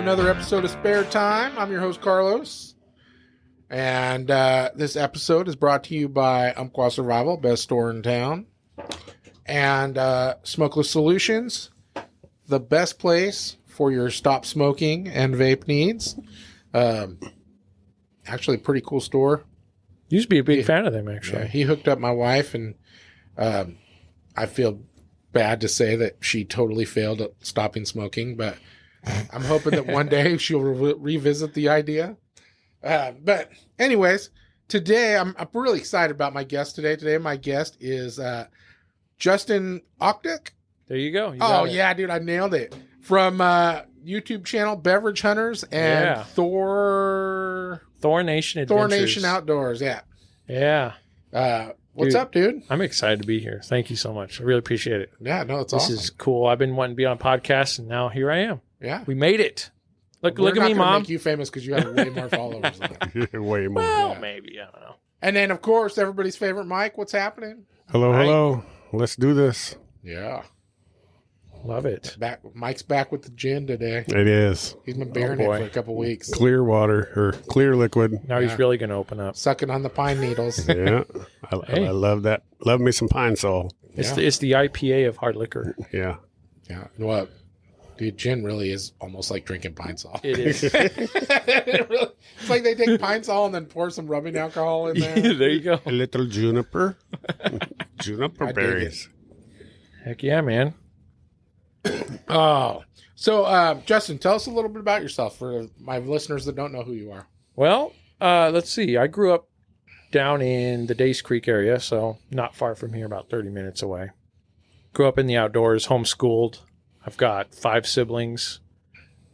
another episode of Spare Time. I'm your host, Carlos. And this episode is brought to you by Umpqua Survival, best store in town. And Smokeless Solutions, the best place for your stop smoking and vape needs. Actually, pretty cool store. Used to be a big fan of them, actually. Yeah, he hooked up my wife, and I feel bad to say that she totally failed at stopping smoking, but I'm hoping that one day she'll revisit the idea. But anyways, today I'm really excited about my guest today. Today my guest is Justin Octuck. There you go. Yeah, dude, I nailed it. From YouTube channel Beverage Hunters and Thor Nation Adventures. Thor Nation Outdoors, yeah. Yeah. What's up, dude? I'm excited to be here. Thank you so much. I really appreciate it. Yeah, no, it's awesome. This is cool. I've been wanting to be on a podcast, and now here I am. Yeah. We made it. Look We're at me, Mom. Make you famous because you have way more followers than that. Way more. Well, Yeah. maybe. I don't know. And then, of course, everybody's favorite Mike. What's happening? Hello. Let's do this. Yeah. Love it. Mike's back with the gin today. It is. He's been bearing it for a couple weeks. Clear water or clear liquid. Now he's really going to open up. Sucking on the pine needles. Yeah. I love that. Love me some Pine Sol. It's the IPA of hard liquor. Yeah. Yeah. Well, dude, gin really is almost like drinking Pine Sol. It is. It's like they take Pine Sol and then pour some rubbing alcohol in there. There you go. A little juniper. Juniper berries. Heck yeah, man. Oh. So, Justin, tell us a little bit about yourself for my listeners that don't know who you are. Well, let's see. I grew up down in the Dace Creek area, so not far from here, about 30 minutes away. Grew up in the outdoors, homeschooled. I've got 5 siblings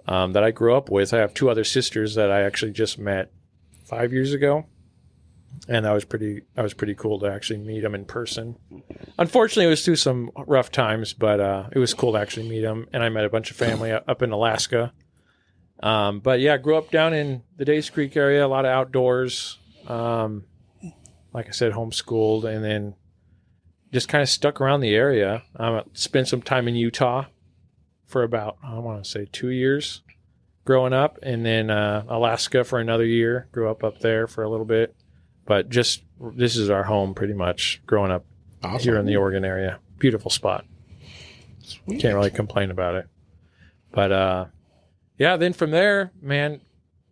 that I grew up with. I have 2 other sisters that I actually just met 5 years ago, and that was pretty cool to actually meet them in person. Unfortunately, it was through some rough times, but it was cool to actually meet them, and I met a bunch of family up in Alaska. But yeah, grew up down in the Dace Creek area, a lot of outdoors. Like I said, homeschooled, and then just kind of stuck around the area. Spent some time in Utah for about, I want to say 2 years growing up, and then Alaska for another year. Grew up there for a little bit, but just this is our home pretty much growing up here in the Oregon area. Beautiful spot. Sweet. Can't really complain about it. But yeah, then from there, man,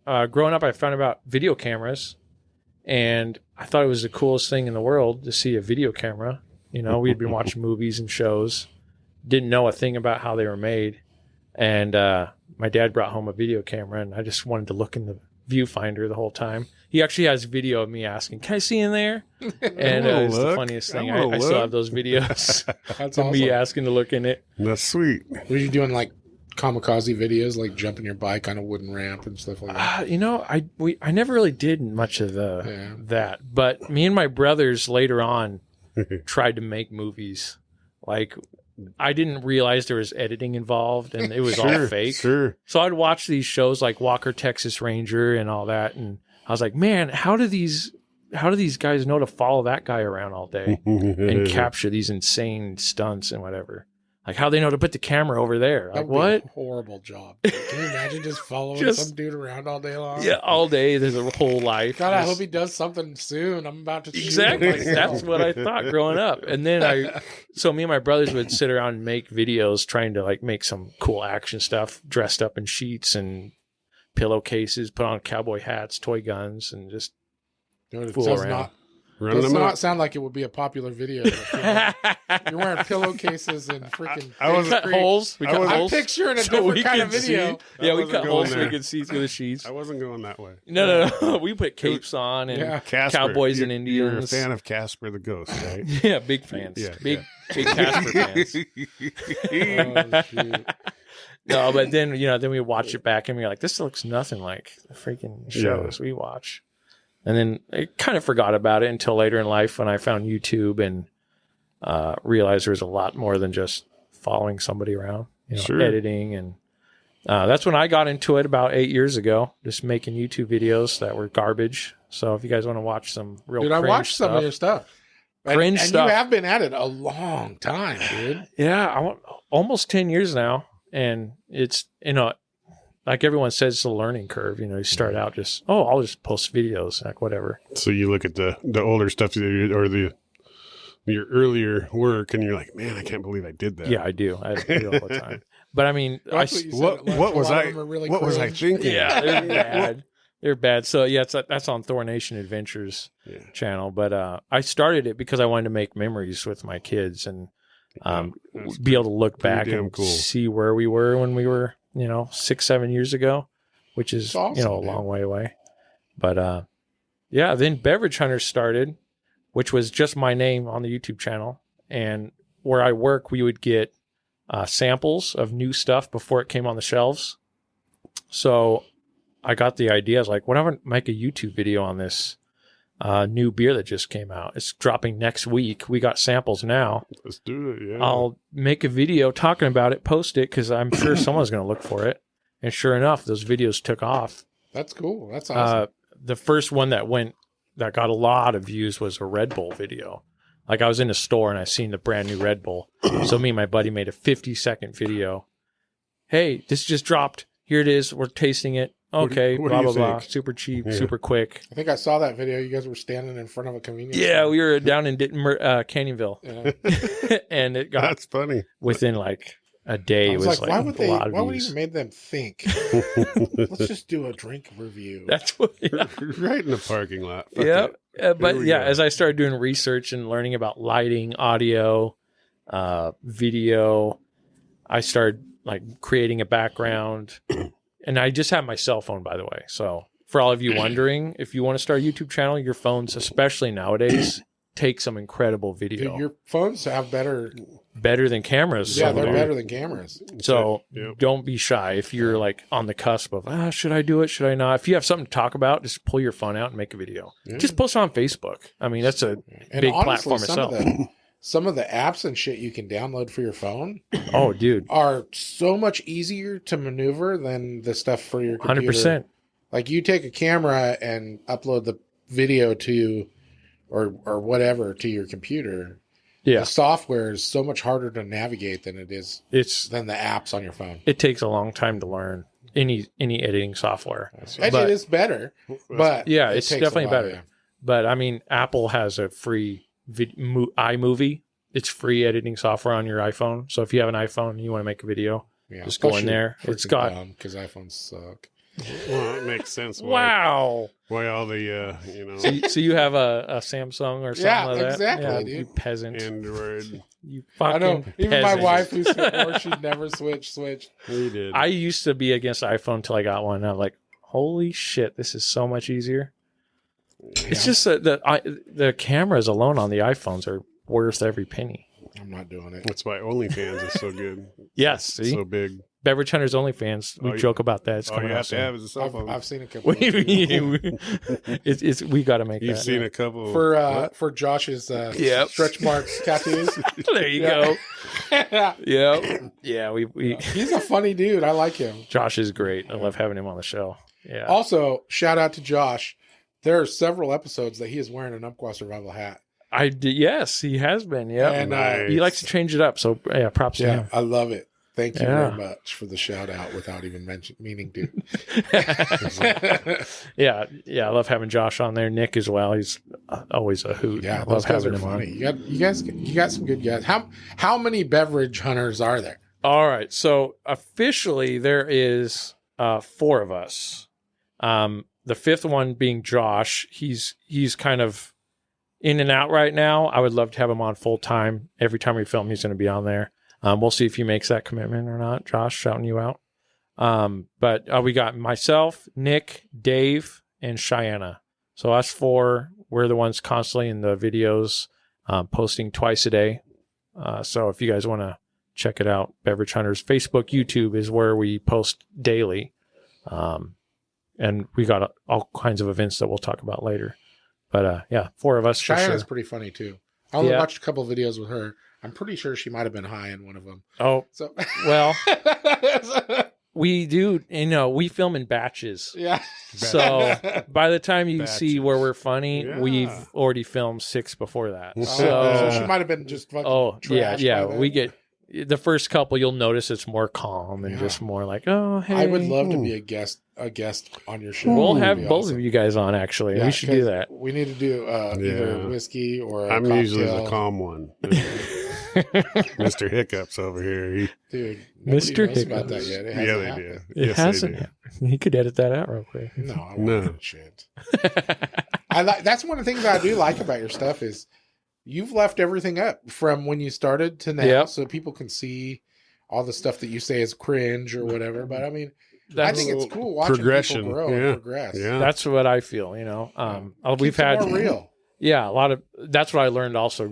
growing up, I found about video cameras, and I thought it was the coolest thing in the world to see a video camera. You know, we'd been watching movies and shows, didn't know a thing about how they were made. And my dad brought home a video camera, and I just wanted to look in the viewfinder the whole time. He actually has video of me asking, "Can I see in there?" And it's the funniest thing. I still have those videos That's of awesome. me asking to look in it. That's sweet. Were you doing like kamikaze videos, like jumping your bike on a wooden ramp and stuff like that? You know, I never really did much of that. But me and my brothers later on tried to make movies. Like, I didn't realize there was editing involved, and it was all fake. Sure. So I'd watch these shows like Walker, Texas Ranger and all that, and I was like, man, how do these guys know to follow that guy around all day and capture these insane stunts and whatever? Like, how they know to put the camera over there? Like, what? A horrible job. Can you imagine just following some dude around all day long? Yeah, all day. There's a whole life. God, I hope he does something soon. I'm about to Exactly. shoot That's what I thought growing up. And then so me and my brothers would sit around and make videos trying to like make some cool action stuff, dressed up in sheets and pillowcases, put on cowboy hats, toy guns, and just fool around. Does not sound like it would be a popular video. You're wearing pillowcases and freaking. We cut holes. I'm picturing a different kind of video. Yeah, we cut holes so we could see through the sheets. I wasn't going that way. No. We put capes on and cowboys and Indians. You're a fan of Casper the Ghost, right? Yeah, big fans. Yeah, big Casper fans. Oh, shoot. No, but then then we watch it back and we're like, this looks nothing like the freaking shows we watch. And then I kind of forgot about it until later in life when I found YouTube and realized there was a lot more than just following somebody around, editing. And that's when I got into it about 8 years ago, just making YouTube videos that were garbage. So if you guys want to watch some real Dude, I watched some of your stuff. Cringe stuff. You have been at it a long time, dude. Yeah, almost 10 years now. And it's, like everyone says, it's a learning curve. You start out just, I'll just post videos, like whatever. So you look at the older stuff or your earlier work, and you're like, man, I can't believe I did that. Yeah, I do. I do all the time. But I mean, what was I thinking? Yeah, they're bad. They're bad. So yeah, that's on Thor Nation Adventures channel. But I started it because I wanted to make memories with my kids and be able to look back and see where we were when we were 6-7 years ago, which is awesome, a long way away. But then Beverage Hunters started, which was just my name on the YouTube channel, and where I work, we would get samples of new stuff before it came on the shelves. So I got the idea. I was like, what if I make a YouTube video on this new beer that just came out? It's dropping next week. We got samples now. Let's do it, yeah. I'll make a video talking about it, post it, because I'm sure someone's going to look for it. And sure enough, those videos took off. That's cool. That's awesome. The first one that got a lot of views was a Red Bull video. Like I was in a store and I seen the brand new Red Bull. So me and my buddy made a 50-second video. Hey, this just dropped. Here it is. We're tasting it. Okay, what blah, do blah, you blah. think? Super cheap, super quick. I think I saw that video. You guys were standing in front of a convenience store. Yeah, we were down in Canyonville. Yeah. And it got That's funny. within like a day. I It was was like, why would a lot of why would views. you made them think? Let's just do a drink review. That's what. Yeah. Right in the parking lot. Fuck Yeah. it. But we yeah, go. as I started doing research and learning about lighting, audio, video, I started like creating a background. And I just have my cell phone, by the way. So for all of you wondering, if you want to start a YouTube channel, your phones, especially nowadays, take some incredible video. Dude, your phones have better than cameras. Yeah, some they're of them. better than cameras. So Yep. don't be shy. If you're like on the cusp of, should I do it? Should I not? If you have something to talk about, just pull your phone out and make a video. Yeah. Just post it on Facebook. I mean, that's a And big honestly, platform itself. some of the apps and shit you can download for your phone Oh, dude. are so much easier to maneuver than the stuff for your computer. 100%. Like you take a camera and upload the video to or whatever to your computer. Yeah. The software is so much harder to navigate than it is than the apps on your phone. It takes a long time to learn any editing software. And it is better, but Yeah, it it's takes a definitely while, better. yeah. But I mean, Apple has a free iMovie. It's free editing software on your iPhone. So if you have an iPhone and you want to make a video, Yeah, just go in there. It's got because iPhones suck. Well, it makes sense. wow. Why all the So you have a Samsung or something Yeah, like that? exactly, Yeah, dude. you peasant. Android. You I fucking know. Even my peasant. wife, who swore she'd never switched. We did. I used to be against iPhone until I got one. And I'm like, holy shit, this is so much easier. It's just that the cameras alone on the iPhones are worth every penny. I'm not doing it. That's why OnlyFans is so good. Yes, see? So big. Beverage Hunters OnlyFans. We joke about that. It's All coming you out have to soon. have is a cell phone. I've seen a couple. We got to make You've that. seen a couple. For Josh's Yep. stretch marks tattoos. There you go. Yep. Yeah, we He's a funny dude. I like him. Josh is great. I love having him on the show. Yeah. Also, shout out to Josh. There are several episodes that he is wearing an Umpqua Survival hat. I did. Yes, he has been. Yeah. And Nice. He likes to change it up. So yeah, props to yeah, him. I love it. Thank you Yeah. very much for the shout out without even meaning to. Yeah. I love having Josh on there. Nick as well. He's always a hoot. Yeah, I those love guys having are him funny. on. You got some good guys. How many beverage hunters are there? All right. So officially there is 4 of us. The 5th one being Josh. He's kind of in and out right now. I would love to have him on full time. Every time we film, he's going to be on there. We'll see if he makes that commitment or not. Josh, shouting you out. But we got myself, Nick, Dave, and Cheyenne. So us 4, we're the ones constantly in the videos, posting twice a day. So if you guys want to check it out, Beverage Hunters Facebook, YouTube is where we post daily. And we got all kinds of events that we'll talk about later. But yeah, 4 of us. Cheyenne for is sure. pretty funny too. I only Yeah. watched a couple of videos with her. I'm pretty sure she might have been high in one of them. Oh, So well, we do, we film in batches. yeah. So by the time you Batches. see where we're funny, Yeah. we've already filmed 6 before that. So So, she might have been just fucking oh, yeah, trash by then. we get, the first couple you'll notice it's more calm and just more like, oh, hey. I would love to be a guest on your show. We'll That'd have be both awesome. of you guys on, actually. Yeah, We should do 'cause that. We need to do either whiskey or a I'm cocktail. usually the calm one. Mr. Hiccups over here. Dude, Mr. nobody knows about that Hiccups. yet. It Yeah, hasn't they happened. do. It Yes, hasn't they do. happened. He could edit that out real quick. No, I won't No. do that shit. That's one of the things I do like about your stuff is you've left everything up from when you started to now, Yep. so people can see all the stuff that you say is cringe or whatever. But I mean, I That's, think it's cool watching Progression. people grow Yeah. and progress. Yeah. that's what I feel, you know. We've Keeps it had more real. Yeah, a lot of that's what I learned also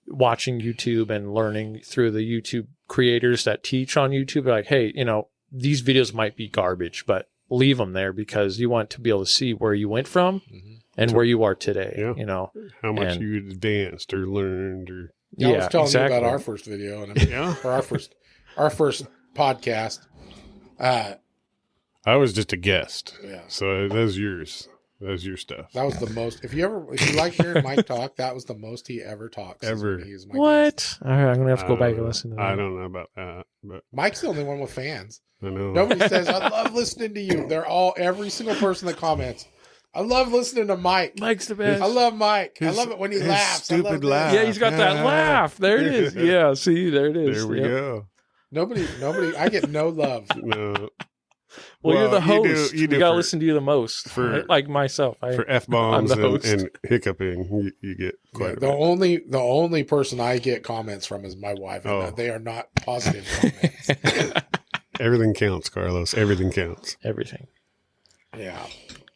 watching YouTube and learning through the YouTube creators that teach on YouTube. Like, hey, you know, these videos might be garbage, but leave them there because you want to be able to see where you went from and where you are today. Yeah. You know, How much And- you danced or learned or I was telling exactly. you about our first video and yeah. or our first podcast. I was just a guest. Yeah. So that's yours. That's your stuff. That was the most. If you like hearing Mike talk, that was the most he ever talks. is Ever. when he was my guest. what? All right, I'm gonna have to go back and know. listen to that. I don't know about that, but Mike's the only one with fans. I know. Nobody says I love listening to you. Every single person that comments. I love listening to Mike. Mike's the best. I love Mike. I His- love it when he his laughs. I love stupid this. laugh. Yeah, he's got that laugh. There it is. Yeah, see, there it is. There we Yep. go. Nobody. I get no love. No. Well, you're the you do- host. you do we gotta for- listen to you the most. for- like myself. For F bombs I'm the host. and hiccuping, you get quite a the bit. only person I get comments from is my wife, and Oh. they are not positive comments. Everything counts, Carlos. Everything counts. Everything. Yeah.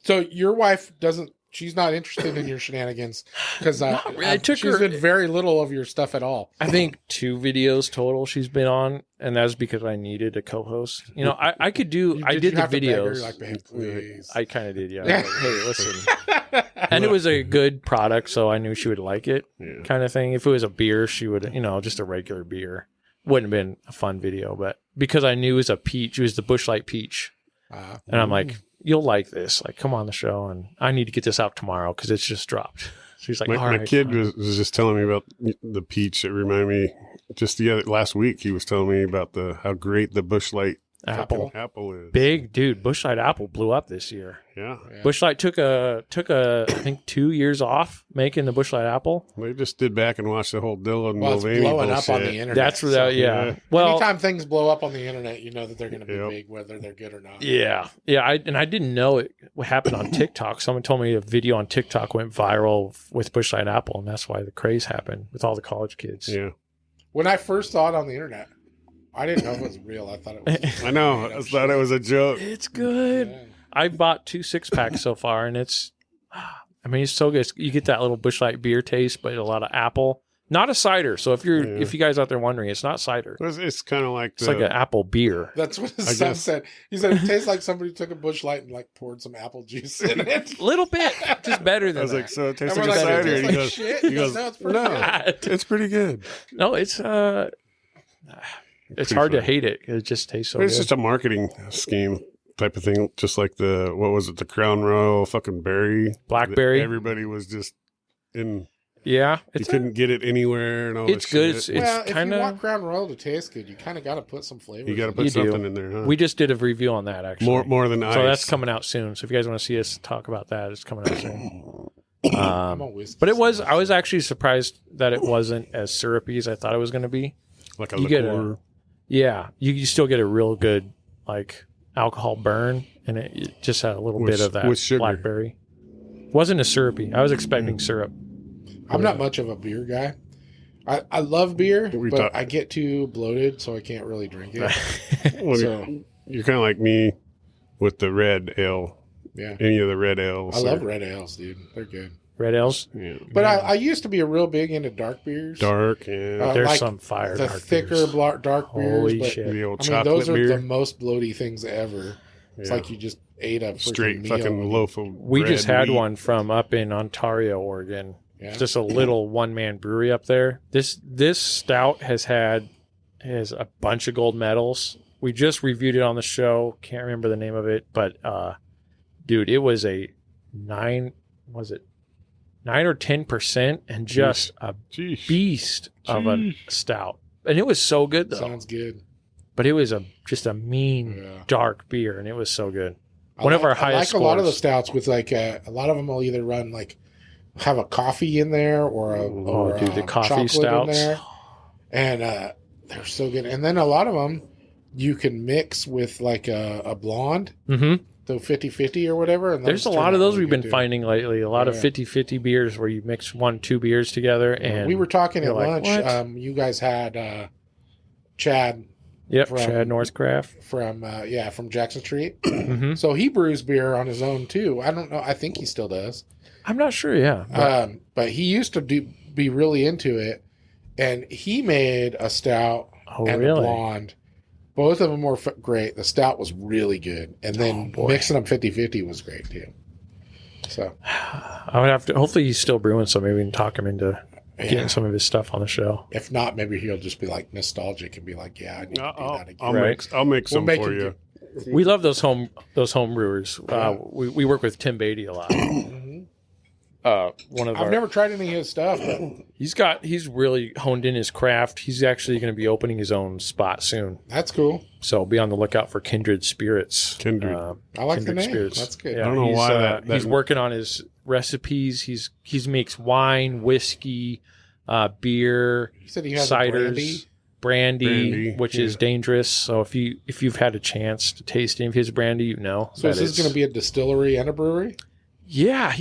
So your wife doesn't. She's not interested in your shenanigans because really. she's been very little of your stuff at all. I think 2 videos total she's been on, and that's because I needed a co-host. You know, I could do. I did you the have to beg her? videos. You're like, babe, please. I kind of did, yeah. I was like, hey, listen. And it was a good product, so I knew she would like it, Yeah. kind of thing. If it was a beer, she would, you know, just a regular beer. Wouldn't have been a fun video, but because I knew it was a peach, it was the Busch Light peach. And I'm like, you'll like this. Like, come on the show, and I need to get this out tomorrow because it's just dropped. She's like, My, all my right, kid fine. was just telling me about the peach. It reminded me just last week. He was telling me about how great the Busch Light Apple. apple is. Big dude, Busch Light Apple blew up this year. Yeah, Yeah. Busch Light took a I think 2 years off making the Busch Light Apple. they just stood back and watched the whole Dylan Well, it's Mulvaney blowing bullshit. up on the internet. That's what so yeah. Well, anytime things blow up on the internet, you know that they're going to be Yep. big, whether they're good or not. yeah. I didn't know it what happened on TikTok. Someone told me a video on TikTok went viral with Busch Light Apple, and that's why the craze happened with all the college kids. Yeah, When I first saw it on the internet, I didn't know it was real. I thought it was. I know. I thought it was a joke. It's good. Yeah. I bought 2 6-packs so far, and it's so good. You get that little Busch Light beer taste, but a lot of apple. Not a cider. So if Yeah. you guys out there wondering, it's not cider. It's kind of like It's like an apple beer. That's what his I son guess- said. He said it tastes like somebody took a Busch Light and like poured some apple juice in it. Little bit, just better I than was that. like, so it tastes And like we're a like, cider. it And tastes he like goes, shit. he He goes, goes, no, it's pretty good. it's pretty good. No, it's Pretty hard to funny. hate it. It just tastes so It's good. just a marketing scheme type of thing, just like the Crown Royal fucking berry. Blackberry. Everybody was just in. Yeah, You couldn't get it anywhere and all it's this good. shit. Well, if kinda- you want Crown Royal to taste good, you kind of got to put some flavor. You got to in put You do. something in there, huh? We just did a review on that actually. more than ice. so that's coming out soon. So if you guys want to see us talk about that, it's coming out soon. I'm a whiskey But it was. snob, I was so- actually surprised that it wasn't as syrupy as I thought it was going to be. like a you get liqueur. Yeah, you still get a real good like alcohol burn, and it just had a little With- bit of that with sugar. blackberry. Wasn't as syrupy. I was expecting syrup. I'm not much of a beer guy. I love beer, We but talk- I get too bloated, so I can't really drink it. Well, So you're kind of like me with the red ale. yeah, Any of the red ales. I love or- red ales, dude. They're good. Red ales. Yeah. But I used to be a real big into dark beers. Dark, yeah. There's like some fire. the dark thicker beers. dark beers. Holy but, shit! the old I mean, chocolate those are beer. the most bloaty things ever. It's Yeah. like you just ate a freaking Straight meal. fucking loaf of We bread just had wheat. one from up in Ontario, Oregon. Yeah. It's just a little one-man brewery up there. This stout has a bunch of gold medals. We just reviewed it on the show. Can't remember the name of it, but dude, it was a 9 or 10%, and just a Jeez. beast of a Jeez. stout. And it was so good though. Sounds good. But it was just a mean, dark beer, and it was so good. One of our I highest like a lot of the scores. stouts with like a lot of them will either run like have a coffee in there or the coffee chocolate stouts. in there, and they're so good. And then a lot of them you can mix with like a blonde, Mm-hmm. the 50-50 or whatever. And There's a those lot turn of out those really we've been good, too. finding lately. A lot of 50-50 beers where you mix 1-2 beers together. And we were talking you're at like, lunch. "What?" You guys had Chad Yep, from- Chad Northcraft. from Jackson Street. Mm-hmm. So he brews beer on his own too. I don't know. I think he still does. I'm not sure, yeah. But he used to be really into it, and he made a stout Oh, and really? a blonde. Both of them were great. The stout was really good, and then boy. mixing them 50-50 was great too. So I would have to. Hopefully, he's still brewing, so maybe we can talk him into getting some of his stuff on the show. if not, maybe he'll just be like nostalgic and be like, "Yeah, I need to do that again." I'll make some make for it you. We love those home brewers. We work with Tim Beatty a lot. Mhm. One of I've never tried any of his stuff, but he's really honed in his craft. He's actually going to be opening his own spot soon, that's cool. so be on the lookout for Kindred Spirits. Kindred. I like the Kindred name. Spirits. That's good. Yeah, I don't know he's, why that he's working on his recipes. He's makes wine, whiskey, beer, You said he has a ciders, brandy, which is dangerous. So if you've had a chance to taste any of his brandy, you know. So is this going to be a distillery and a brewery? Yeah, I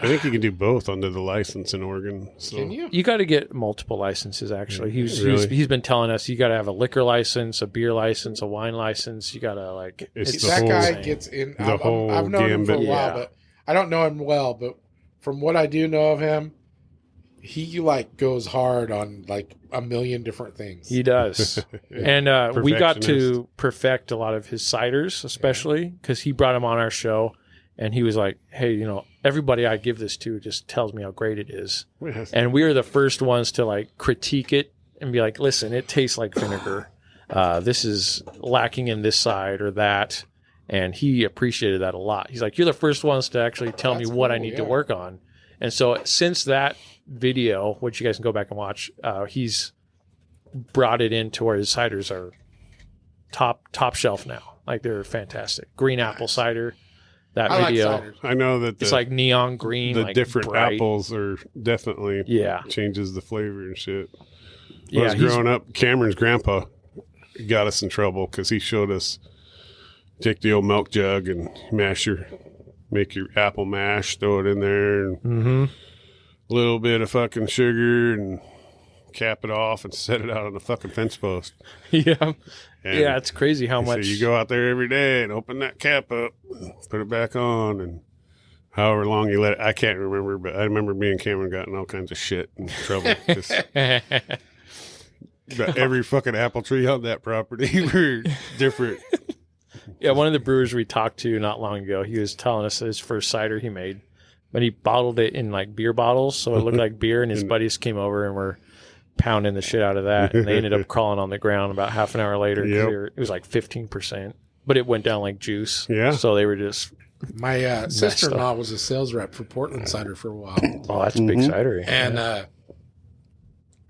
think you can do both under the license in Oregon. So. Can you? You got to get multiple licenses. Actually, Really? he's been telling us you got to have a liquor license, a beer license, a wine license. You got to like. It's the That whole- guy insane. gets in. the whole I've known him for a gambit. while, Yeah. but I don't know him well. But from what I do know of him, he like goes hard on like a million different things. He does, and we got to perfect a lot of his ciders, especially because he brought him on our show, and he was like, "Hey, you know, everybody I give this to just tells me how great it is," Yes. and we were the first ones to like critique it and be like, "Listen, it tastes like vinegar. This is lacking in this side or that." And he appreciated that a lot. He's like, "You're the first ones to actually tell me That's what I cool, need to yeah. work on." And so since that video, which you guys can go back and watch, he's brought it into where his ciders are top shelf now. Like they're fantastic. Green apple cider. That I video, like ciders. I know that it's like neon green. the like different bright. apples are definitely Yeah, changes the flavor and shit. When I yeah. was growing up, Cameron's grandpa got us in trouble because he showed us take the old milk jug and make your apple mash, throw it in there, and Mm-hmm. a little bit of fucking sugar, and cap it off and set it out on the fucking fence post. Yeah, And yeah. It's crazy how he said, much you go out there every day and open that cap up, put it back on, and however long you let it. I can't remember, but I remember me and Cameron got in all kinds of shit and trouble. 'Cause got every fucking apple tree on that property were different. Yeah, one of the brewers we talked to not long ago, he was telling us his first cider he made, but he bottled it in like beer bottles, so it looked like beer, and his buddies came over and were pounding the shit out of that, and they ended up crawling on the ground about half an hour later. 'Cause Yep. it was like 15%, but it went down like juice. Yeah. So they were just, My sister-in-law was a sales rep for Portland Cider for a while, oh, that's a big cider. and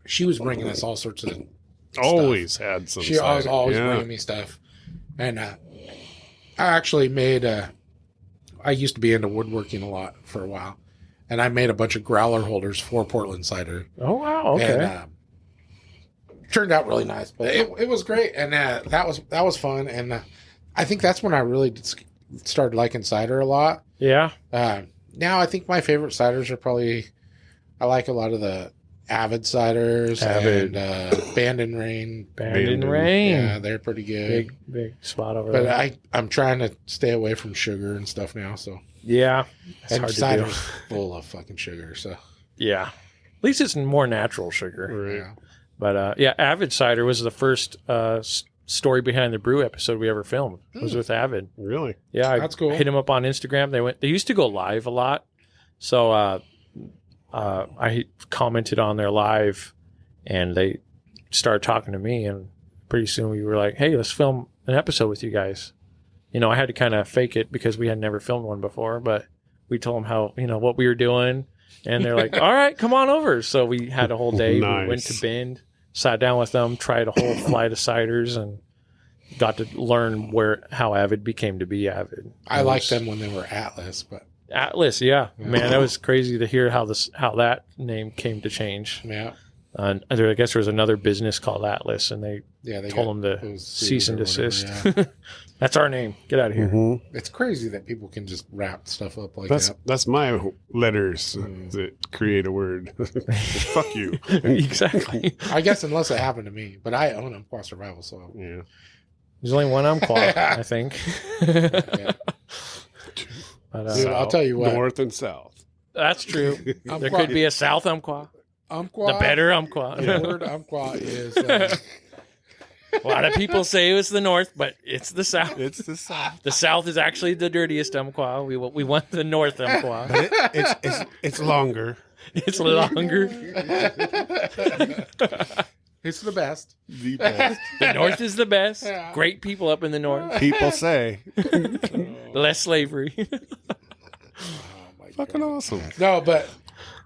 she was bringing us all sorts of. Always had some. She was cider. always Yeah. bringing me stuff, and I actually made. I used to be into woodworking a lot for a while, and I made a bunch of growler holders for Portland Cider. Oh, wow. Okay. And, turned out really nice, but it was great, and that was fun, and I think that's when I really started liking cider a lot. Yeah. Now I think my favorite ciders are probably I like a lot of the Avid ciders Avid. and Band and Rain. Band in Band. Rain. Yeah, they're pretty good. Big spot over But there. I'm trying to stay away from sugar and stuff now. So Yeah. It's and hard to do. cider's full of fucking sugar. So Yeah. At least it's more natural sugar. Right. yeah. But yeah, Avid Cider was the first story behind the brew episode we ever filmed. It was with Avid. Really? Yeah, I That's cool. hit him up on Instagram. They used to go live a lot, so I commented on their live, and they started talking to me. And pretty soon we were like, "Hey, let's film an episode with you guys." You know, I had to kind of fake it because we had never filmed one before, but we told them how what we were doing, and they're like, "All right, come on over." So we had a whole day. We went Nice. to Bend. sat down with them, tried a whole flight of ciders, and got to learn how Avid became to be Avid. I liked them when they were Atlas, but Atlas, yeah. Man, that was crazy to hear how that name came to change. yeah. I guess there was another business called Atlas, and they told them to cease and desist. Yeah. That's our name. Get out of here. Mm-hmm. It's crazy that people can just wrap stuff up like that. That's my letters that create a word. Fuck you. Exactly. I guess unless it happened to me, but I own Umpqua Survival, so Yeah. There's only one Umpqua, I think. yeah. But, Dude, I'll tell you what. North and south. that's true. There could be a South Umpqua. Umpqua, The better Umpqua. the word Umpqua is A lot of people say it was the North, but it's the South. It's the south. The South is actually the dirtiest Umpqua. We want the North Umpqua. It's longer. It's longer. it's the best. The best. The North is the best. Yeah. Great people up in the North. People say. Less slavery. Oh my Fucking God. awesome. No, but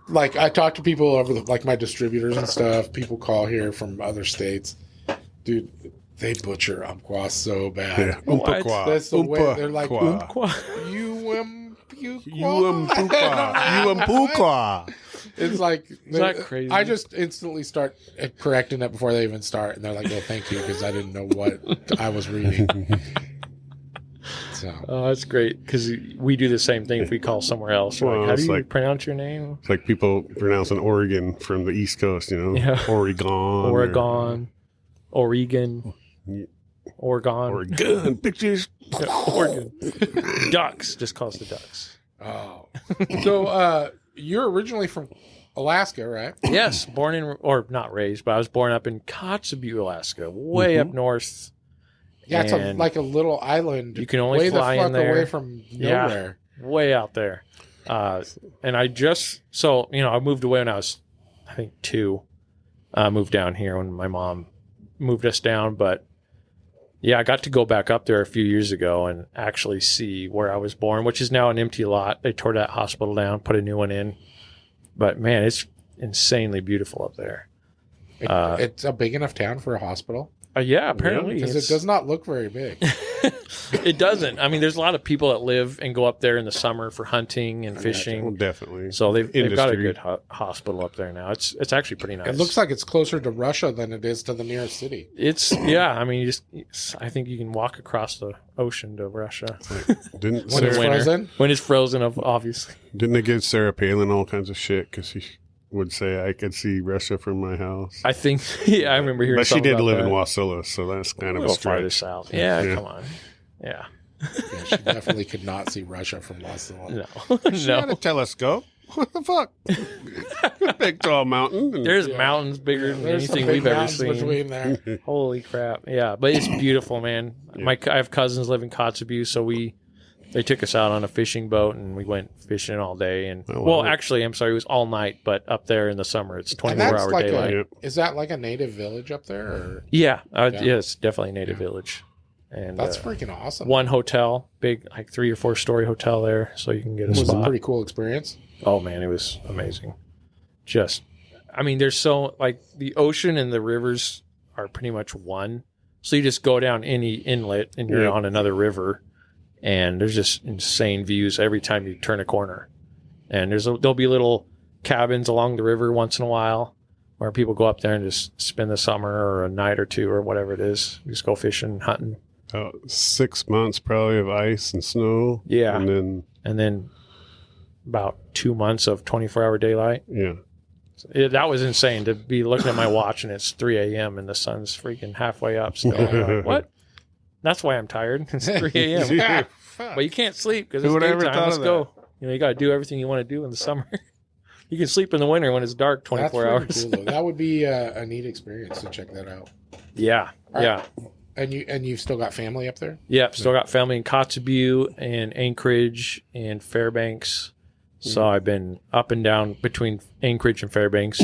like I talk to people over like my distributors and stuff. People call here from other states. Dude, they butcher Umpqua so bad. Yeah. What? Umpqua. That's the way they're like, Umpqua. Umpqua. It's like that crazy? I just instantly start correcting it before they even start, and they're like, "Oh, thank you," because I didn't know what I was reading. So Oh, that's great because we do the same thing if we call somewhere else. We're Well, like, how do it's you like- pronounce your name? It's like people pronouncing Oregon from the East Coast, Yeah. Oregon. Oregon, Oregon, Yeah. Oregon, Oregon. Pictures. Oregon. Ducks. Just call us the Ducks. oh, so you're originally from Alaska, right? Yes, born in or not raised, but I was born up in Kotzebue, Alaska, way up north. Yeah, it's And like a little island. you can only way fly the fuck in there. away from Yeah. nowhere. Way out there. And I I moved away when I was, I think, 2. Moved down here when my mom moved us down. But yeah, I got to go back up there a few years ago and actually see where I was born, which is now an empty lot. They tore that hospital down, put a new one in. But man, it's insanely beautiful up there. It's a big enough town for a hospital. Yeah, apparently. Because it does not look very big. It doesn't. I mean, there's a lot of people that live and go up there in the summer for hunting and fishing. Well, definitely. So they've got a Industry. good hospital up there now. It's actually pretty nice. It looks like it's closer to Russia than it is to the nearest city. I mean, I think you can walk across the ocean to Russia Didn't When it's Sarah, frozen? when it's frozen, obviously. didn't they give Sarah Palin all kinds of shit because she would say I could see Russia from my house? I think. Yeah, I remember hearing. But she something did about live that. in Wasilla, so that's kind A of a little farther stretch. south. Yeah, Yeah. come on. Yeah, Yeah, she definitely could not see Russia from Wasilla. no, She had a no. telescope. What the fuck? Big tall mountain. And There's mountains bigger than There's some anything big we've ever mountains seen. between there. Holy crap! Yeah, but it's beautiful, man. Yeah. I have cousins live in Kotzebue, so they took us out on a fishing boat and we went fishing all day. And Oh, well, wow. actually, I'm sorry, it was all night, but up there in the summer, it's And 24 that's hour like daylight. Yep. Is that like a native village up there? Or? Yeah, Yeah. yeah, it's definitely a native village. And That's freaking awesome. one hotel, big, like 3 or 4 story hotel there, so you can get a was a spot. pretty cool experience. Oh man, it was amazing. I mean, there's so like the ocean and the rivers are pretty much one. So you just go down any inlet and you're Yeah. on another river, and there's just insane views every time you turn a corner. And there'll be little cabins along the river once in a while where people go up there and just spend the summer or a night or two or whatever it is. Just go fishing, hunting. About 6 months probably of ice and snow. Yeah. And then about 2 months of 24-hour daylight. then, That was insane to be looking at my watch and it's 3 a.m. and the sun's freaking halfway up still. I'm like, what? That's why I'm tired. It's 3 a.m. Yeah. But you can't sleep because Who it's would have ever daytime. thought Let's of go. You got to do everything you want to do in the summer. You can sleep in the winter when it's dark 24 That's hours. pretty cool, though. That would be a neat experience to check that out. Yeah. All Yeah. And you've still got family up there? Yeah. Still got family in Kotzebue and Anchorage and Fairbanks. So I've been up and down between Anchorage and Fairbanks.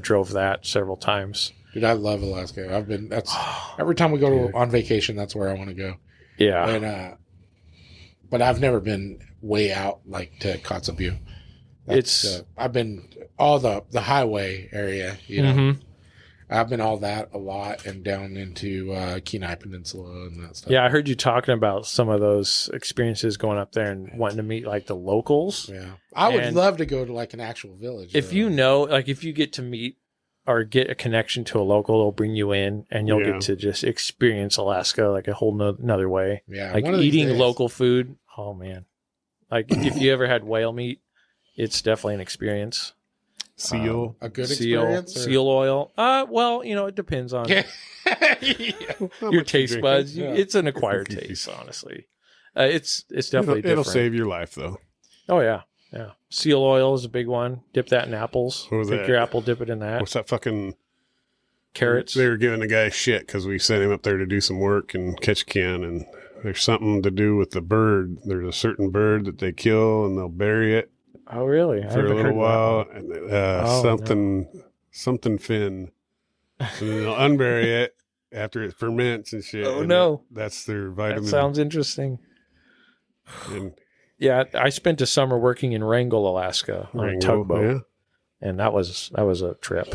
Drove that several times. Dude, I love Alaska. That's every time we go on vacation, that's where I want to go. Yeah. And but I've never been way out like to Kotzebue. It's- I've been all the highway area, you know. Mhm. I've been all that a lot and down into Kenai Peninsula and that stuff. Yeah, I heard you talking about some of those experiences going up there and wanting to meet like the locals. Yeah. I would And love to go to like an actual village. If though. you know, like if you get to meet or get a connection to a local, they'll bring you in and you'll Yeah. get to just experience Alaska like a whole another way. Yeah. Like one of these eating days. local food. Oh man. Like if you ever had whale meat, it's definitely an experience. Seal. A good Seal, experience? or- seal oil. Well, it depends on Yeah. your taste buds. Yeah. It's an acquired taste, honestly. It's definitely It'll different. save your life though. Oh yeah, yeah. Seal oil is a big one. Dip that in apples. What was Take that? your apple, dip it in that. What's that fucking Carrots. They were giving the guy shit because we sent him up there to do some work and catch can, and there's something to do with the bird. There's a certain bird that they kill and they'll bury it Oh really? for a little while, and Oh, something fin, and then they'll unbury it after it ferments and shit. Oh, and no. that's their That vitamin. sounds interesting. and Yeah, I spent a summer working in Wrangell, Alaska, on a Wrangell, tugboat, yeah. and that was a trip.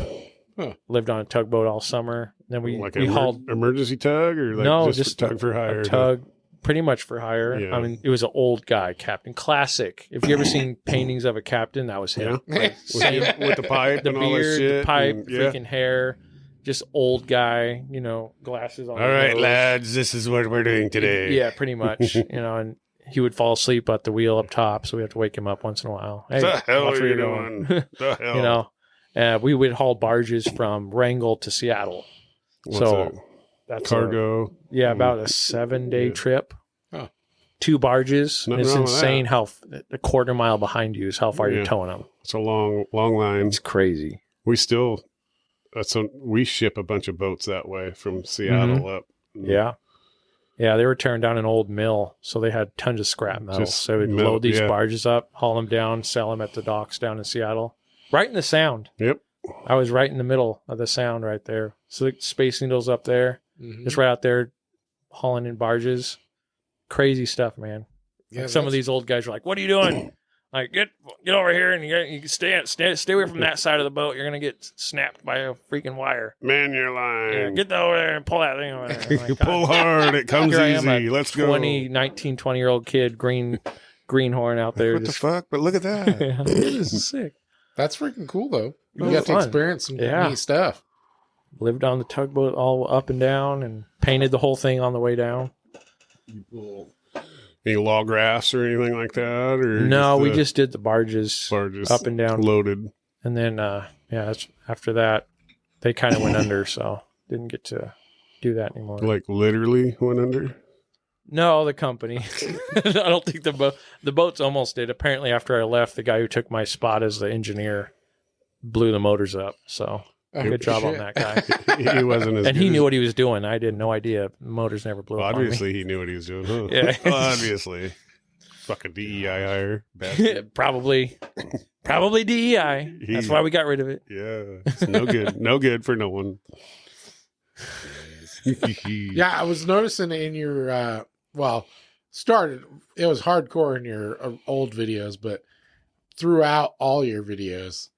Huh. Lived on a tugboat all summer. Then we like we an hauled emergency tug or like no, just tug for hire. a tug, pretty much for hire. Yeah. I mean, it was an old guy captain, classic. If you ever seen paintings of a captain, that was him. Yeah. Like, same, with the pipe the and all that beard, shit. the pipe, and, yeah. freaking hair, just old guy. Glasses on. All the right, nose. lads, this is what we're doing today. Yeah, pretty much. And he would fall asleep at the wheel up top, so we have to wake him up once in a while. Hey, the hell watch are what you you're doing? The hell? We would haul barges from Wrangell to Seattle. What's so that? that's Cargo. about a 7-day Yeah. trip. Huh. 2 barges. And Nothing it's wrong with insane how a quarter mile behind you is how far Yeah. you're towing them. It's a long line. It's crazy. We still, we ship a bunch of boats that way from Seattle up. Yeah. Yeah, they were tearing down an old mill, so they had tons of scrap metal. Just So we'd metal, load these yeah. barges up, haul them down, sell them at the docks down in Seattle. Right in the Sound. Yep. I was right in the middle of the Sound right there. So the Space Needles up there, Mhm. just right out there hauling in barges. Crazy stuff, man. Yeah, Like some of that's- these old guys are like, "What are you doing?" Like, get over here and you can stay away from that side of the boat. You're gonna get snapped by a freaking wire. Man your line. Yeah, get over there and pull that thing over there. I'm You like, pull hard. It comes Here I am, easy. a Let's go. 20-year-old kid, greenhorn out there. What the just, fuck? But look at that. Yeah, this is sick. That's freaking cool, though. You It was got to fun. experience some Yeah. neat stuff. Lived on the tugboat all up and down and painted the whole thing on the way down. Any log rafts or anything like that? Or No, we the just did the barges barges up and down. loaded. And then, after that, they kind of went under, so didn't get to do that anymore. Like literally went under. No, the company. I don't think the boats almost did. Apparently, after I left, the guy who took my spot as the engineer blew the motors up. So good job on that guy. He wasn't as And good he as- knew what he was doing. I had no idea. Motors never blew up. Obviously, he knew what he was doing. Huh? Yeah. Obviously. Fucking DEI hire. On me. Probably DEI. That's why we got rid of it. Yeah. It's no good. No good for no one. Yeah, I was noticing in your, it was hardcore in your old videos, but throughout all your videos,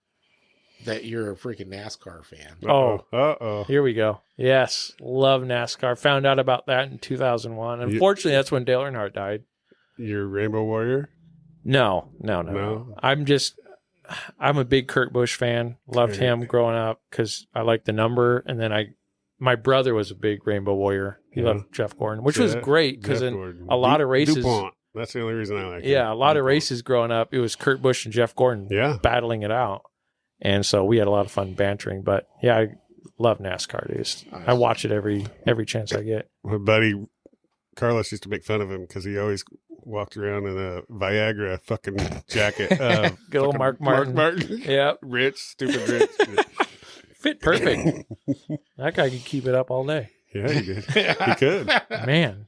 that you're a freaking NASCAR fan. Oh. Uh-oh. Here we go. Yes, love NASCAR. Found out about that in 2001. Unfortunately, that's when Dale Earnhardt died. You're Rainbow Warrior? No. No? I'm a big Kurt Busch fan. Loved him growing up because I liked the number. And then my brother was a big Rainbow Warrior. He loved Jeff Gordon, which was great because Jeff in Gordon. a lot of races, DuPont. That's the only reason I like him. a lot of DuPont. races growing up, it was Kurt Busch and Jeff Gordon battling it out. And so we had a lot of fun bantering. But yeah, I love NASCAR. I watch it every chance I get. My buddy Carlos used to make fun of him because he always walked around in a Viagra fucking jacket. Good old Mark Martin. Yeah. Rich, stupid rich. Fit perfect. That guy could keep it up all day. Yeah, he did. He could. Man.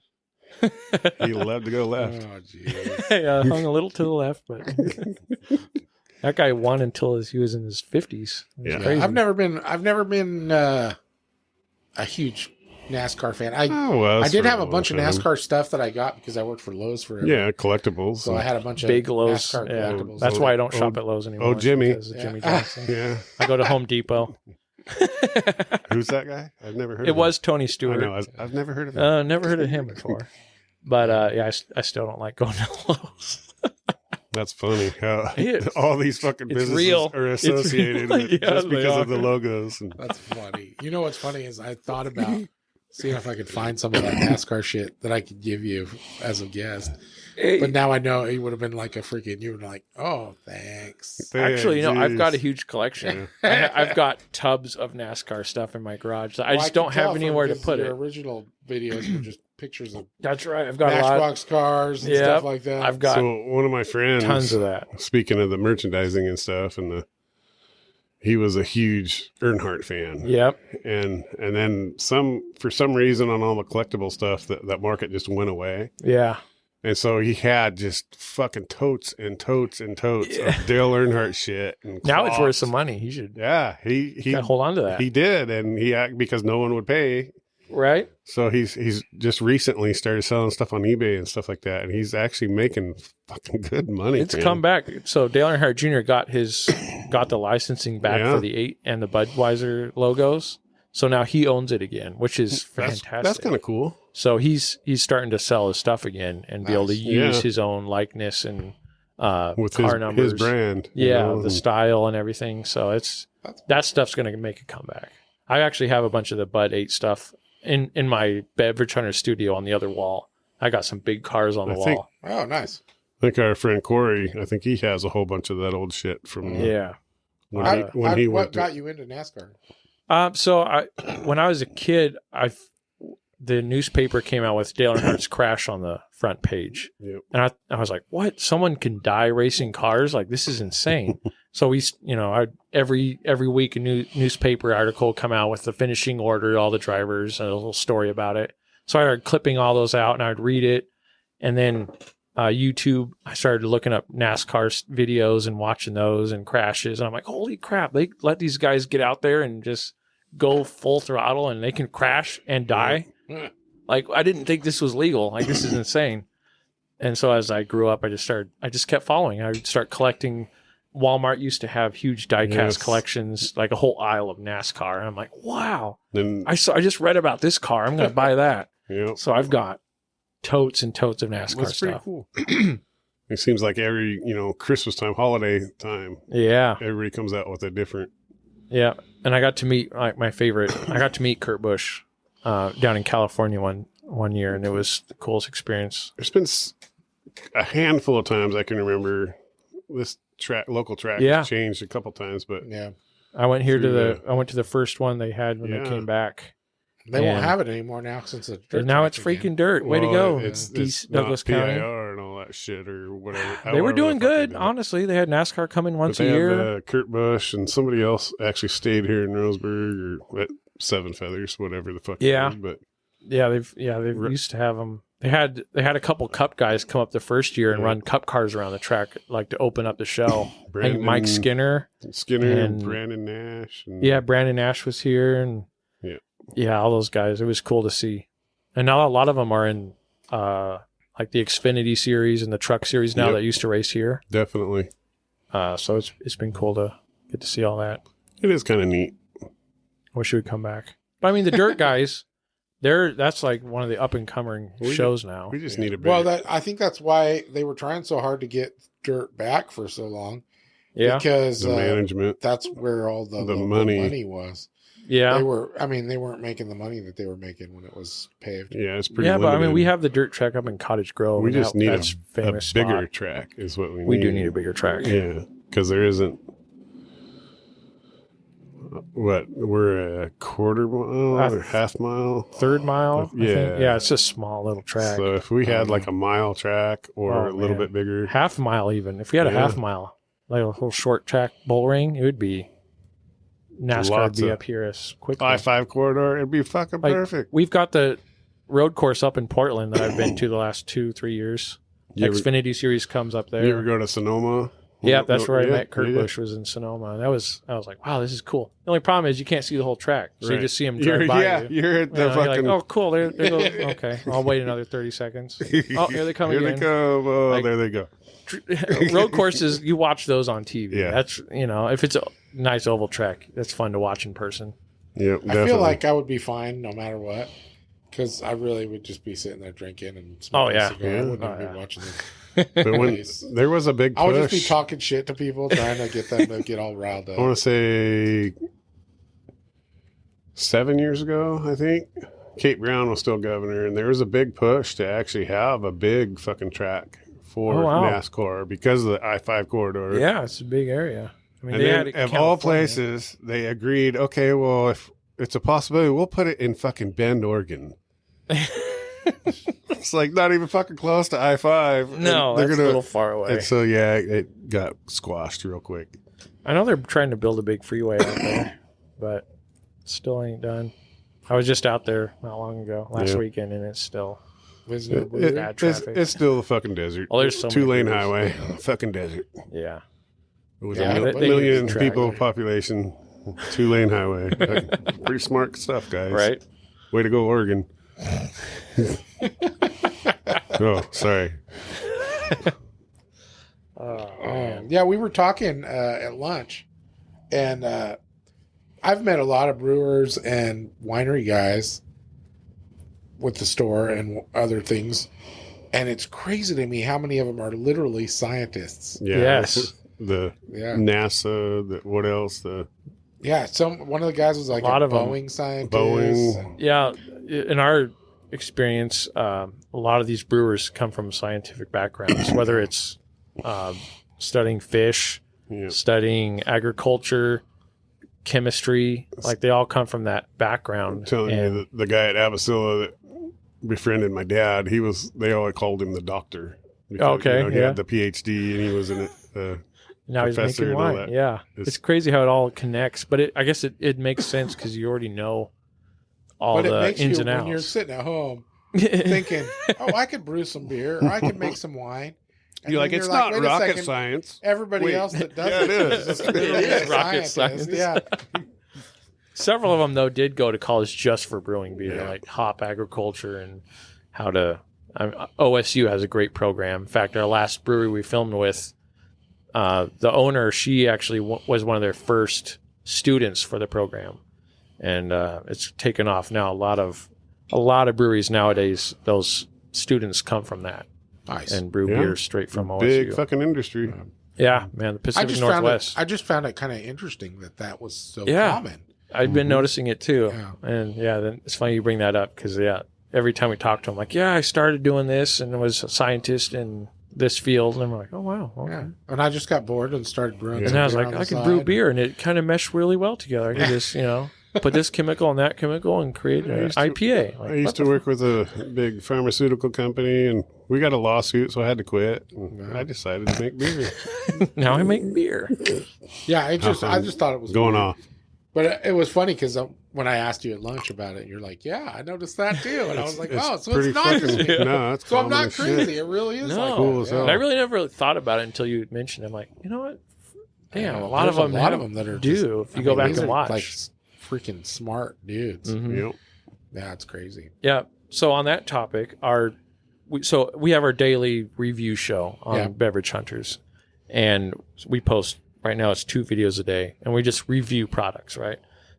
He loved to go left. Oh, jeez. Yeah, hung a little to the left, but that guy won until he was in his 50s. It was crazy. I've never been a huge NASCAR fan. I did have a bunch of NASCAR stuff that I got because I worked for Lowe's for collectibles. So I had a bunch of big Lowe's. NASCAR Yeah. collectibles. That's why I don't shop at Lowe's anymore. Jimmy. because of Jimmy Johnson. Yeah. I go to Home Depot. Who's that guy? I've never heard of It him. was Tony I Stewart. know. I've never heard of him. Never heard of him before. But yeah, I still don't like going to Lowe's. That's funny how It is. all these fucking It's businesses real. are It's associated real. with Yeah, just they because are. of the logos. And That's funny. You know what's funny is I thought about seeing if I could find some of that NASCAR shit that I could give you as a guest. But now I know it would have been like a freaking, you were like, oh, thanks. Actually, you know, I've got a Jeez. huge collection. I've got tubs of NASCAR stuff in my garage. I Well, just can don't have tell anywhere to because put your it. original videos were just pictures of That's right. I've got a lot. Matchbox cars and Yep. stuff like that. I've got So one of my friends, tons of that. speaking of the merchandising and stuff, and he was a huge Earnhardt fan. Yep. And then for some reason on all the collectible stuff that market just went away. Yeah. And so he had just fucking totes and totes and totes of Dale Earnhardt shit. And Now it's worth clocks. some money. He should Yeah, he gotta hold on to that. he did, and because no one would pay. Right? So he's just recently started selling stuff on eBay and stuff like that, and he's actually making fucking good money. It's man. come back. So Dale Earnhardt Jr. got the licensing back Yeah. for the 8 and the Budweiser logos. So now he owns it again, which is fantastic. That's kind of cool. So he's starting to sell his stuff again and be able to Nice. use Yeah. his own likeness and With car numbers, his brand. you yeah, know, the and- style and everything. So that stuff's going to make a comeback. I actually have a bunch of the Bud 8 stuff in my Beverage Hunters studio on the other wall. I got some big cars on the I think- wall. Oh, nice. I think our friend Corey, I think he has a whole bunch of that old shit from Yeah. when he What worked. got you into NASCAR? So when I was a kid, the newspaper came out with Dale Earnhardt's crash on the front page. Yep. And I was like, what? Someone can die racing cars? Like, this is insane. So every week a new newspaper article would come out with the finishing order, all the drivers, and a little story about it. So I started clipping all those out and I would read it. And then YouTube, I started looking up NASCAR videos and watching those and crashes. And I'm like, holy crap, they let these guys get out there and just go full throttle and they can crash and die. Like, I didn't think this was legal. Like, this is insane. And so as I grew up, I just kept following. I would start collecting. Walmart used to have huge diecast Yes. collections, like a whole aisle of NASCAR. And I'm like, wow, Then I just read about this car. I'm going to buy that. yep. So I've got totes and totes of NASCAR That's pretty stuff. cool. It seems like every Christmas time, holiday time, Yeah. everybody comes out with a different. Yeah. And I got to meet my favorite. I got to meet Kurt Busch down in California one year, and it was the coolest experience. There's been a handful of times I can remember this local track Yeah. has changed a couple times, but Yeah. I went here Through I went to the first one they had when Yeah. they came back. They won't And- have it anymore now since it's dirt And now track it's again. freaking dirt. Way to well, go, It's East not Douglas County. PIR and all that shit or whatever. They were however doing the fuck they good, did it. honestly. They had NASCAR coming once But a they year. had Kurt Busch and somebody else actually stayed here in Roseburg or at Seven Feathers, whatever the fuck. Yeah. It is, but They used to have them. They had a couple Cup guys come up the first year and Yeah. run Cup cars around the track, like to open up the show. I think Brandon Mike Skinner. and and- Brandon Nash. And Yeah, Brandon Nash was here, and all those guys. It was cool to see. And now a lot of them are in like the Xfinity series and the Truck series now Yep. that used to race here. Definitely. So it's been cool to get to see all that. It is kind of neat. Wish it would come back. But I mean, the Dirt guys, that's like one of the up and coming We- shows now. We just need a big. Well, I think that's why they were trying so hard to get dirt back for so long. Yeah, Because the management. that's where all the The local money. was. yeah, They weren't making the money that they were making when it was paved. Yeah, it's pretty yeah. But I mean, limited. we have the dirt track up in Cottage Grove. We and just need a that's famous bigger spot. track is what we need. We do need a bigger track. Yeah, because there isn't. What, we're a quarter mile or half mile? 3rd mile. I think. Yeah. Yeah, it's a small little track. So if we had like a mile track or Oh, a little man. bit bigger, Half mile even. If we had a Yeah. half mile, like a little short track bull ring, it would be NASCAR would Lots be of up here as quickly. I-5 corridor, it'd be fucking Like, perfect. We've got the road course up in Portland that I've been to the last 2-3 years. You ever, Xfinity series comes up there. you ever go to Sonoma? Yeah, that's where I Yeah, met Kurt yeah. Busch, was in Sonoma. And I was like, wow, this is cool. The only problem is you can't see the whole track. So you Right. just see them drive by you. You're at the You know, you're fucking. like, oh, cool. There go. Okay, I'll wait another 30 seconds. Oh, here they come Here again. they come. Oh, Like- there they go. Road courses, you watch those on TV. Yeah. That's, if it's a nice oval track, that's fun to watch in person. Yep, I feel like I would be fine no matter what, because I really would just be sitting there drinking and smoking a cigar. I wouldn't Yeah. even be watching this. But when Nice. there was a big push, I would just be talking shit to people, trying to get them to get all riled I want up. to say 7 years ago, I think, Kate Brown was still governor, and there was a big push to actually have a big fucking track for Oh, wow. NASCAR because of the I-5 corridor. Yeah, it's a big area. I mean, And they then, had it in of all California. places, they agreed, okay, well, if it's a possibility, we'll put it in fucking Bend, Oregon. It's like not even fucking close to I-5. No, and that's a little far away. And so, yeah, it got squashed real quick. I know they're trying to build a big freeway out there, but still ain't done. I was just out there not long ago, last Yeah. weekend, and it's still Visiting It- Blue. bad it's, traffic. it's still the fucking desert. Oh, there's so many Two-lane roads. highway, fucking desert. yeah. It was Yeah, a they million use track. people population, 2-lane highway. Like, pretty smart stuff, guys. Right. Way to go, Oregon. Oh, sorry. Oh, man. Yeah, we were talking at lunch, and I've met a lot of brewers and winery guys with the store and other things, and it's crazy to me how many of them are literally scientists. Yeah. Yes. The Yeah, NASA, what else? The yeah. One of the guys was like A lot of 'em. Boeing scientist. Boeing. and- Yeah, in our experience, a lot of these brewers come from scientific backgrounds, whether it's studying fish, yeah. studying agriculture, chemistry. Like they all come from that background. I'm telling And- you, the guy at Abasilla that befriended my dad, they always called him the doctor. Because, Okay, he yeah. had the PhD and he was in it. Now he's professor making and all wine. that. Yeah, It's- it's crazy how it all connects. But I guess it makes sense because you already know all But it the makes ins you, and when you're outs. sitting at home thinking, "Oh, I could brew some beer, or I could make some wine." And You're then like, it's not "Wait a rocket second, science. Everybody Wait. else that does Yeah, it is. just It literally is a rocket scientist. science. Yeah, Several of them though did go to college just for brewing beer, Yeah. like hop agriculture and how to. OSU has a great program. In fact, our last brewery we filmed with, the owner, she actually was one of their first students for the program, and it's taken off now. A lot of breweries nowadays, those students come from that nice. and brew Yeah. beer straight from OSU. Big fucking industry. Yeah, man, the Pacific Northwest. I just found it kind of interesting that was so Yeah. common. I've been noticing it too. Yeah. And then it's funny you bring that up because, every time we talk to them, like, I started doing this and was a scientist in this field. And I'm like, oh, wow. Okay. Yeah, and I just got bored and started brewing. Yeah. some And I was beer like, on I the could brew side. beer and it kind of meshed really well together. I could just, put this chemical and that chemical and create I an used to- IPA. I used to work with a big pharmaceutical company, and we got a lawsuit, so I had to quit. And I decided to make beer. Now I make beer. Yeah, I just thought it was Going weird. off. But it was funny because when I asked you at lunch about it, you're like, "Yeah, I noticed that too," and I was like, "Oh, so it's not just me." No, it's So I'm common not as shit. crazy. It really is No. like Cool as that. hell. And I really never really thought about it until you mentioned it. I'm like, you know what? Damn, a lot There's of them that are do just- if you go back these and are, watch. like freaking smart dudes. Mhm. Yep. Yeah, it's crazy. Yeah. So on that topic, we have our daily review show on Yeah. Beverage Hunters, and we post right now. It's 2 videos a day, and we just review products, right?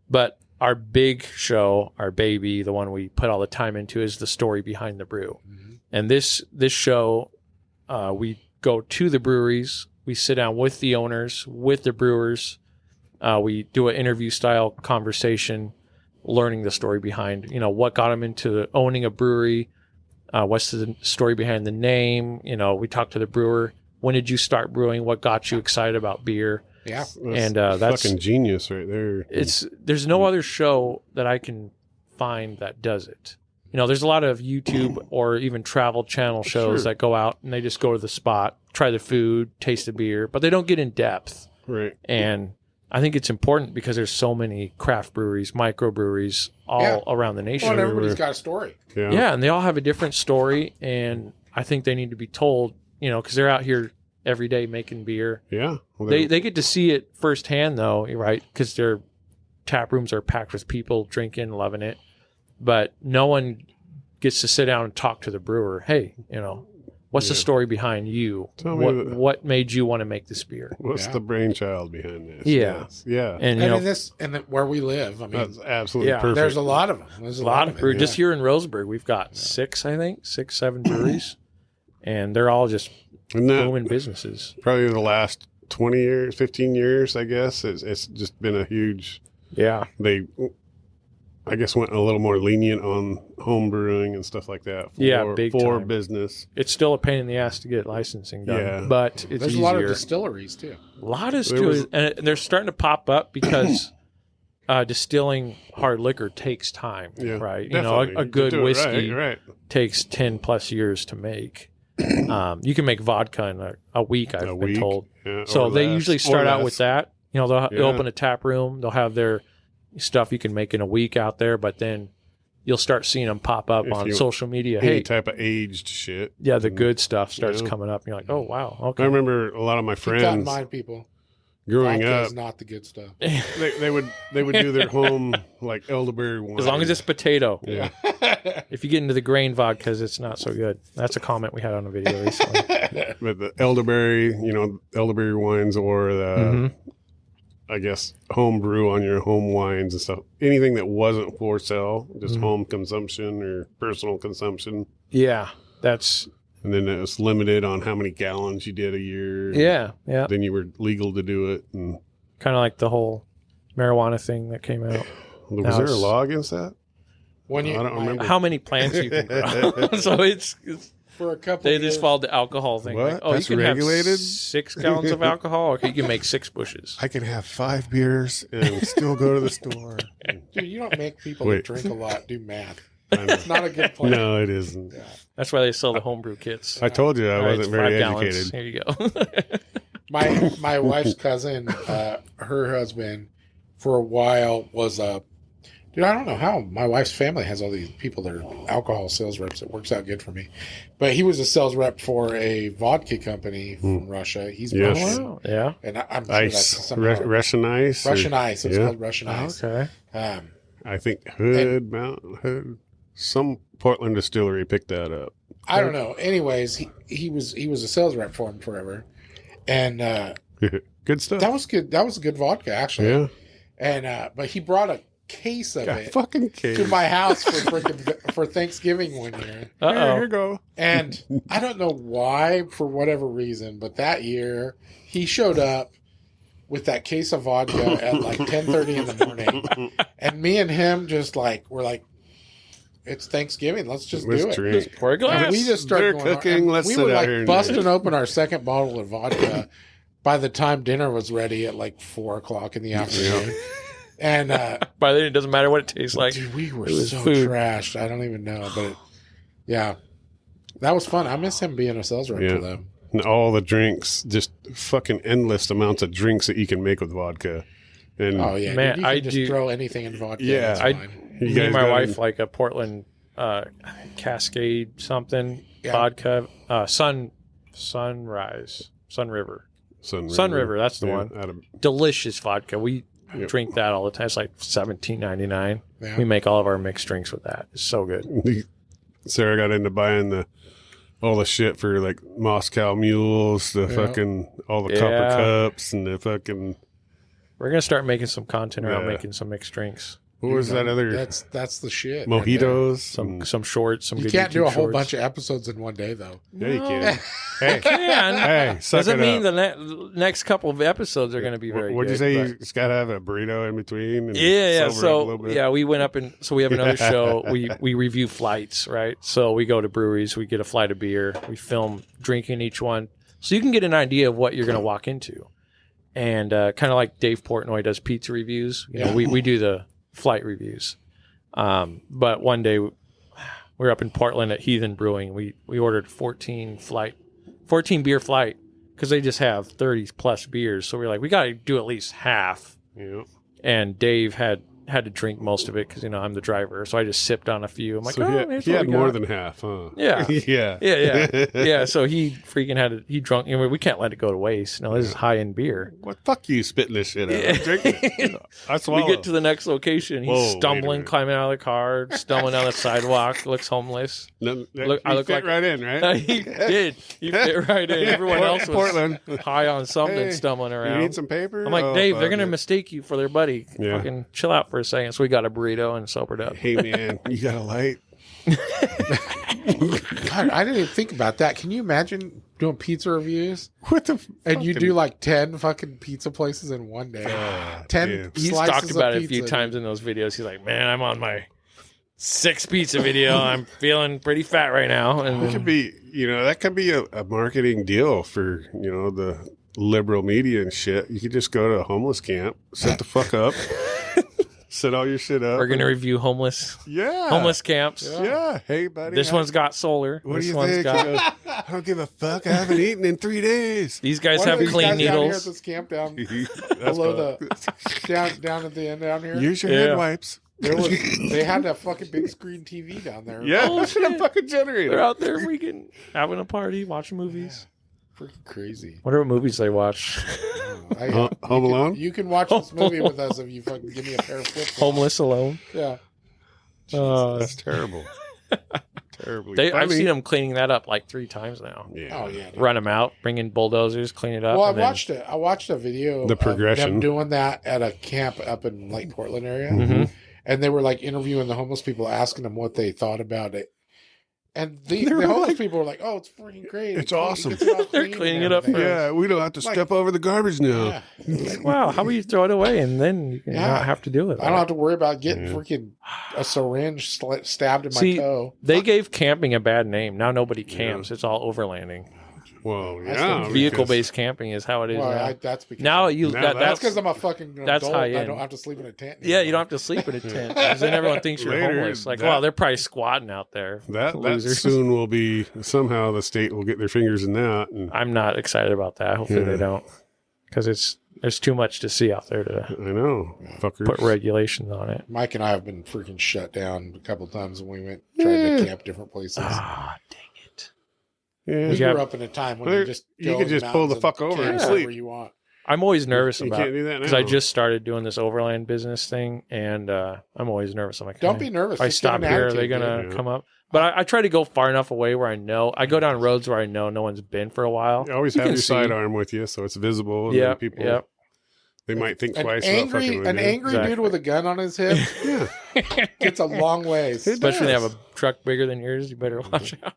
But our big show, our baby, the one we put all the time into, is the story behind the brew. Mhm. And this show, we go to the breweries, we sit down with the owners, with the brewers, we do an interview style conversation, learning the story behind, what got them into owning a brewery, what's the story behind the name. We talk to the brewer. When did you start brewing? What got you excited about beer? Yeah, And that's fucking genius right there. there's no other show that I can find that does it. There's a lot of YouTube or even travel channel shows Sure. that go out and they just go to the spot, try the food, taste the beer, but they don't get in depth. right. And I think it's important because there's so many craft breweries, microbreweries all Yeah. around the nation. well, and everybody's got a story. Yeah. Yeah, and they all have a different story, and I think they need to be told, because they're out here every day making beer. Yeah. Well, They get to see it firsthand, though, right? Because their tap rooms are packed with people drinking, loving it. But no one gets to sit down and talk to the brewer. Hey, what's the story behind you? Tell me what made you want to make this beer? What's the brainchild behind this? Yeah. Yes. Yeah. And where we live, I mean, that's absolutely perfect. there's a lot of them. There's a lot of breweries. yeah. Just here in Roseburg, we've got 7 breweries, and they're all just booming businesses. Probably the last 20 years, 15 years, I guess. It's just been a huge. Yeah. They, I guess, went a little more lenient on home brewing and stuff like that. Big for time. business. It's still a pain in the ass to get licensing done, Yeah. but it's There's easier. a lot of distilleries too. A lot of distilleries, and they're starting to pop up because distilling hard liquor takes time, right? Definitely. A good whiskey right. takes 10 plus years to make. You can make vodka in a week, I've been told. Yeah, so they less, usually start out less. with that. They'll open a tap room. They'll have their stuff you can make in a week out there, but then you'll start seeing them pop up on social media. Any type of aged shit. Yeah, the good stuff starts coming up. And you're like, oh, wow. Okay. I remember a lot of my friends. Keep that in mind, people. Growing Vodka up, is not the good stuff. they would do their home like elderberry wine. As long as it's potato. Yeah. If you get into the grain vodkas, it's not so good. That's a comment we had on a video recently. But the elderberry, elderberry wines or the, I guess, home brew on your home wines and stuff. Anything that wasn't for sale, just home consumption or personal consumption. Yeah, that's... And then it was limited on how many gallons you did a year. Yeah. Then you were legal to do it. And kind of like the whole marijuana thing that came out. was there a law against that? I don't remember. How many plants you can grow. So it's for a couple. They just followed the alcohol thing. What? Like, That's you can regulated? have 6 gallons of alcohol, or you can make 6 bushes. I can have 5 beers and still go to the store. Dude, you don't make people that drink a lot do math. It's not a good plan. No, it isn't. Yeah. That's why they sell the homebrew kits. I told you I All right, wasn't it's very 5 gallons. educated. Here you go. My wife's cousin, her husband, for a while was a. Dude, I don't know how my wife's family has all these people that are alcohol sales reps. It works out good for me. But he was a sales rep for a vodka company from Russia. He's Russian. Wow. Yeah. And I'm sure Ice. that's something Russian ice? Russian ice. It's called Russian ice. Okay. I think Mountain Hood. Some Portland distillery picked that up. I don't know. Anyways, he was a sales rep for him forever. And Good stuff. that was good. That was a good vodka, actually. Yeah. And but he brought a case of it fucking case. to my house for Thanksgiving one year. Here you go. And I don't know why, for whatever reason, but that year he showed up with that case of vodka at like 10:30 in the morning, and me and him just were like, it's Thanksgiving, let's just do it. Drink. Just pour a glass. And we just started They're going, cooking, and let's we sit were out here and busting drink. open our second bottle of vodka by the time dinner was ready at like 4:00 in the afternoon. And By then, it doesn't matter what it tastes like. dude, we were It was so food. trashed. I don't even know, but yeah, that was fun. I miss him being a sales rep for them. And all the drinks, just fucking endless amounts of drinks that you can make with vodka. And Oh yeah, Man, dude, you can just throw anything in vodka. Yeah, that's fine. you Me guys and my got wife any- like a Portland Cascade something Yeah. vodka. Sunrise. Sun River. Sun River, that's the one. Out of, Delicious vodka. We Yep. drink that all the time. It's like $17.99. Yeah. We make all of our mixed drinks with that. It's so good. Sarah got into buying all the shit for like Moscow mules, the fucking all the copper Yeah. cups and the fucking We're gonna start making some content around Yeah. making some mixed drinks. what was that other That's the shit. right there. mojitos? Some shorts. Some You good can't do YouTube a whole shorts. bunch of episodes in one day, though. Yeah, you can. Hey, Can. hey, suck Doesn't it mean up. the next couple of episodes are going to be very What'd good. you say? but- You just gotta have a burrito in between. And Yeah. sober up a little So bit? yeah, we went up and so we have another show. We review flights, right? So we go to breweries, we get a flight of beer, we film drinking each one, so you can get an idea of what you're going to walk into. And kind of like Dave Portnoy does pizza reviews. You know, we do the flight reviews. But one day we were up in Portland at Heathen Brewing. We ordered 14 beer flight because they just have 30 plus beers. So we're like, we got to do at least half. Yeah. And Dave had had to drink most of it because I'm the driver, so I just sipped on a few. I'm like, So here's he what had we more got. than half, huh? Yeah. Yeah. Yeah. So he freaking he drunk. We can't let it go to waste. No, this is high end beer. What? Fuck you spitting this shit out. I'm drinking it. I We swallow. get to the next location. He's Whoa, wait a stumbling, minute. climbing out of the car, stumbling down the sidewalk, looks homeless. No, I you look fit like- right in, right? He did. He fit right in. Everyone else was Portland. high on something, Hey, stumbling You around. need some paper? I'm like, Oh, Dave, they're fuck going to it. mistake you for their buddy. Yeah. Fucking chill out for a second. So we got a burrito and sobered up. Hey, man, you got a light? God, I didn't even think about that. Can you imagine doing pizza reviews What the? and you fucking- do like 10 fucking pizza places in one day? 10 damn. He's slices talked of about it a pizza, few dude. times in those videos. He's like, man, I'm on my 6th pizza video. I'm feeling pretty fat right now. And It could be, that could be a marketing deal for, the liberal media and shit. You could just go to a homeless camp, set the fuck up, set all your shit up. we're going to review homeless camps. Yeah. Hey, buddy. This one's got solar. What This do you one's think? got. He goes, I don't give a fuck. I haven't eaten in 3 days. These guys One have of these clean guys down here at needles. this camp down That's below fun. the down at the end down here. Use your Yeah. hand wipes. They had a fucking big screen TV down there. Yeah, Oh, a shit. fucking generator. They're out there freaking having a party, watching movies. Freaking crazy. Wonder what movies they watch. Home Alone? You can watch this movie with us if you fucking give me a pair of flip-flops. Homeless alone. Yeah. That's terrible. Terribly. I've funny. seen them cleaning that up like 3 times now. Yeah. Oh yeah. dude. Run them out, bring in bulldozers, clean it up. Well, I and then- watched it. I watched a video The of progression. them doing that at a camp up in Lake Portland area, Mhm. and they were like interviewing the homeless people, asking them what they thought about it. And the They were homeless like- people were like, "Oh, it's freaking great! It's He awesome." gets it all They're clean and cleaning it up everything." Yeah, we don't have to Like- step over the garbage now. Yeah. Wow, how about you throw it away and then you can Yeah. not have to deal with it? I don't have to worry about getting Yeah. freaking a syringe stabbed in my See, toe. They gave camping a bad name. Now nobody camps. It's all overlanding. Well, That's yeah. the Vehicle-based camping is how it is Well, now. that's because Now you Now that, that's that's because I'm a fucking that's adult. high And I end. don't have to sleep in a tent. yeah. You don't have to sleep in a tent because then everyone thinks you're Later, homeless. Like, that- wow, they're probably squatting out there. That Losers. soon will be, somehow the state will get their fingers in that. And I'm not excited about that. Hopefully Yeah. they don't, because there's too much to see out there to I know. Fuckers. put regulations on it. Mike and I have been freaking shut down a couple of times when we went trying to camp different places. Ah, dang it! Yeah. We Yeah. grew up in a time when Well, you just you go could in just pull the mountains fuck and over camp and wherever sleep. you want. I'm always nervous You about can't do that now. because I just started doing this overland business thing, and I'm always nervous. I'm like, Don't "Hey, be nervous. If I Just get stop an here, are attitude, they gonna dude. come up? But I try to go far enough away where I know. I go down roads where I know no one's been for a while. You always You have can your see. sidearm with you, so it's visible. And Yeah, then people, yeah. they might think An twice about angry, fucking with an you. angry Exactly. dude with a gun on his hip Yeah. gets a long ways. It Especially when they does. have a truck bigger than yours, you better watch out.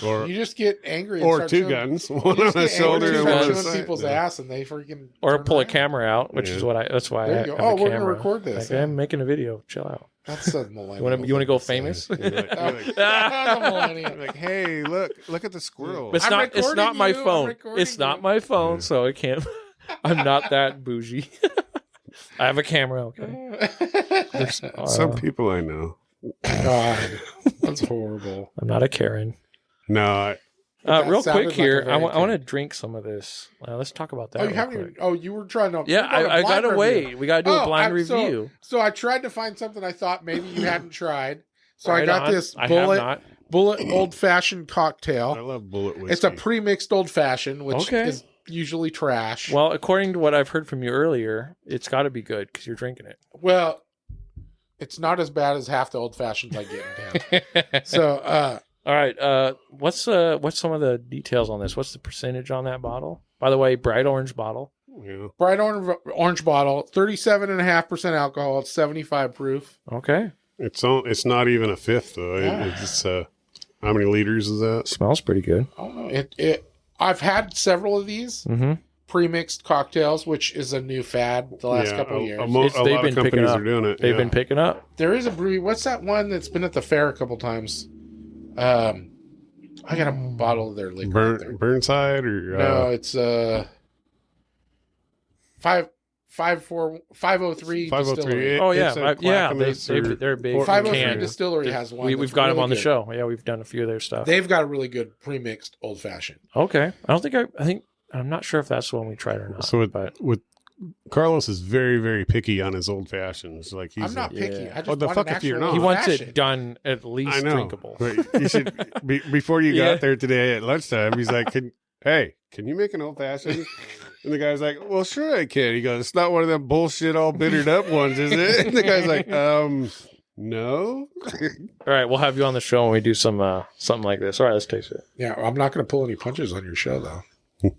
Or, You just get angry and or start 2 chewing- guns, you one on just the get shoulder angry and and one on start the chewing side. people's Yeah. ass, and they freaking Or turn pull a around. camera out, which Yeah. is what that's why There I you go. have Oh, a we're gonna camera. record this. Like, I'm making a video. Chill out. That's a millennial. You want to go thing famous? say. You're like, That's a millennial. you're like, hey, look at the squirrel. But it's I'm not. It's recording not my you. I'm phone. recording It's not you. my phone, so it can't. I'm not that bougie. I have a camera. Okay. Some people I know. God, that's horrible. I'm not a Karen. No, That Real sounded quick like a here, very I want Karen. to drink some of this. Let's talk about that. Oh, you real haven't quick. even. Oh, you were trying to. Yeah, you I got to blind wait. review. We got to do a Oh, blind I'm- review. So I tried to find something I thought maybe you hadn't tried. So I Right got on. this I have bullet not. old fashioned I cocktail. love bullet whiskey. It's a pre mixed old fashioned, which Okay. is usually trash. Well, according to what I've heard from you earlier, it's got to be good because you're drinking it. Well, it's not as bad as half the old fashions I get in town. So All right. What's some of the details on this? What's the percentage on that bottle? By the way, bright orange bottle. Yeah. bright orange bottle, 37.5% alcohol, it's 75 proof. Okay. It's not even a fifth though. Yeah. It's how many liters is that? Smells pretty good. I don't know. I've had several of these Mm-hmm. pre-mixed cocktails, which is a new fad the last couple of years. A They've lot been of picking companies up. are doing it. They've yeah. been picking up. There is a brewery. What's that one that's been at the fair a couple times? I got a bottle of their liquor. out there. Burnside or No, it's 503 distillery. Oh yeah, It's a yeah. Clackamas or- They're big. or- 503 can. distillery has one. We've that's got them really on the good. show. Yeah, we've done a few of their stuff. They've got a really good pre-mixed old fashioned. Okay. I don't think I think I'm not sure if that's the one we tried or not. So but with Carlos is very, very picky on his old fashions. Like he's I'm not picky. Yeah. I just What the want fuck an if you're actual not? He wants old-fashioned. it done at least I know. drinkable. But you should before you Yeah. got there today at lunchtime. He's like, "Hey, can you make an old fashioned?" And the guy's like, "Well, sure I can." He goes, "It's not one of them bullshit all bittered up ones, is it?" And the guy's like, no." All right, we'll have you on the show when we do some something like this. All right, let's taste it. Yeah, I'm not going to pull any punches on your show, though.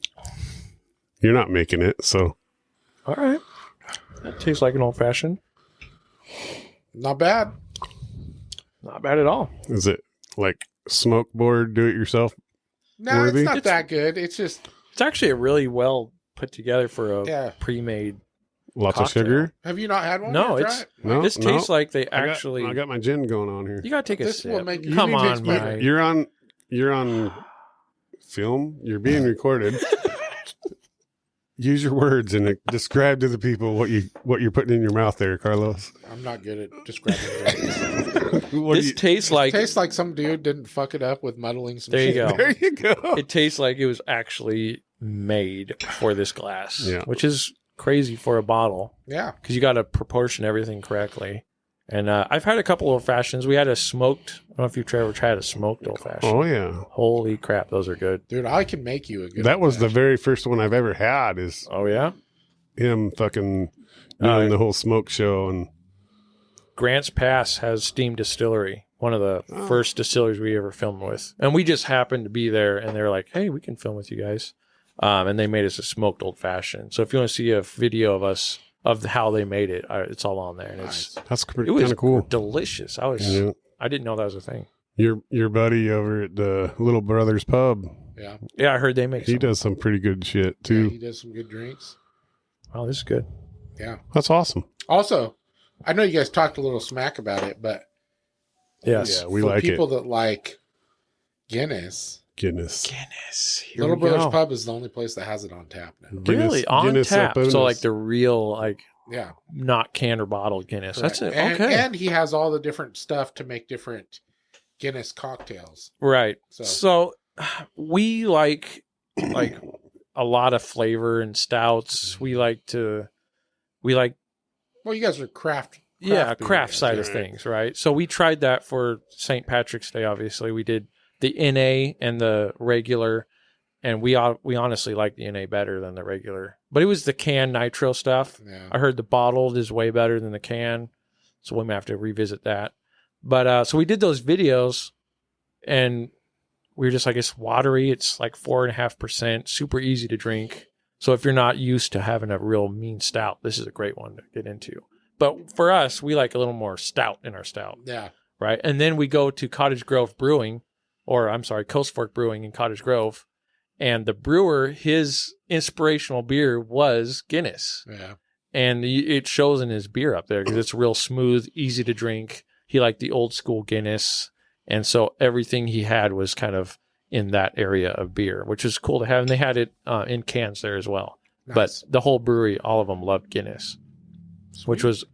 You're not making it, so All right. That tastes like an old fashioned. Not bad. Not bad at all. is it like smoke board, do it yourself? No, Worthy? it's not that good. It's just, It's actually a really well put together for a yeah. pre-made. Lots Cocktail. of sugar? Have you not had one? No, Yet? it's Try it? No, this no. tastes like they I got- actually. I got my gin going on here. You gotta take a This will sip. make you- Come you need to on, taste Mike. better. You're on film. You're being recorded. Use your words and describe to the people what you're putting in your mouth there, Carlos. I'm not good at describing it. What do This you- tastes like. Tastes like some dude didn't fuck it up with muddling some There you shit. go. there you go. It tastes like it was actually made for this glass, Yeah. which is crazy for a bottle Yeah. because you got to proportion everything correctly. And I've had a couple old fashions. We had a smoked. I don't know if you've ever tried a smoked old fashioned. Oh yeah, Holy crap, those are good. Dude, I can make you a good that was the old-fashioned. very first one I've ever had. Is Oh yeah, him fucking Oh, doing yeah. the whole smoke show and Grants Pass has Steam Distillery, one of the Oh. first distilleries we ever filmed with, and we just happened to be there. And they're like, "Hey, we can film with you guys," and they made us a smoked old fashioned. So if you want to see a video of us of how they made it, it's all on there, and Nice. that's it pretty was kind of cool. delicious. Yeah. I didn't know that was a thing. Your buddy over at the Little Brothers Pub, Yeah. Yeah, I heard they make. he some. does some pretty good shit Yeah, too. he does some good drinks. Oh, this is good. Yeah. That's awesome. Also, I know you guys talked a little smack about it, but Yes. Yeah, we for like people it. that like Guinness, Guinness. Guinness. Here Little we Brothers go. Pub is the only place that has it on tap now. Really on Guinness tap. Open So is- like the real, like Yeah. not canned or bottled Guinness. That's it. And, Okay. and he has all the different stuff to make different Guinness cocktails. Right. So, So we like a lot of flavor and stouts. We like well, you guys are craft craft beers, side of right. things, right? So we tried that for St. Patrick's Day. Obviously, we did the NA and the regular, and we honestly like the NA better than the regular. But it was the canned nitro stuff. Yeah. I heard the bottled is way better than the can, so we may have to revisit that. But so we did those videos, and we were just like, it's watery. It's like 4.5%, super easy to drink. So if you're not used to having a real mean stout, this is a great one to get into. But for us, we like a little more stout in our stout, Yeah. right? And then we go to Cottage Grove Brewing, or I'm sorry, Coast Fork Brewing in Cottage Grove. And the brewer, his inspirational beer was Guinness. Yeah. And it shows in his beer up there because it's real smooth, easy to drink. He liked the old school Guinness. And so everything he had was kind of in that area of beer, which is cool to have. And they had it in cans there as well. Nice. But the whole brewery, all of them loved Guinness, which was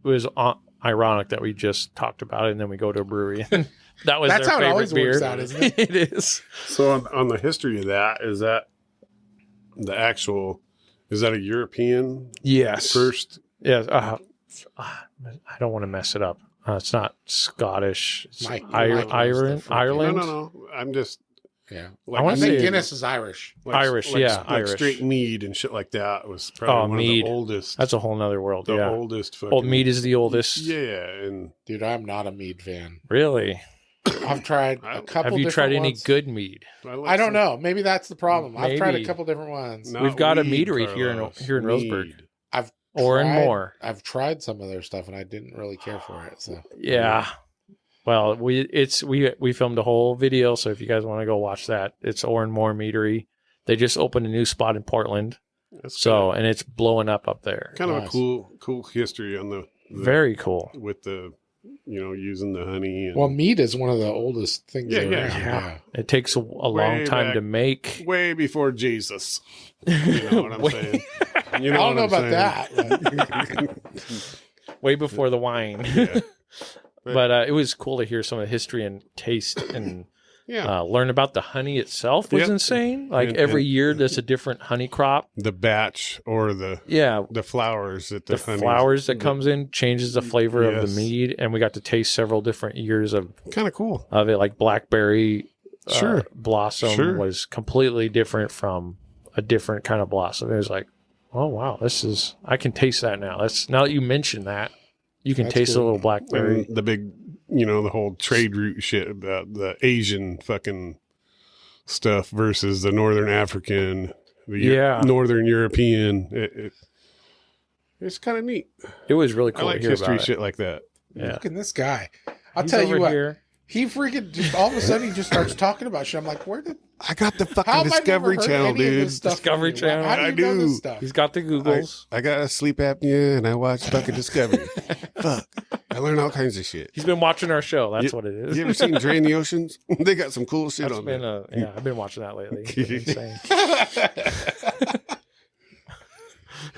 ironic that we just talked about it and then we go to a brewery. And that was That's their how it favorite always beer. works out, isn't it? It is. So on the history of that, is that a European Yes. first? Yes. I don't want to mess it up. It's not Scottish. It's Mike, Ireland. Mike Ireland. No. I'm just Yeah. like, I wanna I think say- Guinness is Irish. Irish, yeah, Irish. straight mead and shit like that was probably Oh, one mead. of the oldest. That's a whole nother world. the Yeah. oldest. Fucking, Old mead is the oldest. Yeah, and Dude, I'm not a mead fan. Really? I've tried a couple Have you tried different any ones. good mead? I don't know. Maybe that's the problem. I've tried a Maybe. couple different ones. Not We've got a weed, meadery here in Carlos. Roseburg. Mead. I've Or in tried- more. I've tried some of their stuff and I didn't really care for it. So Yeah. Well, we filmed a whole video, so if you guys want to go watch that, it's Or and More Meadery. They just opened a new spot in Portland, That's so and it's blowing up there. kind of Nice. a cool history on the Very cool. with the using the honey. And well, mead is one of the oldest things Yeah, around. yeah. Yeah. It takes a long time back. to make. way before Jesus. You know what I'm Way- saying? I don't know about that. that. way before the wine. Yeah. But it was cool to hear some of the history and taste and Yeah. Learn about the honey itself was Yep. insane. Like And- every and- year, there's a different honey crop. The batch or the flowers that the honey's- flowers that comes in changes the flavor of Yes. the mead, and we got to taste several different years of Kind of cool. it. Like blackberry Sure. blossom Sure. was completely different from a different kind of blossom. It was like, oh wow, I can taste that now. Now that you mention that, you can That's taste a cool. little blackberry. And the big, the whole trade route shit about the Asian fucking stuff versus the Northern African, the Northern European. It's kind of neat. It was really I cool like to hear history about shit like that. it. Yeah. Look at this guy. I'll He's tell you over what. here. He freaking just all of a sudden he just starts talking about shit. I'm like, where did? I got the How fucking have I never Discovery heard Channel, any of dude. this stuff from Discovery you? Channel. How do you I know this do. stuff? He's got the Googles. I got a sleep apnea and I watch fucking Discovery. Fuck. I learn all kinds of shit. He's been watching our show. That's what it is. You ever seen Drain the Oceans? They got some cool shit That's on been there. I've been watching that lately. It's insane.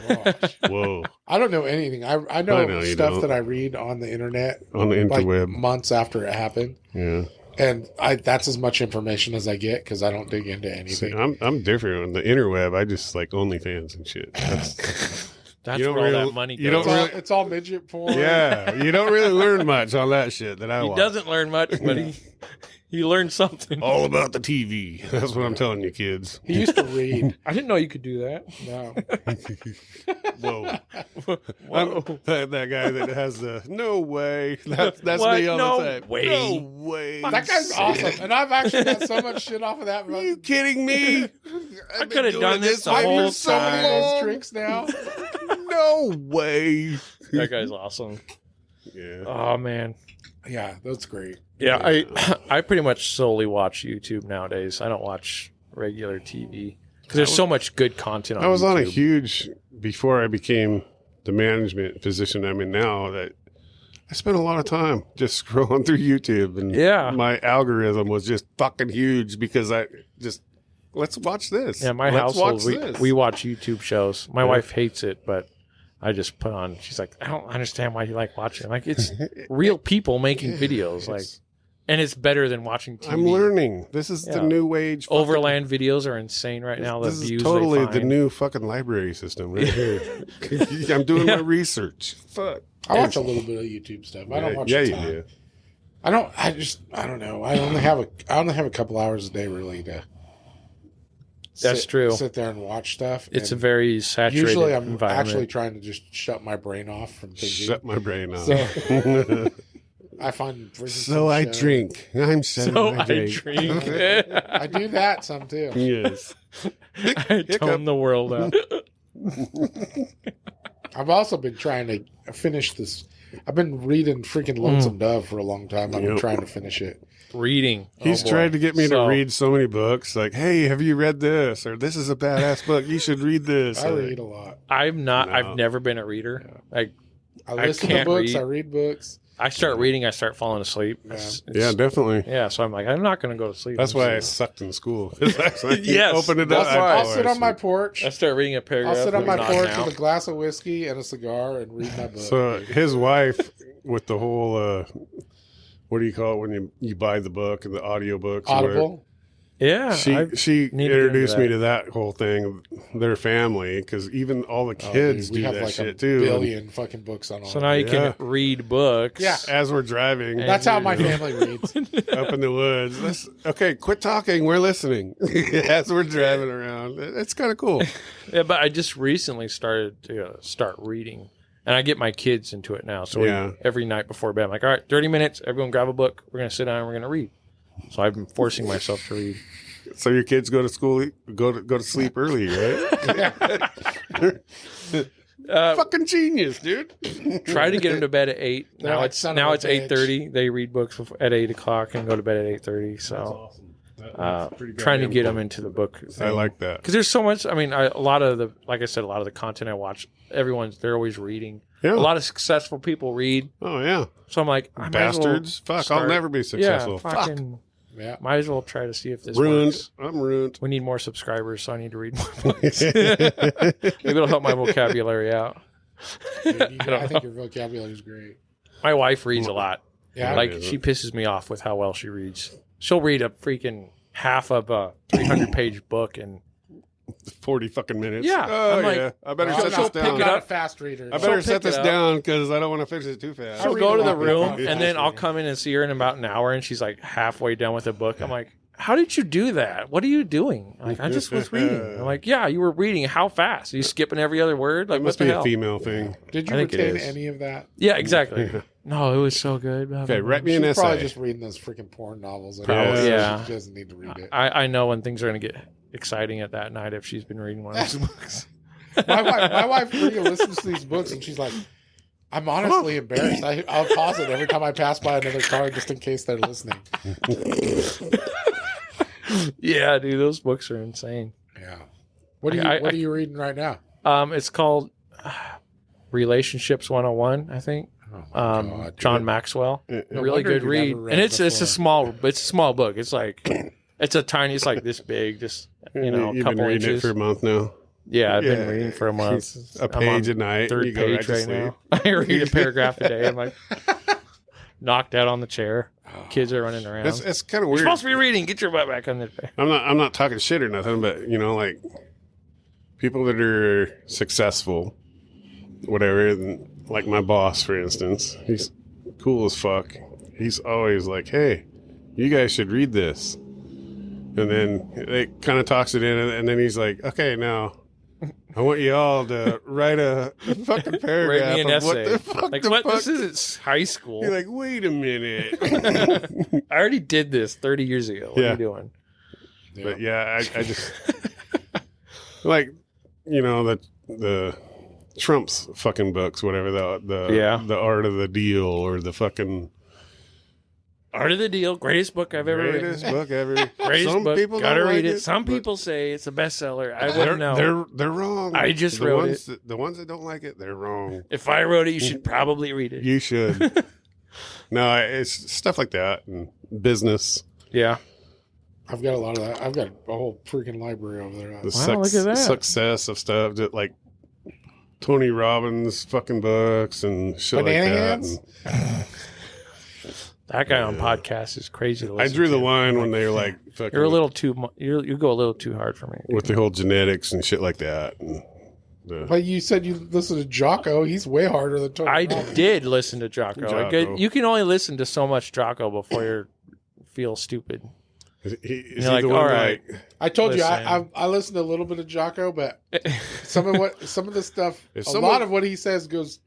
Gosh. Whoa. I don't know anything. I I know know you stuff don't. that I read on the internet On the like interweb. months after it happened, Yeah. and that's as much information as I get because I don't dig into See, anything. I'm different on the interweb. I just like OnlyFans and shit. That's You don't where all really- that money goes. you don't It's all, really- it's all midget porn. Yeah, you don't really learn much on that shit that I He watch. doesn't learn much, but he learned something. All about the TV. That's what I'm telling you, kids. He used to read. I didn't know you could do that. No. Whoa. Whoa. That guy that has the no way. That's What? me all No the time. way. No way. That guy's awesome, and I've actually got so much shit off of that. Are you kidding me? I could have done this the whole So many of those time. tricks now. No way. That guy's awesome. Yeah. Oh man. Yeah, that's great. Yeah, I pretty much solely watch YouTube nowadays. I don't watch regular TV because there's so much good content on I was YouTube. on a huge, before I became the management position I'm in now, that I spent a lot of time just scrolling through YouTube. And Yeah. my algorithm was just fucking huge because I just, let's watch this. Yeah, my Let's household, watch this. we watch YouTube shows. My Yeah. wife hates it, but I just put on. She's like, I don't understand why you like watching. I'm like, it's real people making videos, like, and it's better than watching TV. I'm learning. This is the Yeah. new age. fucking- Overland videos are insane right now. The This is views totally they the find. new fucking library system right here. I'm doing my research. Fuck. I watch a little bit of YouTube stuff. I don't watch. Yeah, a you ton. do. I don't. I don't know. I only have a couple hours a day really to. That's true. Sit there and watch stuff. It's a and very saturated usually I'm environment. actually trying to just shut my brain off from thinking. Shut my brain off. So I find. So I drink. I'm shutting so my I drink. drink. I do that some too. Yes. I tone the world out. I've also been trying to finish this. I've been reading freaking Lonesome Dove for a long time. I've been Yep. trying to finish it. Reading. He's Oh, boy. tried to get me So, to read so many books. Like, hey, have you read this? Or this is a badass book. You should read this. I read a lot. I'm not. No. I've never been a reader. I I listen to can't books. read. I read books. I start reading. I start falling asleep. Yeah. Yeah, definitely. Yeah. So I'm like, I'm not going to go to sleep. That's why I sucked in school. Yes. Open it I'll, up. I'll sit on my porch. I start reading a paragraph. I'll sit on but my not porch now. with a glass of whiskey and a cigar and read my book. So his wife, with the whole, what do you call it when you buy the book and the audio books? Audible. Yeah. She I've- she need to get introduced into me that. to that whole thing, their family, because even all the Oh, kids dude, we do have that like shit a too. billion fucking books on. So now you Yeah. can read books. Yeah. As we're driving That's how my family reads. up in the woods. Okay, quit talking. We're listening. As we're driving around, it's kind of cool. Yeah, but I just recently started to start reading, and I get my kids into it now. So Yeah. every night before bed, I'm like, all right, 30 minutes. Everyone grab a book. We're gonna sit down and we're gonna read. So I've been forcing myself to read. So your kids go to school, go to sleep early, right? Fucking genius, dude. Try to get them to bed at 8. They're Now like, it's son of now a it's bitch. 8:30. They read books at 8 o'clock and go to bed at 8:30. So trying to get them into the book. I like that. Because there's so much. I mean, a lot of the, like I said, a lot of the content I watch, they're always reading. Yeah. A lot of successful people read. Oh yeah, So I'm like, I might as well bastards. Fuck, I'll start- never be successful. Yeah, Fuck, fucking, Yeah. might as well try to see if this ruined. works. I'm ruined. We need more subscribers, so I need to read more books. Maybe it'll help my vocabulary out. Dude, I don't I think know. your vocabulary is great. My wife reads a lot. Yeah. Like is she pisses me off with how well she reads. she'll read a freaking half of a 300-page book and 40 fucking minutes. Yeah, Oh, I'm like, yeah. I better Well, set she'll this pick down. it I'm not up. a fast reader. I better She'll set pick this it up. down because I don't want to finish it too fast. she'll read go a to the lot, but room not and fast then I'll reading. come in and see her in about an hour and she's like halfway done with the book. I'm like, how did you do that? What are you doing? Like, I just was reading. I'm like, yeah, you were reading. How fast? Are you skipping every other word? Like, That must what be the hell? a female thing. Did you I think it retain is. any of that? Yeah, exactly. No, it was so good. Okay, write me an She's probably essay. just reading those freaking porn novels. Probably, yeah. She doesn't need to read it. I know when things are going to get exciting at that night if she's been reading one of those books. My wife really listens to these books and she's like, I'm honestly embarrassed. I'll pause it every time I pass by another car just in case they're listening. Yeah, dude, those books are insane. Yeah. What are you reading right now? It's called Relationships 101, I think. Oh my God, John dude. Maxwell. No Really wonder good you read. never read And it's a before. small book. It's like it's like this big, just a You've been couple reading inches. it for a month now. Yeah, I've been Yeah. reading for a month. A I'm page on a night. third and you go page right to right sleep. now. I read a paragraph a day. I'm like knocked out on the chair. Kids are running around. It's kind of You're weird. supposed to be reading. Get your butt back on the. I'm not talking shit or nothing, but like people that are successful, whatever. Like my boss, for instance, he's cool as fuck. He's always like, "Hey, you guys should read this," and then it kind of talks it in, and then he's like, "Okay, now I want you all to write a fucking paragraph Write me an of what essay. the fuck Like the what? fuck." This isn't high school. You're like, wait a minute. I already did this 30 years ago. What are Yeah. you doing? But yeah, I just like the Trump's fucking books, whatever the art of the deal or the fucking Art of the Deal, greatest book I've ever written. greatest book ever. Greatest Some book. people Gotta don't read like it. Some but people say it's a bestseller. I they're, wouldn't know. they're wrong. I just the wrote ones the ones that don't like it, they're wrong. If I wrote it, you should probably read it. You should. No, it's stuff like that and business. Yeah. I've got a lot of that. I've got a whole freaking library over there. The Wow, look at that. success of stuff that like Tony Robbins fucking books and shit Banana like that. Hands? And That guy on podcast is crazy to I listen drew the to. line when they were like fucking You're a little too. You go a little too hard for me. with the whole genetics and shit like that. And But you said you listen to Jocko. He's way harder than Tony I Robbins. did listen to Jocko. Jocko. You can only listen to so much Jocko before you feel stupid. is You're he like, the one all that, right. like, I told you Listen. I listened to a little bit of Jocko, but some of the stuff, If a someone- lot of what he says goes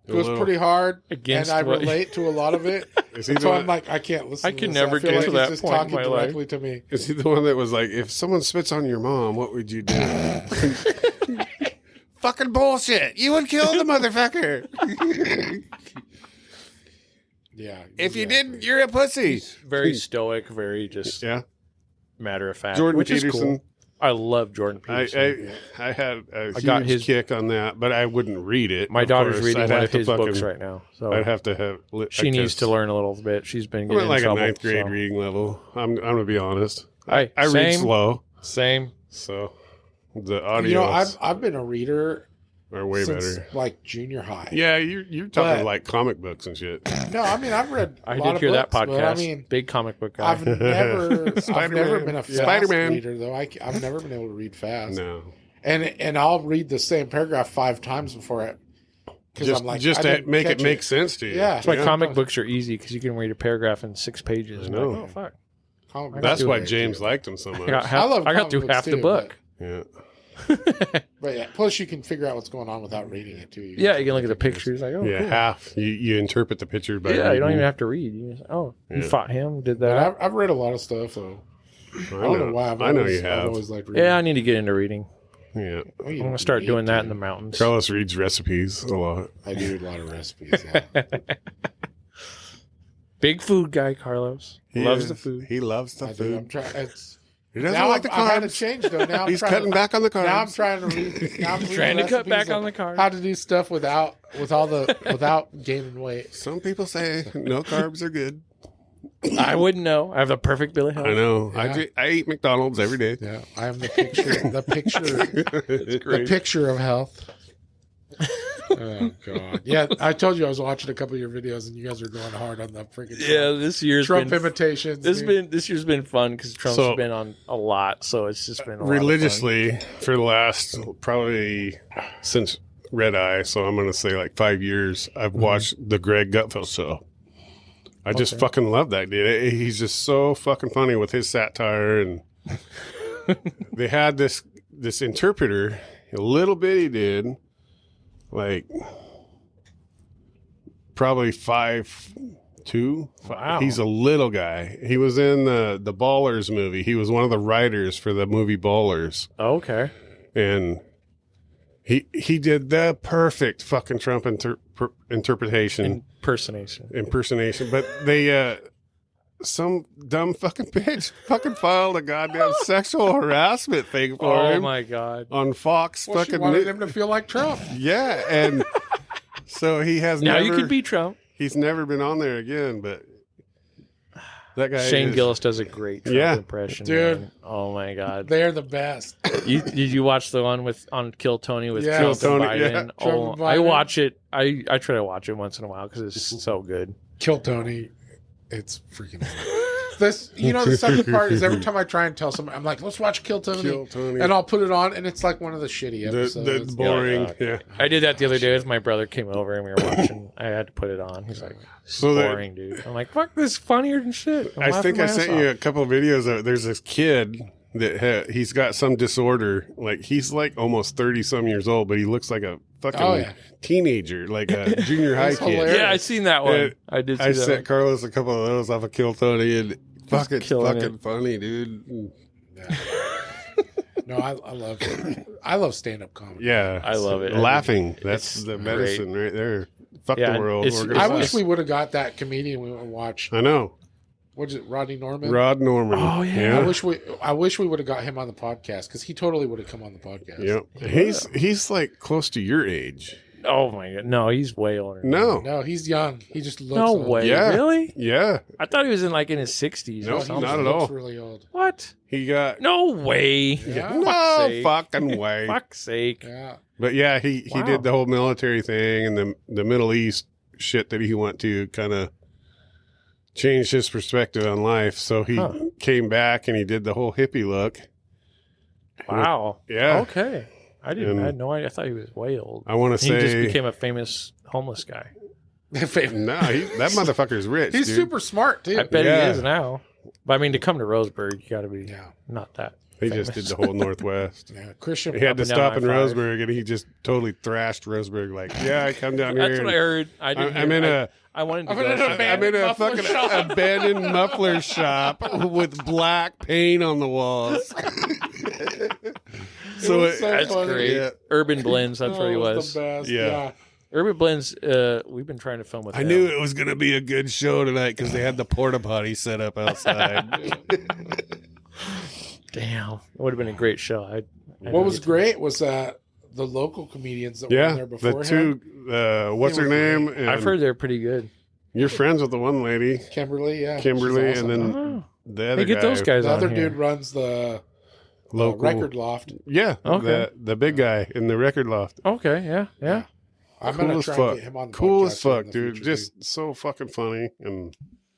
little- pretty hard, Against and I what- relate to a lot of it. is he And the so one, I'm like, I can't listen. I to can this. never I feel get like to he's that just point in talking my life. directly to me. is he the one that was like, if someone spits on your mom, what would you do? Fucking bullshit. You would kill the motherfucker. Yeah. If you yeah. didn't, you're a pussy. Very stoic, very just Yeah. matter of fact. Jordan which is Peterson. cool. I love Jordan Peterson. I had a huge got his- kick on that, but I wouldn't read it. My of daughter's course. reading I'd one have of to his fucking- books right now, so I'd have to have. she needs to learn a little bit. She's been I'm getting at like in trouble. a ninth grade so. reading level. I'm gonna be honest. Hey, I read same. slow, Same. so the audio You know, I've been a reader are way since better. like junior high. Yeah, you're talking But- like comic books and shit. No, I mean I've read. I a lot did of hear that books, podcast. but I mean, Big comic book guy. I've never Spider-Man. been a fast Spider-Man. reader though. I've never been able to read fast. No, And I'll read the same paragraph 5 times before it because just I'm like just I to didn't make it catch make sense to you. Yeah. That's why Yeah. comic books are easy because you can read a paragraph in 6 pages. I And know. like, oh fuck! Comic books That's are why great, James too. liked them so much. I got, half, I love I got comic through books half the too, book. Yeah, But yeah, plus you can figure out what's going on without reading it too. Yeah, you can look at the pictures. Like, oh, yeah. cool. Half you interpret the picture by Yeah, you don't reading. even have to read. You just, you Yeah. fought him, did But that. I've read a lot of stuff, so I I don't know why. I know you have. I've always liked reading. Yeah, I need to get into reading. Yeah, Well, you I'm gonna don't start need doing that to. in the mountains. Carlos reads recipes a lot. I do a lot of recipes. Yeah. Big food guy, Carlos. Loves the food. He loves the I do. I'm food. trying. He doesn't Now like the I've had to carbs. change though. Now I'm He's trying cutting back on the carbs. Now I'm trying to read. Now I'm reading Trying to cut recipes back on the carbs. How to do stuff without gaining weight. Some people say no carbs are good. I wouldn't know. I have the perfect Billy Health. I know. Yeah. I eat McDonald's every day. Yeah, I am the picture. It's The great. picture of health. Oh God! Yeah, I told you I was watching a couple of your videos, and you guys are going hard on the freaking Yeah, this year's Trump been imitations. this dude. year's been fun because Trump's So- been on a lot, so it's just been a lot of Religiously for the last probably since Red Eye, so I'm going to say like 5 years, I've watched the Greg Gutfeld show. I just Okay. fucking love that dude. He's just so fucking funny with his satire, and they had this interpreter, a little bitty dude, like probably 5'2". Wow. He's a little guy. He was in the Ballers movie. He was one of the writers for the movie Ballers, fun. Okay. and he did the perfect fucking Trump interpretation. Impersonation, but they some dumb fucking bitch fucking filed a goddamn sexual harassment thing for Oh him my god. on Fox. Well, she fucking wanted him to feel like Trump. yeah, and so he has Now never. you could be Trump. He's never been on there again, but that guy. Shane is, Gillis does a great Trump Yeah. impression, Dude. man. Oh my god. They're the best. Did you watch the one on Kill Tony with Yeah. Trump Kill and Tony, Biden? yeah. Trump Oh, and I Biden. watch it. I try to watch it once in a while because it's so good. Kill Tony. It's freaking. This, the second part is every time I try and tell someone, I'm like, let's watch Kill Tony. Kill Tony. And I'll put it on, and it's like one of the shitty episodes. the boring. Yeah, Yeah. I did that the other day with my brother. Came over and we were watching. I had to put it on. He's like, So that- boring, dude. I'm like, fuck, this is funnier than shit. I'm I laughing think my I ass sent off. you a couple of videos of there's this kid that he's got some disorder. Like he's like almost 30 some years old, but he looks like a fucking Oh, yeah. teenager, like a junior high He's kid. hilarious. Yeah, I seen that one. Yeah, I did. See I that sent one. Carlos a couple of those off of Kill Tony, and fucking killing fucking it. funny, dude. Yeah. No, I love stand-up comedy. Yeah, I love it. Laughing, that's It's the great. medicine right there. Fuck Yeah, the world. it's- We're it's- gonna I wish fuck. we would have got that comedian we went and watched. I know. What's it, Rodney Norman? Rod Norman. Oh, yeah. I wish we would have got him on the podcast because he totally would have come on the podcast. Yep. He's like close to your age. Oh my god, no, he's way older. than No. me. No, he's young. He just looks No old. way, Yeah. really? Yeah. I thought he was in his 60s. No, or he's something. not at looks all. really old. What? He got No way. Yeah. no Fuck's sake. fucking way. Fuck's sake. Yeah. But yeah, he Wow. did the whole military thing and the Middle East shit that he went to kind of changed his perspective on life. So he Huh. came back and he did the whole hippie look. Wow. Yeah. Okay. I didn't. And- I had no idea. I thought he was way old. I want to He just say became a famous homeless guy. no, that motherfucker's rich. He's dude. super smart too. I bet Yeah. he is now. But I mean, to come to Roseburg, you got to be Yeah. not that. He just did the whole Northwest. Yeah, Christian. He had Up to and down stop in I-5. Roseburg, and he just totally thrashed Roseburg. Like, yeah, I come down here. That's what I heard. I didn't. I'm in a. I wanted to I'm go. in an so abandoned- bad. I'm in a muffler fucking shop. abandoned muffler shop with black paint on the walls. So was so That's funny. great. Yeah. Urban Blends. That's Oh, where he it was. the best. Yeah. Yeah. Urban Blends. We've been trying to film with. I him. knew it was going to be a good show tonight because they had the porta potty set up outside. Damn, it would have been a great show. I What was great was the local comedians that were yeah, there the beforehand. two. What's They her were name? great. And I've heard they're pretty good. you're friends with the one lady, Kimberly, yeah. Kimberly, she's awesome. and then Oh, the other hey, get guy, those guys the on other here. dude runs the local record loft. Yeah, Okay. the big guy in the record loft. Okay, yeah. I'm Cool gonna as try fuck. and get him on the Cool podcast as fuck, in the dude. future, Just so fucking funny and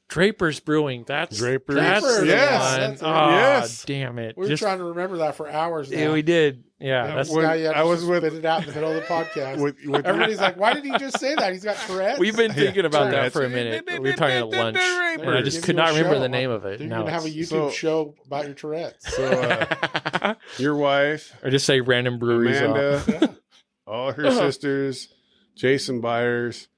Draper's Brewing. That's Draper's. That's the Yes. one. That's it. Oh, Yes. damn it! We were trying to remember that for hours now. Yeah, we did. Yeah, Yeah, that's when- Now you have I to was with- spit it out in the middle of the podcast. with Everybody's like, "Why did he just say that? He's got Tourette's." we've been thinking about that Tourette's. for a minute. We were talking at lunch, and I just Give could you a not remember show. the name of it. You're Now gonna have a it's- YouTube So- show about your Tourette's. so your wife, or just say random breweries. Amanda, Yeah. all her sisters, Jason Byers.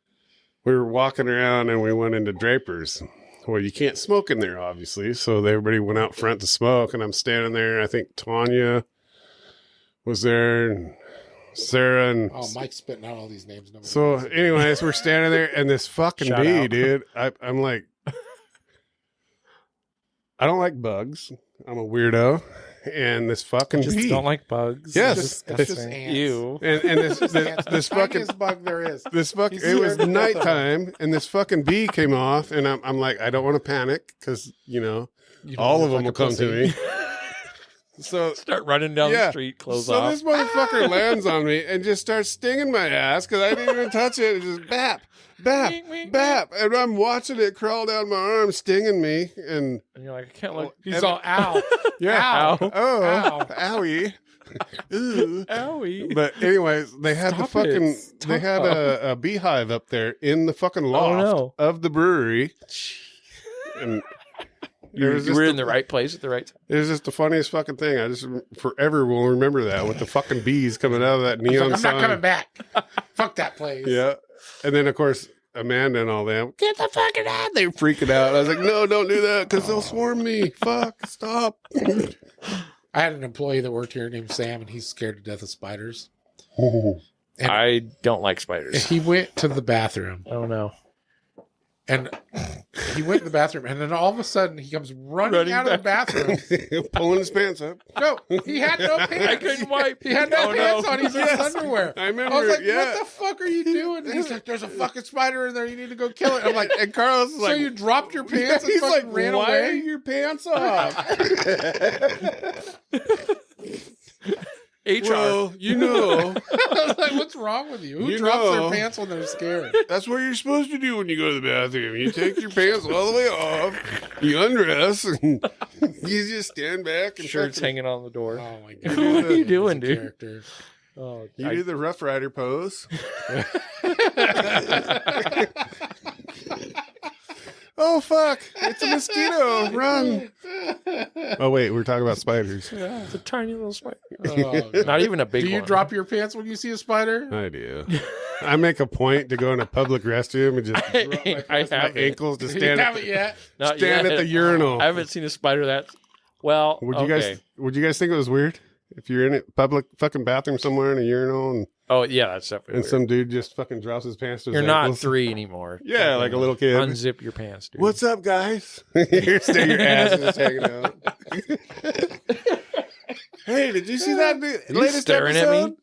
We were walking around and we went into Draper's. Well, you can't smoke in there, obviously. So everybody went out front to smoke, and I'm standing there. I think Tanya was there, and Sarah, and Oh, Mike's spitting out all these names. Nobody so. knows. Anyways, we're standing there, and this fucking Shout bee, out. dude. I'm like, I don't like bugs. I'm a weirdo, and this fucking Just bee. don't like bugs. Yes. It's just Disgusting. ants. Ew. and this fucking Tiniest bug there is. this fuck He's it was scared to death of nighttime and this fucking bee came off and I'm like I don't want to panic because You don't all look of them like will a come to pussy. me So Start running down the street, clothes so off. this motherfucker lands on me and just starts stinging my ass because I didn't even touch it. It just bap, bap, bap. And I'm watching it crawl down my arm, stinging me. And you're like, I can't look. He's all, ow. yeah. Ow. Oh, Ow. owie. Ooh. Owie. But anyways, they had Stop the fucking, it. they had a beehive up there in the fucking loft of the brewery. And You were in the right place at the right time. it was just the funniest fucking thing. I just forever will remember that with the fucking bees coming out of that neon I'm sign. not coming back. Fuck that place. Yeah. And then, of course, Amanda and all them, get the fucking out. They were freaking out. I was like, no, don't do that because they'll swarm me. Fuck, stop. I had an employee that worked here named Sam, and he's scared to death of spiders. And I don't like spiders. he went to the bathroom, Oh no. and he went to the bathroom, and then all of a sudden he comes running out of the bathroom. Pulling his pants up. No, he had no pants. I couldn't wipe. He had no Oh, pants no. on. He's in his underwear. I remember. I was like, yeah. what the fuck are you doing? And he's like, there's a fucking spider in there. You need to go kill it. I'm like, And Carlos is so like, you dropped your pants and he's fucking like, ran why are away? your pants off? HR. Well, you know, I was like, what's wrong with you? Who You drops know. their pants when they're scared? that's what you're supposed to do when you go to the bathroom. You take your pants all the way off, you undress, and you just stand back and Shirt's fucking- hanging on the door. Oh my god! What are you doing, He's a dude? character. Oh, You do the Rough Rider pose. Oh, fuck. It's a mosquito. Run. Oh, wait. We're talking about spiders. yeah, it's a tiny little spider. Oh, Not even a big do you one. drop your pants when you see a spider? I do. I make a point to go in a public restroom and just drop my, I my haven't. ankles to You stand, haven't yet. Not stand yet. at the urinal. I haven't seen a spider that well. Would you okay. guys think it was weird if you're in a public fucking bathroom somewhere in a urinal Oh yeah, that's definitely and weird. some dude just fucking drops his pants to his You're not ankles? 3 anymore. Yeah, like a little kid. Unzip your pants, dude. What's up, guys? Your ass is just hanging out. Hey, did you see that you latest staring at me?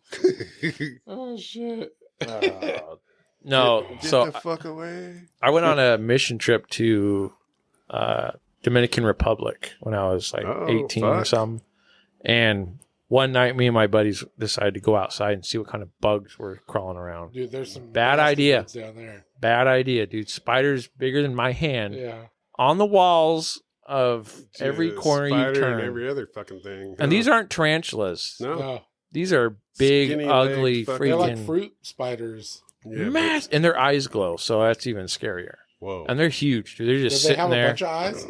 episode? Oh shit! No, Get so the fuck away. I went on a mission trip to Dominican Republic when I was like Oh, 18 or fuck. something. And one night, me and my buddies decided to go outside and see what kind of bugs were crawling around. Dude, there's some Bad nasty idea. ones down there. Bad idea, dude. Spiders bigger than my hand Yeah. on the walls of every Dude, corner you spider turn. and every other fucking thing. And these aren't tarantulas. no. No, These are big, Skinny-legged ugly, fucking- they're like freaking fruit spiders. Yeah, but- mass, and their eyes glow, so that's even scarier. Whoa. And they're huge, dude. They're Do just they sitting have a there. bunch of eyes?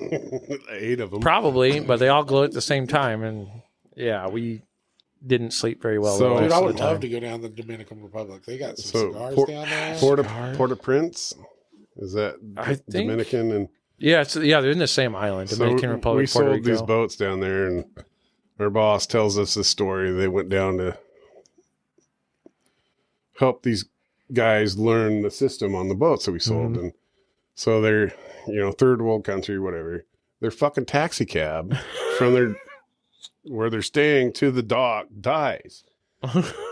8 of them. Probably, but they all glow at the same time. And yeah, we didn't sleep very well. So- the Dude, rest I of would the time. love to go down to the Dominican Republic. They got some So, cigars Port- down there. Port-au-Prince? Is that I think- Dominican? And Yeah, they're in the same island, Dominican so Republic, we Puerto sold Rico. these boats down there, and our boss tells us this story. They went down to help these guys learn the system on the boats that we sold. Mhm. And so they're, third world country, whatever. Their fucking taxi cab from where they're staying to the dock dies.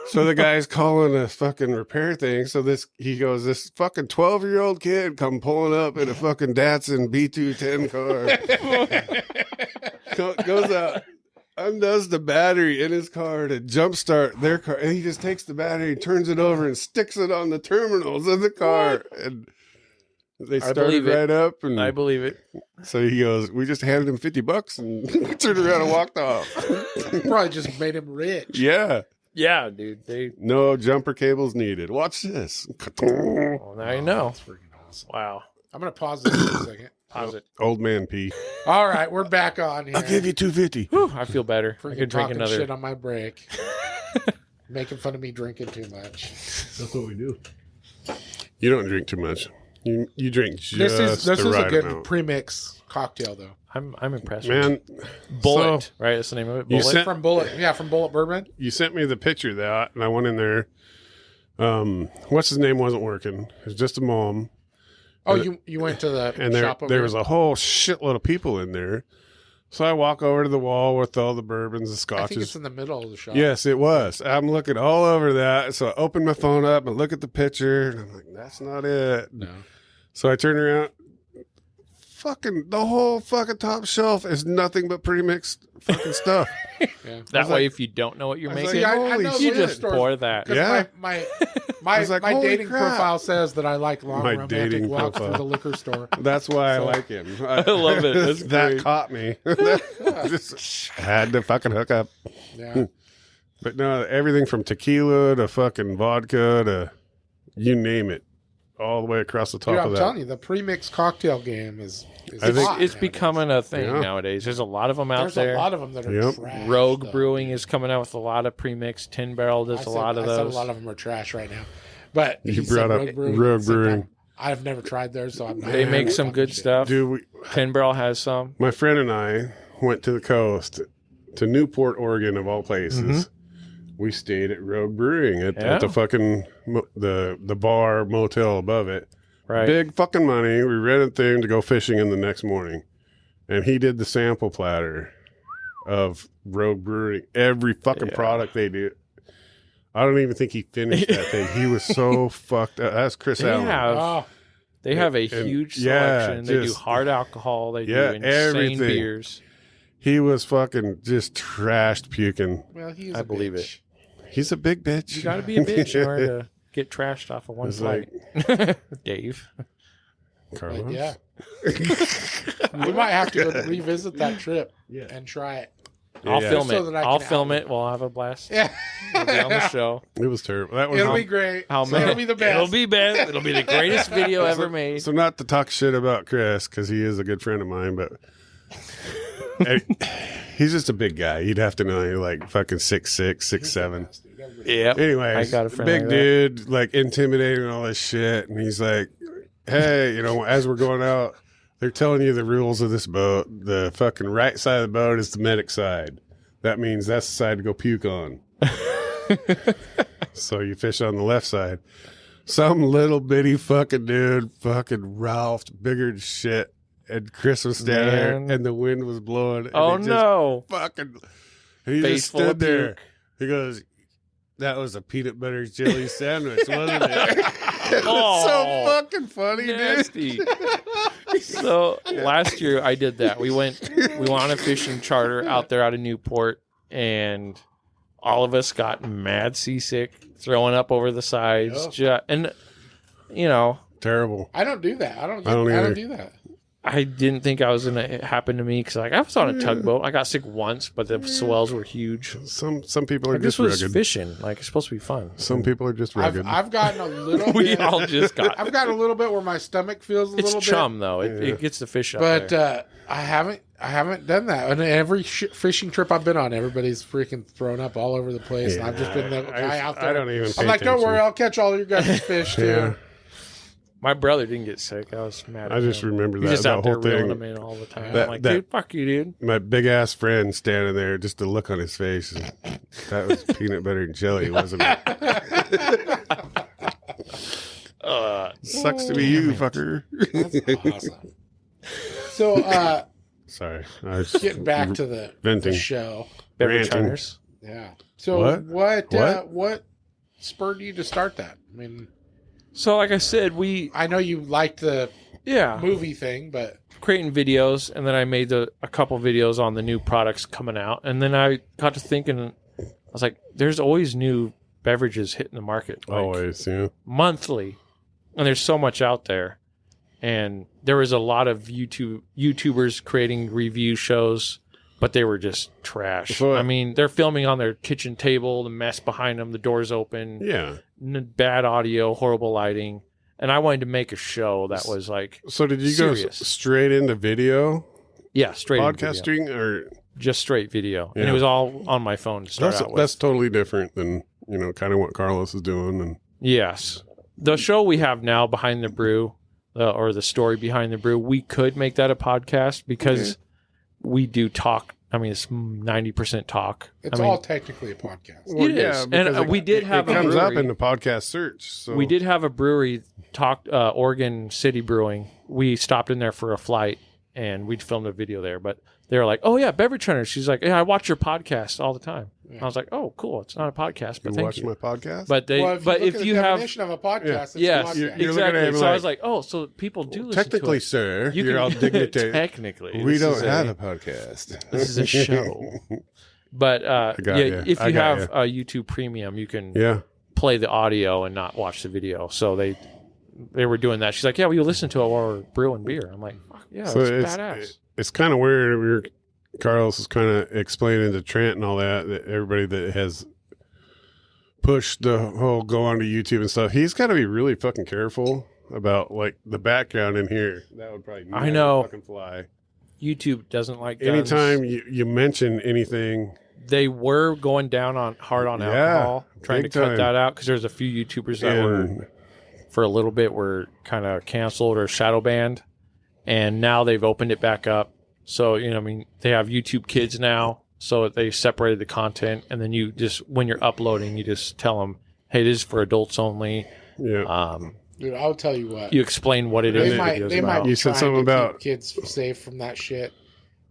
So the guy's calling a fucking repair thing. So he goes, this fucking 12-year-old kid come pulling up in a fucking Datsun B210 car. Goes out, undoes the battery in his car to jumpstart their car. And he just takes the battery, turns it over, and sticks it on the terminals of the car. And they started believe it. right up. And I believe it. so he goes, we just handed him $50 and turned around and walked off. Probably just made him rich. Yeah. Yeah, dude. No jumper cables needed. Watch this. Well, now you know. That's freaking awesome. Wow. I'm going to pause this for a second. Pause it. Old man pee. All right, we're back on here. I'll give you $250. Whew, I feel better. I Freaking could drink talking another. shit on my break. Making fun of me drinking too much. That's what we do. You don't drink too much. You drink just This is the a right good amount. premix cocktail though. I'm impressed. Man, Bullet, so right? That's the name of it. You Bullet. sent- From Bullet Bourbon. you sent me the picture of that, and I went in there. What's his name wasn't working. It was just a mom. Oh, And- you went to the And shop over there was a whole shitload of people in there. So I walk over to the wall with all the bourbons and I think scotches. it's in the middle of the shop. Yes, it was. I'm looking all over that. So I open my phone up and look at the picture. And I'm like, that's not it. No. So I turn around. the whole fucking top shelf is nothing but pre-mixed fucking stuff. Yeah. That way, if you don't know what you're I was making, like, I holy know you liquor just stores, pour that. 'cause Yeah. My was like, my holy dating crap. profile says that I like long My romantic dating walks through profile. the liquor store. That's why I So- like him. I love it. That's that great. caught me. Just had to fucking hook up. Yeah. But no, everything from tequila to fucking vodka to you name it, all the way across the top Dude, of I'm that. telling you, the pre-mixed cocktail game is I think- hot It's nowadays. becoming a thing Yeah. nowadays. There's a lot of them out There's there. a lot of them that are Yep. trash. Rogue though. Brewing is coming out with a lot of pre-mixed. 10 Barrel does a lot of I said those. a lot of them are trash right now. But You he brought said up Rogue Brewing. Rogue at the same Brewing. time. I've never tried theirs, so I'm not. They make some fucking good shit. stuff. Dude, 10 Barrel has some. my friend and I went to the coast, to Newport, Oregon, of all places. Mhm. We stayed at Rogue Brewing at Yeah. the fucking the bar motel above it. Right. Big fucking money. We rented thing to go fishing in the next morning, and he did the sample platter of Rogue Brewing. Every fucking Yeah. product they do. I don't even think he finished that thing. He was so fucked up. That's Chris They Allen. have Oh, they have a And- huge yeah, selection. They do just- hard alcohol. They Yeah, do insane everything. beers. He was fucking just trashed puking. well, he's I a believe bitch. He's a big bitch. You got to be a bitch in order to get trashed off of one It's flight. Dave. Carlos. But yeah, we might have to revisit that trip and try it. I'll Yeah. film Just it. so that I I'll can film have it. We'll have a blast. Yeah, We'll be on the show. It was terrible. That was it'll be great. How So it'll be the best. It'll be best. It'll be the greatest video ever made. So not to talk shit about Chris, because he is a good friend of mine, but he's just a big guy. You'd have to know he's like fucking 6'6", 6'7". Yep. Anyways, I got a friend big like that. dude, like intimidating and all this shit. And he's like, hey, as we're going out, they're telling you the rules of this boat. The fucking right side of the boat is the medic side. That means that's the side to go puke on. So you fish on the left side. Some little bitty fucking dude, fucking Ralph, bigger than shit. And Chris was standing Man. there and the wind was blowing. And Oh he just no! fucking, he Face just full stood of there. puke. He goes, that was a peanut butter jelly sandwich, wasn't it? It was Oh, so fucking funny, dude. Nasty. So last year I did that. We went on a fishing charter out there out of Newport, and all of us got mad seasick, throwing up over the sides, and Terrible. I don't do that. I don't either. do that. I didn't think I was gonna happen to me because I was on a tugboat. I got sick once, but the swells were huge. Some people are This just was rugged. fishing. Like it's supposed to be fun. Some people are just rugged. I've gotten a little We bit. all just got. I've gotten a little bit where my stomach feels a It's little chum though. It Yeah. gets the fish up bit, there. but I haven't done that. And every fishing trip I've been on, everybody's freaking thrown up all over the place, and I've just been the guy out there. I don't even. I'm pay like, don't attention. worry, I'll catch all your guys' fish too. Yeah. My brother didn't get sick. I was mad. I at just him. remember He's that, just that out there whole reeling thing. them in all the time. That- I'm like, that- dude, fuck you, dude. My big ass friend standing there, just the look on his face. That was peanut butter and jelly, wasn't it? Sucks to be you, fucker. That's awesome. So, Sorry, I was getting back to the venting. show. Beverage ranting. Hunters. Yeah. So What? what spurred you to start that? I mean, So, like I said, I know you liked the yeah, movie thing, but creating videos, and then I made a couple videos on the new products coming out, and then I got to thinking, I was like, there's always new beverages hitting the market, like, Always, yeah. monthly, and there's so much out there, and there was a lot of YouTubers creating review shows, but they were just trash. So- I mean, they're filming on their kitchen table, the mess behind them, the doors open, Yeah. bad audio, horrible lighting. And I wanted to make a show that was like, So did you Serious. go straight into video yeah, straight in video. podcasting, or Just straight video. And Yeah. it was all on my phone to start out with. that's totally different than kind of what Carlos is doing? And Yes. The show we have now, Behind the Brew, or the story behind the brew, we could make that a podcast because we do talk. I mean, it's 90% talk. it's I mean, all technically a podcast. It is. And, because we did have it a comes up brewery. in the podcast search. So We did have a brewery, Oregon City Brewing. We stopped in there for a flight, and we'd filmed a video there. But they were like, "Oh yeah, Beverage Hunters." She's like, "Yeah, I watch your podcast all the time." Yeah. I was like, "Oh, cool. It's not a podcast, but thank watch you." my podcast? But they, Well, but if if you you have, definition of a podcast, it's yes, a podcast. You're looking exactly. at him So I like, was like, "Oh, so people do listen technically, to it." sir, You you're can- all dignitary. Technically, We this don't is have a podcast. This is a show. But got yeah, ya. if I you got have a YouTube Premium, you can Yeah. play the audio and not watch the video. So they were doing that. She's like, "Yeah, well, you listen to it while we're brewing beer." I'm like, "Fuck, yeah, So it's badass." it's kind of weird. Carlos was kind of explaining to Trent and all that everybody that has pushed the whole go onto YouTube and stuff, he's got to be really fucking careful about like the background in here. That would probably I know. fucking fly. YouTube doesn't like guns. Anytime you mention anything, They were going down hard on Yeah, alcohol, trying to big cut time. that out because there's a few YouTubers that were and for a little bit were kind of canceled or shadow banned, and now they've opened it back up. So I mean, they have YouTube Kids now, so they separated the content, and then you just when you're uploading, you just tell them, "Hey, this is for adults only." yeah, Dude, I'll tell you what. You explain what it is. They the might, video's they might about. be You said trying something to about- keep kids safe from that shit.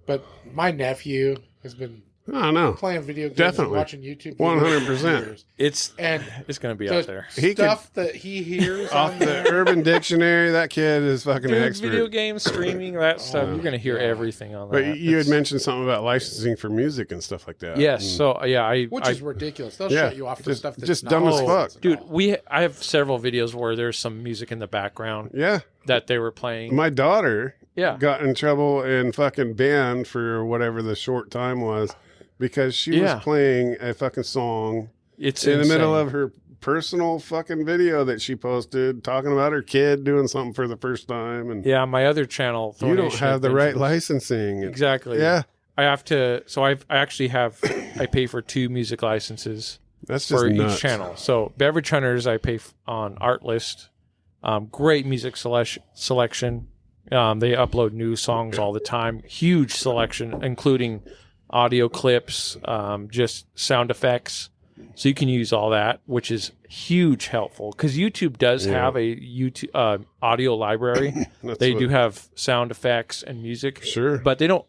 But my nephew has been I don't know. playing video games Definitely. and watching YouTube videos 100%. for years. It's And going to be the out there. He could- stuff that he hears Off on the there. Urban Dictionary, that kid is fucking Dude, expert. video games, streaming, that stuff. Oh, You're going to hear God. everything on that. But you had It's- mentioned something about licensing for music and stuff like that. Yes. And- So I Which is ridiculous. They'll Yeah, shut you off for just- stuff that's just not dumb as licensed fuck. at dude, all. I have several videos where there's some music in the background yeah, that they were playing. my daughter Yeah. got in trouble and fucking banned for whatever the short time was because she Yeah. was playing a fucking song It's in the middle insane. of her personal fucking video that she posted talking about her kid doing something for the first time, and Yeah, my other channel. you don't Thornation have the right Adventures. licensing. Exactly. Yeah, I have to. So I actually have. I pay for 2 music licenses that's just for nuts. each channel. So Beverage Hunters, I pay on Artlist. Great music selection. They upload new songs all the time. Huge selection, including audio clips, just sound effects. So you can use all that, which is huge helpful because YouTube does Yeah. have a YouTube audio library. That's They what- do have sound effects and music, sure, but they don't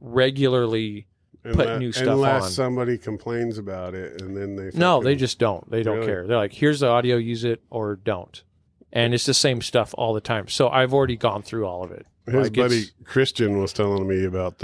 regularly put new stuff unless on. somebody complains about it, and then they No, fucking- they just don't. They don't Really? care. They're like, here's the audio, use it or don't. And it's the same stuff all the time. So I've already gone through all of it. His Like, buddy it's- Christian was telling me about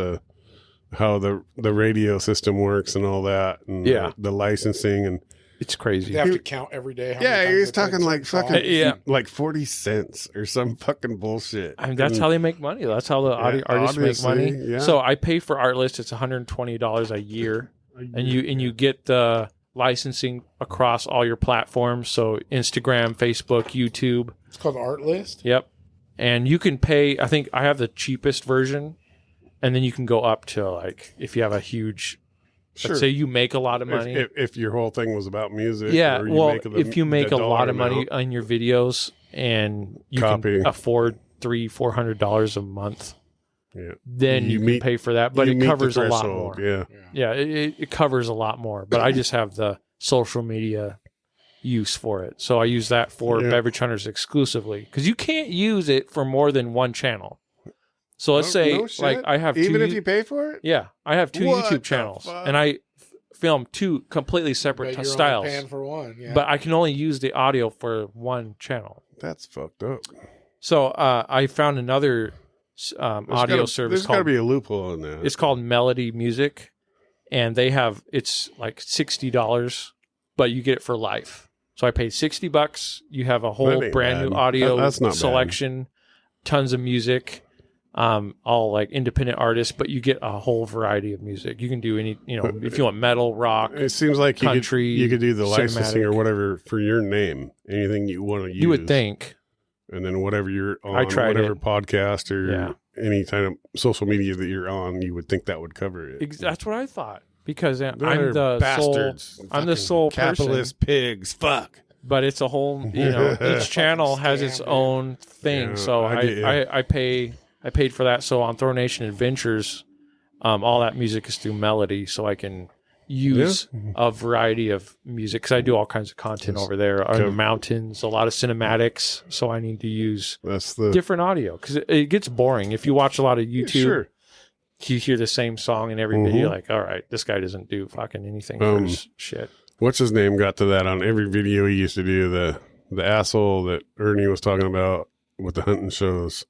how the radio system works and all that, and Yeah. the licensing and It's crazy. They have to count every day. How many yeah, times he's they played talking like certain fucking songs. Yeah. like 40 cents or some fucking bullshit. I mean, that's And- how they make money. That's how the Yeah, artists make money. obviously, yeah. So I pay for Artlist. It's $120 a year, and you get the licensing across all your platforms. So Instagram, Facebook, YouTube. It's called Art List. Yep. And you can pay. I think I have the cheapest version, and then you can go up to like if you have a huge. Sure. Let's say you make a lot of money. If your whole thing was about music, Yeah, or you well, make the- if you make the a lot dollar of money amount, on your videos and you Copy. can afford $300-400 a month, yeah, then you, meet- can pay for that. But you it meet the covers a lot threshold, more. Yeah, Yeah, it covers a lot more. But I just have the social media use for it, so I use that for Yeah. Beverage Hunters exclusively because you can't use it for more than one channel. So let's say No shit? like I have even two, if you pay for it. yeah, I have 2 What the YouTube channels, fuck? and I film 2 completely separate But you're only styles. paying for one. Yeah. But I can only use the audio for one channel. That's fucked up. So I found another audio service There's got to called be a loophole in that. it's called Melody Music, and they have it's like $60, but you get it for life. So I paid $60. You have a whole That ain't brand bad. new audio That's not bad. selection, tons of music, all like independent artists, but you get a whole variety of music. You can do any, if you want metal, rock. It seems like country, you could do the licensing or cinematic. whatever for your name, anything you want to use. You would think. and then whatever you're on, I tried whatever it. podcast or Yeah. any kind of social media that you're on, you would think that would cover it. That's what I thought because They're I'm the bastards. sole. I'm the Fucking sole person. capitalist pigs. Fuck. But it's a whole, each channel has its scam, own thing. Yeah, So I get you. I paid for that. So on Thornation Adventures, all that music is through Melody, so I can use a variety of music because I do all kinds of content over there on the mountains, a lot of cinematics. So I need to use That's the different audio because it gets boring if you watch a lot of YouTube. Sure. you hear the same song in every video. Like, all right, this guy doesn't do fucking anything for his shit. What's his name got to that on every video he used to do, the asshole that Ernie was talking about with the hunting shows.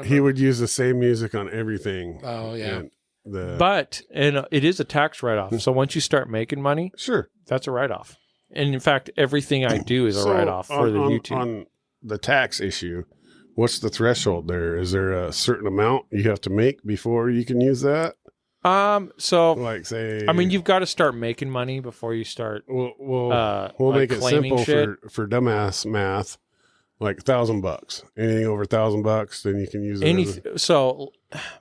He would use the same music on everything. Oh yeah. And it is a tax write-off. So once you start making money, sure, that's a write-off. And in fact, everything I do is a write-off for the YouTube. On the tax issue, what's the threshold there? Is there a certain amount you have to make before you can use that? So like say, I mean, you've got to start making money before you start. We'll like make it simple shit. for dumbass math. Like $1,000. Anything over $1,000, then you can use it. So,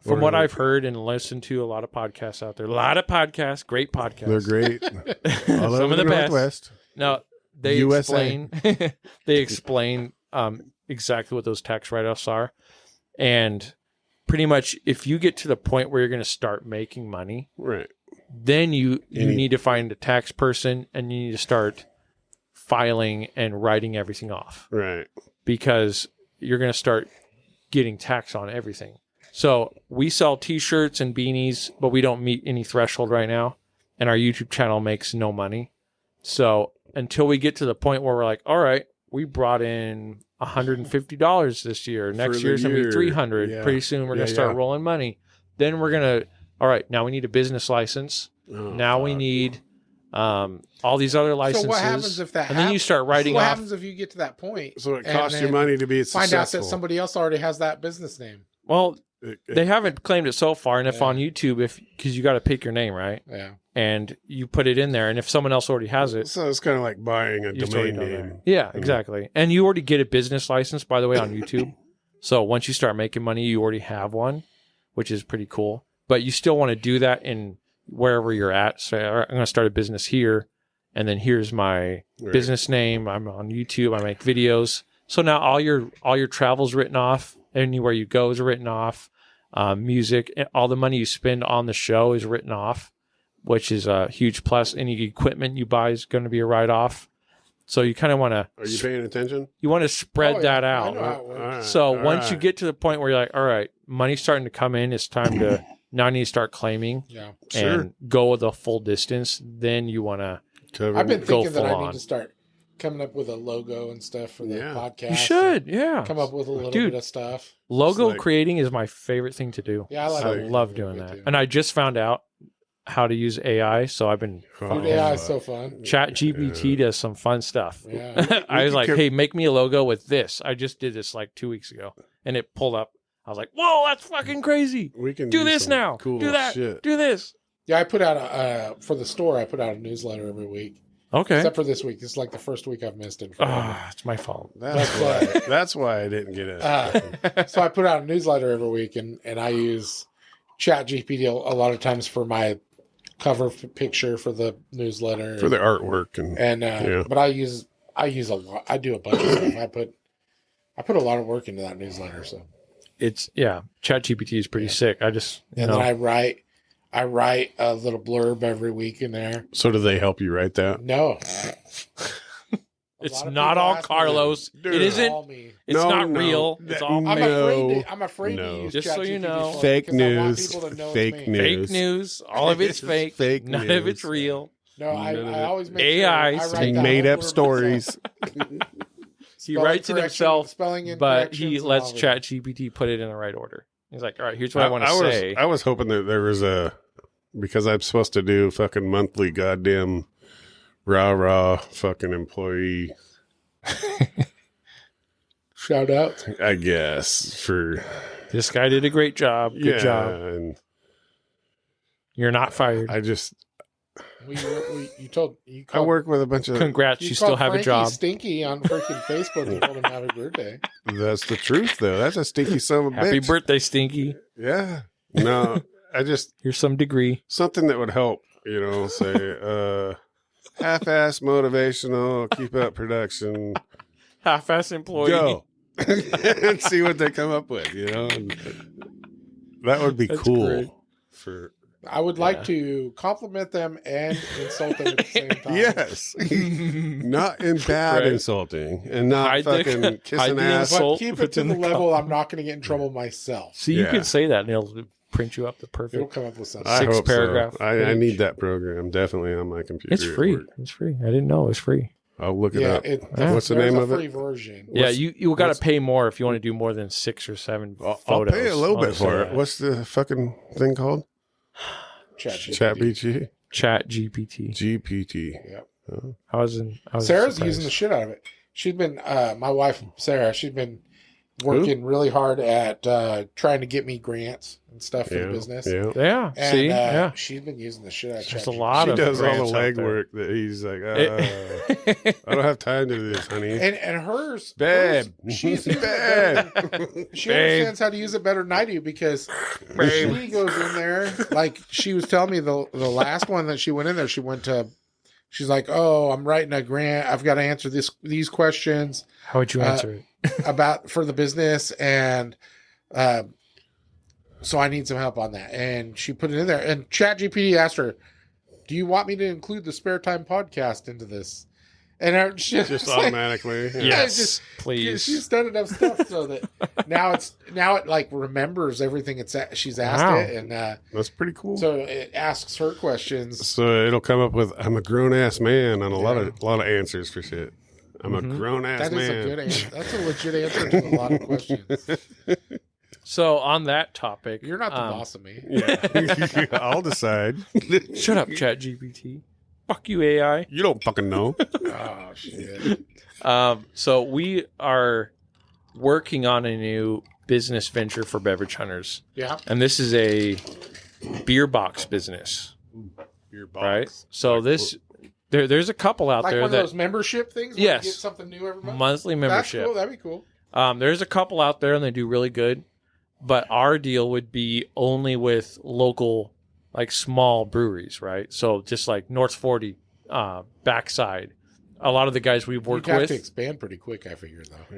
from what I've heard and listened to, a lot of podcasts out there, great podcasts. They're great. Some of the best. Northwest. No, they explain. They explain exactly what those tax write-offs are, and pretty much if you get to the point where you're going to start making money, right, then you need to find a tax person and you need to start filing and writing everything off, right? Because you're going to start getting tax on everything. So we sell T-shirts and beanies, but we don't meet any threshold right now, and our YouTube channel makes no money. So until we get to the point where we're like, all right, we brought in $150 this year. Next year's going to be $300. Yeah. Pretty soon we're going to start rolling money. Then we're going to, all right, now we need a business license. Now we need all these other licenses. So what happens if that? And then you start writing what off. happens if you get to that point? So it costs you money to be successful. Find out that somebody else already has that business name. Well, they haven't claimed it so far, and if on YouTube, because you got to pick your name, right? Yeah. And you put it in there, and if someone else already has it, so it's kind of like buying a domain name. Yeah, exactly. And you already get a business license, by the way, on YouTube. So once you start making money, you already have one, which is pretty cool. But you still want to do that in wherever you're at. So all right, I'm going to start a business here, and then here's my business name. I'm on YouTube. I make videos. So now all your travel's written off. Anywhere you go is written off. Music, all the money you spend on the show is written off, which is a huge plus. Any equipment you buy is going to be a write-off. So you kind of want to... Are you paying attention? You want to spread that out. I know how it works. Right, so once you get to the point where you're like, all right, money's starting to come in, it's time to... Now I need to start claiming and go the full distance. Then you want to I've been thinking that I on. need to start coming up with a logo and stuff for the podcast. You should, come up with a little bit of stuff. Logo creating is my favorite thing to do. Yeah, I love doing that. And I just found out how to use AI, so I've been. AI is so fun. Chat GPT does some fun stuff. Yeah. I was like, hey, make me a logo with this. I just did this like 2 weeks ago, and it pulled up. I was like, whoa, that's fucking crazy. We can do this now. Cool do that. Shit. Do this. Yeah, I put out for the store. I put out a newsletter every week. Okay. Except for this week. This is like the first week I've missed it. It's my fault. That's why I didn't get it. So I put out a newsletter every week, and I use Chat GPT a lot of times for my cover picture for the newsletter, for the artwork, but I use a lot. I do a bunch of stuff. I put a lot of work into that newsletter. So it's Chat GPT is pretty sick. I just then I write a little blurb every week in there. So do they help you write that? No. It's not all Carlos. It isn't. It's not real. It's all I'm afraid to use just so you know. Fake news. Fake news. Fake news. All of it's fake. Fake None news. of it's real. No, I always make AI sure I write made that up whole blurb stories. He writes it himself, but he corrections lets and all of it. ChatGPT put it in the right order. He's like, all right, here's what I want to say. I was hoping that there was because I'm supposed to do fucking monthly goddamn rah fucking employee Shout out. I guess for This guy did a great job. Good job. And You're not fired. I just I work with a bunch of Congrats, you still have a job. Stinky on freaking Facebook and told him happy birthday. That's the truth though. That's a stinky son of a bitch. Happy birthday, Stinky. Yeah. No, I just Here's some degree. something that would help, say half-ass motivational, keep up production, Half-ass employee. go and see what they come up with, And that would be That's cool great. for I would like to compliment them and insult them at the same time. Yes. Not in bad Right. insulting and not Hide the- fucking hide kissing the ass. But insult keep it to within the the level I'm not going to get in trouble myself. See, you Yeah. could say that and it'll print you up the It'll perfect. come up with something. I Six hope paragraph so. I page. need that program definitely on my computer. It's at free. work. It's free. I didn't know it was free. I'll look it Yeah, up. What's the there's name a of free it? version. Yeah, What's- you got what's- to pay more if you want to do more than 6 or 7 I'll photos. pay a little I'll bit just say for it. that. What's the fucking thing called? ChatGPT. Chat GPT. GPT. Yep. I was Sarah's surprised. using the shit out of it. She'd been, my wife, Sarah, she'd been working really hard at trying to get me grants and stuff for the business. Yeah. Yeah. And See, yeah. she's been using the shit out of There's a ChatGPT. lot She of does all grants the out there. legwork that he's like, I don't have time to do this, honey. And hers, Babe. she's using it Babe. better than- she Babe. understands how to use it better than I do because she goes in there, like she was telling me the last one that she went in there, she's like, oh, I'm writing a grant. I've got to answer these questions How would you answer it? about for the business, and so I need some help on that. And she put it in there, and ChatGPT asked her, do you want me to include the Spare Time podcast into this? And she Just automatically. Yeah. Yes, please. she's done enough stuff so that now it like remembers everything she's asked Wow. it, and That's pretty cool. so it asks her questions. So it'll come up with I'm a grown ass man on a lot of answers for shit. I'm a grown ass That man. is a good answer. That's a legit answer to a lot of questions. So on that topic, You're not the boss of me. Yeah. I'll decide. Shut up, ChatGPT. Fuck you, AI. You don't fucking know. Oh shit. So we are working on a new business venture for Beverage Hunters, Yeah. and this is a beer box business, Your right? So there's a couple out Like there one of that those membership things where Yes. you get something new every month. monthly That's membership. cool. That'd be cool. There's a couple out there and they do really good, but our deal would be only with local, like small breweries, right? So just like North 40, Backside. A lot of the guys we've worked You'd have with, to expand pretty quick, I figure, though.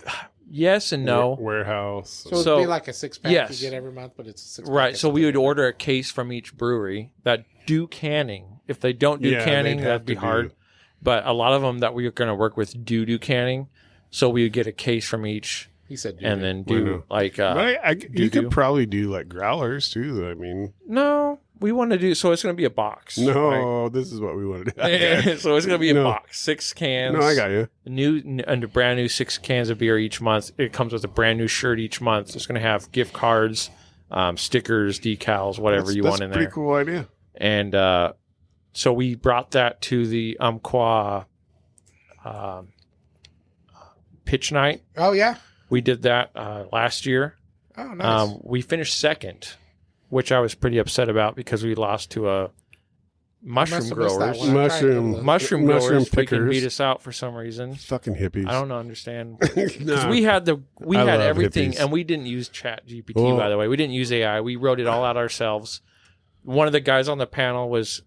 Yeah. yes and no. Warehouse. So it'd So- be like a 6-pack yes. you get every month, but it's a 6-pack. Right. So we would order a case from each brewery that do canning. If they don't do Yeah, canning, they'd have that'd be to hard. do- But a lot of them that we are going to work with do canning. So we would get a case from each He said, and then Why do not? like, But you do-do. could probably do like growlers too. I mean, no, we want to do, so it's going to be a box. no, this is what we want to do. right? So it's going to be a No. box, 6 cans. No, I got you. And a brand new 6 cans of beer each month. It comes with a brand new shirt each month. It's going to have gift cards, stickers, decals, whatever you want in That's a there. pretty cool idea. And so we brought that to the Umpqua pitch night. Oh, yeah. We did that last year. Oh, nice. We finished second, which I was pretty upset about because we lost to a mushroom must have missed that growers. one. I'm trying to Mushroom- go to Mushroom Mushroom growers freaking pickers. beat us out for some reason. Fucking hippies. I don't understand. Nah. Because we had I had love everything, hippies. and we didn't use Chat GPT, Well- by the way. We didn't use AI. We wrote it all out ourselves. One of the guys on the panel was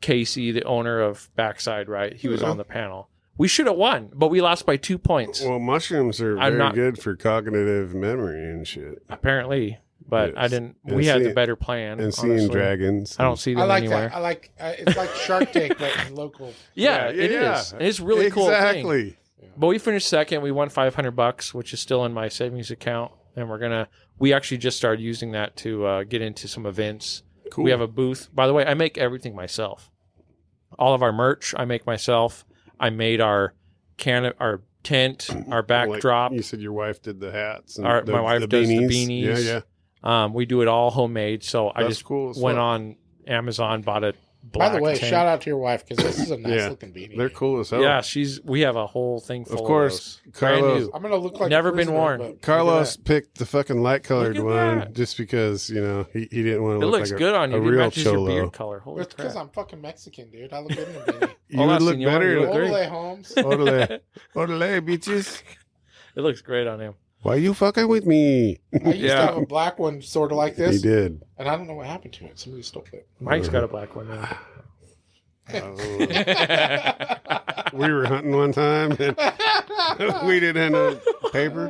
Casey, the owner of Backside, right? He was Yeah. on the panel. We should have won, but we lost by 2 points, Well, mushrooms are I'm very not- good for cognitive memory and shit. apparently. But I Yes. didn't. And We had the seeing- better plan. And seeing honestly. dragons. I don't see them I like anywhere. that. I like it's like Shark Tank, but in local. Yeah, Yeah, it yeah. is. It's really cool. Thing. Exactly. But we finished second. We won $500, which is still in my savings account, and we actually just started using that to get into some events. Cool. We have a booth. By the way, I make everything myself. All of our merch, I make myself. I made our our tent, our Like backdrop. you said your wife did the hats. And My wife does the beanies. Yeah, yeah. We do it all homemade. So I That's just cool as went fuck. on Amazon, bought a By black the way, tent. shout out to your wife because this is a nice Yeah. looking beanie. They're cool as hell. Yeah, we have a whole thing full Of of course, those. Brand Carlos. new. I'm gonna look like Never a been prisoner, worn. but look at Carlos that. picked the fucking light colored Look at one that. just because, you know, he didn't want It to look looks like good on you. a It real matches your cholo. beard color. Holy It's because crap. I'm fucking Mexican, dude. I look good in a beanie. You Hola, would look senor, better. you look great. Orale Holmes. Orale. Orale, bitches. It looks great on him. Why you fucking with me? I used Yeah. to have a black one, sort of like He this, did. and I don't know what happened to it. Somebody stole it. Mike's got a black one now. We were hunting one time and we didn't have no paper.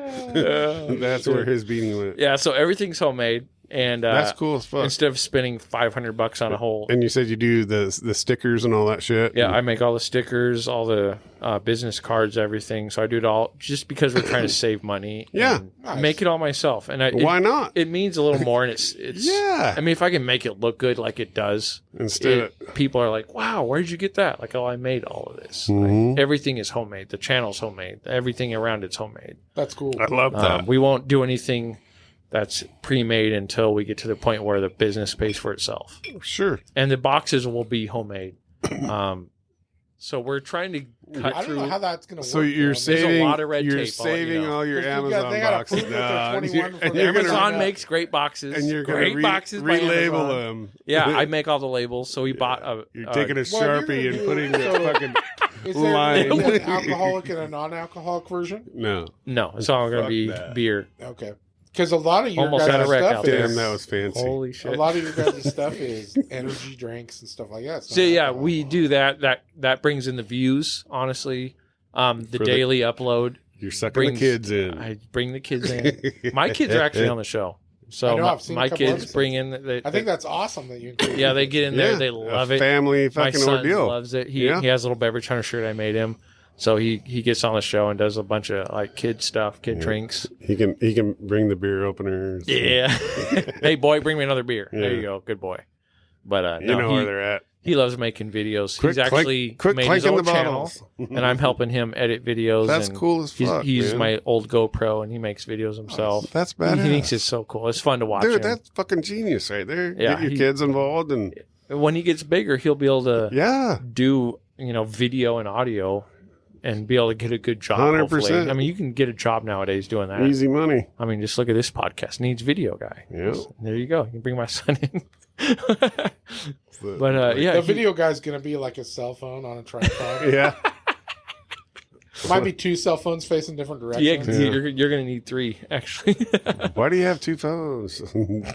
That's where his beanie went. Yeah, so everything's homemade. And That's cool as fuck. instead of spending $500 on a whole. And you said you do the stickers and all that shit. Yeah, I make all the stickers, all the business cards, everything. So I do it all just because we're trying to save money. Yeah. And make it all myself. And Why not? It means a little more, and it's Yeah. I mean, if I can make it look good like it does, Instead, people are like, "Wow, where did you get that?" Like, "Oh, I made all of this." Mhm. Like, everything is homemade. The channel's homemade. Everything around it's homemade. That's cool. I love that. We won't do anything that's pre-made until we get to the point where the business pays for itself. Sure. And the boxes will be homemade. So we're trying to cut I don't through. know how that's going to work. So you're man. saving, lot of red you're tape, saving all your 'Cause Amazon they gotta boxes prove that they're now. 21 before And they you're Amazon gonna Amazon makes great boxes. and you're great gonna boxes by relabel Amazon. them. Yeah, I make all the labels. So we bought a. You're taking a Well, you're Sharpie gonna and do- putting the so- fucking Is there line. an alcoholic and a non-alcoholic version? no. No, it's all going to Fuck be that. beer. Okay. Because a lot of your Almost guys' had a wreck stuff out there. Damn, is that was fancy. Holy a shit! lot of your guys' stuff is energy drinks and stuff like that. It's So not yeah, alcohol. we do that. That brings in the views. Honestly, the For the- daily upload. You're sucking brings- the kids in. I bring the kids in. My kids are actually on the show. So I know, I've seen a my couple kids episodes. bring in. I think that's awesome that you include. Yeah, they get in there. They a love it. family My fucking son ordeal. loves it. He Yeah. he has a little Beverage Hunter shirt I made him. So he gets on the show and does a bunch of like kid stuff, kid drinks. He can bring the beer openers. Yeah. Hey boy, bring me another beer. There Yeah. you go. Good boy. But You no, know where they're at. he loves making videos. Quick He's actually quick made his clinking own the channel, bottles. and I'm helping him edit videos. That's and cool as fuck. He uses man. my old GoPro and he makes videos himself. That's He badass. thinks it's so cool. It's fun to watch Dude, him. that's fucking genius right there. Yeah, Get your he- kids involved and When he gets bigger, he'll be able to yeah. do video and audio and be able to get a good job. 100%. Hopefully. I mean, you can get a job nowadays doing that. Easy money. I mean, just look at this podcast. Needs video guy. Yeah. There you go. You can bring my son in. The- But yeah, The he- video guy's going to be like a cell phone on a tripod. Yeah. Might be two cell phones facing different directions. yeah, you're going to need 3 actually. Why do you have 2 phones?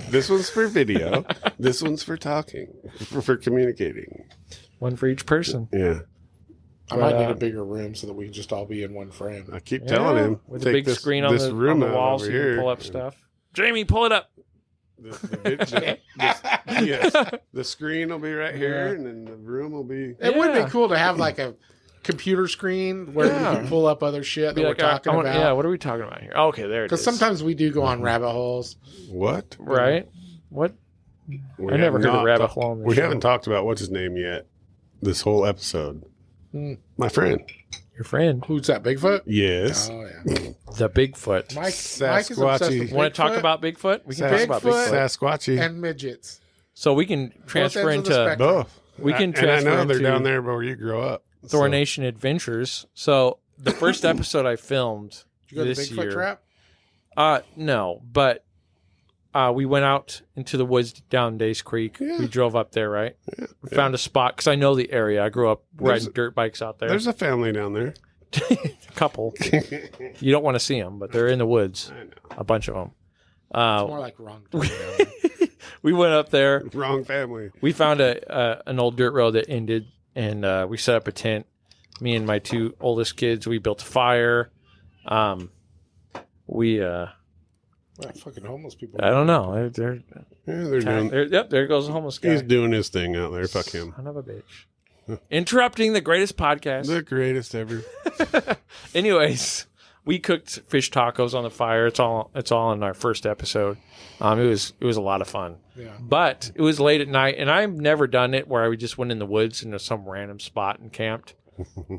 This one's for video. This one's for talking, for communicating. One for each person. Yeah. I might need But, a bigger room so that we can just all be in one frame. I keep telling Yeah, him. with a take big this, screen on this the room on the out wall over so you here. can pull up stuff. Jamie, pull it up. Yes. The screen will be right here, Yeah. and then the room will be. It would Yeah. be cool to have like a computer screen where Yeah. we can pull up other shit that Be we're like, talking about. yeah, what are we talking about here? Okay, there it is. Because sometimes we do go on rabbit holes. What? Right? What? We I never have heard of not rabbit ta- hole on this We show. haven't talked about what's his name yet. This whole episode. Hmm. My friend. Your friend, Who's that, Bigfoot? Yes. Oh, yeah. the Bigfoot. Mike is obsessed Sasquatchy. with Want to talk Bigfoot about Bigfoot? We can Sas- talk about Bigfoot. Bigfoot. Sasquatchy. and midgets. So we can transfer ends of the into spectrum. Both. We can And I transfer know they're into down there where you grow up. Thor So- Nation Adventures. So the first episode I filmed Did you go to this Bigfoot year. Trap? No, but we went out into the woods down Days Creek. Yeah. We drove up there, right? Yeah. We found a spot because I know the area. I grew up There's- riding dirt bikes out there. There's a family down there. a couple. You don't want to see them, but they're in the woods. I know. A bunch of them. It's more like wrong. Turn down there. We went up there. Wrong family. We found an old dirt road that ended, and we set up a tent. Me and my 2 oldest kids, we built a fire. Well, fucking homeless people. I don't know. They're, Yeah, they're doing. yep, there goes the homeless guy. He's doing his thing out there. Fuck him. Son of a bitch. Interrupting the greatest podcast. The greatest ever. Anyways, we cooked fish tacos on the fire. It's all in our first episode. It was a lot of fun. Yeah. But it was late at night, and I've never done it where I just went in the woods into some random spot and camped.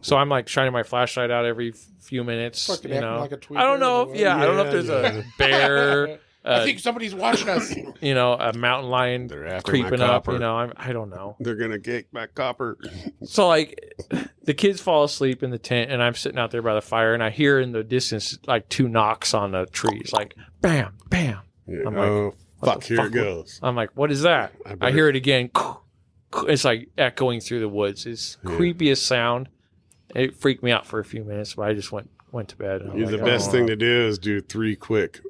So I'm like shining my flashlight out every few minutes. Fucking You acting know, like a tweaker I don't know. in the If, yeah, I don't know if Yeah, there's yeah. a bear, I think somebody's watching us. a mountain lion They're after my creeping up. copper. I don't know. They're gonna get my copper. So like the kids fall asleep in the tent and I'm sitting out there by the fire and I hear in the distance like 2 knocks on the trees, like bam, bam. Yeah. I'm like, Oh what fuck! the Here fuck it goes. I'm like, what is that? I I better- hear it again. It's like echoing through the woods. It's Yeah. creepiest sound. It freaked me out for a few minutes, but I just went to bed. And I'm The like, best oh. thing to do is do 3 quick,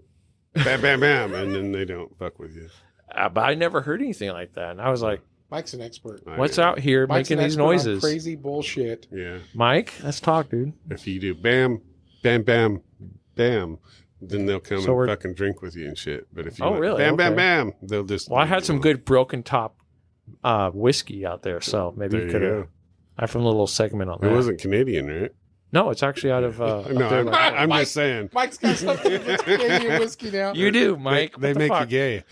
bam, bam, bam, and then they don't fuck with you. But I never heard anything like that. And I was like, Mike's an expert. I what's know. out here Mike's making an these expert on noises? crazy bullshit. Yeah. Mike, let's talk, dude. If you do bam, bam, bam, bam, then they'll come So and we're- fucking drink with you and shit. But if you Oh, went really? bam, bam, Okay. bam, they'll just. Well, I had some good broken top whiskey out there, so maybe There you you could have. I filmed a little segment on It that. wasn't Canadian, right? No, it's actually out of. up No, there, I'm like- just saying. Mike's got something against Canadian whiskey now. You do, Mike. They What the make you fuck? gay.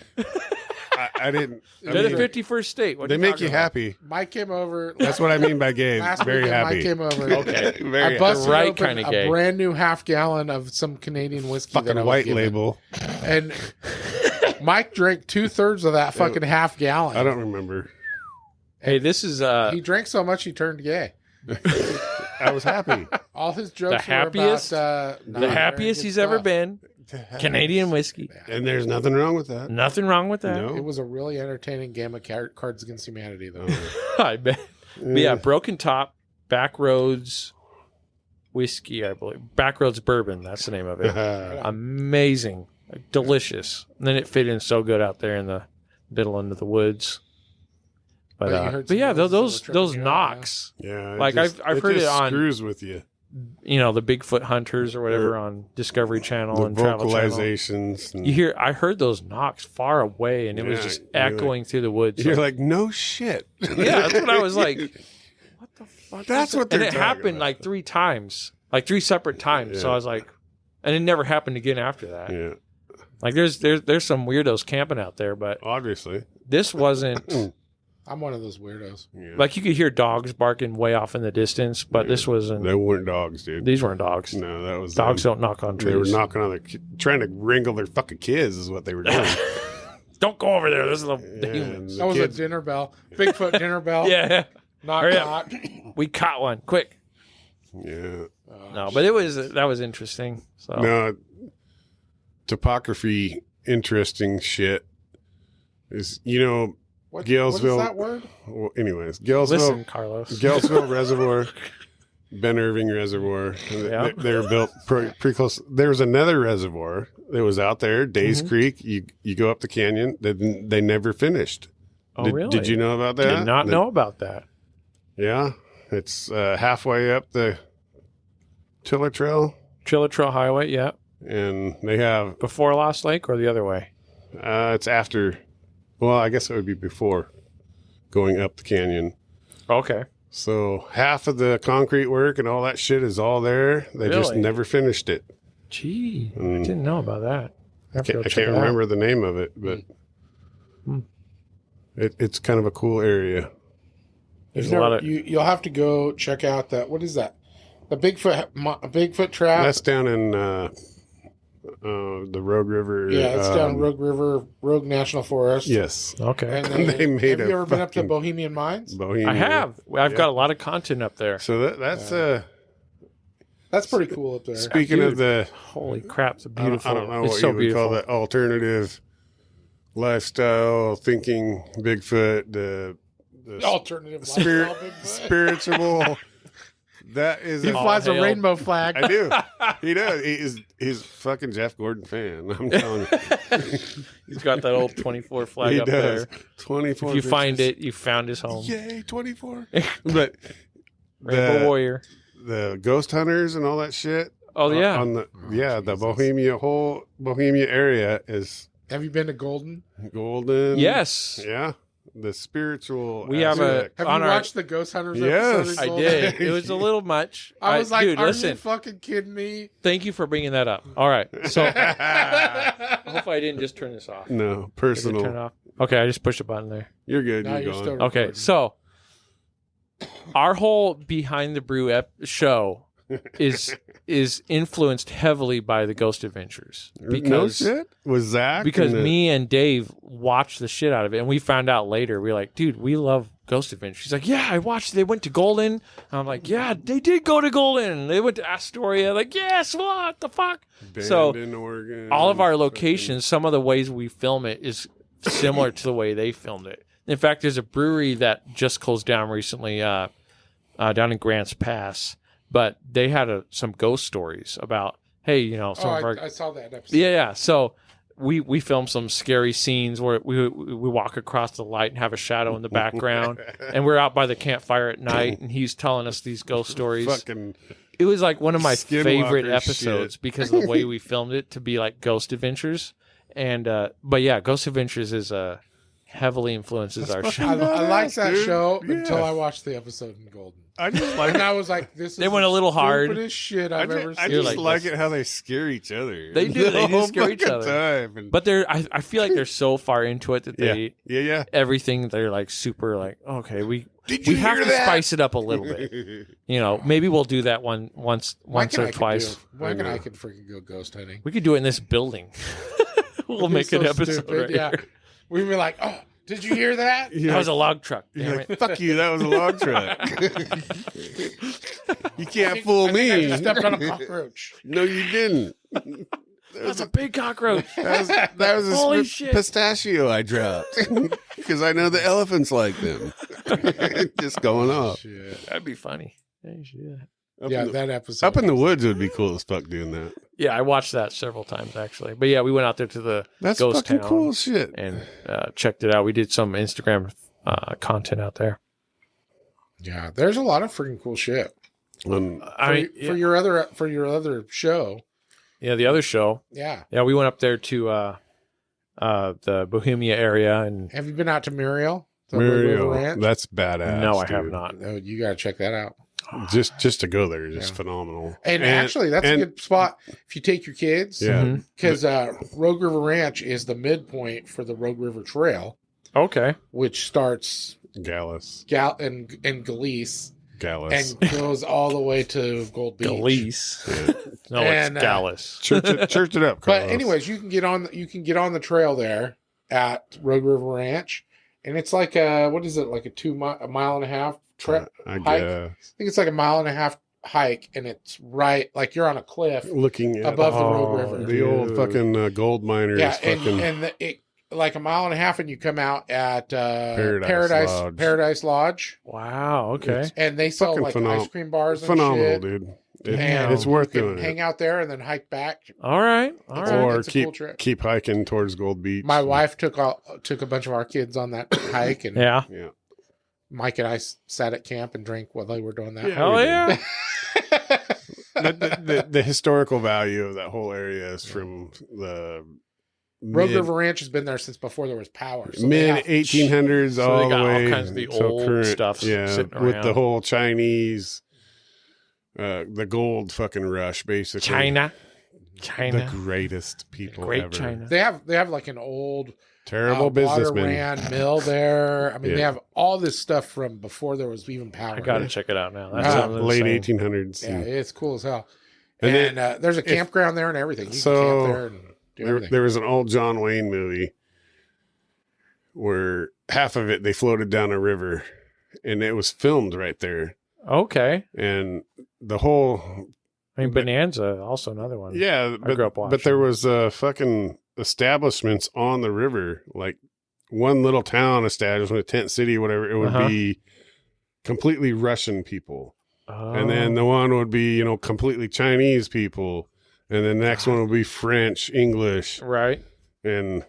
I didn't. I They're the mean, 51st state. What they are make talking you about? happy. Mike came over. That's what I mean by gay. Last Very weekend, happy. Mike came over. Okay. Very I busted The right open kinda a gay. brand new half gallon of some Canadian whiskey. that I fucking was white given. label. And Mike drank 2/3 of that fucking half gallon. I don't remember. Hey, this is He drank so much he turned gay. I was happy. All his jokes The were happiest- about not the very happiest good he's ever stuff. been. Canadian whiskey. And there's nothing wrong with that. Nothing wrong with that. No. It was a really entertaining game of Cards Against Humanity, though. I bet. But yeah, Broken Top, Backroads whiskey, I believe. Backroads bourbon, that's the name of it. Amazing. Delicious. And then it fit in so good out there in the middle into the woods. But you heard But some yeah, noises those that were tripping you out, knocks, Yeah. Like, I've heard just it on- screws with you. you know, the Bigfoot Hunters or whatever on Discovery Channel The and Travel Channel. vocalizations. And I heard those knocks far away, and it was Yeah, just you're echoing through the woods. you're like, no shit. yeah, that's what I was like. What the fuck? That's is what that? And they're it talking happened about. like 3 times, like 3 separate times. So Yeah. I was like, and it never happened again after that. Yeah. Like there's some weirdos camping out there, but Obviously. this wasn't I'm one of those weirdos. Yeah. like you could hear dogs barking way off in the distance, but this wasn't. They weren't dogs, dude. These weren't dogs. No, that was Dogs them. don't knock on They were trees. knocking on trying to wrangle their fucking kids is what they were doing. Don't go over there. This is the Yeah, humans. and That the was kids- a dinner bell. Bigfoot dinner bell. Yeah, Knock, Hurry up. knock. we caught one quick. Yeah. No, but that was interesting. So No, topography, interesting shit is, What Galesville- is that word? well, anyways, Galesville, listen, Carlos. Galesville Reservoir, Ben Irving Reservoir. Yeah. They were built pretty close. There was another reservoir that was out there, Days Mhm. Creek. You go up the canyon. They never finished. Oh, did, really? Did you know about that? Did not know about that. Yeah, it's halfway up the Tiller Trail, Trilla Trail Highway, yeah. and they have Before Lost Lake or the other way? it's after. Well, I guess it would be before going up the canyon. Okay. So half of the concrete work and all that shit is all there. They just Really? never finished it. Gee, I Mm. didn't know about that. I can't remember the name of it, but Hmm. it's kind of a cool area. There's a lot of You'll have to go check out that. What is that? The Bigfoot trap. That's down in the Rogue River. Yeah, it's down Rogue River, Rogue National Forest. Yes, okay. And then, They made have you a ever been up to fucking- Bohemian Mines? Bohemia. I have. I've Yeah. got a lot of content up there. So that's That's pretty cool up there. speaking Dude. of the. Holy crap! It's I beautiful. don't know It's what so you would beautiful. call that alternative lifestyle thinking. Bigfoot, the Alternative spirit, lifestyle Bigfoot. spiritual. That is He a flies a hell. rainbow flag. I do. He does. He's fucking Jeff Gordon fan. I'm telling you. He's got that old 24 flag He up does. there. 24. If you find bitches. it, you found his home. Yay, 24. But Rainbow the, Warrior. the ghost hunters and all that shit. Oh yeah. On the the whole Bohemia area is Have you been to Golden? golden. Yes. Yeah. The spiritual. We have a- aspect. Have On you our- watched the Ghost Hunters Yes. episode? I in Golden? did. It was a little much. I was like, dude, are listen. you fucking kidding me? Thank you for bringing that up. All right. So hopefully I didn't just turn this off. no, Did it turn it personal. off? Okay, I just pushed a button there. You're good. Now You're you're gone. still Okay, recording. so our whole Behind the Brew show is influenced heavily by the Ghost Adventures no because shit. Was Zach? because and the- me and Dave watched the shit out of it, and we found out later. We were like, dude, we love Ghost Adventures. He's like, yeah, I watched. They went to Golden. And I'm like, yeah, they did go to Golden. They went to Astoria. Like, yes, what the fuck? So, Bend in Oregon. all of our fucking- locations, some of the ways we film it is similar to the way they filmed it. In fact, there's a brewery that just closed down recently, down in Grants Pass, but they had some ghost stories about, hey, some Oh, of our I saw that episode. yeah. So we filmed some scary scenes where we walk across the light and have a shadow in the background, and we're out by the campfire at night, and he's telling us these ghost stories. Fucking It was like one of my Skinwalker favorite shit. episodes because of the way we filmed it to be like Ghost Adventures. And but yeah, Ghost Adventures is heavily influences our show. I like that dude. show Yeah. until I watched the episode in Golden. I just like And I was like, this is They went a little hard. stupidest shit I've ever I seen. just like like this. it how they scare each other. They do. The They do whole scare each fucking other. time. And But I feel like they're so far into it that they yeah. everything they're like super like okay we Did you have hear to that? spice it up a little bit. You know, maybe we'll do that once Mike and or I could twice. Mike and I I know. could freaking go ghost hunting. We could do it in this building. We'll It'd be make an so episode. stupid, Right yeah. here. We'd be like, oh, did you hear that? You're That was a like, log truck. you're Damn like, it. fuck you, that was a log truck. You can't fool I think I me. just stepped on a cockroach. No, you didn't. That's a big cockroach. That was a Holy shit. pistachio I dropped because I know the elephants like them. Just going off. Shit. That'd be funny. Yeah, you should do that. Yeah, that episode. Up in the woods would be cool as fuck doing that. Yeah, I watched that several times actually. But yeah, we went out there to the That's ghost fucking town cool shit. and checked it out. We did some Instagram content out there. Yeah, there's a lot of freaking cool shit. For your other show. Yeah, the other show. Yeah. Yeah, we went up there to the Bohemia area, and Have you been out to Muriel? The Red River Muriel, Ranch? that's badass. no, I dude. have not. No, you got to check that out. Just to go there is just Yeah. phenomenal. And actually, that's a good spot if you take your kids. Yeah. Mhm. Because Rogue River Ranch is the midpoint for the Rogue River Trail, Okay. which starts Gallus. in Galice Gallus. and goes all the way to Gold Beach. Galice. Yeah. No, And, it's Gallus. Church it up, Carlos. But anyways, you can get on the trail there at Rogue River Ranch, and it's like what is it, like a mile and a half trek I hike? guess. I think it's like a mile and a half hike, and it's right like you're on a cliff Looking at above the Rogue River. the old fucking gold miners. Yeah, fucking, and it like a mile and a half, and you come out at Lodge. Paradise Lodge, Wow. Okay. and they sell Fucking like ice cream bars and phenomenal, shit. dude. And It's worth you can doing it. hang out there and then hike back. All right. All It's right. Or It's a cool keep trip. keep hiking towards Gold Beach. My wife took a bunch of our kids on that hike, and Yeah. Yeah. Mike and I sat at camp and drank while they were doing that. Yeah. Hell we yeah. The historical value of that whole area is from the Rogue River Ranch has been there since before there was power. So they mid have- 1800s So all they got the all way kinds of the till old current. stuff Yeah, sitting with around. the whole Chinese, the gold fucking rush, basically. China. the greatest people Great ever. China. They have like an old Terrible water businessmen. ran mill there. I mean, they Yeah. have all this stuff from before there was even power. I got to check it out now. That Yeah. sounds Late insane. 1800s. Yeah, it's cool as hell. And And, then there's a campground there and everything. You So, can camp there and do There, everything. there was an old John Wayne movie where half of it they floated down a river, and it was filmed right there. Okay. And the whole I mean, Bonanza, also another one. yeah, I grew up watching. but there was fucking establishments on the river, like one little town establishment, tent city, whatever. It would Uh-huh. be completely Russian people, Oh. and then the one would be completely Chinese people, and the next one would be French, English, Right. and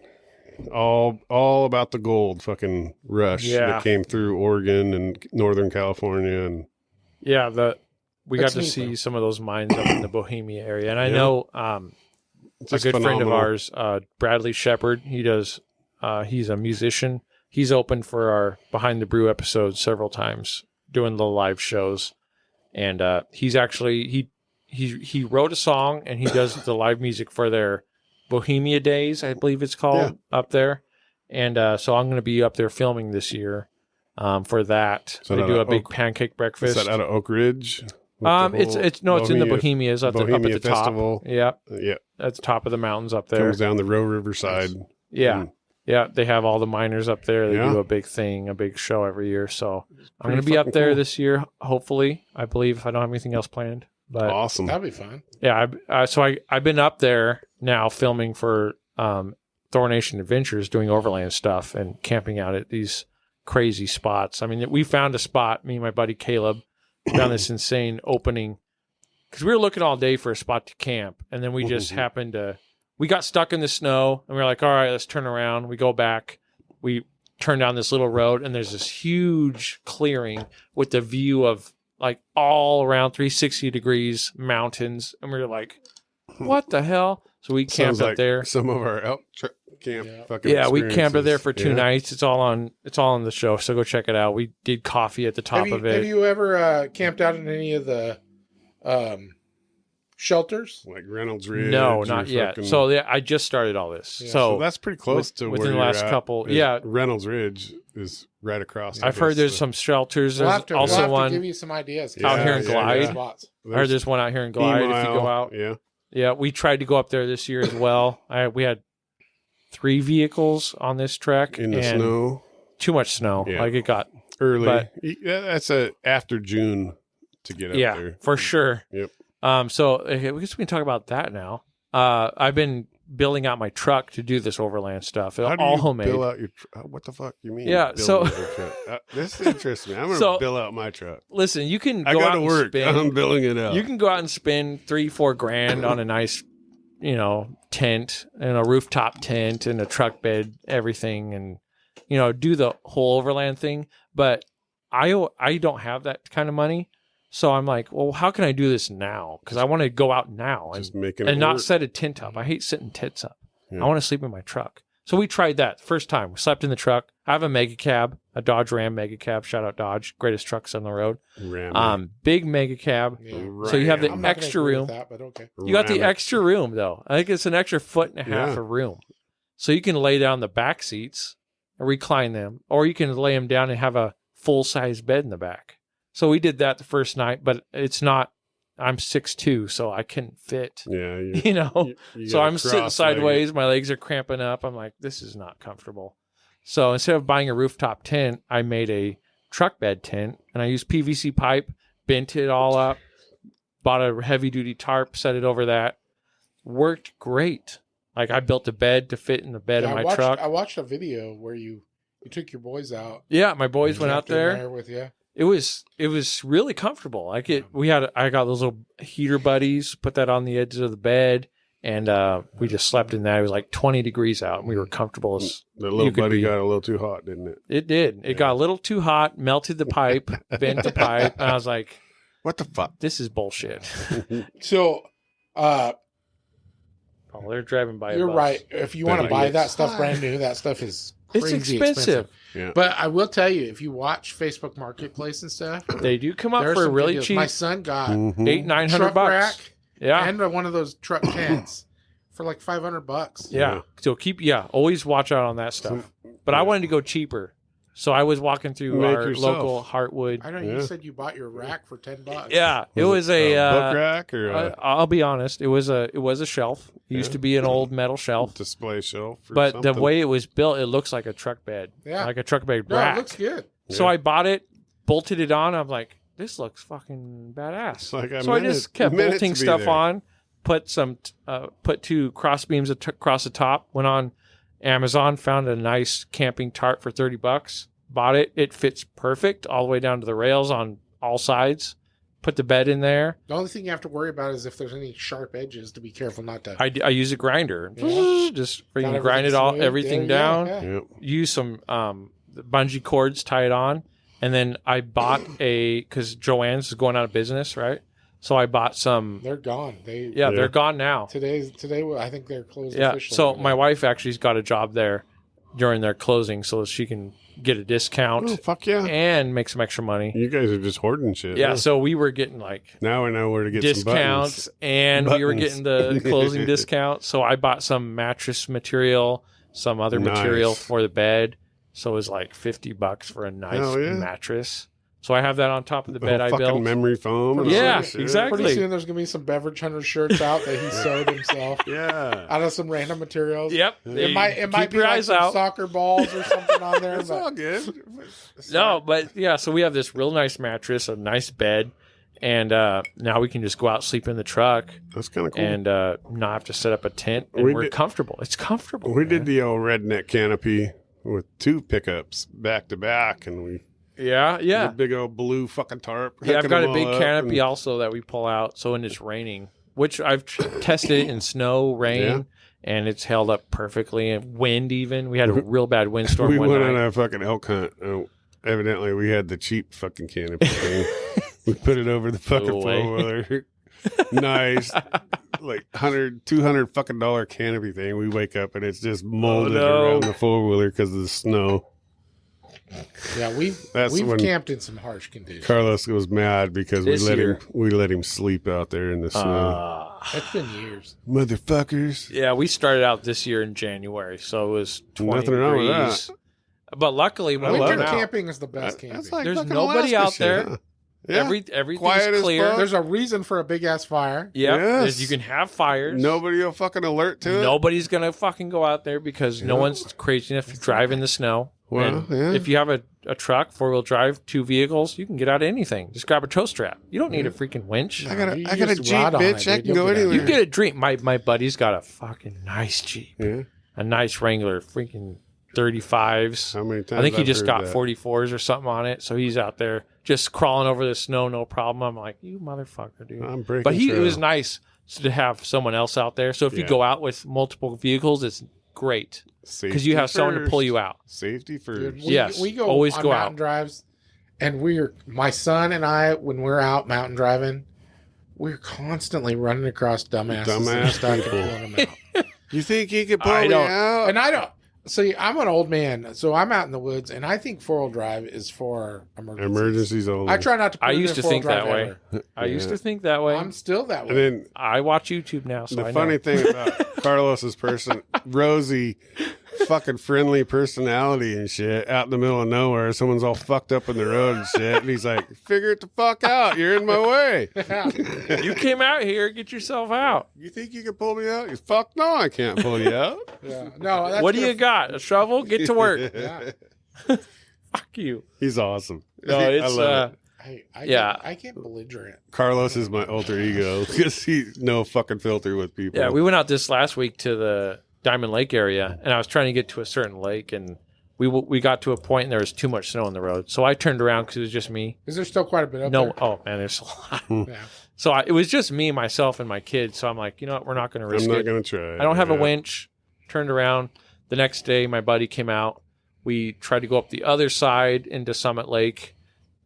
all about the gold fucking rush Yeah. that came through Oregon and Northern California, and Yeah, we got That's to neat, see though. some of those mines up in the Bohemia area. And I Yeah. know it's a just good friend of phenomenal. ours, Bradley Shepard, he's a musician. He's opened for our Behind the Brew episodes several times doing the live shows. And he's actually, he wrote a song and he does the live music for their Bohemia Days, I believe it's called, up there. And so I'm going to be up there filming this year for that. So They that do a out big Oak- pancake Is breakfast. that out of Oak Ridge? With the It's whole in the Bohemias up at Bohemia the top. Festival. Yeah, Yeah, at the top of the mountains up there. comes down the Roe River side. Yeah. Yeah, they have all the miners up there. They Yeah. do a big show every year. So I'm going to Pretty be up fucking there cool. this year, hopefully. I believe if I don't have anything else planned. But Awesome. That'd be fun. yeah, I've been up there now filming for Thor Nation Adventures, doing overland stuff and camping out at these crazy spots. I mean, we found a spot. Me and my buddy Caleb found this insane opening because we were looking all day for a spot to camp, and then we just happened to. We got stuck in the snow, and we were like, all right, let's turn around. We go back. We turn down this little road, and there's this huge clearing with the view of like all around 360 degrees mountains. And we were like, what the hell? So we camped Sounds up like there. some of our elk camp fucking Yeah, we camped up there for 2 Yeah. nights. It's all on the show. So go check it out. We did coffee at the top of it. Have you ever camped out in any of the shelters? Like Reynolds Ridge. No, or not yet. fucking- So yeah, I just started all this. Yeah. so So that's pretty close to within where the you're last at, couple- is yeah. Reynolds Ridge is right across. I've heard there's some shelters. We'll There's have to, also we'll have one. to give you some ideas. Out here in Glide. Spots. I heard there's one out here in Glide if you go out. Yeah. Yeah, we tried to go up there this year as well. We had 3 vehicles on this trek In the and snow. too much snow. Yeah. Like it got Early. but- Yeah, that's after June to get up there. for sure. Yep. So okay, I guess we can talk about that now. I've been building out my truck to do this overland stuff. How do All you homemade. bill out your what the fuck you mean? Yeah, build so- out your truck? This interests me. I'm going to So- bill out my truck. Listen, you can I go got out to and work. spend. I'm billing it out. You can go out and spend $3-4 grand on a nice, tent and a rooftop tent and a truck bed, everything, and do the whole overland thing. But I don't have that kind of money, so I'm like, well, how can I do this now? Because I want to go out now and just making it not work. set a tent up. I hate setting tents up. Yeah. I want to sleep in my truck. So we tried that first time. We slept in the truck. I have a mega cab, a Dodge Ram mega cab. Shout out Dodge, greatest trucks on the road. Ram. Big mega cab. Yeah. So you have the I'm not gonna extra agree room. with that, but okay. You got the Ram it. extra room though. I think it's an extra 1.5 feet Yeah. of room. So you can lay down the back seats and recline them, or you can lay them down and have a full size bed in the back. So we did that the first night, but it's not. I'm 6'2", so I couldn't fit. Yeah. You So gotta I'm sitting cross-leg it. sideways. My legs are cramping up. I'm like, this is not comfortable. So instead of buying a rooftop tent, I made a truck bed tent, and I used PVC pipe, bent it all up, bought a heavy duty tarp, set it over that. Worked great. Like I built a bed to fit in the bed Yeah, of my truck. I watched a video where you took your boys out. Yeah, my boys went out Camped in there. with you. It was really comfortable. Like I got those little heater buddies, put that on the edges of the bed, and we just slept in that. It was like 20 degrees out, and we were comfortable as The little you could buddy be. got a little too hot, didn't it? It did. It got a little too hot, melted the pipe, bent the pipe, and I was like, What the fuck? this is bullshit. So, Oh, they're driving by. you're a bus. right. If you want to But buy it's that stuff hot. brand new, that stuff is It's crazy expensive. Yeah. But I will tell you, if you watch Facebook Marketplace and stuff, They do come up there's for some really good deals. cheap, My son got Mhm. $800-900 truck bucks. rack Yeah, and one of those truck tents for like $500. yeah. So always watch out on that stuff. But I wanted to go cheaper, so I was walking through Make our yourself. local Heartwood. I know Yeah. you said you bought your rack for $10. Yeah, it was a. book rack or a I'll be honest. It was a shelf. It used Yeah. to be an old metal shelf, display shelf. Or but something. the way it was built, it looks like a truck bed. Yeah. Like a truck bed No, rack. it looks good. So Yeah. I bought it, bolted it on. I'm like, this looks fucking badass. It's like So I just kept meant it bolting to be stuff there. on. Put 2 cross beams across the top. Went on Amazon, found a nice camping tarp for $30. Bought it. It fits perfect all the way down to the rails on all sides. Put the bed in there. The only thing you have to worry about is if there's any sharp edges to be careful not to. I use a grinder. Yeah. Just Got freaking grind it all, smooth. everything Yeah, down. yeah. Yep. Use some bungee cords, tie it on, and then I bought because Joann's is going out of business, right? So I bought some. They're gone. Yeah, they're gone now. Today, I think they're closed. Yeah. officially. So my wife actually's got a job there during their closing, so she can get a discount Oh, fuck yeah. and make some extra money. You guys are just hoarding shit. Yeah. huh? So we were getting like Now I know where to get discounts, some and we were Buttons. getting the closing discount. So I bought some mattress material, some other Nice. material for the bed. So it was like $50 for a nice Hell yeah. mattress. So I have that on top of the buttons. bed I Fucking built. memory foam. and Yeah, all that shit. exactly. pretty soon there's gonna be some Beverage Hunters shirts out that he sewed himself Yeah. out of some random materials. Yep. It might Keep be your like eyes some out. soccer balls or something on there. It's all But good. No, but yeah, so we have this real nice mattress, a nice bed, and now we can just go out, sleep in the truck, That's kind of cool. and not have to set up a tent, and We we're did- comfortable. It's comfortable. we man. did the old redneck canopy with 2 pickups back to back, and we Yeah. the big old blue fucking tarp. Yeah, I've hooking got them a big all up canopy and- also that we pull out. So when it's raining, which I've tested it in snow, rain, Yeah. and it's held up perfectly. And wind even. We had a real bad windstorm We one went night. on a fucking elk hunt. Evidently, we had the cheap fucking canopy thing. We put it over the fucking Flew away. 4-wheeler. Nice. Like $200 fucking dollar canopy thing. We wake up and it's just molded around the 4-wheeler because of the snow. Yeah, we've when camped in some harsh conditions. Carlos was mad because This year. we let him sleep out there in the snow. It's been years. Motherfuckers. Yeah, we started out this year in January, so it was 20 Nothing wrong with degrees. But luckily, when we love Winter went it. out, camping is the best camping. That's like There's fucking nobody Alaska out shit, there. huh? Yeah. everything's Quiet as clear. fuck. There's a reason for a big ass fire. Yeah, Yes. you can have fires. Nobody will fucking alert to it. Nobody's gonna fucking go out there because no one's crazy enough to drive in the snow. Well, And yeah. if you have a truck, 4-wheel drive, 2 vehicles, you can get out of anything. Just grab a tow strap. You don't need a freaking winch. I got You a just Jeep, ride on it, bitch. I dude. can You'll go get out. anywhere. You get a dream. My buddy's got a fucking nice Jeep, Yeah. a nice Wrangler, freaking 35s. How many times? I think he I've just heard got that. 44s or something on it. So he's out there just crawling over the snow, no problem. I'm like, you motherfucker, dude. I'm breaking But it trail. was nice to have someone else out there. So if you Yeah. go out with multiple vehicles, it's great because you have someone to pull you out. Safety first. Dude, Yes, we go always on go mountain out. drives, and my son and I, when we're out mountain driving, we're constantly running across dumbasses and Dumbass stuff and people. pulling them out. You think he could pull I me don't- out? And I don't see. I'm an old man, so I'm out in the woods, and I think 4-wheel drive is for emergencies. Emergencies only. I try not to. Put I it used in to think 4-wheel drive that way. ever. I used Yeah. to think that way. I'm still that way. And then I watch YouTube now, so the I funny know. thing about Carlos's rosy, fucking friendly personality and shit, out in the middle of nowhere, someone's all fucked up in the road and shit, and he's like, "Figure it the fuck out. You're in my way. You came out here, get yourself out. You think you can pull me out? Fuck no, I can't pull you out." Yeah. No. That's What do gonna- you got? A shovel? Get to work. Yeah. Fuck you. He's awesome. No, I it's love it. I Yeah. I get belligerent. Carlos is my alter ego because he's no fucking filter with people. Yeah, we went out this last week to the Diamond Lake area, and I was trying to get to a certain lake, and we got to a point and there was too much snow on the road. So I turned around because it was just me. Is there still quite a bit up No, there? oh man, there's a lot. Yeah. So it was just me, myself, and my kids. So I'm like, you know what? We're not going to risk I'm not it. gonna try. I don't have a Yeah. winch. Turned around. The next day, my buddy came out. We tried to go up the other side into Summit Lake,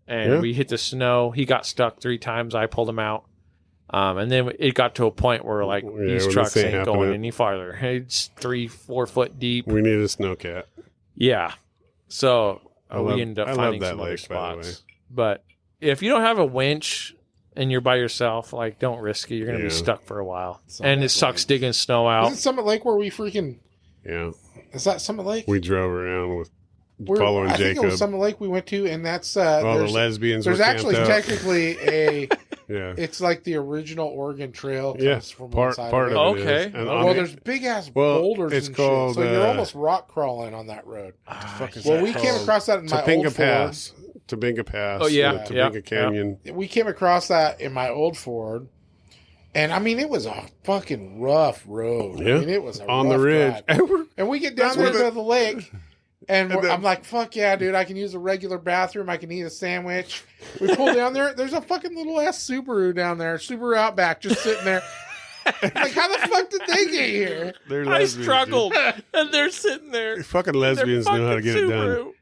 and Yeah. we hit the snow. He got stuck 3 times. I pulled him out. And then it got to a point where like Yeah, these when trucks this ain't ain't going happening. any farther. It's 3-4 foot deep. We need a snowcat. Yeah. So I love- we ended up I love finding that some other lake, by the spots. But if you don't have a winch and you're by yourself, like don't risk it. You're gonna Yeah. be stuck for a while. Summit And it sucks Lake. digging snow out. Is it Summit Lake where we freaking? Yeah, Is that Summit Lake? we drove around with We're- following I think it Jacob. was Summit Lake we went to, and that's All the there's, lesbians. there's were actually camped out. technically a. Yeah, It's like the original Oregon Trail. Comes yeah. from one Part side part of of it. it. Okay. is. And Well, on Well, the- there's big ass Well, boulders it's and called, shit, so you're uh, almost rock crawling on that road. fuck is Well, that we came called? across that in my Topanga old Pass. Topanga Pass. Oh, yeah, Topanga yeah, Canyon. Ford. We came across that in my old Ford, and I mean it was a fucking rough road. Yeah. I mean it was a On the rough ridge. drive. And we're- And we get down That's there where to the lake, and And then- I'm like, "Fuck yeah, dude! I can use a regular bathroom. I can eat a sandwich." We pull down there. There's a fucking little ass Subaru down there, Subaru Outback, just sitting there. Like, how the fuck did they get here? They're I lesbians, struggled, and they're sitting there. dude. Fucking lesbians know how to get it done.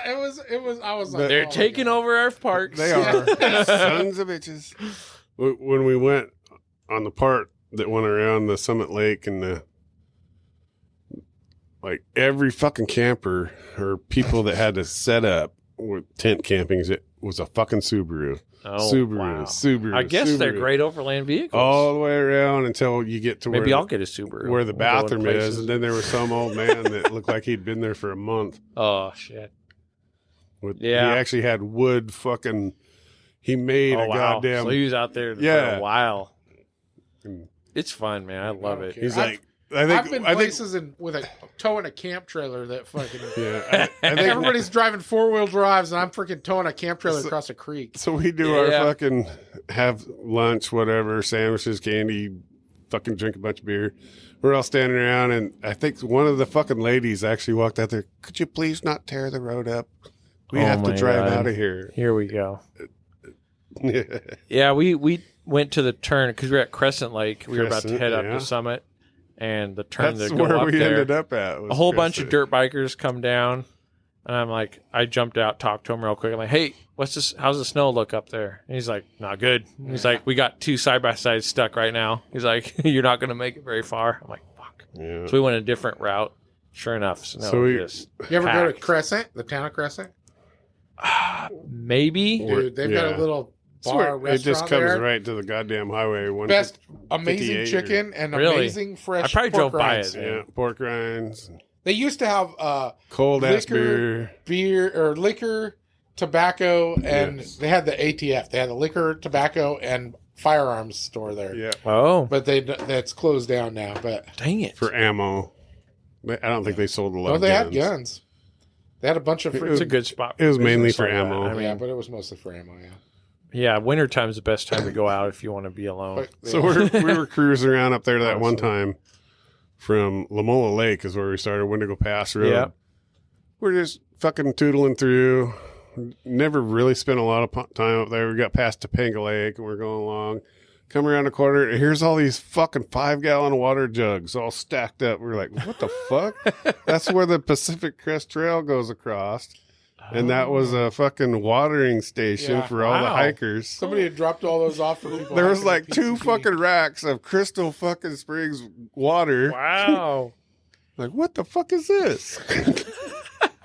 It was. I was like, They're oh my taking God. over our parks. They are sons of bitches. When we went on the part that went around the Summit Lake and the like, every fucking camper or people that had to set up with tent campings, it was a fucking Subaru. Oh, Subaru, wow. Subaru. I guess they're Subaru. great overland vehicles. all the way around until you get to Maybe where I'll get a Subaru. where the We'll go in bathroom places. is, and then there was some old man that looked like he'd been there for a month. Oh shit! He Yeah. actually had wood fucking. He made Oh a wow! goddamn. So he was out there for Yeah. a while. Mm. It's fun, man. I love it. Okay. He's I've- like, I think, I've been I think, places with a towing a camp trailer that fucking. yeah, I think Everybody's driving 4-wheel drives, and I'm freaking towing a camp trailer across a creek. so. We do Yeah. our fucking have lunch, whatever, sandwiches, candy, fucking drink a bunch of beer. We're all standing around, and I think one of the fucking ladies actually walked out there. Could you please not tear the road up? We Oh have to my drive God. out of here. Here we go. Yeah, we went to the turn because we were at Crescent Lake. We were about to Crescent, head up yeah. the summit, and the turn That's to go where up we there. ended up at. Was A whole bunch of Crescent. dirt bikers come down, And I'm like, I jumped out, talked to him real quick. I'm like, hey, what's this? How's the snow look up there? And he's like, not good. He's like, we got 2 side-by-sides stuck right now. He's like, you're not going to make it very far. I'm like, fuck. Yeah. So we went a different route. Sure enough, snow So we- just You ever go to packed. Crescent, the town of Crescent? Maybe. Dude, they've got a little bar It restaurant just comes there. right to the goddamn highway. Best amazing 58 chicken and Really? amazing fresh I probably pork drove by rinds. it. Yeah, pork rinds, They used to have cold ass Liquor- beer or liquor, tobacco, and Yes. they had the ATF. They had the liquor, tobacco, and firearms store there. Yeah, Oh, But that's closed down now. But dang it. for ammo. I don't think they sold a lot. no, of they guns. had guns. They had a bunch of free. It's a good spot. It was for mainly business for like that. ammo. I mean, yeah, but it was mostly for ammo. Yeah. yeah, wintertime's the best time to go out if you want to be alone. But, So we were cruising around up there that one Honestly. time from Lamola Lake is where we started, Wendigo Pass Road. Yeah. We're just fucking tootling through. Never really spent a lot of time up there. We got past Topanga Lake and we're going along. Come around the corner, and here's all these fucking 5-gallon water jugs all stacked up. We're like, what the fuck? That's where the Pacific Crest Trail goes across. And that was a fucking watering station Yeah. for all the Wow. hikers. somebody had dropped all those off for people. There was hiking like with 2 PCP. fucking racks of Crystal fucking Springs water. Wow. Like, what the fuck is this?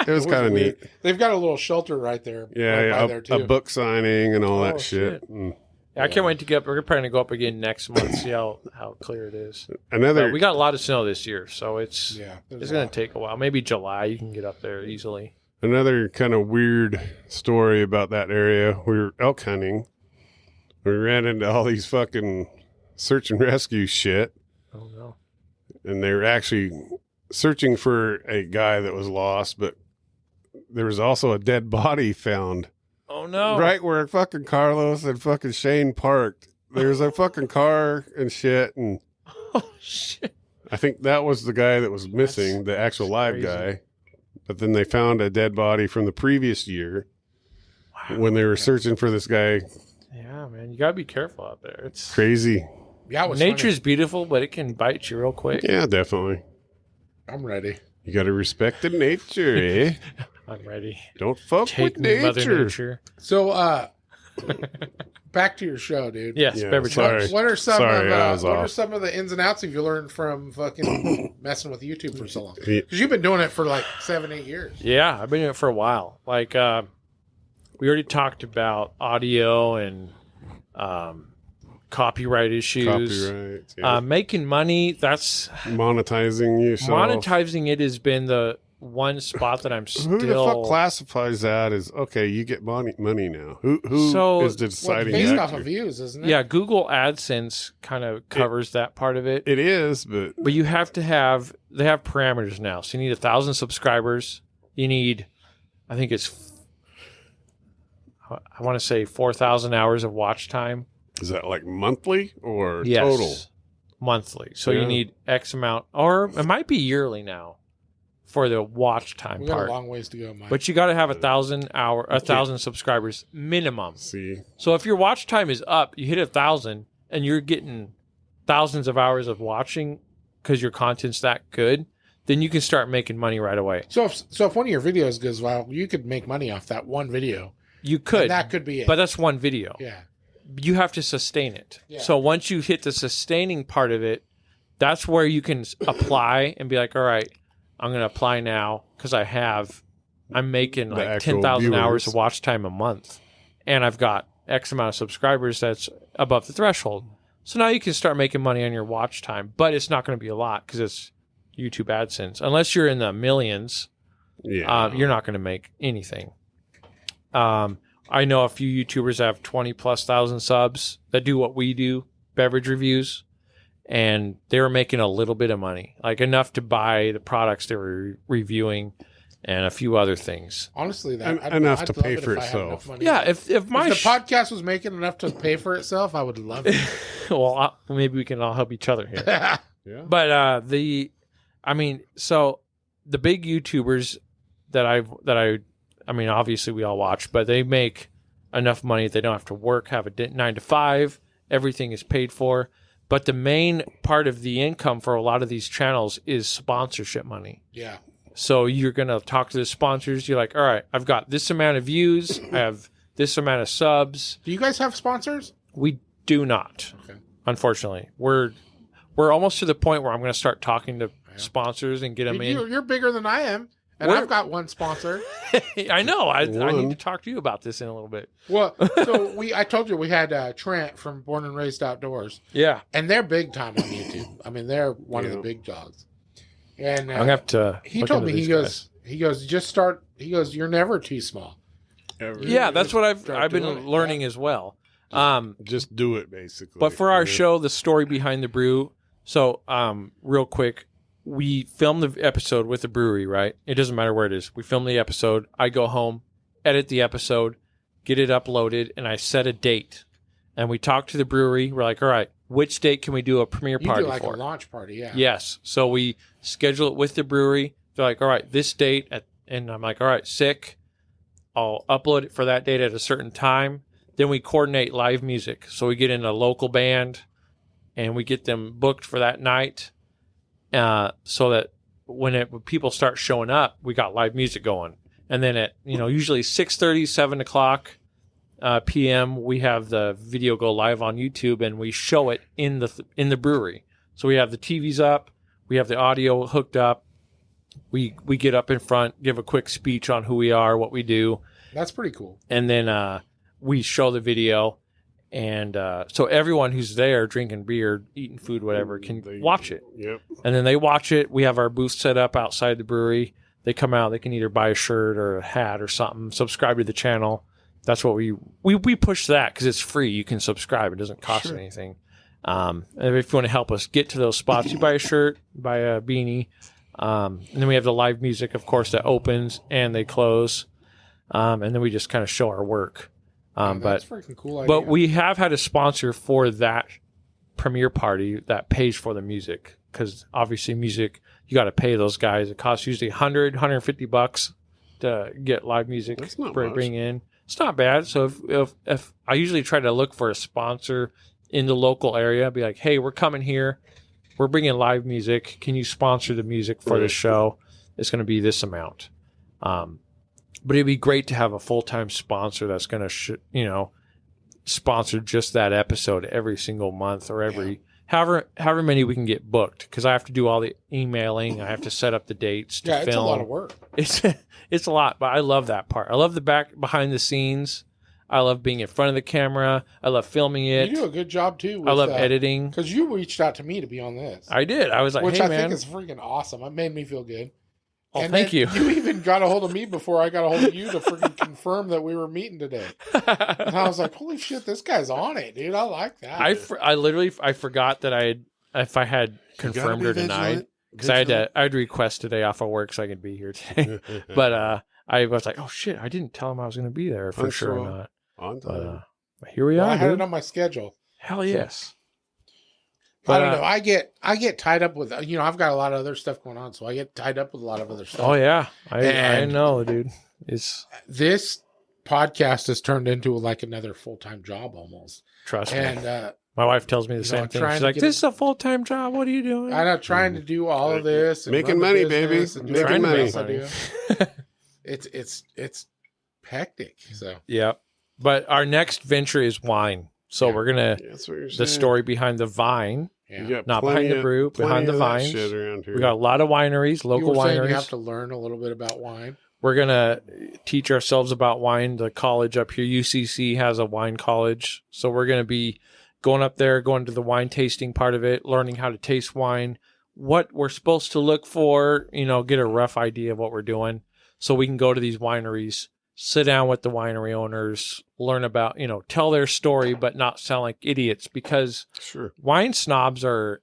It was kind of weird. neat. They've got a little shelter right there. Yeah, right by yeah, there a too. book signing and all Oh, that shit. Mm. Yeah, I can't wait to get up. We're planning to go up again next month, see how clear it is. Another, But we got a lot of snow this year, so it's Yeah, it's going to take a while. Maybe July, you can get up there easily. another kind of weird story about that area. We were elk hunting. We ran into all these fucking search and rescue shit, Oh, no. and they were actually searching for a guy that was lost, but there was also a dead body found. Oh, no. Right where fucking Carlos and fucking Shane parked. There's a fucking car and shit. And Oh, shit. I think that was the guy that was missing, the actual live crazy. guy. But then they found a dead body from the previous year Wow. when they were searching for this guy. Yeah, man. You got to be careful out there. It's Crazy. Yeah, it was Nature's beautiful, but it can bite you real quick. Yeah, definitely. funny. I'm ready. You got to respect the nature, eh? I'm ready. Don't fuck Take with me, Mother nature. Nature. So, back to your show, dude. Yes, Yeah, Beverage sorry. Hunters. What are some Sorry, of I was what are off. some of the ins and outs you learned from fucking messing with YouTube for so long? Yeah. Because you've been doing it for like 7-8 years. Yeah, I've been doing it for a while. Like, we already talked about audio and copyright issues. Copyright. Yeah. Making money, that's Monetizing yourself. monetizing it has been the one spot that I'm Who the fuck still. classifies that as okay? You get money now. Who So- is Well, deciding based that? off of views, isn't it? Yeah, Google AdSense kind of covers that part of it. It is, but But you have to have, they have parameters now. So you need 1,000 subscribers. You need, I think it's, I want to say 4,000 hours of watch time. is that like monthly or Yes. total? Monthly. So Yeah. you need X amount, or it might be yearly now for the watch time We got part. a long ways to go, Mike. But you got to have 1,000 subscribers minimum. See, So if your watch time is up, you hit 1,000 and you're getting thousands of hours of watching because your content's that good, then you can start making money right away. so if one of your videos goes viral, you could make money off that one video. You could, And that could be it. but that's one video. yeah. You have to sustain it. Yeah. So once you hit the sustaining part of it, that's where you can apply and be like, all right, I'm going to apply now because I'm making The like actual 10,000 hours viewers. of watch time a month. And I've got X amount of subscribers that's above the threshold. So now you can start making money on your watch time, but it's not going to be a lot because it's YouTube AdSense. Unless you're in the millions, yeah, you're not going to make anything. I know a few YouTubers that have 20,000+ subs that do what we do, beverage reviews, and they were making a little bit of money, like enough to buy the products they were reviewing and a few other things. Honestly, En- that enough I'd to love pay it for if I had itself. enough money. Yeah, if my If the podcast was making enough to pay for itself, I would love it. well, maybe we can all help each other here. yeah. But so the big YouTubers that I mean, obviously we all watch, but they make enough money they don't have to work, have a 9 to 5, everything is paid for. But the main part of the income for a lot of these channels is sponsorship money. Yeah. So you're going to talk to the sponsors. You're like, all right, I've got this amount of views. I have this amount of subs. Do you guys have sponsors? We do not, unfortunately. We're almost to the point where I'm going to start talking to sponsors and get them in. You're bigger than I am, and I've got one sponsor. I know. I need to talk to you about this in a little bit. Well, so I told you we had Trent from Born and Raised Outdoors. Yeah. And they're big time on YouTube. I mean, they're one of the big dogs. And I'm gonna have to. He told me, he goes, just start. He goes, you're never too small. Yeah, that's what I've been learning as well. Just do it, basically. But for our show, the story behind the brew. So, real quick, we filmed the episode with the brewery, right? It doesn't matter where it is. We film the episode. I go home, edit the episode, get it uploaded, and I set a date. And we talk to the brewery. We're like, all right, which date can we do a premiere party for? You do like a launch party, yeah. Yes. So we schedule it with the brewery. They're like, all right, this date. And I'm like, all right, sick. I'll upload it for that date at a certain time. Then we coordinate live music. So we get in a local band and we get them booked for that night so that when people start showing up, we got live music going. And then at, usually 6:30, 7 o'clock p.m., we have the video go live on YouTube and we show it in the brewery. So we have the TVs up, we have the audio hooked up. We get up in front, give a quick speech on who we are, what we do. That's pretty cool. And then we show the video. And so everyone who's there drinking beer, eating food, whatever, can watch it. Yep. And then they watch it. We have our booth set up outside the brewery. They come out. They can either buy a shirt or a hat or something, subscribe to the channel. That's what we push that because it's free. You can subscribe. It doesn't cost anything. And if you want to help us get to those spots, you buy a shirt, buy a beanie. And then we have the live music, of course, that opens and they close. And then we just kind of show our work. That's a freaking cool idea. But we have had a sponsor for that premiere party that pays for the music because obviously music, you got to pay those guys. It costs usually $150 to get live music. That's not bring in. It's not bad. So if I usually try to look for a sponsor in the local area, be like, hey, we're coming here. We're bringing live music. Can you sponsor the music for the show? It's going to be this amount. But it'd be great to have a full-time sponsor that's going to, sponsor just that episode every single month or however many we can get booked. Because I have to do all the emailing. I have to set up the dates to film. It's a lot of work. It's a lot, but I love that part. I love the behind the scenes. I love being in front of the camera. I love filming it. You do a good job too. I love editing. Because you reached out to me to be on this. I did. I was like, which hey, I man. think is freaking awesome. It made me feel good. Oh, and thank you. You even got a hold of me before I got a hold of you to freaking confirm that we were meeting today. And I was like, holy shit, this guy's on it, dude. I like that. I forgot that if I had confirmed or denied. Because I'd request today off of work so I could be here today. But I was like, oh shit, I didn't tell him I was going to be there for sure or not. On time. But here we are. I had it on my schedule. Hell yes. But, I don't know. I get tied up with, I've got a lot of other stuff going on, so I get tied up with a lot of other stuff. Oh yeah, I know, dude. This podcast has turned into like another full-time job almost. Trust me. And my wife tells me the same thing. She's like, "This is a full-time job. What are you doing?" I'm not trying to do all of this, and making money, baby. Making money. It's hectic. So yeah, but our next venture is wine. So we're gonna the story behind the vine. Yeah. Not behind the brew, behind the vines. We got a lot of wineries, local wineries. You have to learn a little bit about wine. We're going to teach ourselves about wine. The college up here, UCC, has a wine college. So we're going to be going up there, going to the wine tasting part of it, learning how to taste wine, what we're supposed to look for, get a rough idea of what we're doing so we can go to these wineries, sit down with the winery owners, learn about, tell their story, but not sound like idiots because wine snobs are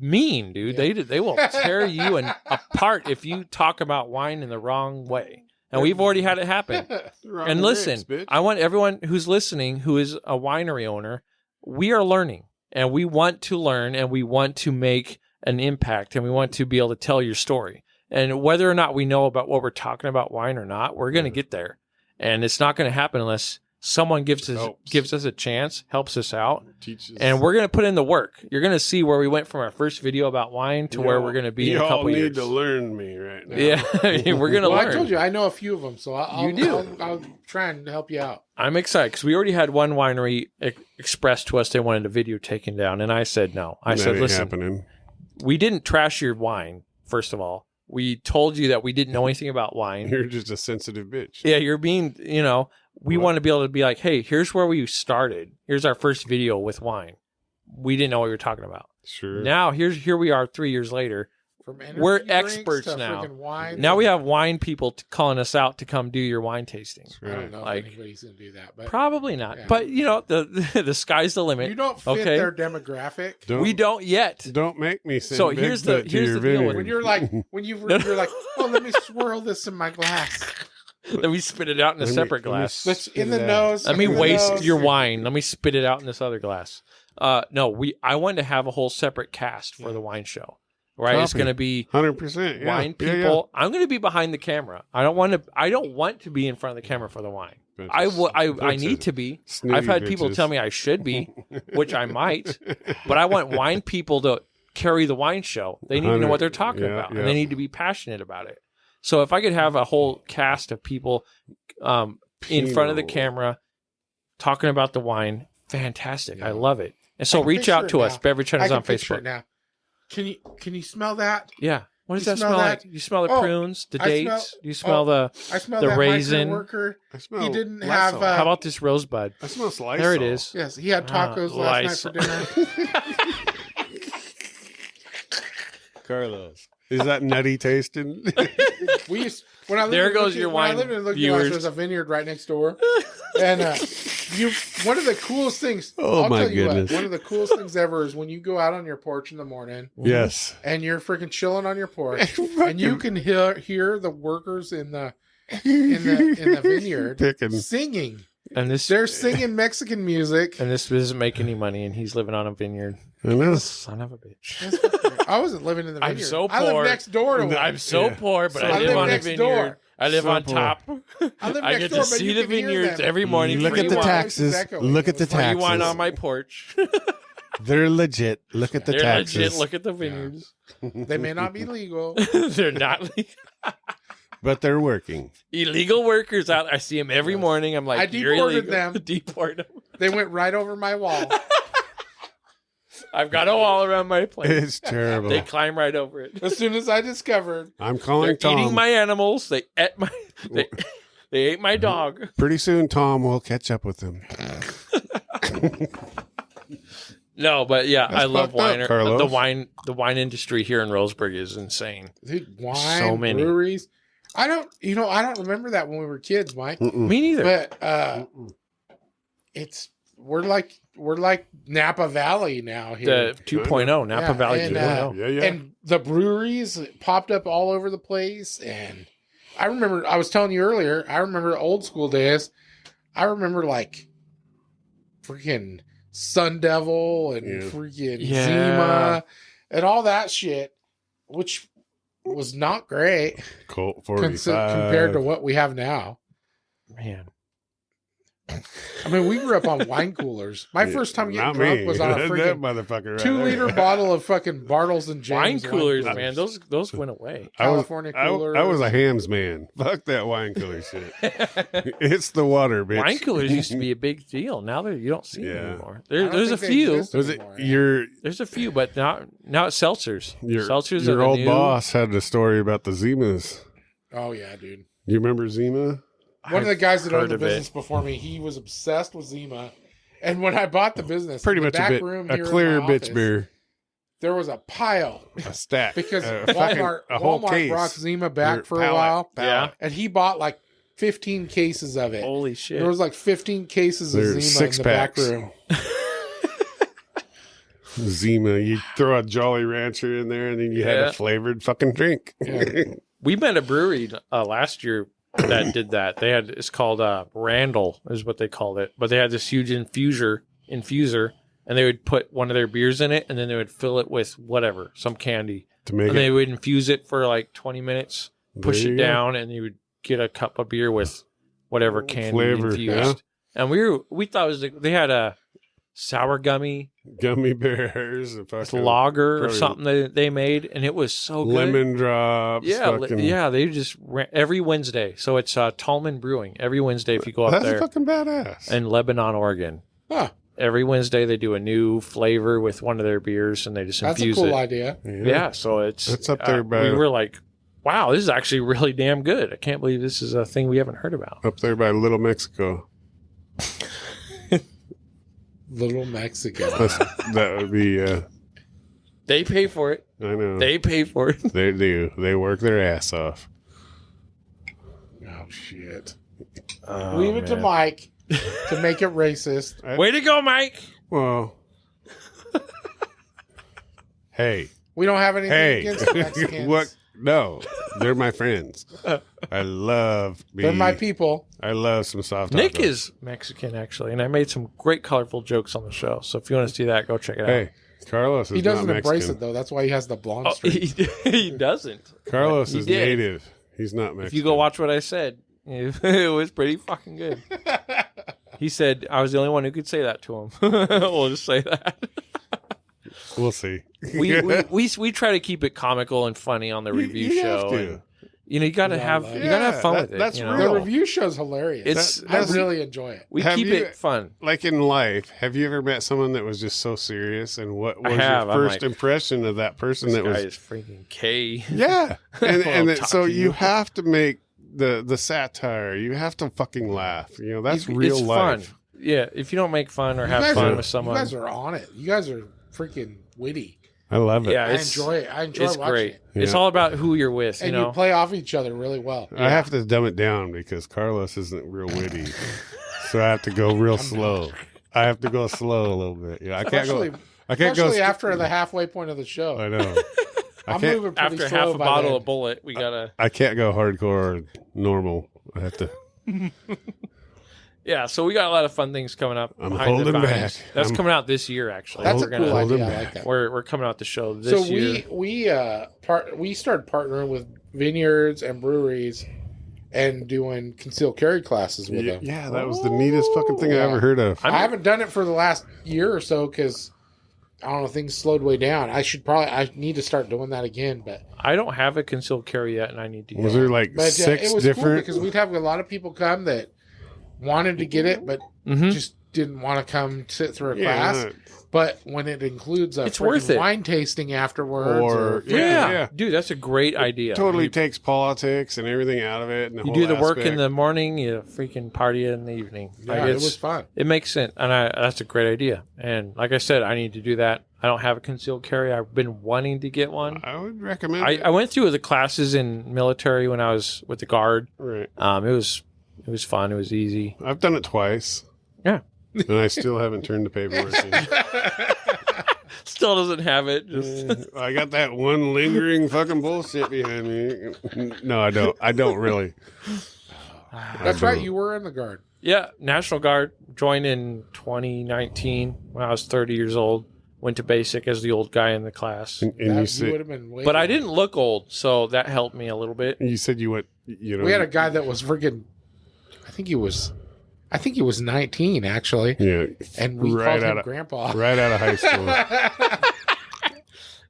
mean, dude. Yeah. They will tear you apart if you talk about wine in the wrong way. And we've already had it happen. And listen, I want everyone who's listening who is a winery owner, we are learning and we want to learn and we want to make an impact and we want to be able to tell your story. And whether or not we know about what we're talking about wine or not, we're going to get there. And it's not going to happen unless someone gives Helps. us a chance, helps us out, Teaches. and we're going to put in the work. You're going to see where we went from our first video about wine to where we're going to be in a couple need years. to learn me right now. Yeah, we're going to Well, learn. I told you I know a few of them, so You do. I'll try and help you out. I'm excited because we already had one winery express to us they wanted a video taken down, and I said no. I said, listen, happening. we didn't trash your wine, first of all. We told you that we didn't know anything about wine. You're just a sensitive bitch. Yeah, you're being, we want to be able to be like, hey, here's where we started. Here's our first video with wine. We didn't know what we were talking about. Sure. Now, here we are 3 years later. From energy We're drinks experts to now. freaking wine. Now we have wine people calling us out to come do your wine tasting. That's I right. don't know Like- if anybody's going to do that, but Probably not. Yeah. But, the sky's the limit. you don't fit Okay. their demographic. We don't yet. Don't make me send So here's the- Bigfoot to here's your the deal vineyard. with- When you're like, you're like, oh, let me swirl this in my glass. Let me spit it out in a separate glass. Let's in the Spit it nose. Let me in the waste nose. your wine. Let me spit it out in this other glass. No, I wanted to have a whole separate cast for the wine show. Right? It's Copy. going to be 100%. Yeah. wine people. I'm going to be behind the camera. I don't want to be in front of the camera for the wine. I need to be. Snooty I've had people bitches. tell me I should be, which I might, but I want wine people to carry the wine show. They need to know what they're talking Yeah, about, yeah. and they need to be passionate about it. So if I could have a whole cast of people in front of the Pinot. camera talking about the wine, fantastic. I love it. And so I can reach picture out it to us, now. Beverage I Hunters can on picture it Facebook. now. Can you smell that? Yeah. What does You that smell smell that? like? You smell the Oh, prunes, the I dates? smell- Do you smell the... I smell The that raisin. migrant worker. I smell He didn't Lysol. have, How about this rosebud? I smell Lysol. There it is. Yes, he had tacos last night for dinner. Carlos. Is that nutty tasting? We used when I lived There in goes Looking- your when I wine lived in Looking viewers. Glass, there was a vineyard right next door, and one of the coolest things. Oh, I'll my tell you goodness. What, one of the coolest things ever is when you go out on your porch in the morning Yes. and you're freaking chilling on your porch, and you can hear the workers in the vineyard Picking. singing. And this They're singing Mexican music. and this doesn't make any money, and he's living on a vineyard. I know. Son of a bitch. I wasn't living in the I'm vineyard. so I live poor. next door to one. I'm so Yeah. poor, but So I I live live on a next vineyard. door. I live So on poor. top. I live I next get door, to but see you the can hear vineyards them. every morning. Look free at the wine. taxes. Echoing. Look at the Free Free taxes. wine on my porch. They're legit. Look at the They're taxes. legit. Look at the vineyards. They may not be legal. They're not But they're working. illegal workers out. I see them every morning. I'm like, I you're deported illegal. them. Deport them. They went right over my wall. I've got a wall around my place. It's terrible. They climb right over it. As soon as I discovered, I'm calling They're Tom. eating my animals. They ate my. They ate my dog. Pretty soon, Tom will catch up with them. No, but yeah, That's I love fucked up, wine. Carlos. The wine industry here in Roseburg is insane. dude, wine, So many. breweries. I don't remember that when we were kids, Mike. Mm-mm. Me neither. But we're like Napa Valley now here. The 2.0 Napa Yeah, Valley and, 2.0. Yeah, yeah. And the breweries popped up all over the place. And I remember, I was telling you earlier, I remember old school days. I remember like freaking Sun Devil and Yeah. freaking Yeah. Zima and all that shit, which was not great Colt 45. compared to what we have now. Man, I mean, we grew up on wine coolers. My Yeah, first time getting not drunk me. was on a that freaking motherfucker right 2-liter there. bottle of fucking Bartles and wine James coolers, wine man. Those went away. California cooler. I was a hams man. Fuck that wine cooler shit. It's the water, bitch. Wine coolers used to be a big deal. Now you don't see them Yeah. anymore. I don't There's a think they few. exist Was it anymore. There's a few, but now it's seltzers. Seltzers are your the old new- boss had a story about the Zimas. Oh yeah, dude. You remember Zima? One of the guys that owned heard the of it. business before me, he was obsessed with Zima. And when I bought the business, Pretty in the much back a bit room a here in clear my bitch office, beer, there was a pile a stack because fucking- a Walmart whole case. brought Zima back Your for a pallet. while, Yeah. and he bought like 15 cases of it. Holy shit. There was like 15 cases of They're Zima in six the back packs. room. Zima. You throw a Jolly Rancher in there, and then you had Yeah. a flavored fucking drink. Yeah. We met a brewery last year that did that. It's called Randall is what they called it. But they had this huge infuser, and they would put one of their beers in it, and then they would fill it with whatever, some candy. To make And it they would infuse it for like 20 minutes, push There it you go. down, and you would get a cup of beer with whatever candy Flavor, infused. yeah. And we thought it was they had a sour gummy bears, a fucking lager or probably something that they made, and it was so good. lemon drops. Yeah, fucking, they just every Wednesday. So it's Tallman Brewing every Wednesday if you go up that's there fucking badass. in Lebanon, Oregon. Huh. Every Wednesday they do a new flavor with one of their beers, and they just That's a infuse cool it. idea. Yeah, so it's up there by- we were like, wow, this is actually really damn good. I can't believe this is a thing we haven't heard about. Up there by Little Mexico. Little Mexico. That would be. They pay for it. I know. They pay for it. They do. They work their ass off. Oh shit! Oh, Leave it to man. Mike to make it racist. Way to go, Mike. Well, hey, We don't have anything hey, against Mexicans. what? No, they're my friends. I love. They're my people. I love some soft. Nick tacos. is Mexican, actually, and I made some great colorful jokes on the show. So if you want to see that, go check it out. Hey, Carlos is He doesn't not embrace Mexican. it though. That's why he has the blonde Oh, streak. he doesn't. Carlos He is did. native. He's not Mexican. If you go watch what I said, it was pretty fucking good. He said I was the only one who could say that to him. We'll just say that. we'll see. We try to keep it comical and funny on the review you show. have to. And, you know, you gotta have fun with it. that's you know? real. The review show's hilarious. It's- I that's- really enjoy it. We Have keep you- it fun. Like in life, have you ever met someone that was just so serious? And what was have. your I'm first like, impression of that person This that guy was? is freaking K. Yeah, and Well, then, talk so to you you. have to make the satire. You have to fucking laugh. You know that's real It's life. fun. Yeah, if you don't make fun or You have guys fun are- with someone, You guys are on it. You guys are freaking witty. I love it. yeah, I it's, enjoy it. I enjoy it's watching great. it. It's Yeah. all about who you're with. And you know, you play off each other really well. I have to dumb it down because Carlos isn't real witty, so I have to go real slow. I have to go slow a little bit. Yeah, I can't Especially, go. I can't especially go. after the halfway point of the show. I know. I I'm can't. moving pretty after slow half a by bottle then. of bullet, we gotta. I can't go hardcore or normal. I have to. Yeah, so we got a lot of fun things coming up. I'm behind the holding vines. back. That's I'm- coming out this year, actually. That's We're a gonna- cool idea. him I back. like that. We're coming out the show this So year. we started partnering with vineyards and breweries and doing concealed carry classes with them. Yeah, that was the neatest fucking thing I Yeah. ever heard of. I haven't done it for the last year or so because I don't know, things slowed way down. I need to start doing that again, but I don't have a concealed carry yet, and I need to. Was there like it six was cool different? because we'd have a lot of people come that wanted to get it but Mhm. just didn't want to come sit through a Yeah, class. But when it includes a It's freaking worth it. wine tasting afterwards, Or- Yeah. Dude, that's a great idea. totally You, takes politics and everything out of it. And the you whole do the work in aspect. the morning, you freaking party in the evening. yeah, Like, it it's- was fun. It makes sense, and that's a great idea. And like I said, I need to do that. I don't have a concealed carry. I've been wanting to get one. I would recommend. I went through the classes in military when I was with the Guard. Right. It was fun. It was easy. I've done it twice. Yeah. And I still haven't turned the paperwork in. Still doesn't have it. Just I got that one lingering fucking bullshit behind me. No, I don't. I don't really. That's right. You were in the Guard. yeah, National Guard joined in 2019 when I was 30 years old. Went to basic as the old guy in the class, And That- you you said would have been way but I didn't look old, so that helped me a little bit. you said you went. You know, We had a guy that was freaking. I think he was 19 actually, yeah, and we right called out him of Grandpa. right out of high school.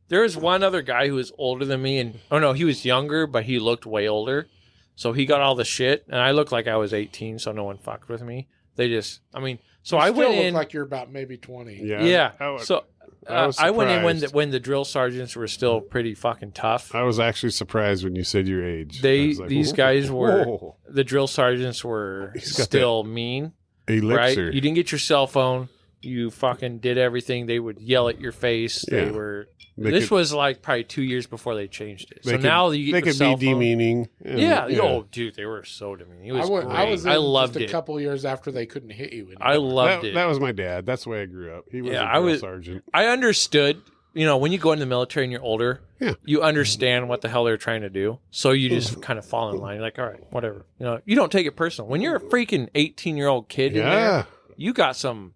There was one other guy who was older than me, and he was younger, but he looked way older. So he got all the shit, and I looked like I was 18, so no one fucked with me. They just, so You I still went look in. like you're about maybe 20. Yeah. So I was I went in surprised. when the drill sergeants were still pretty fucking tough. I was actually surprised when you said your age. I They was like, these whoa, guys were whoa. the drill sergeants were He's got still mean, Elixir. right? You didn't get your cell phone. You fucking did everything. They would yell at your face. They Yeah. were. They This could- was like probably 2 years before they changed it. they So could- now you get they your could cell be phone. demeaning. and- Yeah. Oh, dude, they were so demeaning. It was great. I was in I loved just a it. couple years after they couldn't hit you. I loved it. That was my dad. That's the way I grew up. He was Yeah, a I drill was- sergeant. I understood. When you go in the military and you're older, Yeah. you understand what the hell they're trying to do. So you just kind of fall in line. You're like, all right, whatever. You don't take it personal. When you're a freaking 18-year-old kid in there, Yeah. you got some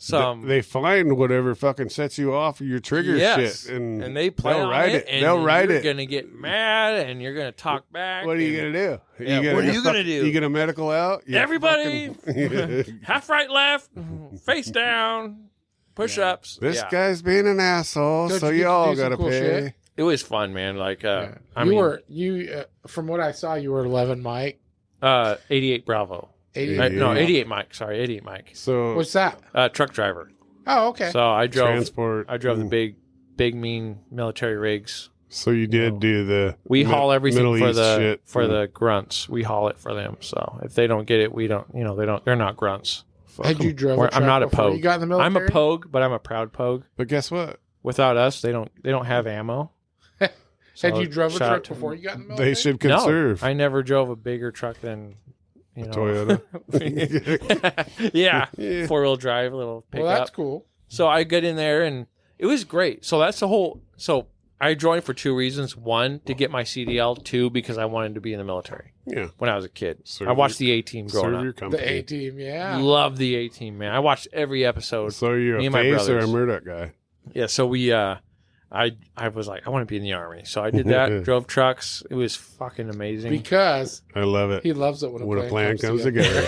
some. They find whatever fucking sets you off your trigger Yes. shit, and they play they'll on ride it. And They'll ride you're it. gonna get mad, and you're gonna talk back. What are you gonna do? Yeah, what are you gonna do? You get a medical out? You Everybody, fucking- half right, left, face down, push ups. This guy's being an asshole, Don't so you get you to all do some gotta cool pay. shit? It was fun, man. Like, I you from what I saw, you were 11 Mike. 88 Bravo. 88. No, 88 Mike. Sorry, 88 Mike. So What's that? Truck driver. Oh, okay. So I drove. transport. I drove the big mean military rigs. So you did do the. We haul everything Middle for East the shit. the grunts. We haul it for them. So if they don't get it, we don't. They don't. They're not grunts. Had you drove? I'm not a before pogue. You got in the military? I'm a pogue, but I'm a proud pogue. But guess what? Without us, they don't have ammo. Had you drove a shout truck out to before you got in the military? They should conserve. No, I never drove a bigger truck than Toyota. yeah, Yeah. 4-wheel drive, little pickup. Well, that's cool. So I get in there and it was great. So that's the whole. So I joined for 2 reasons: 1, to get my CDL; 2, because I wanted to be in the military Yeah. when I was a kid. Serve I watched the A-Team growing Serve up. your company. The A team, yeah. Love the A-Team, man. I watched every episode. So you're Me a and my face or a brothers. Murdoch guy? Yeah, so we I was like, I want to be in the Army. So I did that, drove trucks. It was fucking amazing. Because I love it. he loves it when When a plan comes together.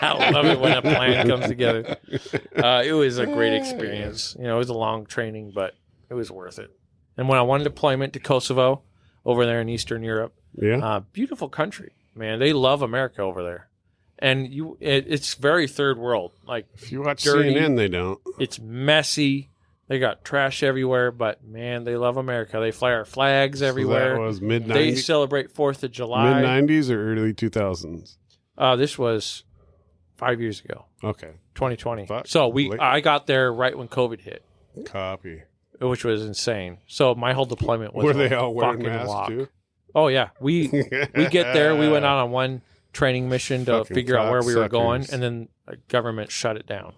I love it when a plan comes together. It was a great experience. It was a long training, but it was worth it. And when I won deployment to Kosovo, over there in Eastern Europe, Yeah. beautiful country, man. They love America over there, and it's very third world. Like, If you watch dirty. CNN, they don't. it's messy. They got trash everywhere, but man, they love America. They fly our flags So everywhere. that was mid They 90s, celebrate 4th of July. mid 90s or early 2000s. This was 5 years ago, Okay. 2020. Fuck. So Late. I got there right when COVID hit, Copy. which was insane. So my whole deployment was Were a they all wearing fucking masks walk. too? Oh yeah, we get there. We went out on one training mission to Fucking figure out where we were going, cocksuckers. and then the government shut it down.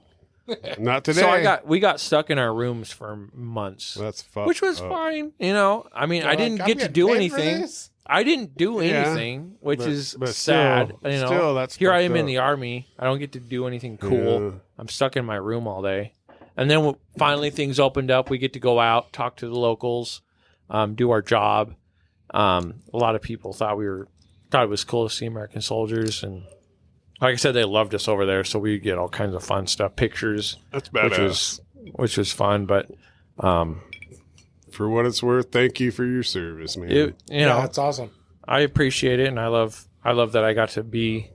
Not today. So we got stuck in our rooms for months, That's fucked which was up. fine. I mean, I didn't I'm get to getting do paid for anything. this? I didn't do Yeah, anything, which but- is but sad. still, that's here I fucked am in up. the Army. I don't get to do anything cool. Yeah. I'm stuck in my room all day. And then finally things opened up. We get to go out, talk to the locals, do our job. A lot of people thought it was cool to see American soldiers, and like I said, they loved us over there. So we get all kinds of fun stuff, pictures, That's badass. which was fun. But For what it's worth, thank you for your service, man. Yeah, that's awesome. I appreciate it, and I love that I got to be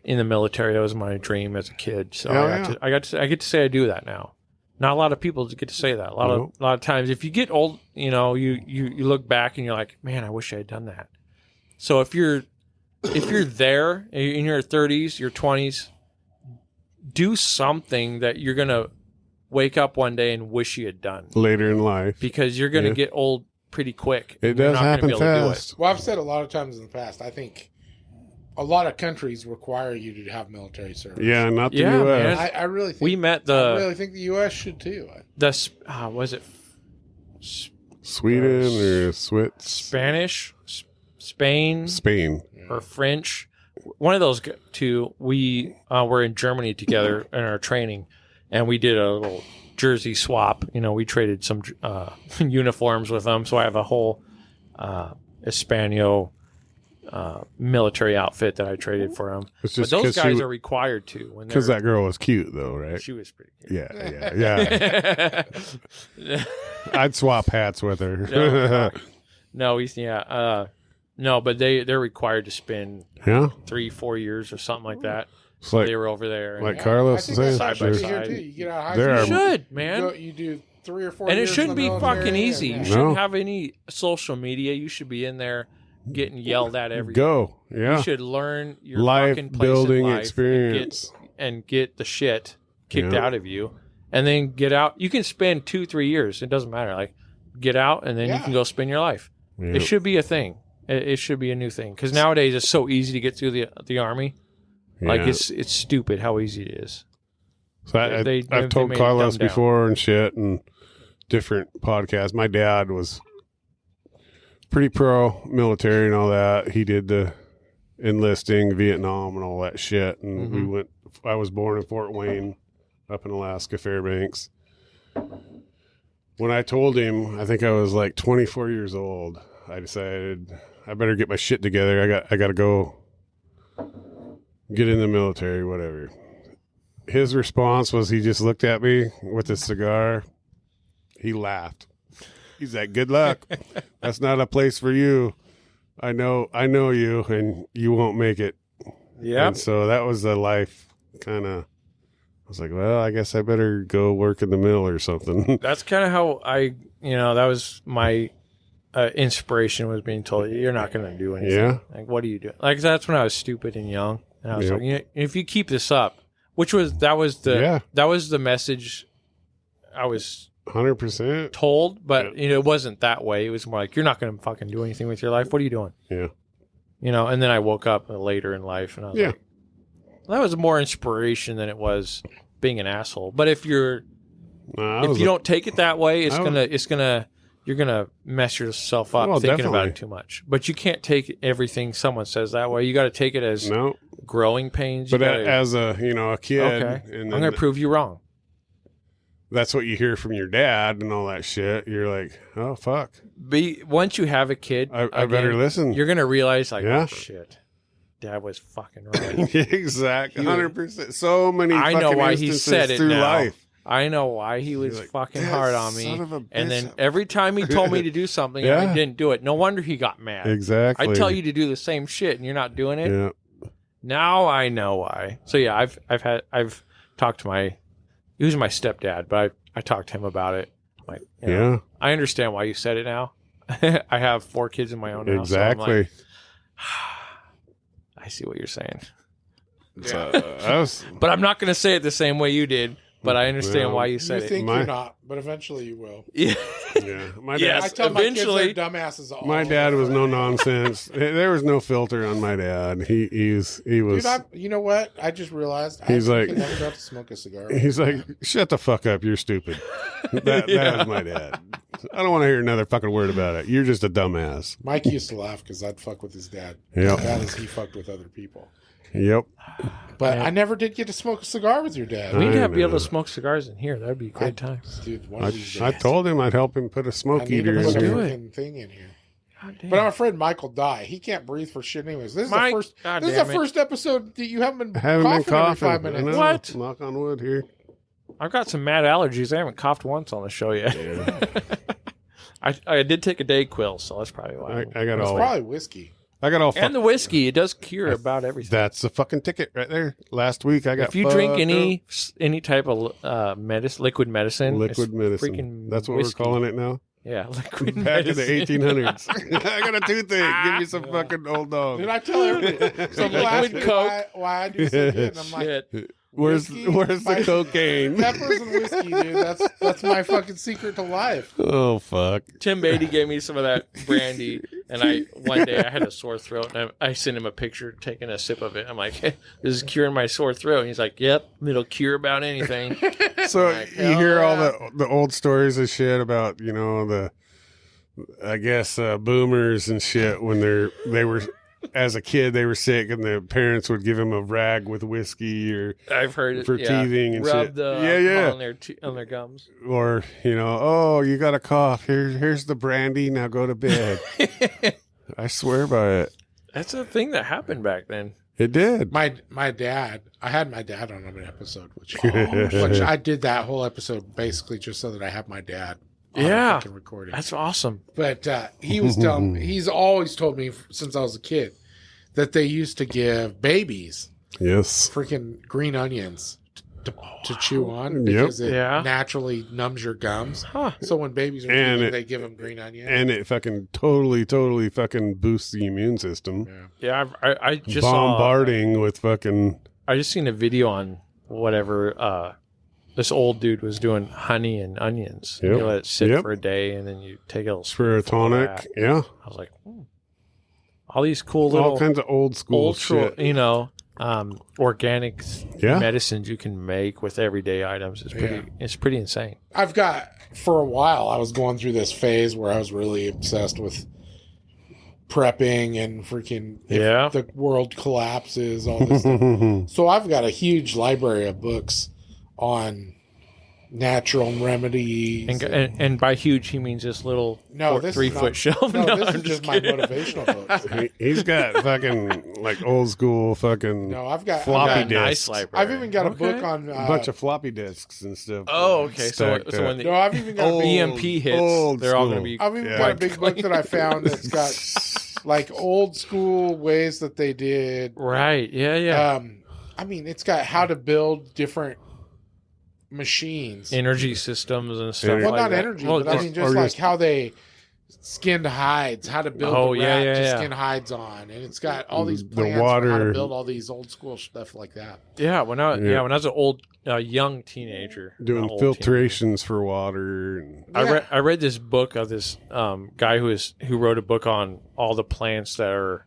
in the military. That was my dream as a kid. So Hell I get to say I do that now. Not a lot of people get to say that. A lot of times, if you get old, you look back and you're like, man, I wish I had done that. So if you're there in your 30s, your 20s, do something that you're gonna wake up one day and wish you had done, Later in life. because you're gonna Yeah. get old pretty quick. It and you're does not gonna happen be able to do it. fast. Well, I've said a lot of times in the past, I think a lot of countries require you to have military service. Yeah, not the Yeah, U.S. man. I really think We met I really think the U.S. should too. was it Sweden or Swiss? Spanish, Spain, Spain. or French? One of those two. We were in Germany together in our training, and we did a little jersey swap. We traded some uniforms with them. So I have a whole Espanol military outfit that I traded for them. It's But just those guys she, are required to. When because they're- that girl was cute, though, right? she was pretty cute. Yeah. I'd swap hats with her. No, but they're required to spend Yeah, 3-4 years or something like that. it's like They were over there. And like Yeah, Carlos I think says. that's side by actually here side. too. You get out of high There school, are- You should, you, man. you do 3 or 4 And it years in shouldn't the be military, fucking easy. and- You No. shouldn't have any social media. You should be in there getting yelled at every day. Go, yeah. You should learn your Life fucking place building in life experience. and get the shit kicked Yeah. out of you, and then get out. You can spend 2-3 years. It doesn't matter. Like, get out, and then you Yeah. can go spend your life. Yeah. It should be a thing. It should be a new thing, because nowadays it's so easy to get through the army. Like, Yeah. it's stupid how easy it is. So I've told made it Carlos dumbed down. before and shit and different podcasts. My dad was pretty pro military and all that. He did the enlisting, Vietnam, and all that shit. And we Mhm. went. I was born in Fort Wayne, up in Alaska, Fairbanks. When I told him, I think I was like 24 years old, I decided I better get my shit together. I got to go get in the military, whatever. His response was he just looked at me with a cigar. He laughed. He's like, "Good luck. That's not a place for you. I know you, and you won't make it." Yeah. And so that was the life kind of. I was like, well, I guess I better go work in the mill or something. That's kind of how that was my inspiration, was being told, you're not going to do anything. Yeah. Like, what are you doing? Like, that's when I was stupid and young. And I was Yep. like, if you keep this up, that was the message I was 100%. told, but it wasn't that way. It was more like, you're not going to fucking do anything with your life. What are you doing? Yeah. And then I woke up later in life and I was like, that was more inspiration than it was being an asshole. But if you don't take it that way, you're gonna mess yourself up thinking about it too much. But you can't take everything someone says that way. You got to take it as growing pains. But as a kid, okay, I'm gonna prove you wrong. That's what you hear from your dad and all that shit. You're like, oh fuck. Once you have a kid, I better listen. You're gonna realize, like, oh shit. Dad was fucking right. Exactly, 100%. So many. I know why he said it through now. life. I know why he was like, fucking hard on me. Son of a And then bitch. every time he told me to do something, I didn't do it. No wonder he got mad. Exactly. I tell you to do the same shit, and you're not doing it. Yeah. Now I know why. So yeah, I've talked to he was my stepdad, but I talked to him about it. Like, I understand why you said it now. I have 4 kids in my own house. Exactly. So I'm like, I see what you're saying. But I'm not going to say it the same way you did. But I understand why you said you it. think you're not, but eventually you will. Yeah. Yeah. My dad, I tell eventually. my kids they're dumbasses all my dad over. was no nonsense. There was no filter on my dad. He was. Dude, you know what? I just realized He's I like- never got to smoke a cigar. He's like, shut the fuck up. You're stupid. That was my dad. I don't want to hear another fucking word about it. You're just a dumbass. Mike used to laugh because I'd fuck with his dad. Yep. That is, he fucked with other people. Yep. But I never did get to smoke a cigar with your dad. We'd I be able know. to smoke cigars in here. That'd be a great time. Dude, one of these days. I told him I'd help him put a I smoke need eater to in put a do here. it. freaking thing in here. God damn. But I'm afraid Mike will die. He can't breathe for shit anyways. This is Mike, the first. God This is damn the it. first episode that you haven't been I haven't been coughing every coughing. 5 I minutes. know. What? Knock on wood here. I've got some mad allergies. I haven't coughed once on the show yet. I did take a Dayquil, so that's probably why. I got It's all. probably whiskey. I got all. And the whiskey, it does cure about everything. That's the fucking ticket right there. Last week I got. If you drink fucked any type of liquid medicine, up. Liquid it's medicine. freaking That's what whiskey. we're calling it now. Yeah, liquid Back in medicine. the 1800s. I got a toothache. Give me some fucking old dog. Did I tell everybody? Some liquid Coke. Why I do so good? And I'm like, Shit. Where's whiskey, the cocaine? peppers and whiskey, dude. That's my fucking secret to life. Oh fuck. Tim Beatty gave me some of that brandy, and one day I had a sore throat, and I sent him a picture taking a sip of it. I'm like, hey, this is curing my sore throat. And he's like, yep, it'll cure about anything. So Like, you hell hear all yeah. the old stories of shit about the I guess boomers and shit when they were as a kid they were sick and the parents would give them a rag with whiskey or I've heard it for teething and rub shit. the Yeah. on their gums. Or oh you got a cough, here's the brandy, now go to bed. I swear by it. That's a thing that happened back then. It did. My dad. I had my dad on an episode, which I did that whole episode basically just so that I have my dad. On Yeah. a fucking recording. That's awesome. But he was telling. He's always told me since I was a kid that they used to give babies Yes. freaking green onions to chew on Yep. because it Yeah. naturally numbs your gums. Huh. So when babies are And teething, it- they give them green onions. And it fucking totally fucking boosts the immune system. Yeah. Yeah, I just Bombarding with fucking I just seen a video on whatever this old dude was doing honey and onions. Yep. You let it sit Yep. for a day, and then you take a little for a spoonful of tonic. that. Yeah. I was like, all these cool little All kinds of old school ultra, shit. organic Yeah. medicines you can make with everyday items. It's pretty insane. I've got for a while. I was going through this phase where I was really obsessed with prepping and freaking if Yeah. the world collapses, all this stuff. So I've got a huge library of books on natural remedies. And by huge, he means this little No, this is 3 foot not- shelf. No, this I'm is just my kidding. motivational books. He's got fucking like old school fucking No, I've got Floppy I've Got a got- nice disks. library. I've even got a Okay. book on a bunch of floppy disks and stuff. Oh, okay. So stacked when up. the No, I've even got a big, EMP hits, old they're all school. going to be. I've even Yeah. got a big book that I found that's got like old school ways that they did. Right. Yeah. Yeah. I mean, it's got how to build different machines. Energy systems and stuff. Well, Well, like not that. energy, Well, but I just- mean, just or like just- how they skinned hides, how to build Oh, the yeah, rack yeah, to yeah. skin hides on, and it's got all these The plans for how to water- build all these old school stuff like that. yeah. When I Yeah. when I was an old young teenager doing not old teenager. filtrations for water. And I read this book of this guy who wrote a book on all the plants that are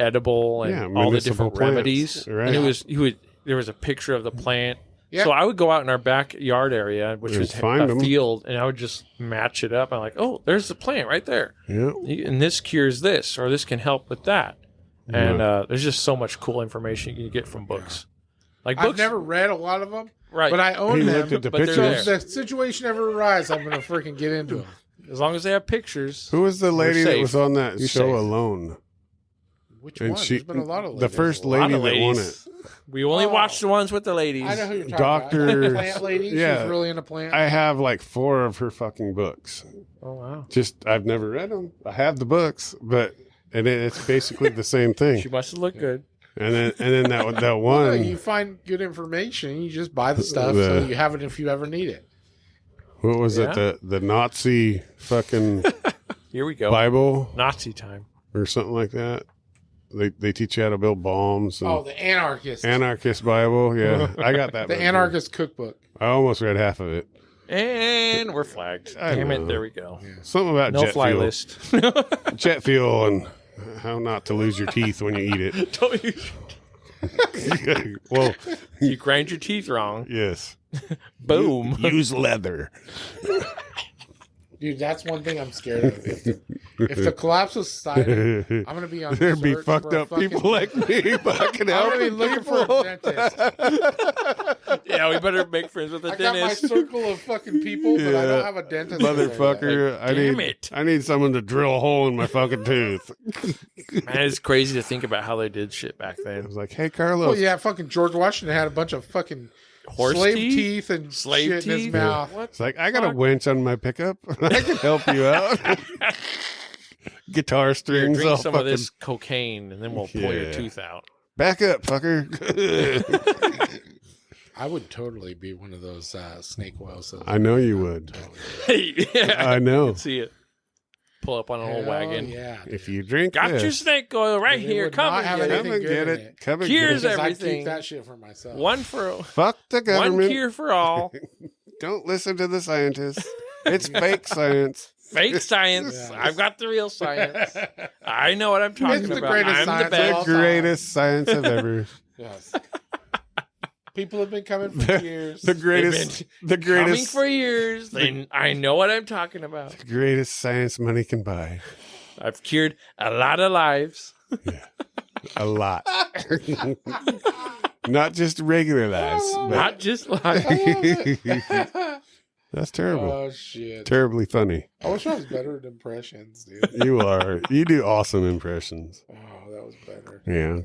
edible and Yeah, all the medicinal different plants, remedies. right. And there was a picture of the plant. Yeah. So I would go out in our backyard area, which And was find a 'em. field, and I would just match it up. I'm like, oh, there's the plant right there, yeah, and this cures this, or this can help with that. And there's just so much cool information you can get from books. Like I've books, never read a lot of them, right? but I own he them. looked at the but they're So pictures. if the situation ever arises, I'm going to freaking get into them. As long as they have pictures. Who was the lady that safe. was on that You're show safe. alone? Which And one? she, There's been a lot of the ladies. first A lot lady of that won ladies. it. We only Oh. watch the ones with the ladies. I know who you're talking Doctor- about. The plant lady. Yeah. She's really into plants. I have like 4 of her fucking books. Oh wow. Just I've never read them. I have the books, but it's basically the same thing. She must have looked good. And then that No, one. you find good information. You just buy the stuff The- so you have it if you ever need it. What was Yeah. it? The Nazi fucking Here we go. Bible Nazi time. or something like that. They teach you how to build bombs. And Oh, the anarchist. Anarchist Bible. Yeah, I got that. The book. anarchist cookbook. I almost read half of it. And we're flagged. I Damn know. it. There we go. Something about No jet fly fuel. list. Jet fuel and how not to lose your teeth when you eat it. Don't you, Well, you grind your teeth wrong. yes. Boom. Use leather. Dude, that's one thing I'm scared of. If the collapse of society, I'm going to be on There'd be search fucked for a up fucking- people like me fucking I'm out. going to be looking for a dentist. Yeah, we better make friends with the I got my dentist. circle of fucking people, but I Yeah. don't have a dentist. over there yet. Motherfucker, Damn it. I need someone to drill a hole in my fucking tooth. Man, it's crazy to think about how they did shit back I then. was like, hey, Carlos. Well, yeah, fucking George Washington had a bunch of fucking Horse slave teeth? teeth and Slave shit in his teeth? mouth. What? It's like, I got a fuck? winch on my pickup. I can help you out. Guitar Here, strings. drink all some of fucking- this cocaine, and then we'll pull your Yeah. tooth out. Back up, fucker. I would totally be one of those snake oil salesmen. I know you would. Hey, yeah, I know. see it. Pull up on an old Hell wagon. Yeah. If you drink Got this, your snake oil right They here. would Come not and have get anything come and good get in it. it. Come and Here's get it. Because I everything. keep that shit for myself. One for Fuck the one government. cure for all. Don't listen to the scientists. It's fake science. Fake science. Yeah. I've got the real science. I know what I'm talking It's the about. greatest I'm science the of The all best. greatest science of ever. Yes. People have been coming for years. The greatest. The Coming greatest. for years. I know what I'm talking about. The greatest science money can buy. I've cured a lot of lives. A lot. Not just regular lives. but- Not just lives. That's terrible. Oh shit! Terribly funny. I wish I was better at impressions, dude. You are. You do awesome impressions. Oh, that was better. Yeah.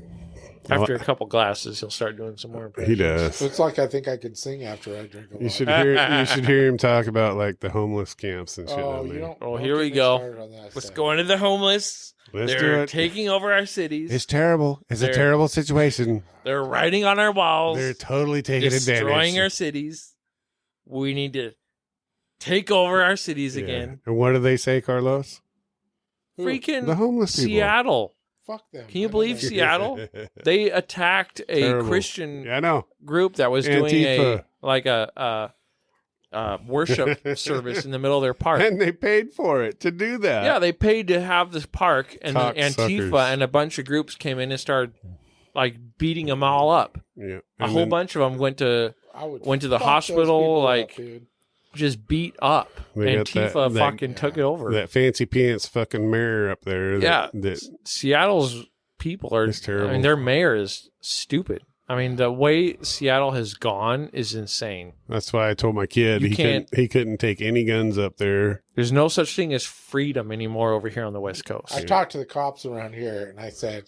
After a couple glasses, he'll start doing some more He impressions. does. It's like I think I can sing after I drink a lot. You should hear him talk about like the homeless camps and shit Oh, down you there. don't. Oh, don't here get we me go. started on that Let's stuff. go into the homeless. Let's do They're it. taking over our cities. It's terrible. It's a They're- terrible situation. They're writing on our walls. They're totally taking destroying advantage. our cities. We need to take over our cities Yeah. again. And what do they say, Carlos? Who? Freaking The homeless people. Seattle. Fuck them. Can you I believe know. Seattle? They attacked a Terrible. Christian Yeah, I know. group that was doing Antifa. a worship service in the middle of their park. And they paid for it to do that. Yeah, they paid to have this park, and then Cocksuckers. Antifa and a bunch of groups came in and started like beating them all up. Yeah. A And whole then bunch of them went to I would went to the fuck those hospital, people like- up, dude. just beat up. They got Antifa that- fucking took it over. That fancy pants fucking mayor up there. Yeah. That Seattle's people are It's terrible. I mean, their mayor is stupid. I mean, the way Seattle has gone is insane. That's why I told my kid he couldn't take any guns up there. There's no such thing as freedom anymore over here on the West Coast. I talked to the cops around here, and I said,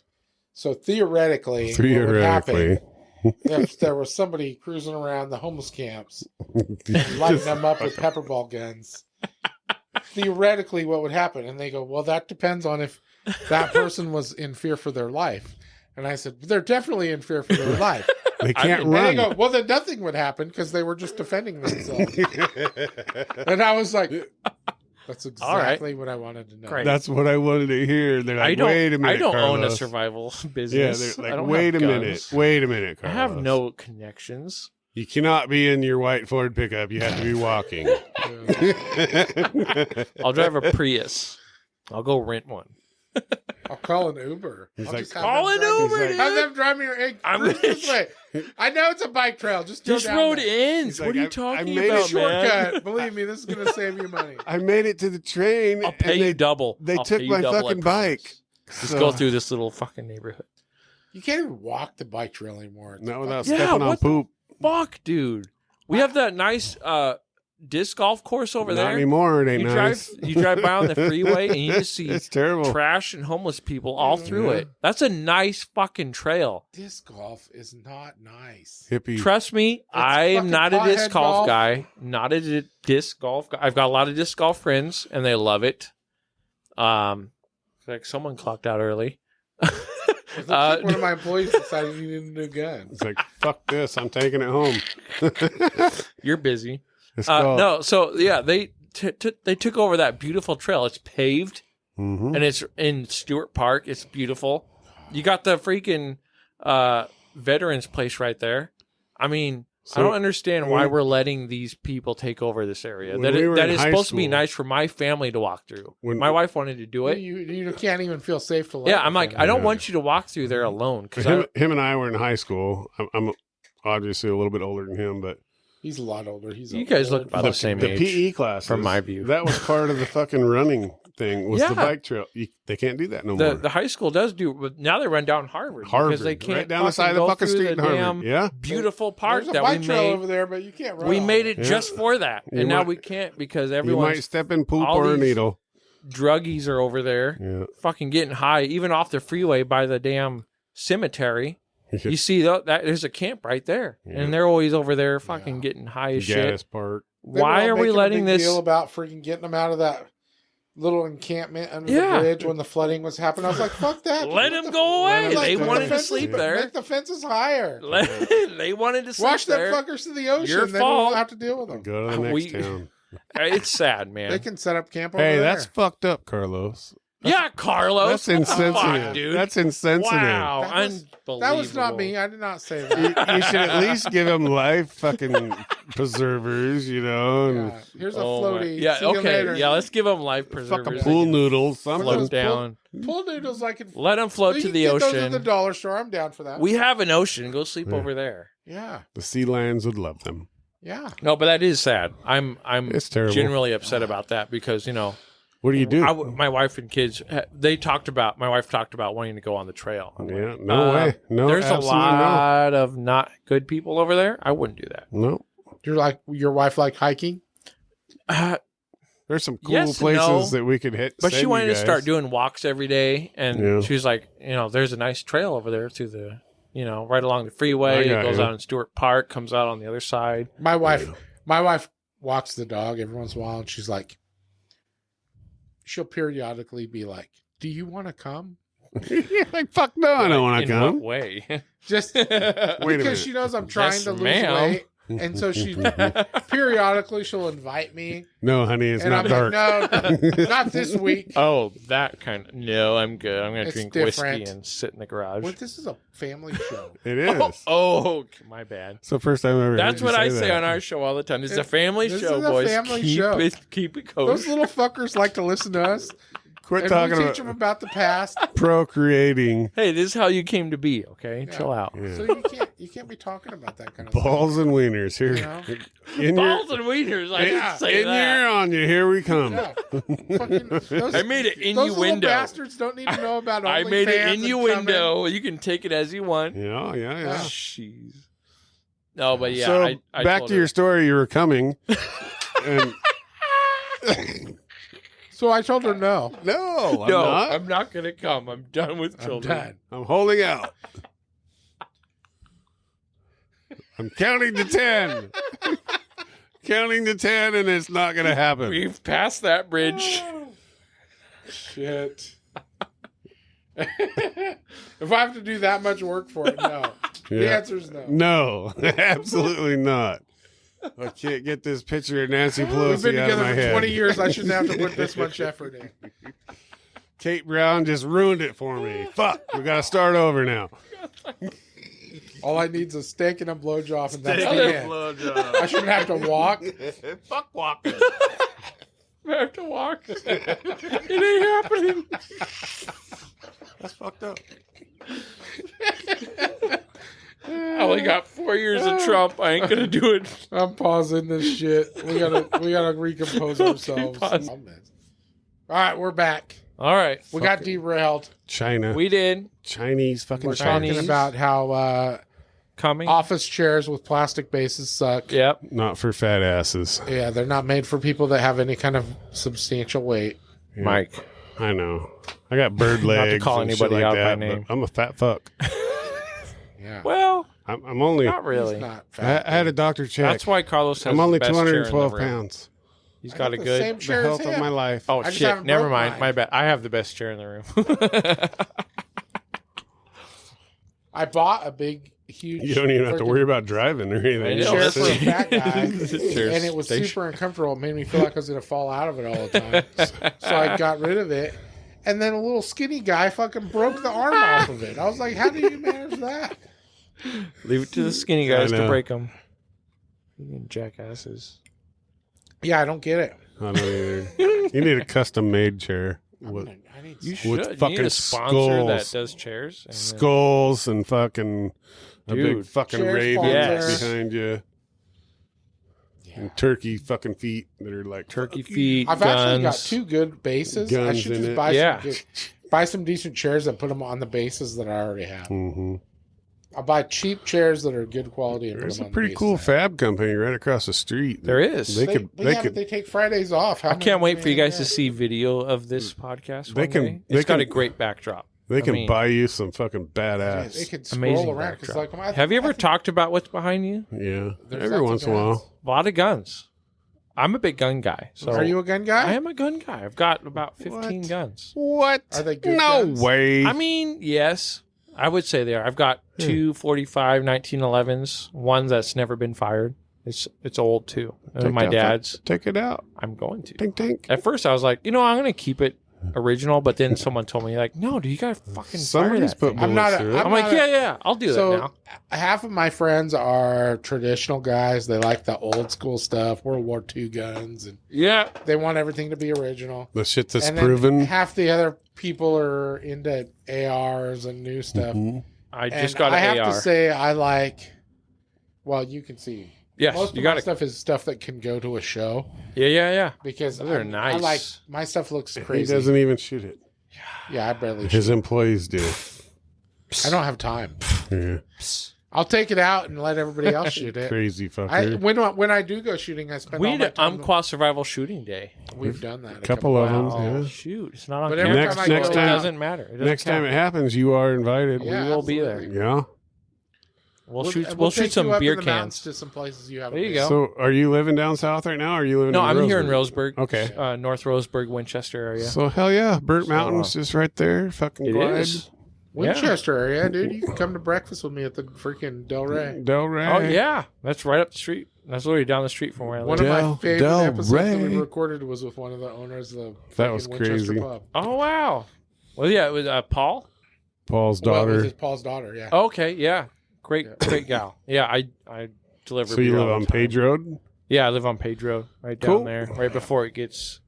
so theoretically, what would happen if there was somebody cruising around the homeless camps, lighting them up with pepper ball guns? Theoretically, what would happen? And they go, well, that depends on if that person was in fear for their life. And I said, they're definitely in fear for their life. They can't run. And they go, well, then nothing would happen because they were just defending themselves. And I was like, that's exactly what I wanted to know. Great. That's what I wanted to hear. They're like, wait a minute, I don't Carlos. own a survival business. Yeah, they're I like, don't wait a have minute. guns. Wait a minute, I Carlos. have no connections. You cannot be in your white Ford pickup. You have to be walking. I'll drive a Prius. I'll go rent one. I'll call an Uber. He's I'll like, just have call them an drive- Uber, like, dude. Have them drive me. Hey, I'm cruise this way. I know it's a bike trail. Just go This down road there. ends. He's What like, are you I talking made a about, man? Shortcut. Believe me, this is going to save you money. I made it to the train. I'll pay and you double. They I'll took pay you my double, I fucking promise. bike. Just go through this little fucking neighborhood. You can't even walk the bike trail anymore. It's Not without Yeah, stepping on what the- poop. Fuck, dude. We have that nice disc golf course over Not there. anymore. It ain't You nice. drive by on the freeway and you just see It's terrible. trash and homeless people all through Yeah. it. That's a nice fucking trail. disc golf is not nice. Hippie. Trust me, I am fucking not a disc pothead golf golf. guy. Not a disc golf guy. I've got a lot of disc golf friends and they love it. Like someone clocked out early. It looks like one of my employees decided he needed a new gun. It's like, fuck this. I'm taking it home. You're busy. It's called- No, so yeah, they took over that beautiful trail. It's paved Mhm. and it's in Stewart Park. It's beautiful. You got the freaking veterans place right there. I mean, I don't understand why we're letting these people take over this area. When That we is, were that in is high supposed to be school- nice for my family to walk through. When- My wife wanted to do it. You can't even feel safe to let Yeah, them I'm like, in. I don't Yeah. want you to walk through there alone because Him and I were in high school. I'm obviously a little bit older than him, but He's a lot older. you guys look about the same the age. PE classes, from my view. that was part of the fucking running thing. Was Yeah. the bike trail? They can't do that no more. The high school does do, but now they run down Harvard because they can't right down the side of go the fucking through street the in Harvard. damn Yeah, beautiful park There's a that bike we trail made. over there, but you can't run. We on made it. it just for that, You and now might- we can't because you might everyone's step in poop all or a these- needle. druggies are over there, Yeah, fucking getting high, even off the freeway by the damn cemetery. You see that there's a camp right there, Yeah. and they're always over there fucking Yeah. getting high as shit. Gaddis Park. They were Why all are we making a letting big this? deal about freaking getting them out of that little encampment under Yeah. the bridge when the flooding was happening? I was like, "Fuck that! Let What them the- go let away. them They stay. wanted Make to the sleep fences- there. Make the fences higher. They wanted to sleep Wash them there. fuckers to the ocean. Your Then we fault. won't have to deal with them. Go to the next We- town. It's sad, man. They can set up camp over Hey, there. that's fucked up, Carlos. Yeah, Carlos. That's What the fuck, insensitive, dude. That's insensitive. Wow, That was- unbelievable. That was not me. I did not say You, that. you should at least give them life fucking preservers, you know, and Yeah. Here's a Oh my- floaty. Yeah, See you okay. later. Yeah, let's give them life preservers. fucking They pool can noodles. What are Float those down. Pool noodles I can. Let them float You to can the get those at ocean. the dollar store. I'm down for that. We have an ocean. Go sleep Yeah. over there. Yeah. The sea lions would love them. Yeah. No, but that is sad. I'm It's terrible. genuinely upset about that because What do you do? my wife and kids my wife talked about wanting to go on the trail. I'm Yeah, like, no way. No, there's a absolutely lot of not good people over there. I wouldn't do that. No. You're like your wife like hiking. There's some cool Yes and places no. that we could hit. But she send wanted you to start guys. doing walks every day, and Yeah. she was like, there's a nice trail over there through the, right along the freeway. I It got goes you. out in Stewart Park, comes out on the other side. My wife walks the dog every once in a while, and she's like, she'll periodically be like, "Do you want to come?" You're like, fuck no, I don't want In to come. what way? Just Wait a minute. because she knows I'm trying Yes, to lose ma'am. weight, and so she periodically she'll invite me, No, honey, it's and not I'm dark. like, "No, not this week." Oh, that kind of. No, I'm good. I'm going to It's drink different. whiskey and sit in the garage. Well, this is a family show. It is. Oh, my bad. It's the first time I've ever That's heard you what I say say that. on our show all the time. This is a family This show, is a boys. family keep show. It, keep it Those kosher. little fuckers like to listen to us Quit And talking we about teach them about the past. procreating. Hey, this is how you came to be. Okay, chill out. Yeah. So you can't be talking about that kind of Balls and wieners here. You know? In Balls and wieners. I didn't say in that. your on you. Here we come. stuff. Yeah. Fucking, those, I made it those little innuendo. bastards don't need to know about I made it OnlyFans and innuendo. You can take it as you want. Yeah. Jeez. No, but yeah. So I back told to her. your story. You were coming. And So I told her no. no, No, not. I'm not gonna come. I'm done with I'm children. done. I'm holding out. I'm counting to 10. Counting to 10, and it's not going to happen. We've passed that bridge. Shit. If I have to do that much work for it, no. The Yeah. answer is no. No, absolutely not. I can't get this picture of Nancy We've Pelosi been out of together my for head. 20 years. I shouldn't have to put this much effort in. Kate Brown just ruined it for me. Fuck, we got to start over now. All I need is a steak and a blowjob, and that's the end. I shouldn't have to walk. Fuck walking. I have to walk. It ain't happening. That's fucked up. I only got 4 years of Trump. I ain't gonna do it. I'm pausing this shit. We gotta recompose ourselves. pause. All right, we're back. All right, We got derailed. China. we did Chinese fucking We're Chinese. talking about how coming. office chairs with plastic bases suck. Yep. Not for fat asses. Yeah, they're not made for people that have any kind of substantial weight. Yeah, Mike. I know. I got bird legs. call and anybody shit like out by that, name. but I'm a fat fuck. Yeah. Well, I'm only. not really. He's not fat. I had a doctor check. That's why Carlos has I'm only the best chair in the 212 room. pounds. He's I got a the good. same The chair health as of him. my life. Oh I just shit! haven't Never broke mind. mine. My bad. I have the best chair in the room. I bought a big, huge. You don't even have to freaking worry about driving or anything. I You know. chair just for a sit- fat guy, This chair's and it was station. super uncomfortable. It made me feel like I was going to fall out of it all the time. So I got rid of it. And then a little skinny guy fucking broke the arm off of it. I was like, how do you manage that? Leave it to the skinny guys I to know. break them. Jackasses. Yeah, I don't get it. I don't either. You need a custom made chair. With I need You With should. You need fucking a sponsor that skulls. does chairs. and then- skulls and fucking a big Dude, fucking chair raven sponsor. behind you. And turkey fucking feet that are like Turkey fuck you. feet, I've guns. actually got 2 good bases. I Guns should in just it. buy buy some decent chairs and put them on the bases that I already have. Mhm. I'll buy cheap chairs that are good quality and There's put a them on pretty the cool bases. fab company right across the street. There is. They They, could. but They yeah, could. but they take Fridays off. I can't wait for you guys to see video of this podcast. They One can- day. they It's got can- a great backdrop. They can mean, buy you some fucking They badass. can scroll Amazing around. 'Cause backdrop. like, Have you ever talked about what's behind you? Yeah. There's Every lots once of in a guns. while. A lot of guns. I'm a big gun guy. So Are you a gun guy? I am a gun guy. I've got about 15 What? guns. What? Are they good No guns? way. I mean, yes, I would say they are. I've got 2 45 1911s. One that's never been fired. It's old too. And Take my that dad's. Take it out. I'm going to. Tink tink. At first, I was like, I'm going to keep it original, but then someone told me, like, no, dude, you got to fucking Somebody's fire that put thing. I'm not bullets a- through it. I'm like, yeah, I'll do that So now. half of my friends are traditional guys. They like the old school stuff, World War II guns, and Yeah. they want everything to be original. The shit that's And then proven. half the other people are into ARs and new stuff. Mhm. I And just got I an have AR. to say, I like. Well, you can see. Yes, Most you of my got it. stuff is stuff that can go to a show Yeah. because Those are I nice. like my stuff looks He crazy. doesn't even shoot it. Yeah, I barely. His shoot. employees do. I don't have time. Yeah. I'll take it out and let everybody else shoot it. Crazy I, fucker. when I do go shooting, I spend We all need my an time. Umpqua Survival Shooting Day. We've done that. A Couple of them. Oh, Yeah. shoot. It's not on But camera. every Next- time I next go time- It out- doesn't matter. It doesn't Next time count. it happens, you are invited. Yeah, we will be there. absolutely. Yeah. We'll We'll shoot take some you up beer in the mountains cans. to some places you haven't. There you been. go. So, are you living down south right now? Or are you living? No, in I'm here in Roseburg? Roseburg. Okay. North Roseburg, Winchester area. So hell yeah, Burnt So, Mountain's just right there. Fucking It glide. is. Winchester area, dude. You can come to breakfast with me at the freaking Del Rey. Del Rey. Oh yeah, that's right up the street. That's literally down the street from where I live. One of my favorite Del episodes that we Rey. recorded was with one of the owners of the That was freaking Winchester crazy. pub. Oh wow. Well, yeah, it was Paul. Paul's Well, it was daughter. his Paul's daughter. Yeah. Okay, yeah, great, Yeah. great gal. Yeah, I deliver. So you beer live all on the time. Page Road? Yeah, I live on Page Road, right down Cool. there, right before it gets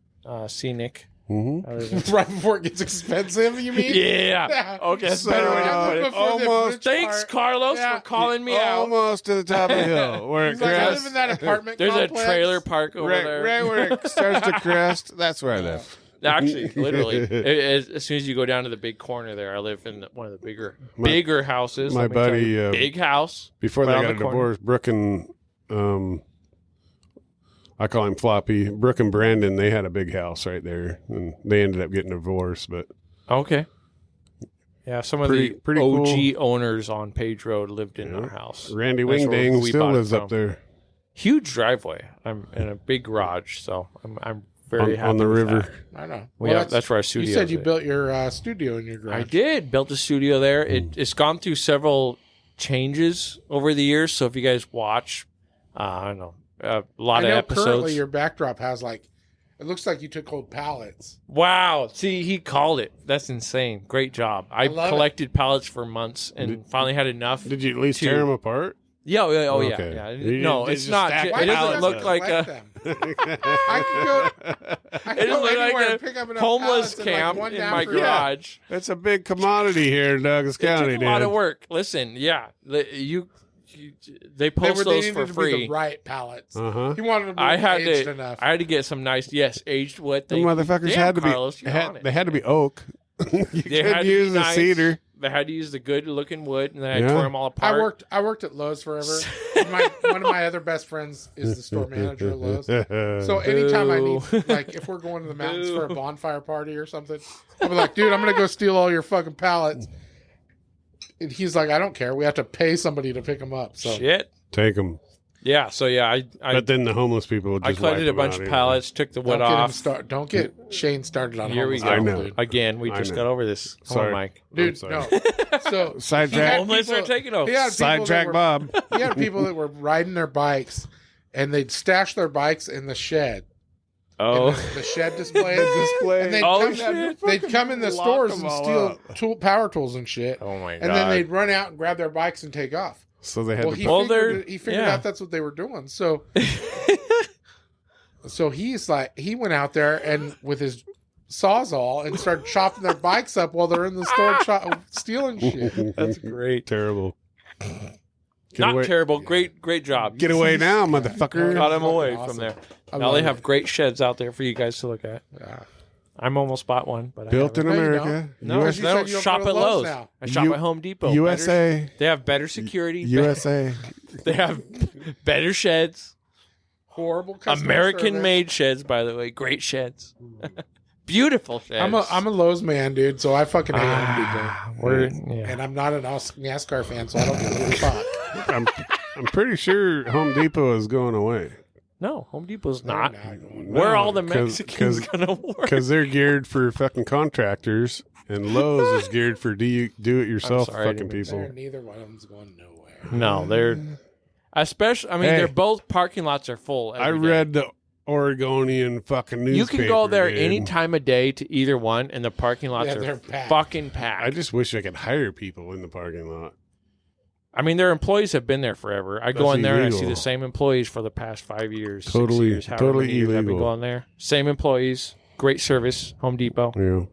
scenic. Mm-hmm. Right before it gets expensive, you mean? Yeah. Okay, that's a better way to put it. Before the Almost. rich Thanks, part. Carlos, Yeah. for calling me out. Almost to the top of the hill. Where it He's like, I live crests. in that apartment There's complex. a trailer park over Right, there. right where it starts to crest. That's where I live. Actually, literally, as soon as you go down to the big corner there, I live in one of the bigger houses. My Let me tell buddy, you, big house. Before Right they on got the a corner. divorce, Brooke and I call him Floppy. Brooke and Brandon, they had a big house right there, and they ended up getting divorced. But Okay. Yeah, some of Pretty the cool. OG owners on Page Road lived in our house. Randy That's where Wingding we still bought it lives up from. there Huge driveway. I'm in a big garage, so I'm very happy on the with river. that. I know. That's where our studio You said is you at. built your studio in your garage. I did. Built a studio there. It's gone through several changes over the years. So if you guys watch, I don't know, a lot I of know episodes. currently your backdrop has like, it looks like you took old pallets. Wow. See, he called it. That's insane. Great job. I love collected pallets for months and finally had enough. Did you at least to- tear them apart? Yeah. Oh, yeah. Okay. Yeah. You No, didn't it's just not. stack It Why doesn't don't you look just like collect a them? I can go doesn't look anywhere like and a pick up enough homeless pallets and, like, camp one in down my for you. garage. That's a big commodity here in Douglas It County, took a lot dude. of work. Listen, yeah, they post They those needed for to be free. the right pallets. Uh-huh. He wanted them to be I had aged to. enough. I had to get some nice. Yes, aged wood. The Thank you. motherfuckers Damn, had to Carlos, you're on be. it. They had to be oak. You They had couldn't to use be the nice. cedar. They had to use the good looking wood, and then I Yeah. tore them all apart. I worked at Lowe's forever. One of my other best friends is the store manager at Lowe's. So anytime I need, Boo. like, if we're going to the mountains for a bonfire party or something, I'll be like, dude, I'm gonna go steal all your fucking pallets. And he's like, I don't care. We have to pay somebody to pick them up. So Shit. Take them. Yeah. So yeah, I But then the homeless people would just collected a wipe them bunch out of anyway. pallets, took the wood off. Don't get Shane started on Here we homeless go. I people, know. dude. Again, we I just know. got over this. Come Sorry. on, Mike. I'm Dude, sorry. no. So Sidetrack. Homeless are taking over. He had people that Sidetrack were- Bob. He had people that were riding their bikes, and they'd stash their bikes in the shed. Oh. In the shed displays. And they'd, Oh, come, shit. they'd come in the Lock stores them and all steal power tools and shit. Oh my god. And then they'd run out and grab their bikes and take off. So they had Well, to. he Well, figured yeah. out that's what they were doing. So, so he's like, he went out there and with his sawzall and started chopping their bikes up while they're in the store stealing shit. That's great. Terrible. Get Not away. terrible. Great job. Get away now, motherfucker. Got him Fucking away awesome. from there. I Now love they it. have great sheds out there for you guys to look at. Yeah. I'm almost bought one, but Built I in haven't. No, you America. No, US I don't you don't shop go to at Lowe's Lowe's. now. I shop U- at Home Depot. USA. They have better security. USA. They have better sheds. Horrible customer American service. made sheds, by the way. Great sheds. Beautiful sheds. I'm a Lowe's man, dude. So I fucking hate Home We're, Depot. yeah. And I'm not a NASCAR fan, so I don't give a fuck. I'm pretty sure Home Depot is going away No, Home Depot's not. They're not going. Where No, all the 'cause- Mexicans gonna work? because they're geared for fucking contractors, and Lowe's is geared for do it yourself I'm sorry, I fucking didn't people. Neither one of them's going nowhere. No, they're especially. I mean, Hey. they're both parking lots are full. I every day. read the Oregonian fucking newspaper. You can go there dude. any time of day to either one, and the parking lots Yeah, are they're packed. fucking packed. I just wish I could hire people in the parking lot. I mean, their employees have been there forever. I go That's in there and I see illegal. the same employees for the past 5 years, 6 Totally- years, however totally many years I've been illegal. going there. Same employees, great service. Home Depot, Yeah.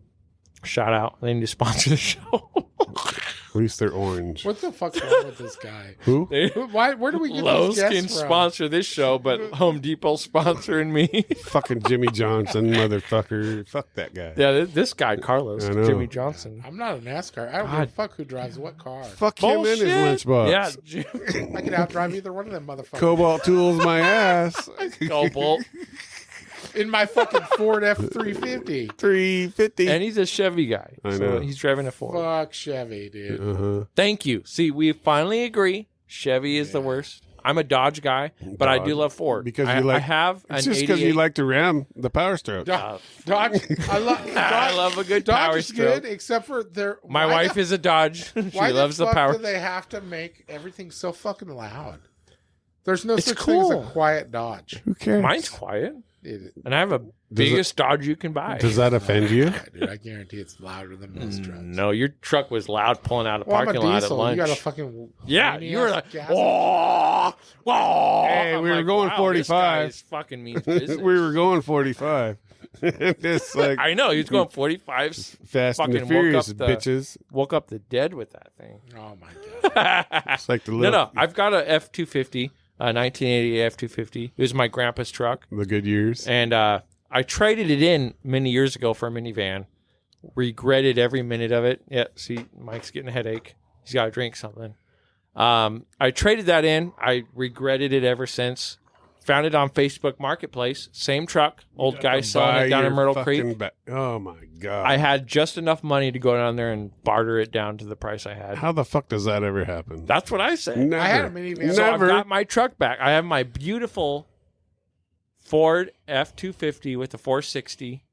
shout out. They need to sponsor the show. At least they're orange. What the fuck's wrong with this guy? Who? Why? Where do we get Lowe's these can guests from? sponsor this show, but Home Depot sponsoring me. Fucking Jimmy Johnson, motherfucker. Fuck that guy. Yeah, this guy Carlos, I know. Jimmy Johnson. I'm not a NASCAR. I don't give a God. fuck who drives what car. Fuck him and his Bullshit. lunchbox. Yeah, Jim- I could outdrive either one of them motherfuckers. Cobalt tools my ass. Cobalt. In my fucking Ford F-350. 350. And he's a Chevy guy. I so know. he's driving a Ford. Fuck Chevy, dude. Uh-huh. Thank you. See, we finally agree. Chevy is the worst. I'm a Dodge guy, but I do Dodge. love Ford. Because I, you like- I have an It's just because 88. you like to ram the power stroke. Dodge. I love a good Dodge power is stroke. good, except for their. My wife is a Dodge. She Why loves the the fuck power. do they have to make everything so fucking loud? There's no It's such thing as cool. a quiet Dodge. Who cares? Mine's quiet, It- and I have a biggest Dodge you can buy. Does that offend you? Dude, I guarantee it's louder than most trucks. No, your truck was loud pulling out of Well, I'm a parking lot at diesel. lunch. You got a fucking Yeah, whiny you were ass like, gas whoa, whoa. Hey, I'm we were like, going wow, 45. This guy is fucking means business. We were going 45. It's like I know he was going 45s. Fast and the fucking Furious, woke up the- bitches. Woke up the dead with that thing. Oh my god. It's like the little, No. I've got a F-250, 1980 F-250. It was my grandpa's truck. the good years. And I traded it in many years ago for a minivan. Regretted every minute of it. Yeah, see, Mike's getting a headache. He's got to drink something. I traded that in. I regretted it ever since. Found it on Facebook Marketplace. Same truck. Old guy selling it down in Myrtle Creek. Oh my god! I had just enough money to go down there and barter it down to the price I had. How the fuck does that ever happen? That's what I said. Never. I had a minivan. So I've Never. got my truck back. I have my beautiful Ford F-250 with the 460.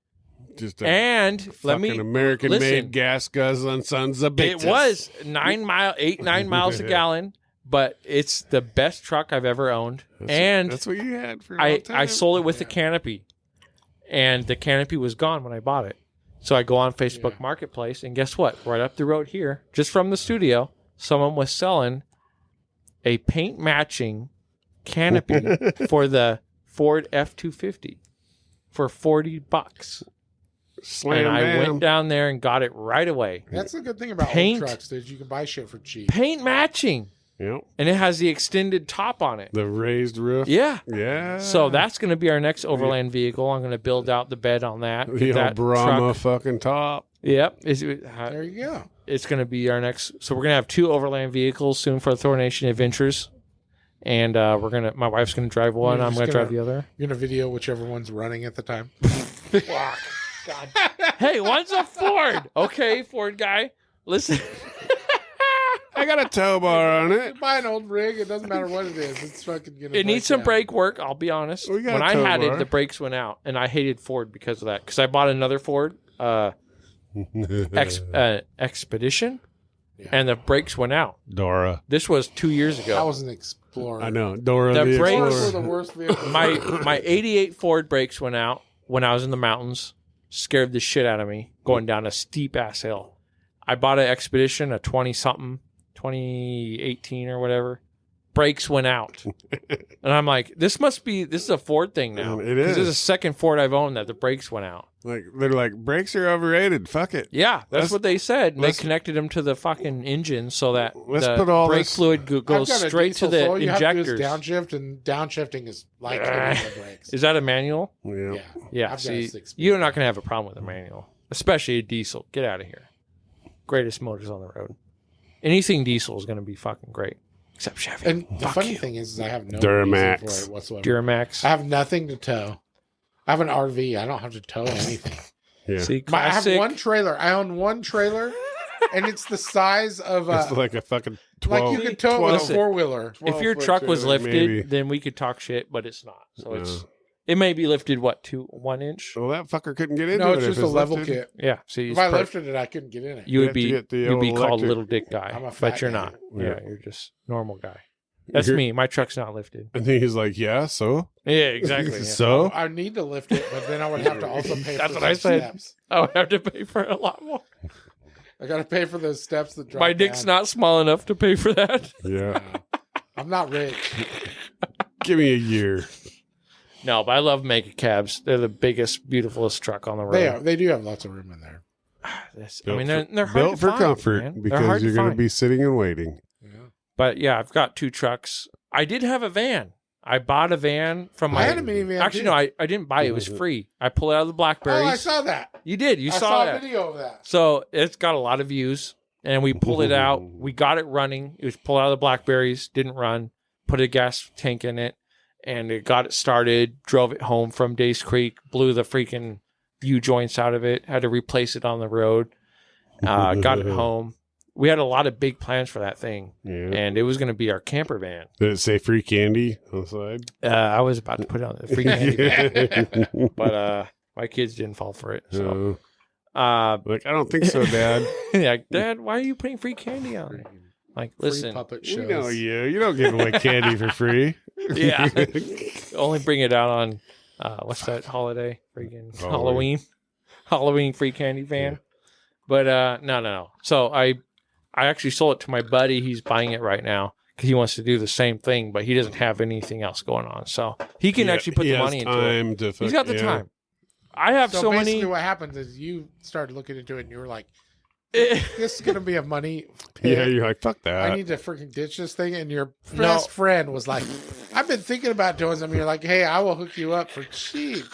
Just a And let fucking me American-made listen. gas guzzling sons of bitches. It was 9 miles a gallon, but it's the best truck I've ever owned. And that's what you had for a I long time? sold it with the canopy, and the canopy was gone when I bought it. So I go on Facebook Marketplace, and guess what? Right up the road here, just from the studio, someone was selling a paint matching canopy for the Ford F-250 for $40. Slam And I bam. went down there and got it right away. That's the good thing about Paint. old trucks, is you can buy shit for cheap. Paint matching. Yep. And it has the extended top on it. The raised roof. Yeah. Yeah. So that's going to be our next overland vehicle. I'm going to build out the bed on that. the get old that Brahma truck. fucking top. Yep. There you go. It's going to be our next. So we're going to have 2 overland vehicles soon for Thor Nation Adventures. And my wife's going to drive one. You're I'm just going to drive the other. You're gonna video whichever one's running at the time. God. Hey, one's a Ford. Okay, Ford guy. Listen. I got a tow bar on it. Buy an old rig. It doesn't matter what it is. It's fucking gonna. It break needs some down. brake work, I'll be honest. We got When a I tow had bar. it, the brakes went out, and I hated Ford because of that. Because I bought another Ford Expedition, Yeah. and the brakes went out. Dora. This was 2 years I ago. was an explorer. I know. Dora The the, brakes- Explorers Explorer. were the worst vehicle. My 88 Ford brakes went out when I was in the mountains. Scared the shit out of me going down a steep ass hill. I bought an Expedition, a 20-something, 2018 or whatever. Brakes went out. And I'm like, this is a Ford thing now. It is. This is the second Ford I've owned that the brakes went out. Like they're like brakes are overrated. Fuck it. Yeah, that's Let's- what they said. And they let's- connected them to the fucking engine so that Let's the put all brake this- fluid I've goes got a straight to diesel, the so all you have to do injectors. is downshift, and downshifting is like hitting the brakes. Is that a manual? Yeah. Yeah. Yeah, I've got a see, 6-speed. you're not going to have a problem with a manual, especially a diesel. Get out of here. Greatest motors on the road. Anything diesel is going to be fucking great, except Chevy. And the Fuck funny you. thing is I have no Duramax. reason for it whatsoever. Duramax. I have nothing to tow. I have an RV. I don't have to tow anything. Yeah. See, I have classic. one trailer. I own one trailer, and it's the size of It's like a fucking 12. like you could tow it with a Listen, 4-wheeler. If your 12-foot truck was trailer, lifted, maybe. then we could talk shit, but it's not. So Yeah. it may be lifted, 1 inch? Well, that fucker couldn't get into No, it. it's if just a level lifted. kit. Yeah. See, If it's I perfect. lifted it, I couldn't get in it. You You would have to be get the you'd be old called electric. little dick guy, I'm a fat but you're guy. not. Yeah. Yeah, you're just normal guy. That's You're- me. My truck's not lifted. And then he's like, "Yeah, so Yeah, exactly. yeah. so I need to lift it, but then I would have to also pay That's for what I those said. steps. I would have to pay for it a lot more. I got to pay for those steps that drop My dick's down. not small enough to pay for that. yeah." I'm not rich. Give me a year. No, but I love mega cabs. They're the biggest, beautifulest truck on the road. They are. They do have lots of room in there. I mean, they're hard built to for find, comfort man. They're because hard you're to going to find. be sitting and waiting. Yeah. But yeah, I've got 2 trucks. I did have a van. I bought a van from my. I had a minivan. Actually, too. no, I didn't buy it. It was free. I pulled it out of the Oh, Blackberries. I saw that. You did. You I saw a that. video of that. So it's got a lot of views, and we pulled it out. We got it running. It was pulled out of the Blackberries, didn't run. Put a gas tank in it, and it got it started. Drove it home from Days Creek. Blew the freaking U joints out of it. Had to replace it on the road. Got it home. We had a lot of big plans for that thing, Yeah. and it was going to be our camper van. Did it say free candy on the side? I was about to put it on the free candy van, but my kids didn't fall for it. So, Like, I don't think so, Dad. like, Dad, why are you putting free candy on? Like, Free listen, puppet We shows. know you. You don't give away candy for free. yeah, only bring it out on what's that holiday? Freaking Halloween free candy van. Yeah. But no. So I actually sold it to my buddy. He's buying it right now because he wants to do the same thing, but he doesn't have anything else going on. So he can actually put the money into it. To He's got the time. I have So so basically many. what happened is you started looking into it and you were like, this is going to be a money pit. Yeah, you're like, fuck that. I need to freaking ditch this thing. And your best friend was like, I've been thinking about doing something. You're like, hey, I will hook you up for cheap.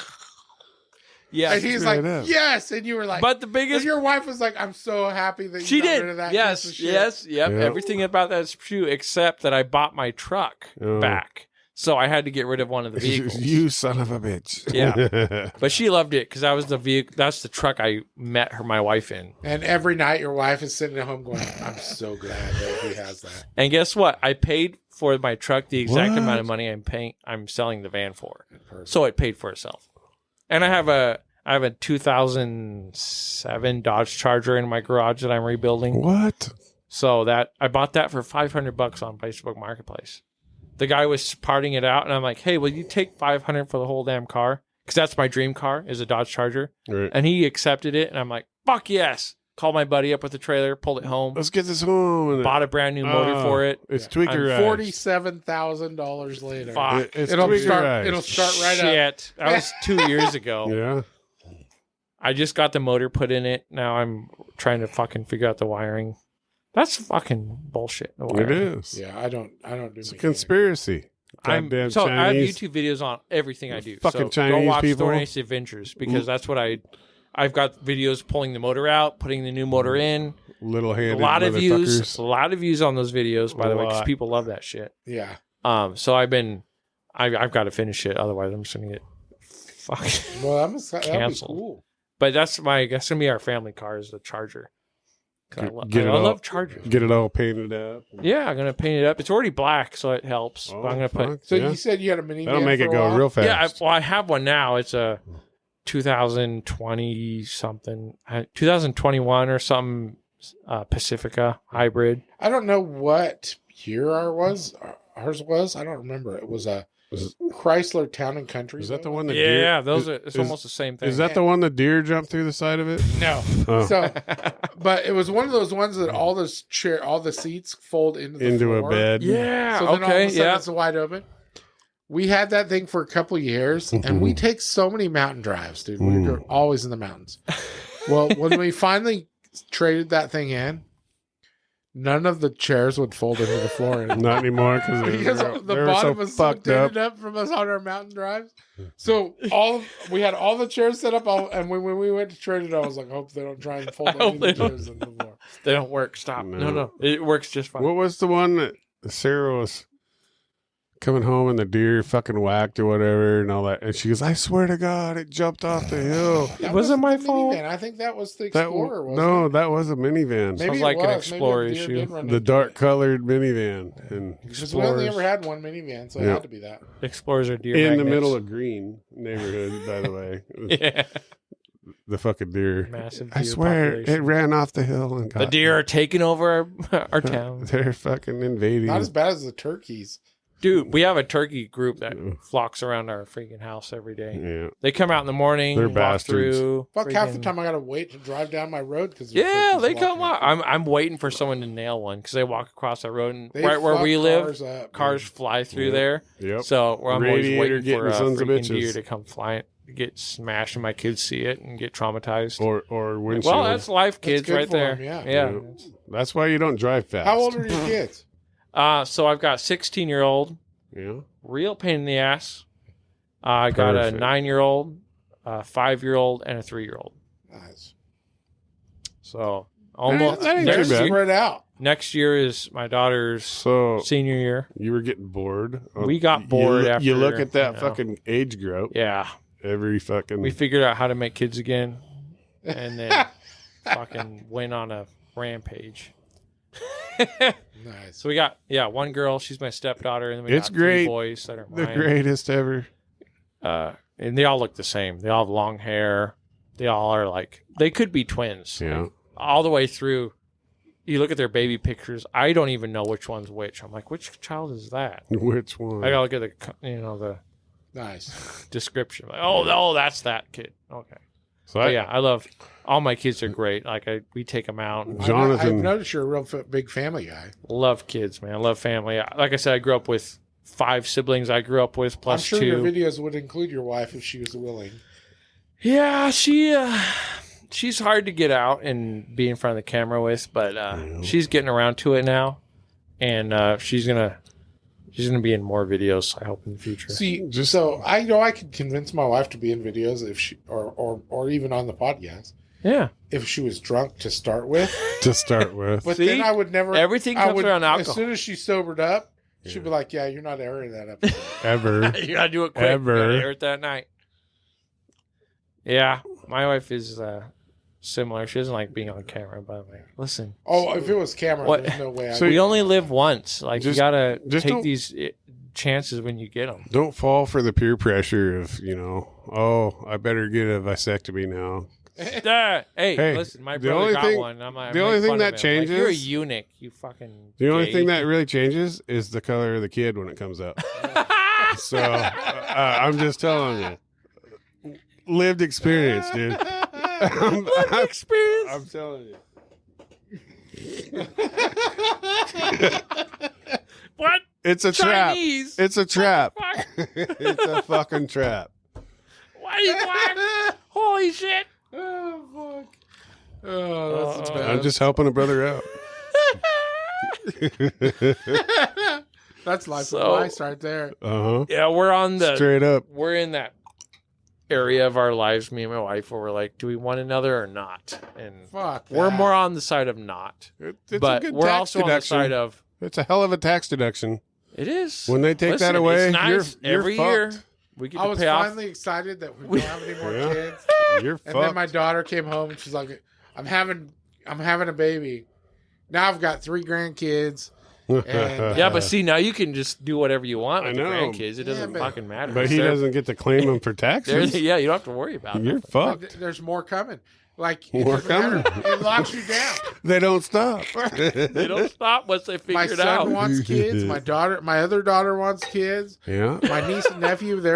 Yeah, And he's like, yes. And you were like, but the and biggest. your wife was like, I'm so happy that you She got did. rid of that. Yes, piece of shit. yes, yep. Yep. Everything about that is true, except that I bought my truck back. So I had to get rid of one of the vehicles. You son of a bitch. Yeah. But she loved it because that was the vehicle. That's the truck I met my wife in. And every night your wife is sitting at home going, I'm so glad that he has that. And guess what? I paid for my truck the exact What? amount of money I'm selling the van for. So it paid for itself. And I have a 2007 Dodge Charger in my garage that I'm rebuilding. What? So that I bought that for $500 on Facebook Marketplace. The guy was parting it out, and I'm like, "Hey, will you take $500 for the whole damn car? Because that's my dream car, is a Dodge Charger." Right. And he accepted it, and I'm like, "Fuck yes!" Called my buddy up with the trailer, pulled it home, Let's get this home. bought a brand new motor for it. It's Yeah. tweaker I'm eyes. $47,000 later. Fuck. It's It'll tweaker eyes. start right up. Shit, that was 2 years ago. Yeah. I just got the motor put in it. Now I'm trying to fucking figure out the wiring. That's fucking bullshit. The It wiring. is. Yeah, I don't do It's a mechanics. conspiracy. Goddamn I have Chinese. YouTube videos on everything I do. Fucking so go Chinese watch people. Stone Age Adventures because that's what I've got videos pulling the motor out, putting the new motor in. Little handed A lot of views. motherfuckers. A lot of views on those videos, by the way, because Lot. people love that shit. Yeah. So I've got to finish it. Otherwise, I'm just gonna get fucking. Well, that'd be Canceled. cool. But that's gonna be our family car is the Charger. 'Cause Get it I all- love Chargers. Get it all painted up. Yeah, I'm gonna paint it up. It's already black, so it helps. Oh, but I'm gonna put. fuck, So yeah. you said you had a minivan. That'll make for it a go while? real fast. Yeah, I have one now. It's a 2020 something, 2021 or something, Pacifica hybrid. I don't know what year ours was. I don't remember. It was a Chrysler Town and Country. Is that the one that Yeah, deer, those is, are. It's is- almost the same thing. Is that the one the deer jumped through the side of it? No. Oh. So, but it was one of those ones that all the seats fold into the Into floor. a bed. Yeah. So then all of Okay. a sudden Yeah. it's wide open. We had that thing for a couple of years, and we take so many mountain drives, dude. We're always in the mountains. Well, when we finally traded that thing in, none of the chairs would fold into the floor anymore. Not anymore Because the bottom was so dented up from us on our mountain drives. So we had all the chairs set up, and when we went to trade it, I was like, I hope they don't try and fold I hope any of the they chairs into the floor. They don't work. Stop. No. No. It works just fine. What was the one that Sarah was coming home and the deer fucking whacked or whatever and all that? And she goes, I swear to God, it jumped off the hill. That wasn't my the fault. minivan. I think that was the That Explorer, wasn't no, it? that was a minivan. Maybe Sounds it like an was. Explorer Maybe a deer issue. did run The into dark it. colored minivan. And Because we only Explorers. ever had one minivan, so it Yeah. had to be that. Explorers are deer in the magnets. middle of green neighborhood, by the way. Yeah. The fucking deer. Massive I deer swear population. it ran off the hill and got The deer are taking over our town. They're fucking invading. Not as bad as the turkeys. Dude, we have a turkey group that flocks around our freaking house every day. Yeah. They come out in the morning, They're walk bastards. through. Fuck, half the freaking- time I gotta wait to drive down my road because Yeah, they come out. I'm waiting for someone to nail one because they walk across the road and They right where fuck we live, cars up, cars dude. fly through Yep. there. Yep. So I'm always Radiator waiting getting for a sons of freaking bitches. deer to come flying, get smashed, and my kids see it and get traumatized. Or windshield. Well, that's life, kids, good right for there. 'em, yeah. yeah. That's why you don't drive fast. How old are your kids? So I've got 16-year-old, Yeah. real pain in the ass. I got a Perfect. 9-year-old, a 5-year-old, and a 3-year-old. Nice. So almost that ain't next too bad. year, Spread out. next year is my daughter's So senior year. you were getting bored. We got bored You after, look at that you know. fucking age group. Yeah, Every fucking. we figured out how to make kids again, and then fucking went on a rampage. Nice. So we got one girl. She's my stepdaughter, and then we It's got 3 great. boys that are the mine. greatest ever. And they all look the same. They all have long hair. They all are like they could be twins. Yeah. Like, all the way through. You look at their baby pictures. I don't even know which one's which. I'm like, which child is that? Which one? I gotta look at the Nice. description. Like, oh, that's that kid. Okay. So But yeah, I love all my kids are great. Like we take them out. And Jonathan- I've noticed you're a real big family guy. love kids, man. I love family. Like I said, I grew up with 5 siblings. I grew up with I'm plus sure 2. your videos would include your wife if she was willing. Yeah, she's hard to get out and be in front of the camera with, but she's getting around to it now, and she's gonna be in more videos, I hope, in the future. See, so I know I could convince my wife to be in videos if she or even on the podcast. Yeah, if she was drunk to start with. But then I would never. Everything comes around alcohol. As soon as she sobered up, she'd be like, "Yeah, you're not airing that episode ever. You gotta do it quick. Ever. You gotta air it that night." Yeah, my wife is similar. She doesn't like being on camera, but like, listen. Oh, if it was camera, there's no way. So we only live once. Like, you gotta just take these chances when you get them. Don't fall for the peer pressure of, oh, I better get a vasectomy now. Hey, listen, my brother got one. I'm the only thing that changes, like, you're a eunuch. You fucking. The only thing that really changes is the color of the kid when it comes out. So I'm just telling you. Lived experience, dude. Lived experience. I'm telling you. What? It's a Chinese. trap. It's a trap. It's a fucking trap. Why are you black? Holy shit. Oh, fuck. Oh, that's bad. I'm just helping a brother out. That's life advice right there. Uh-huh. Yeah, we're on the... Straight up. We're in that area of our lives, me and my wife, where we're like, do we want another or not? And we're more on the side of not. It's but a good we're tax also deduction. on the side of... It's a hell of a tax deduction. It is. When they take that away, it's nice. you're every fucked. year. We get I to was pay off. finally excited that we don't have any more kids. You're and fucked. then my daughter came home and she's like, I'm having a baby. Now I've got 3 grandkids. And, yeah, but see, now you can just do whatever you want with I the know. grandkids. It doesn't fucking matter. But he doesn't get to claim them for taxes. Yeah, you don't have to worry about it. You're fucked. There's more coming. Like, More coming. It locks you down. They don't stop. They don't stop once they figure My it son out. wants kids. My other daughter wants kids. Yeah. My niece and nephew, they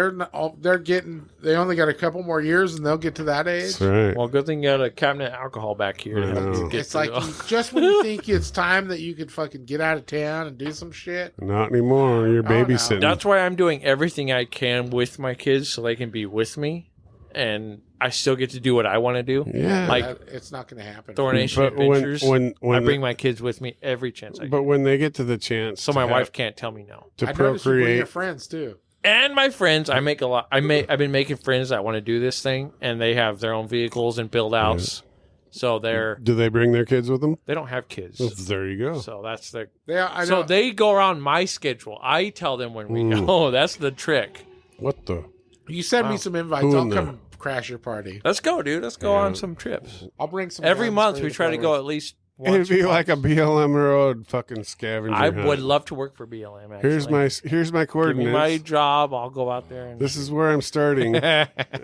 only got a couple more years and they'll get to that age. That's right. Well, good thing you got a cabinet of alcohol back here. To help you get It's like just when you think it's time that you could fucking get out of town and do some shit. Not anymore. You're babysitting. That's why I'm doing everything I can with my kids so they can be with me. And I still get to do what I want to do. Yeah. Like, it's not going to happen. Thornation Adventures. When I bring my kids with me every chance I get. But when they get to the chance, So my wife can't tell me no. to I noticed you bring your procreate. friends too. And my friends, I make a lot. I've been making friends that want to do this thing, and they have their own vehicles and build outs. So Do they bring their kids with them? they don't have kids. Well, there you go. So that's the. So they go around my schedule. I tell them when we go. That's the trick. What the? you send me some invites. Who I'll in come crash your party. Let's go, dude. Let's go on some trips. I'll bring some. Every guns month for we you try to play go with. at least once. It'd be or like a twice. BLM road fucking scavenger I hunt. would love to work for BLM. Actually. Here's my Give coordinates. me my job. I'll go out there and. This is where I'm starting.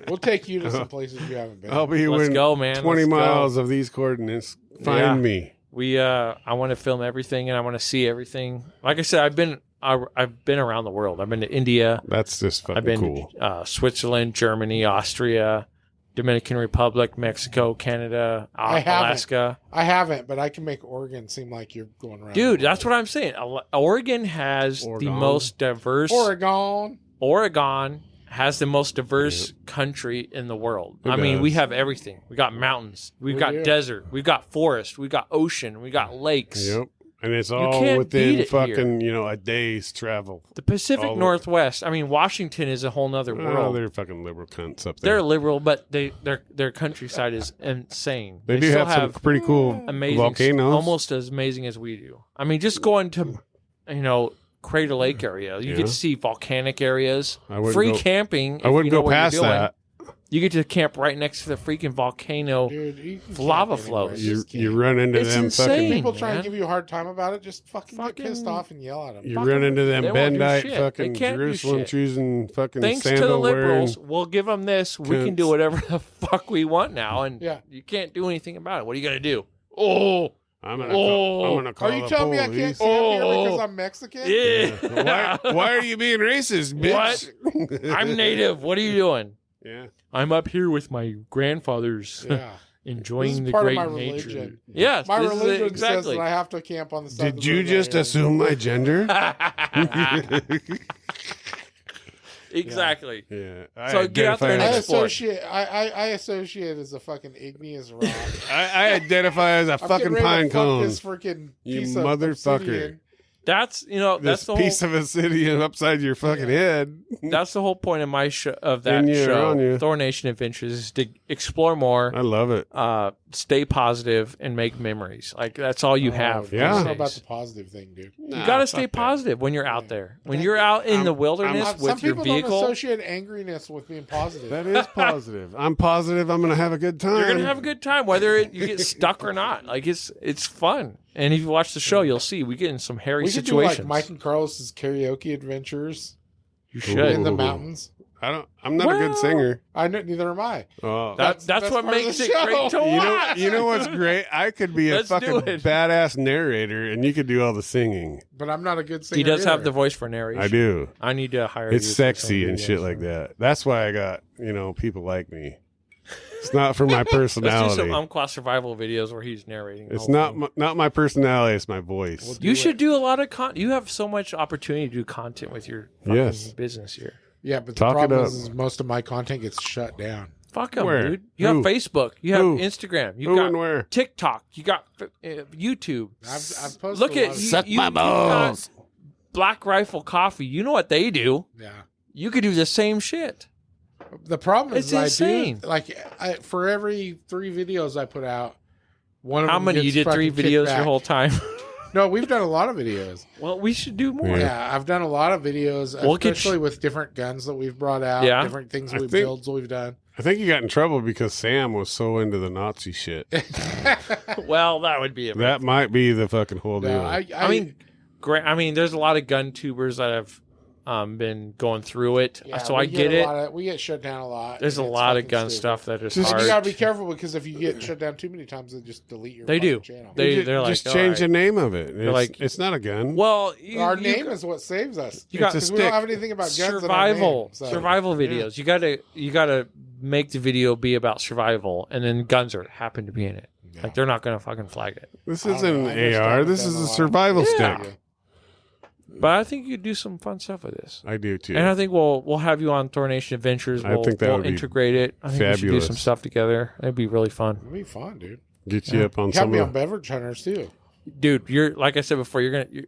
We'll take you to some places you haven't been. I'll be Let's within go, man. 20 Let's go. miles of these coordinates. Find me. I want to film everything and I want to see everything. Like I said, I've been around the world. I've been to India. That's just fucking I've been cool. to Switzerland, Germany, Austria, Dominican Republic, Mexico, Canada, Alaska. I haven't, but I can make Oregon seem like you're going around. Dude, that's what I'm saying. Oregon has the most diverse. Oregon has the most diverse country in the world. I mean, we have everything. We got mountains. We've got desert. We've got forest. We've got ocean. We got lakes. Yep. And it's can't all beat within it fucking, a day's travel. The Pacific Northwest. I mean, Washington is a whole nother Oh, world. they're fucking liberal cunts up there. They're liberal, but their countryside is insane. They do still have some pretty cool amazing volcanoes. almost as amazing as we do. I mean, just going to, Crater Lake area, you get to see volcanic areas, free camping. I wouldn't go past that. You get to camp right next to the freaking volcano. Dude, you can lava camp flows. anywhere, You run into It's them insane. fucking. People try man. to give you a hard time about it. Just fucking get pissed off and yell at them. You run into them they won't do Bendite shit. fucking They can't do Jerusalem shit. choosing fucking Thanks to the sandal wearing. liberals, we'll give them this. We can do whatever the fuck we want now, and you can't do anything about it. What are you gonna do? I'm gonna call Are you the telling me I police. can't camp here because I'm Mexican? Yeah. Why are you being racist, bitch? What? I'm native. What are you doing? Yeah. I'm up here with my grandfathers, Yeah. enjoying the part of great my nature. religion. Yes, My this is it, religion says exactly. that I have to camp on the side of Did the you road just right assume my gender? Exactly. Yeah. So get out there and explore. I associate as a fucking igneous rock. I identify as a I'm fucking getting ready pine to fuck cone. this freaking You piece motherfucker. of obsidian. That's This that's the piece whole of obsidian upside your fucking head. that's the whole point of my of that In you, show, on you. Thor Nation Adventures, is to explore more, I love it. stay positive, and make memories. Like that's all you have. Yeah. I don't these know about days. the positive thing, dude. You got to stay positive when you're out there. When you're out in the wilderness Some with your people don't vehicle, associate angriness with being positive. That is positive. I'm positive I'm going to have a good time. you're gonna have a good time, whether you get stuck or not. Like it's fun. And if you watch the show, you'll see we get in some hairy We should do situations. like Mike and Carlos's karaoke adventures You Ooh. should. in the mountains. I'm not a good singer. I know, neither am I. Oh. That's That's what part of makes the it show. great to watch. You know what's great? I could be a Let's fucking do it. badass narrator and you could do all the singing. But I'm not a good singer. He does have either. the voice for narration. I do. I need to hire. It's you for sexy some and videos. shit like that. That's why I got, people like me. It's not for my Let's do personality. some Umpqua survival videos where he's narrating. the It's whole not thing. not my personality, it's my voice. You should do a lot of content. You have so much opportunity to do content with your fucking Yes. business here. Yeah, but the Talk it problem up. is most of my content gets shut down. Fuck them, Where? dude. You have Who? Facebook. You have Who? Instagram. You Who got and where? TikTok. You got YouTube. I've posted Look a at lot of you, stuff. you got Black Rifle Coffee. You know what they do. Yeah. You could do the same shit. The problem is It's insane. for every 3 videos I put out, one of How them many? gets You did 3 fucking kicked videos back. your whole time? No, we've done a lot of videos. Well, we should do more. Yeah. Yeah, I've done a lot of videos, We'll get especially with different guns that we've brought out, Yeah. different things I we've think- builds we've done. I think you got in trouble because Sam was so into the Nazi shit. Well, that would be a That might be the fucking whole deal. No, I mean, great. I mean, there's a lot of gun tubers that have been going through it, yeah, so we I get it. We get shut down a lot. There's a and it's lot of fucking gun stupid. stuff that is Just- And hard. you gotta be careful because if you get shut down too many times, they just delete your They fucking do. channel. They're like, just all change the right. name of it. It's, like- it's not a gun. Well, Our name is what saves us. You got- It's a Because we don't stick. have anything about guns survival, in our name, so- survival videos. You gotta make the video be about survival, and then guns happen to be in it. Yeah. Like they're not gonna fucking flag it. This I don't isn't know. an I just AR. haven't This done is a a lot. survival Yeah. stick. But I think you do some fun stuff with this. I do too. And I think we'll have you on Thor Nation Adventures. I We'll, think that we'll would be integrate it. I think we should do fabulous. some stuff together. It'd be really fun. It'd be fun, dude. Get you up on Have some me of on Beverage Hunters too. Dude, you're like I said before.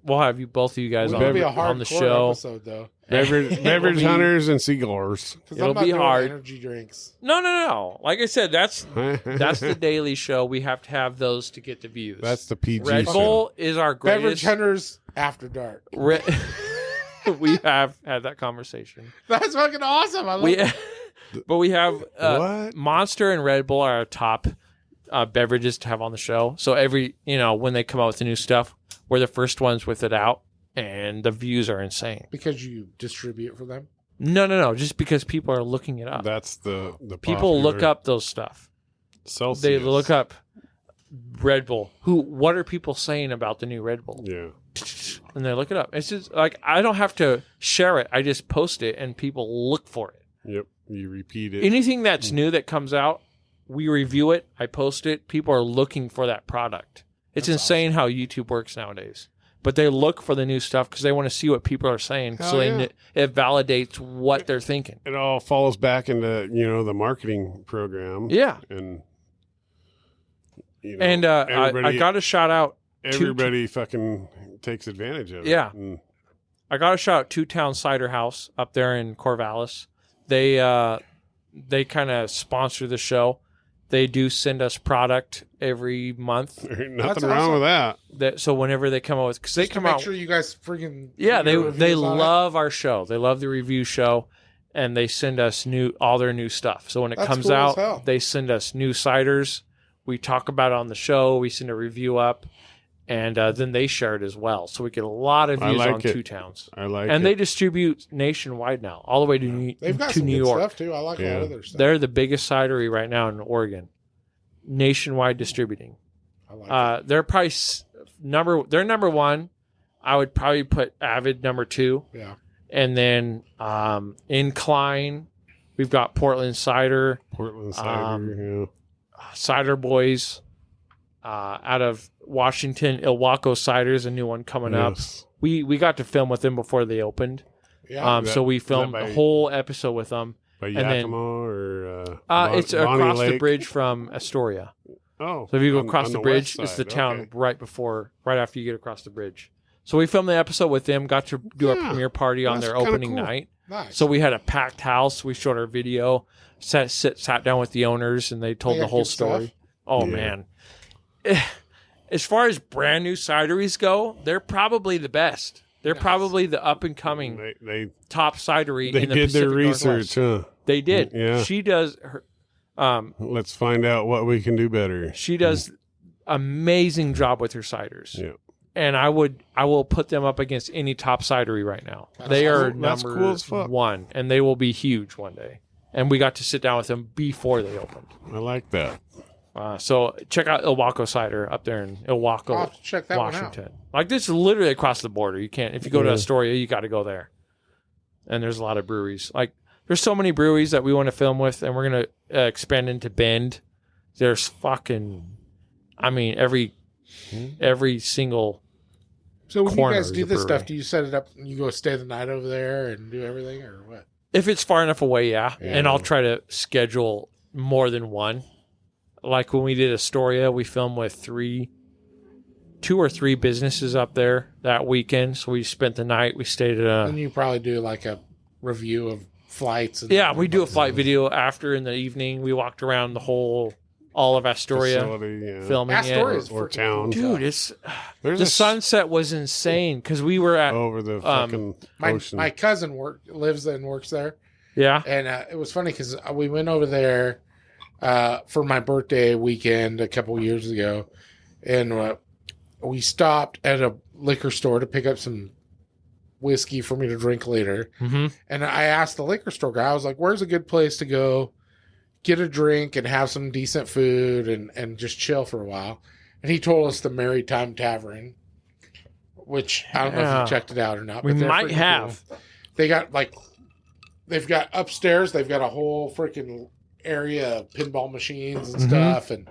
We'll have you both of you guys It's gonna be a on the hardcore show. episode though, beverage, It'll beverage be- hunters and cigars. because It'll I'm not be doing hard. energy drinks. No. Like I said, that's the daily show. We have to have those to get the views. That's the PG Red show. Bull is our Beverage greatest. Hunters after dark. We have had that conversation. That's fucking awesome. I love We, it. but we have What? Monster and Red Bull are our top beverages to have on the show. So when they come out with the new stuff, we're the first ones with it out, and the views are insane. Because you distribute for them. No, just because people are looking it up. That's the People look popular up those stuff. Celsius. They look up Red Bull. What are people saying about the new Red Bull? Yeah. And they look it up. It's just like I don't have to share it. I just post it, and people look for it. Yep. You repeat it. Anything that's new that comes out, we review it. I post it. People are looking for that product. It's That's insane how YouTube works nowadays. But they look for the new stuff because they want to see what people are saying. Hell so yeah. it validates what they're thinking. It all falls back into the marketing program. Yeah. And And I everybody- got a shout out. everybody fucking takes advantage of it. Yeah. And I got a shout out Two Town Cider House up there in Corvallis. They kind of sponsor the show. They do send us product every month. there ain't That's nothing wrong awesome. with that. So whenever they come out with, because they Just to come make out, sure you guys freaking yeah, do your they reviews on it. love our show. They love the review show, and they send us all their new stuff. So when it That's comes cool as out, hell. they send us new ciders. We talk about it on the show. We send a review up, and then they share it as well. So we get a lot of I views like on it. Two Towns. I like And it. they distribute nationwide now, all the way to They've got to some New good York. stuff too. I like a lot Yeah. of their stuff. They're the biggest cidery right now in Oregon, nationwide distributing. I like it. They're probably they're number one. I would probably put Avid number 2, Yeah. and then Incline. We've got Portland Cider, Portland cider. Cider Boys, out of Washington. Ilwaco Cider is a new one coming up. Yes. We got to film with them before they opened. Yeah. So we filmed by- the whole episode with them. By and then- Yakima or It's Bonnie across the Lake? bridge from Astoria. Oh, So if you go on- across on the west bridge, it's the side, town okay. right after you get across the bridge. So we filmed the episode with them, got to do a Yeah, premiere party on that's their kinda opening cool. night. Nice. So we had a packed house. We showed our video, sat down with the owners, and they told They the got whole good stuff? story. Oh, Yeah. man. As far as brand new cideries go, they're probably the best. They're Nice. probably the up-and-coming They top cidery they in the did their Pacific research, Northwest. huh? They did. Yeah. She does her... Let's find out what we can do better. She does amazing job with her ciders. Yeah. And I will put them up against any top cidery right now. That's They are cool. That's number cool as fuck. 1, and they will be huge one day. And we got to sit down with them before they opened. I like that. So check out Ilwaco Cider up there in Ilwaco, I'll have to check that one out. Washington. Like this is literally across the border. You can't if you go to Yeah. Astoria, you got to go there. And there's a lot of breweries. Like there's so many breweries that we want to film with, and we're gonna expand into Bend. There's fucking, I mean every single. So when you corner guys is do a this stuff, brewery. do you set it up and you go stay the night over there and do everything, or what? If it's far enough away, yeah. Yeah. And I'll try to schedule more than one. Like when we did Astoria, we filmed with 2 or 3 businesses up there that weekend. So we spent the night. We stayed at Then you probably do like a review of flights. And yeah, we do a flight video after in the evening. We walked around all of Astoria Facility, yeah. filming Astoria it. is Or freaking town. cool. Dude, it's There's the a s- sunset was insane because we were at over the fucking ocean. My cousin lives and works there, yeah. and it was funny because we went over there for my birthday weekend a couple years ago, and we stopped at a liquor store to pick up some whiskey for me to drink later. Mm-hmm. And I asked the liquor store guy, I was like, "Where's a good place to go get a drink and have some decent food and just chill for a while?" And he told us the Maritime Tavern, which I don't know if Yeah. you checked it out or not. We but they're might freaking have. cool. They got they've got upstairs, they've got a whole freaking area of pinball machines and Mhm. stuff. And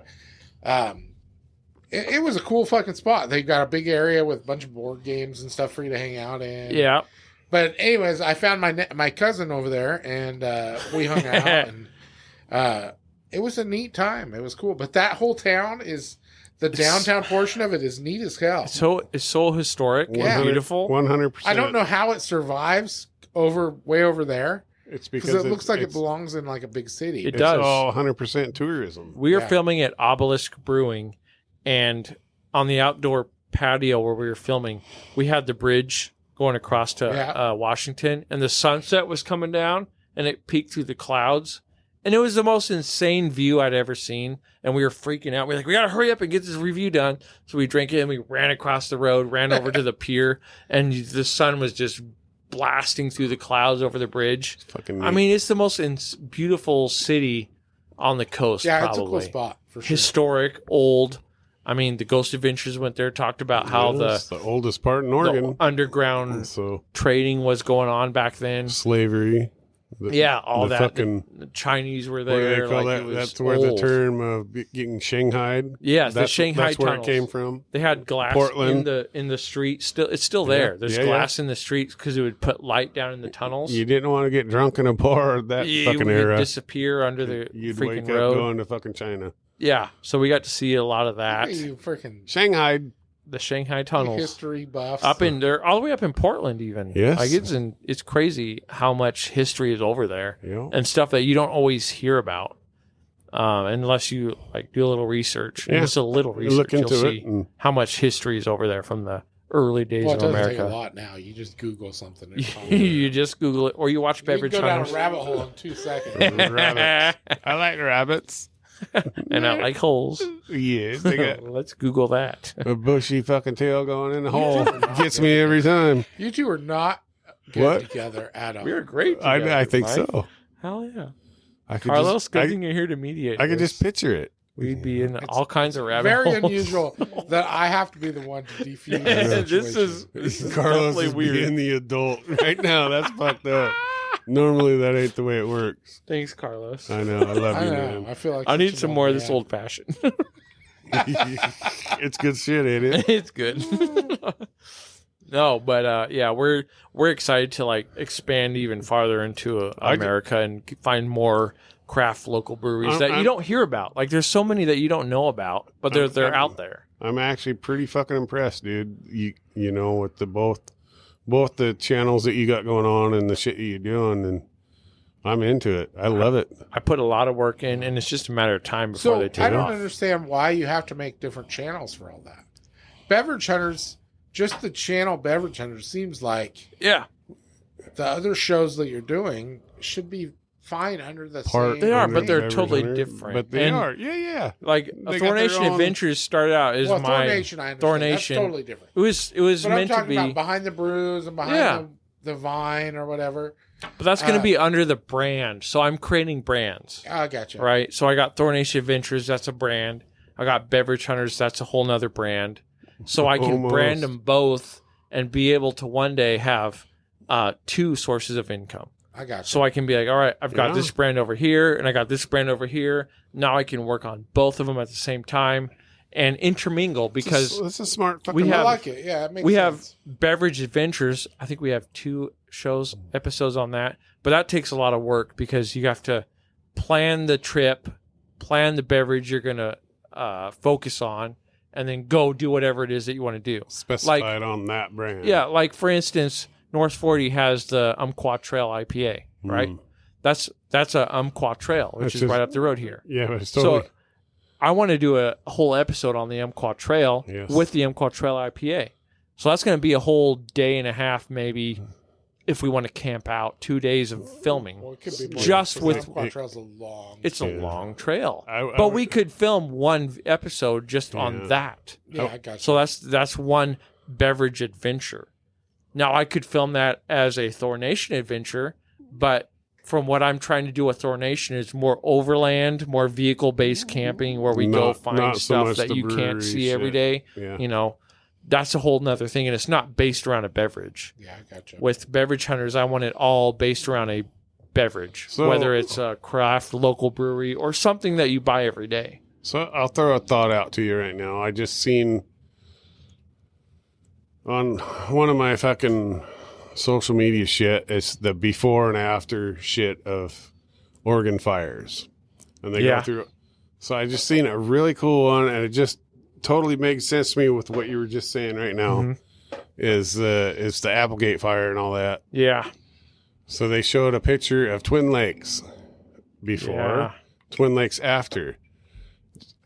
it was a cool fucking spot. They've got a big area with a bunch of board games and stuff for you to hang out in. Yeah. But anyways, I found my cousin over there, and we hung out, and it was a neat time. It was cool. But that whole town is the downtown portion of it is neat as hell. It's so historic Yeah. and beautiful. 100%. I don't know how it survives way over there It's because because it looks like it it's- belongs in like a big city. It It's does. all 100% tourism. We were Yeah. filming at Obelisk Brewing, and on the outdoor patio where we were filming, we had the bridge going across to Yeah. Washington, and the sunset was coming down, and it peeked through the clouds. And it was the most insane view I'd ever seen. And we were freaking out. We're like, we got to hurry up and get this review done. So we drank it and we ran across the road, ran over to the pier, and the sun was just blasting through the clouds over the bridge. Fucking I mean, it's the most beautiful city on the coast, Yeah, probably. it's a cool spot for sure. Historic, old. I mean, the Ghost Adventures went there, talked about how it's the oldest part in the Oregon. underground So trading was going on back then. slavery. Yeah, all the that. fucking The Chinese were what do they there. call like, that? it was That's where the old. term of getting shanghaied. Yeah, the that's, Shanghai That's where tunnels. it came from. They had glass Portland. in the street. It's still there. Yeah, There's yeah, glass in the streets because it would put light down in the tunnels. You didn't want to get drunk in a bar that You fucking would era. disappear under the You'd freaking wake up road. going to fucking China. Yeah, so we got to see a lot of that. Hey, you freaking Shanghai. The Shanghai tunnels. history buffs. Up in there, all the way up in Portland, even. Yes. Like it's crazy how much history is over there You know? and stuff that you don't always hear about, unless you like do a little research. Yeah. Just a little You research, look into you'll it see and how much history is over there from the early days Well, it of doesn't take a America. lot now. You just Google something. And find it. You just Google it, or you watch You can Beverage go down Hunters. a rabbit hole in 2 seconds. rabbits. I like rabbits. And I like holes. Yes, they got Let's Google that. a bushy fucking tail going in the hole. Gets me every time. You two are not good What? together at all. We were great. Together, I think Mike. so. Hell yeah, I could Carlos. just, Good thing you're here to mediate. I could this. just picture it. We'd be in It's all kinds of rabbit Very holes. unusual that I have to be the one to defuse the This is situation. this is Carlos definitely is weird. being the adult right now. That's fucked up. Normally that ain't the way it works. Thanks, Carlos. I know. I love I you, know. man. I feel like I need such some an more of old this man. old fashioned. It's good shit, ain't it? It's good. No, but yeah, we're excited to like expand even farther into America and find more craft local breweries that you don't hear about. Like there's so many that you don't know about, but they're out there. I'm actually pretty fucking impressed, dude. You know, with the both the channels that you got going on and the shit you're doing, and I'm into it. I love it. I put a lot of work in, and it's just a matter of time before they take I don't off. understand why you have to make different channels for all that. Beverage Hunters, just the channel Beverage Hunters seems like Yeah, the other shows that you're doing should be fine under the same. They are, but they're Beverage totally Hunter, different. But they And, are. Yeah. Like They got Thor their Nation own- Adventures started out as Well, my Thor Nation, I understand. Thor That's Nation. totally different. It was But I'm meant to talking be, about behind the brews and behind the vine or whatever. but that's going to be under the brand. So I'm creating brands, I gotcha. right? So I got Thor Nation Adventures, that's a brand. I got Beverage Hunters, that's a whole nother brand. So I can Almost. brand them both and be able to one day have 2 sources of income. I gotcha. So I can be like, all right, I've got Yeah. this brand over here and I got this brand over here. Now I can work on both of them at the same time and intermingle because that's a smart fucking. we I have- like it. Yeah, it makes we sense. have Beverage Adventures. I think we have 2 episodes on that, but that takes a lot of work because you have to plan the trip, plan the beverage you're going to focus on, and then go do whatever it is that you want to do. specified on that brand. Yeah, like for instance, North 40 has the Umpqua Trail IPA, right? Mm. That's a Umpqua Trail, which That's is just- right up the road here. Yeah, but it's totally. So I want to do a whole episode on the Umpqua Trail Yes. with the Umpqua Trail IPA. So that's going to be a whole day and a half, maybe, if we want to camp out, 2 days of filming. Well, it could be more Just because with- Quattrell's a long. It's a Yeah. long trail, I but would- we could film one episode just on Yeah. that. Yeah, I gotcha. So that's one beverage adventure. Now I could film that as a Thor Nation adventure, but from what I'm trying to do with Thor Nation is more overland, more vehicle-based camping where we go Not find so stuff much that the you can't brewery see every shit. day. Yeah. You know, that's a whole nother thing, and it's not based around a beverage. Yeah, I gotcha. With Beverage Hunters, I want it all based around a beverage, So- whether it's a craft local brewery or something that you buy every day. So I'll throw a thought out to you right now. I just seen on one of my fucking social media shit, it's the before and after shit of Oregon fires. And they Yeah. go through. So I just seen a really cool one, and it just totally makes sense to me with what you were just saying right now. Mhm. Is the Applegate fire and all that. Yeah. So they showed a picture of Twin Lakes before, Yeah. Twin Lakes after.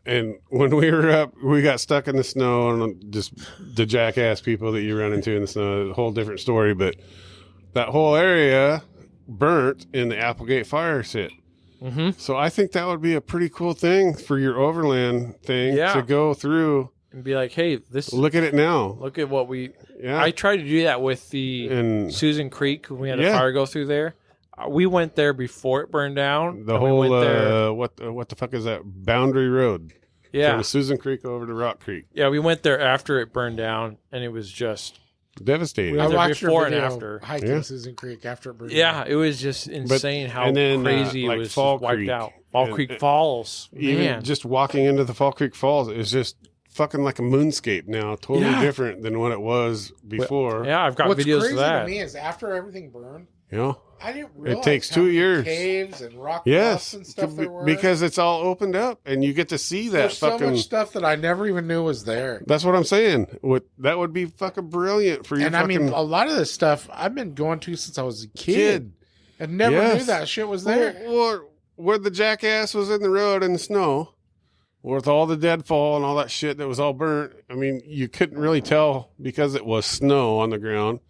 And when we were up, we got stuck in the snow, and just the jackass people that you run into in the snow, a whole different story. But that whole area burnt in the Applegate fire shit. Mm-hmm. So I think that would be a pretty cool thing for your overland thing Yeah. to go through. And be like, hey, this Look at it now. look at what we. Yeah. I tried to do that with the and Susan Creek when we had a Yeah. fire go through there. We went there before it burned down. the and we whole, went there. what the fuck is that? Boundary Road. Yeah. From Susan Creek over to Rock Creek. Yeah, we went there after it burned down, and it was just Devastating. We I were there watched your before and video after. hiking Yeah. Susan Creek after it burned yeah, down. it was just insane how and then, crazy like it was Fall just wiped Creek. out. Fall And- Creek Falls, Even man. just walking into the Fall Creek Falls is just fucking like a moonscape now. Totally Yeah. different than what it was before. Yeah, I've got What's videos to crazy of that. to me is after everything burned, You know? I didn't realize takes how 2 many years. caves and rock bluffs Yes. and stuff there were. Because it's all opened up and you get to see that there's so fucking. much stuff that I never even knew was there. That's what I'm saying. That would be fucking brilliant for your And I fucking mean, a lot of this stuff I've been going to since I was a kid, kid. and never knew Yes. that shit was there. Or where the jackass was in the road in the snow with all the deadfall and all that shit that was all burnt. I mean, you couldn't really tell because it was snow on the ground.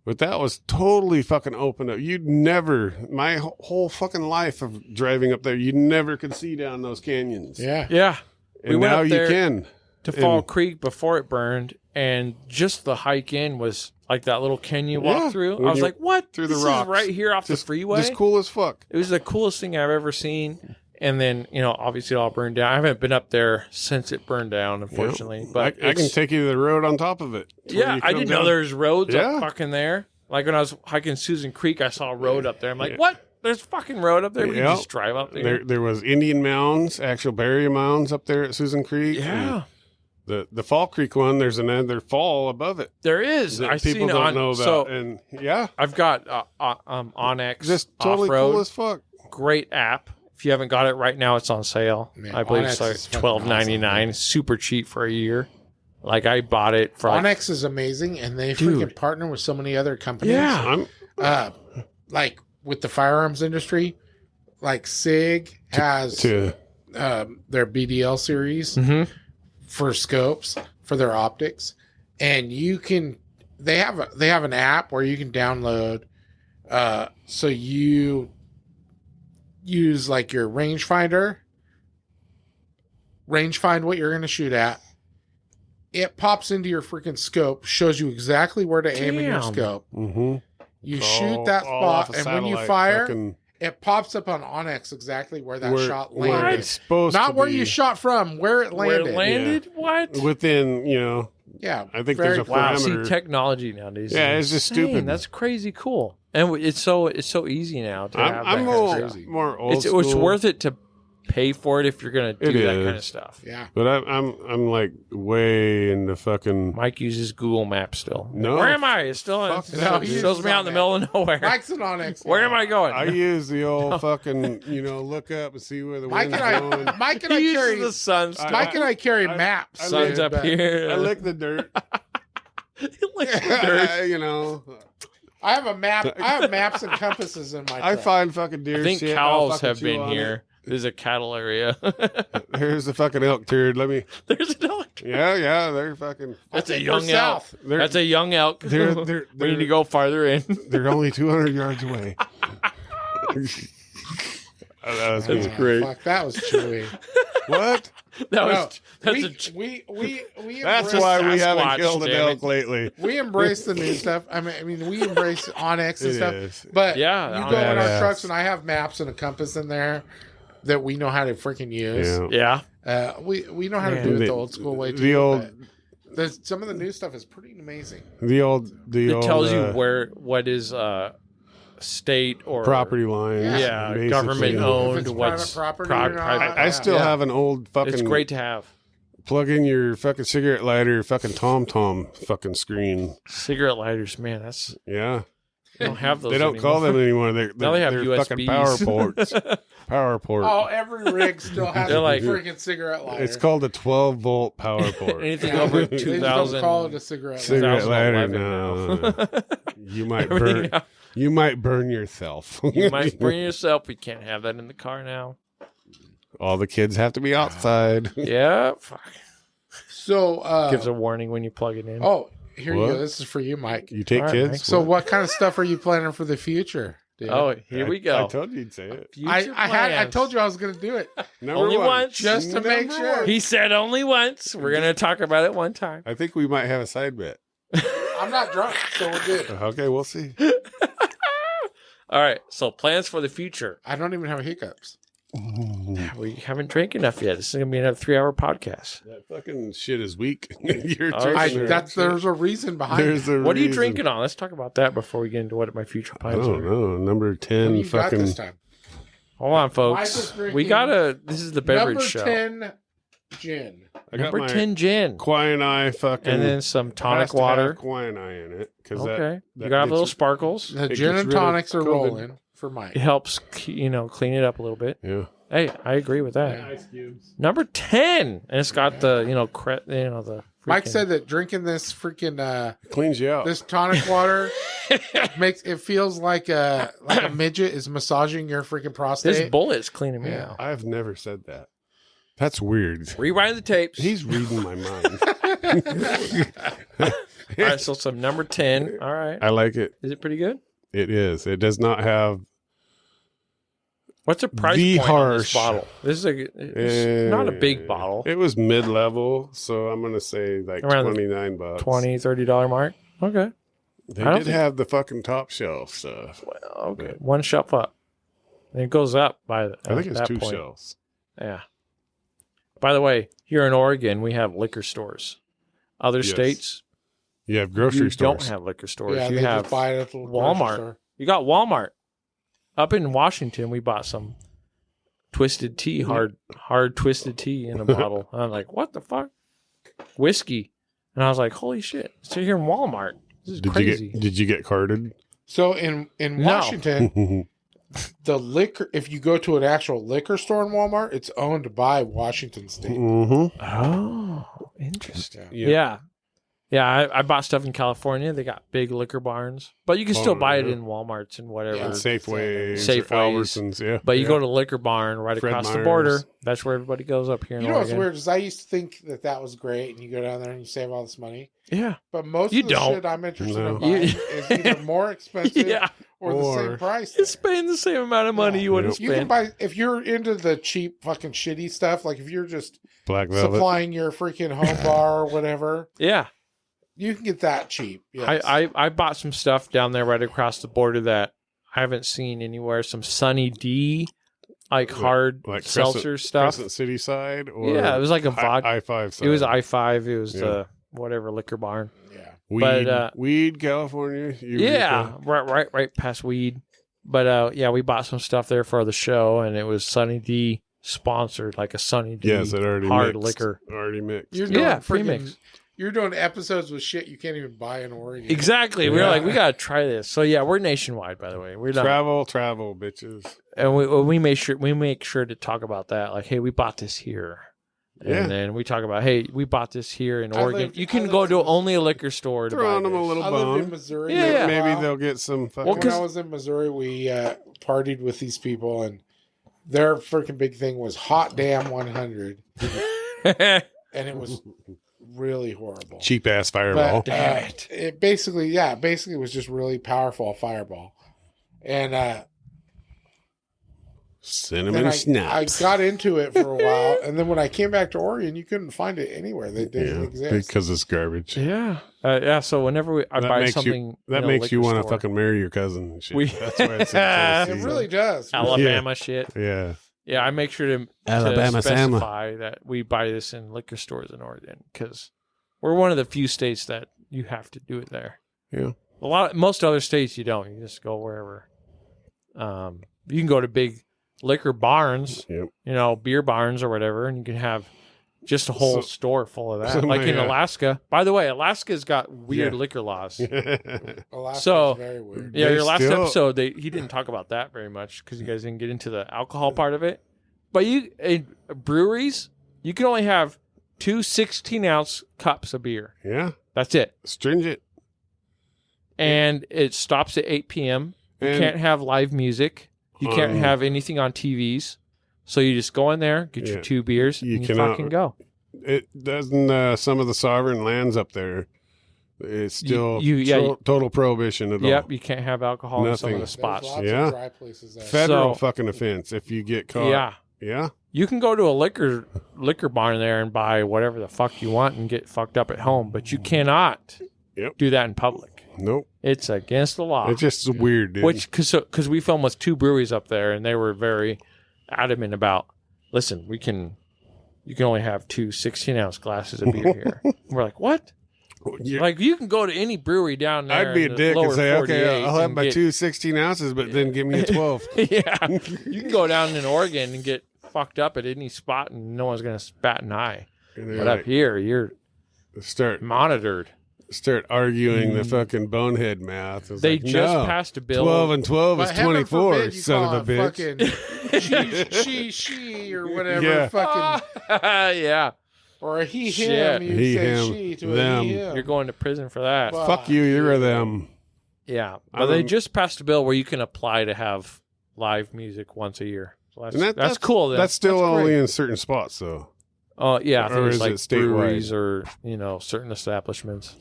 But that was totally fucking open up. You'd never, my whole fucking life of driving up there, you never could see down those canyons. Yeah. Yeah, And we went now up you there can. to Fall And- Creek before it burned, and just the hike in was like that little canyon Yeah, walk through. when I was you- like, "What? through the This rocks. is right here off the freeway." Just cool as fuck. It was the coolest thing I've ever seen. And then, obviously it all burned down. I haven't been up there since it burned down, unfortunately. But I can it's- take you to the road on top of it. to where Yeah, you I come didn't know down. there's roads Yeah. up fucking there. Like when I was hiking Susan Creek, I saw a road up there. I'm like, Yeah. what? There's a fucking road up there. We Yeah. can just drive up there. There was Indian mounds, actual burial mounds up there at Susan Creek. Yeah. And The Fall Creek one, there's another fall above it There is. that I've people seen it don't on. know about. So And yeah, I've got Onyx just totally off-road. cool as fuck. Great app. If you haven't got it right now, it's on sale. Man, I believe Onyx it's is like fucking $12.99. awesome. Super cheap for a year. Like I bought it for Onyx is amazing, and they Dude. freaking partner with so many other companies. Yeah. Like with the firearms industry, like SIG has To their BDL series Mhm. for scopes for their optics, and they have an app where you can download. So you use like your rangefind what you're going to shoot at. It pops into your freaking scope, shows you exactly where to aim in your Damn. scope. mm-hmm. You shoot that spot, and when you fire, fucking, it pops up on Onyx exactly where that shot where landed. it's supposed Not to where be. you shot from, where it Where landed. it landed? What? Within, Yeah, I think very there's a cool. Wow. See, parameter. technology nowadays. Yeah, is it's just insane. stupid. That's crazy cool, and it's so easy now to have I'm that kind of crazy. more old It's school. worth it to pay for it if you're going to It do that is. kind of stuff. Yeah. But I'm like way into fucking. Mike uses Google Maps still. No. Where am I? It's still Fuck it no, he shows uses me out in the on middle of nowhere. Mike's an Onyx. Where am I going? I use the old fucking, look up and see where the Mike wind's and going. Mike and I He uses carry. the sun stuff. Mike and I carry I- maps. I Sun's dude, up but here. I lick the dirt. He licks the dirt. I have a map. I have maps and compasses in my truck. I find fucking deer I think shit. I'll cows fucking have chew been on here. This is a cattle area. it. Here's the fucking elk turd. Let me. There's a dog. Yeah, they're fucking. That's a think young we're elk. south. They're, That's a young elk. they're We need to go farther in. They're only 200 yards away. That was That's me. great. Fuck, that was chewy. What? That was No, that's we That's embrace, why we haven't Sasquatch, killed an damn elk it. lately. we embrace the new stuff. I mean, we embrace Onyx and It stuff. is. But Yeah, you go in our Onyx. trucks, and I have maps and a compass in there that we know how to freaking use. Yeah. yeah. We know how to Man. do it The- the old school way too. the old- but some of the new stuff is pretty amazing. The old It tells you what is state or property lines. Yeah, basically. government If owned. it's What's private property or not. private? I still Yeah. have an old fucking. It's great to have. Plug in your fucking cigarette lighter, fucking TomTom fucking screen. Cigarette lighters, man. That's Yeah, they don't have those. they don't call them anymore. They're Now they have they're USBs. fucking power ports. Power port. Oh, every rig still has They're a like- freaking cigarette lighter. It's called a 12-volt power port. Anything Yeah. over They just 2000. don't call it a cigarette lighter. Cigarette lighter, 2011 no. You might Everything burn. else. You might burn yourself. You might bring yourself. We can't have that in the car now. All the kids have to be outside. Yeah. Fuck. So, Gives a warning when you plug it in. oh, here you What? go. This is for you, Mike. You take All right, kids. Mike. So, what kind of stuff are you planning for the future? Dude? Oh, here we go. I told you you'd say it. I Future I plans. told you I was going to do it. Number Only one. once. Just to make Number sure. one. He said only once. We're gonna talk about it one time. I think we might have a side bet. I'm not drunk, so we're good. Okay, we'll see. All right. So plans for the future. I don't even have hiccups. We haven't drank enough yet. This is gonna be another 3-hour podcast. That fucking shit is weak. You're Oh, drinking it. There's a reason behind There's it. a What are you reason. drinking on? Let's talk about that before we get into what my future I plans don't are. know. Number What 10 you got fucking. this time? Hold on, Mike is folks. drinking We gotta. This is the beverage Number show. 10 gin. I got Number my 10 gin, quinine fucking. and then some has tonic to have water. quinine in it. Cause Okay, that you gotta have gets- little sparkles. The It gin gets and rid of tonics are COVID. rolling for Mike. It helps, clean it up a little bit. Yeah. Hey, I agree with that. Ice cubes. Number 10, and it's got the the. Mike freaking- said that drinking this freaking Cleans you out. this tonic water makes it feels like a midget is massaging your freaking prostate. this bullet's cleaning me Yeah. out. I've never said that. That's weird. Rewind the tapes. He's reading my mind. All right, so some number 10. All right, I like it. is it pretty good? It is. It does not have. What's the price The point on this harsh. bottle? This is it's not a big bottle. It was mid-level, so I'm gonna say like Around the $29. $20-$30 mark. Okay. They I don't did think- have the fucking top shelf stuff. Well, okay. One shelf up. And it goes up by the, I think it's that 2 point. shelves. Yeah. By the way, here in Oregon, we have liquor stores. Other Yes. states, You have grocery you stores. don't have liquor stores. yeah, you they have just buy it at the grocery Walmart. store. You got Walmart. Up in Washington, we bought some twisted tea, hard twisted tea in a bottle. I'm like, what the fuck? whiskey. And I was like, holy shit, it's here in Walmart. This is crazy. Did you get carded? So in Washington, the liquor, if you go to an actual liquor store in Walmart, it's owned by Washington State. Mm-hmm. Oh, interesting. Yeah. Yeah, I bought stuff in California. They got big liquor barns, but you can still buy it in Walmarts and whatever. Yeah, And Safeways, Safeways. Albertsons, yeah. But you go to liquor barn right Fred across the Meyer's. border. That's where everybody goes up here in You know what's Oregon. weird is I used to think that was great, and you go down there and you save all this money. Yeah. But most You of the don't. shit I'm interested No. in buying is either more expensive Yeah. or the same price. It's paying the same amount of money you would have You can spent. buy if you're into the cheap fucking shitty stuff. Like if you're just Black Velvet. supplying your freaking home bar or whatever, Yeah. you can get that cheap. Yes. I bought some stuff down there right across the border that I haven't seen anywhere. Some Sunny D, hard like seltzer stuff. Crescent City side? Or Yeah, it was like a vodka. I-5 side. It was I-5. It was Yeah. the whatever liquor barn. Yeah. Weed, California. Yeah, right past Weed. But yeah, we bought some stuff there for the show, and it was Sunny D sponsored, like a Sunny D Yes, it already hard mixed. liquor. Already mixed. You're doing free freaking- mix. You're doing episodes with shit you can't even buy in Oregon. Exactly. We were Yeah. like, we gotta try this. So yeah, we're nationwide, by the way. We're not, Travel, bitches. and we make sure to talk about that. Like, hey, we bought this here. Yeah. And then we talk about, hey, we bought this here in I Oregon. lived- you I can lived go in to Mis- only a liquor store to Throw buy on them a this. little I lived in bone. Missouri. Yeah, for a yeah. Maybe while. they'll get some fucking... Well, When 'cause- I was in Missouri, we partied with these people, and their freaking big thing was Hot Damn 100, and it was really horrible. cheap ass fireball. But it basically was just really powerful fireball, and Cinnamon then I snaps. got into it for a while, and then when I came back to Oregon, you couldn't find it anywhere. They didn't Yeah, exist. because it's garbage. yeah. Yeah. So whenever I That buy makes you- something, That in a makes you liquor want to store, fucking marry your cousin and shit. We- That's why it's in It Tennessee. really does. Alabama shit. Yeah. Yeah, I make sure to Alabama Sama. specify that we buy this in liquor stores in Oregon because we're one of the few states that you have to do it there. Yeah. Most other states you don't. You just go wherever. You can go to big liquor barns, Yep. beer barns or whatever, and you can have just a whole store full of that. Like in yeah. Alaska. By the way, Alaska's got weird Yeah. liquor laws. Alaska's So- very weird. Yeah, They your last still- episode, he didn't talk about that very much because you guys didn't get into the alcohol part of it. But in breweries, you can only have 2 16-ounce cups of beer. Yeah. That's it. Stringent. And it stops at 8 p.m. You And- can't have live music. You can't have anything on TVs. So you just go in there, get your Yeah. 2 beers, You and you cannot- fucking go. It doesn't. Some of the sovereign lands up there, it's still you- total prohibition at all. Yep, you can't have alcohol in some of Nothing. the There's spots. lots Yeah. of dry places there. Federal So- fucking offense if you get caught. Yeah. Yeah. You can go to a liquor barn there and buy whatever the fuck you want and get fucked up at home, but you cannot Yep. do that in public. Nope. It's against the law. It's just weird, dude. Which, because we filmed with 2 breweries up there, and they were very adamant about, listen, you can only have 2 16-ounce glasses of beer here. We're like, what? Yeah. Like, you can go to any brewery down there. I'd be a in the dick and lower say, 48 okay, I'll have and my get- 2 16 ounces, but then give me a 12. Yeah. You can go down in Oregon and get fucked up at any spot, and no one's going to bat an eye. And they're But up like, here, you're start monitored. arguing the fucking bonehead math. It's They like, just no, passed a bill. 12 and 12 is But heaven 24, forbid you son call of a it bitch. fucking she, or whatever. Yeah. Fucking, Yeah. or a he, Shit. him. You He, say him, she to them. a he, him. You're going to prison for that. Fuck. Fuck you, you're them. Yeah. I But they don't- just passed a bill where you can apply to have live music once a year. So And that's cool. Then. That's still That's only great. in certain spots, though. Oh, yeah. I think or it's is like it statewide? breweries or, certain establishments.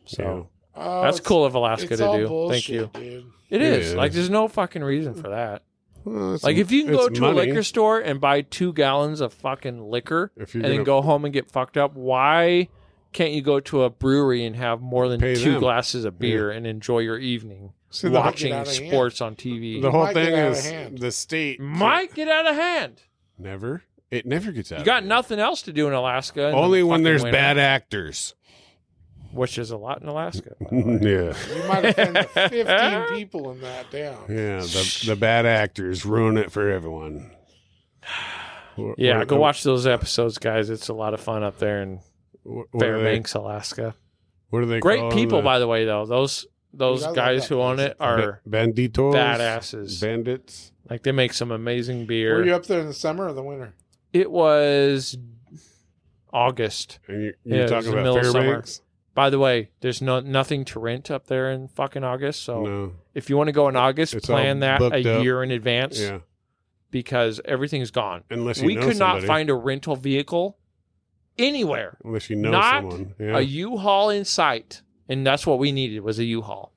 So Oh, that's it's- cool of Alaska It's to all do. bullshit, Thank you. dude. It It is. is. Like, there's no fucking reason for that. Well, it's- Like, if you can go it's to a money. liquor store and buy 2 gallons of fucking liquor If you're and then gonna- go home and get fucked up, why can't you go to a brewery and have more than Pay 2 them. glasses of beer and enjoy your evening See, the, watching Get out of hand. sports on TV? the whole might get thing out of is hand. the state Might get out of hand. never. It never gets out. You of got hand. nothing else to do in Alaska. in the Only when fucking there's winter, bad actors. which is a lot in Alaska. Yeah, You might offend 15 people in that town. yeah. The bad actors ruin it for everyone. Yeah, We're- go watch those episodes, guys. It's a lot of fun up there, and What are Fairbanks, Alaska. What are they? Great people, by the way. Though those Dude, I love guys that who own place. it are Banditos, badasses. bandits. Like they make some amazing beer. Were you up there in the summer or the winter? It was August. And Yeah, you're it was talking the about middle of summer. Fairbanks? By the way, there's nothing to rent up there in fucking August. So No. if you want to go in August, It's plan all that booked a up. year in advance Yeah. because everything's gone. Unless you We know could not somebody. find a rental vehicle anywhere. Unless you know not someone. Yeah. A U-Haul in sight. And that's what we needed was a U-Haul.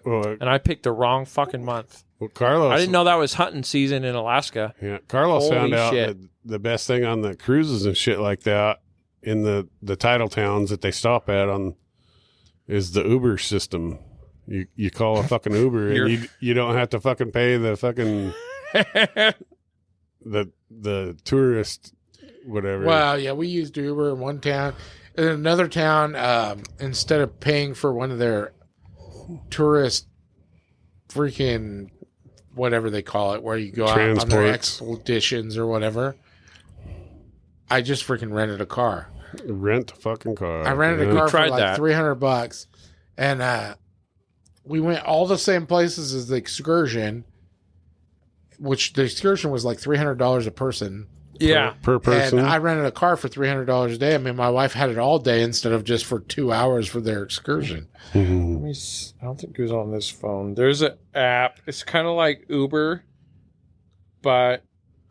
well, And I picked the wrong fucking month. Carlos. I didn't know that was hunting season in Alaska. Yeah, Carlos Holy found out shit. that the best thing on the cruises and shit like that in the tidal towns that they stop at is the Uber system. You call a fucking Uber and you don't have to fucking pay the fucking the tourist whatever. Well, yeah, we used Uber in one town. In another town, instead of paying for one of their tourist freaking whatever they call it, where you go out on their expeditions or whatever, I just freaking rented a car. Rent a fucking car. I rented a car for tried like that. $300, and we went all the same places as the excursion, which the excursion was like $300 a person. Yeah. per person. And I rented a car for $300 a day. I mean, my wife had it all day instead of just for 2 hours for their excursion. Mhm. I don't think it was on this phone. There's an app. It's kind of like Uber, but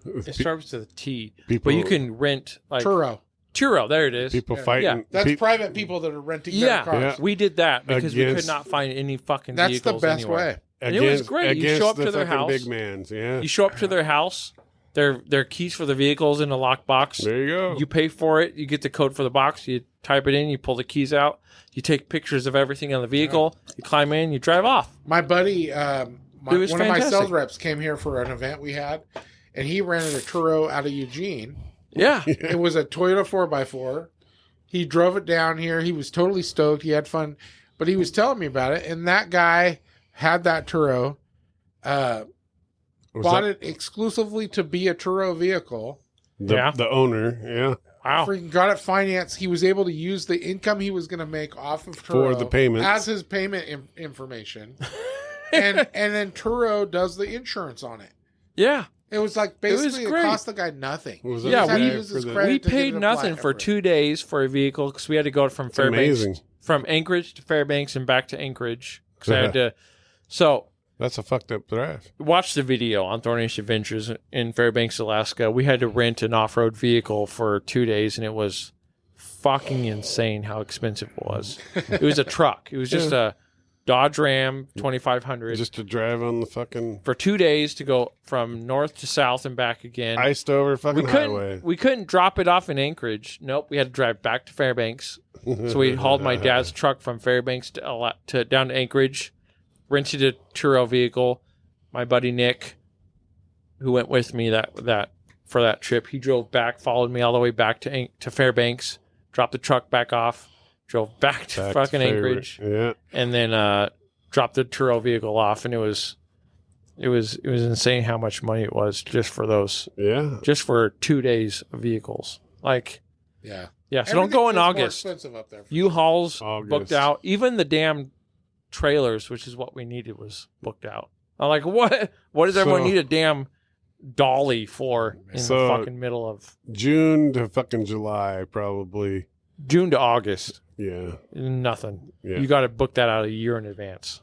it starts with a T. People, But you can rent like Turo. There it is. people Yeah. fighting. Yeah. That's peop- private people that are renting Yeah, their cars. we did that because we could Against- not find any fucking That's the vehicles best anywhere. way. And it was great. You against show up the to their fucking house. big mans. Yeah. You show up to their house. Their keys for the vehicles in a lockbox. There you go. You pay for it. You get the code for the box. You type it in. You pull the keys out. You take pictures of everything on the vehicle. You climb in. You drive off. My buddy, It one was of my fantastic. sales reps came here for an event we had, and he rented a Turo out of Eugene. Yeah. It was a Toyota 4x4. He drove it down here. He was totally stoked. He had fun. But he was telling me about it, and that guy had that Turo, bought it exclusively to be a Turo vehicle. The owner. Yeah. Wow. Freaking got it financed. He was able to use the income he was going to make off of Turo For the payments. as his payment information. and then Turo does the insurance on it. Yeah. It was like basically it great. cost the guy nothing. Was He it Yeah, just had to we- use his for the- credit We to get paid it nothing applied for 2 days for a vehicle because we had to go from Fairbanks, amazing. from Anchorage to Fairbanks and back to Anchorage. Because I had to. So That's a fucked up drive. watch the video on Thornish Adventures in Fairbanks, Alaska. We had to rent an off-road vehicle for 2 days, and it was fucking insane how expensive it was. It was a truck. It was just a Dodge Ram 2500 Just to drive on the fucking for 2 days to go from north to south and back again. iced over fucking highway. We couldn't drop it off in Anchorage. Nope, we had to drive back to Fairbanks. So we hauled my dad's truck from Fairbanks to down to Anchorage, rented a Turo vehicle. My buddy Nick, who went with me that for that trip, he drove back, followed me all the way back to Fairbanks, dropped the truck back off, drove back to fucking Anchorage, Yeah. and then dropped the Turo vehicle off, and it was insane how much money it was just for those, Yeah. just for 2 days of vehicles. Like, Yeah. yeah, so don't go in Everything is more August. expensive up there. U-Hauls August. booked out. Even the damn trailers, which is what we needed, was booked out. I'm like, what? What does everyone So- need a damn dolly for in So- the fucking middle of June to fucking July, probably. June to August? Yeah. Nothing. Yeah. You got to book that out a year in advance.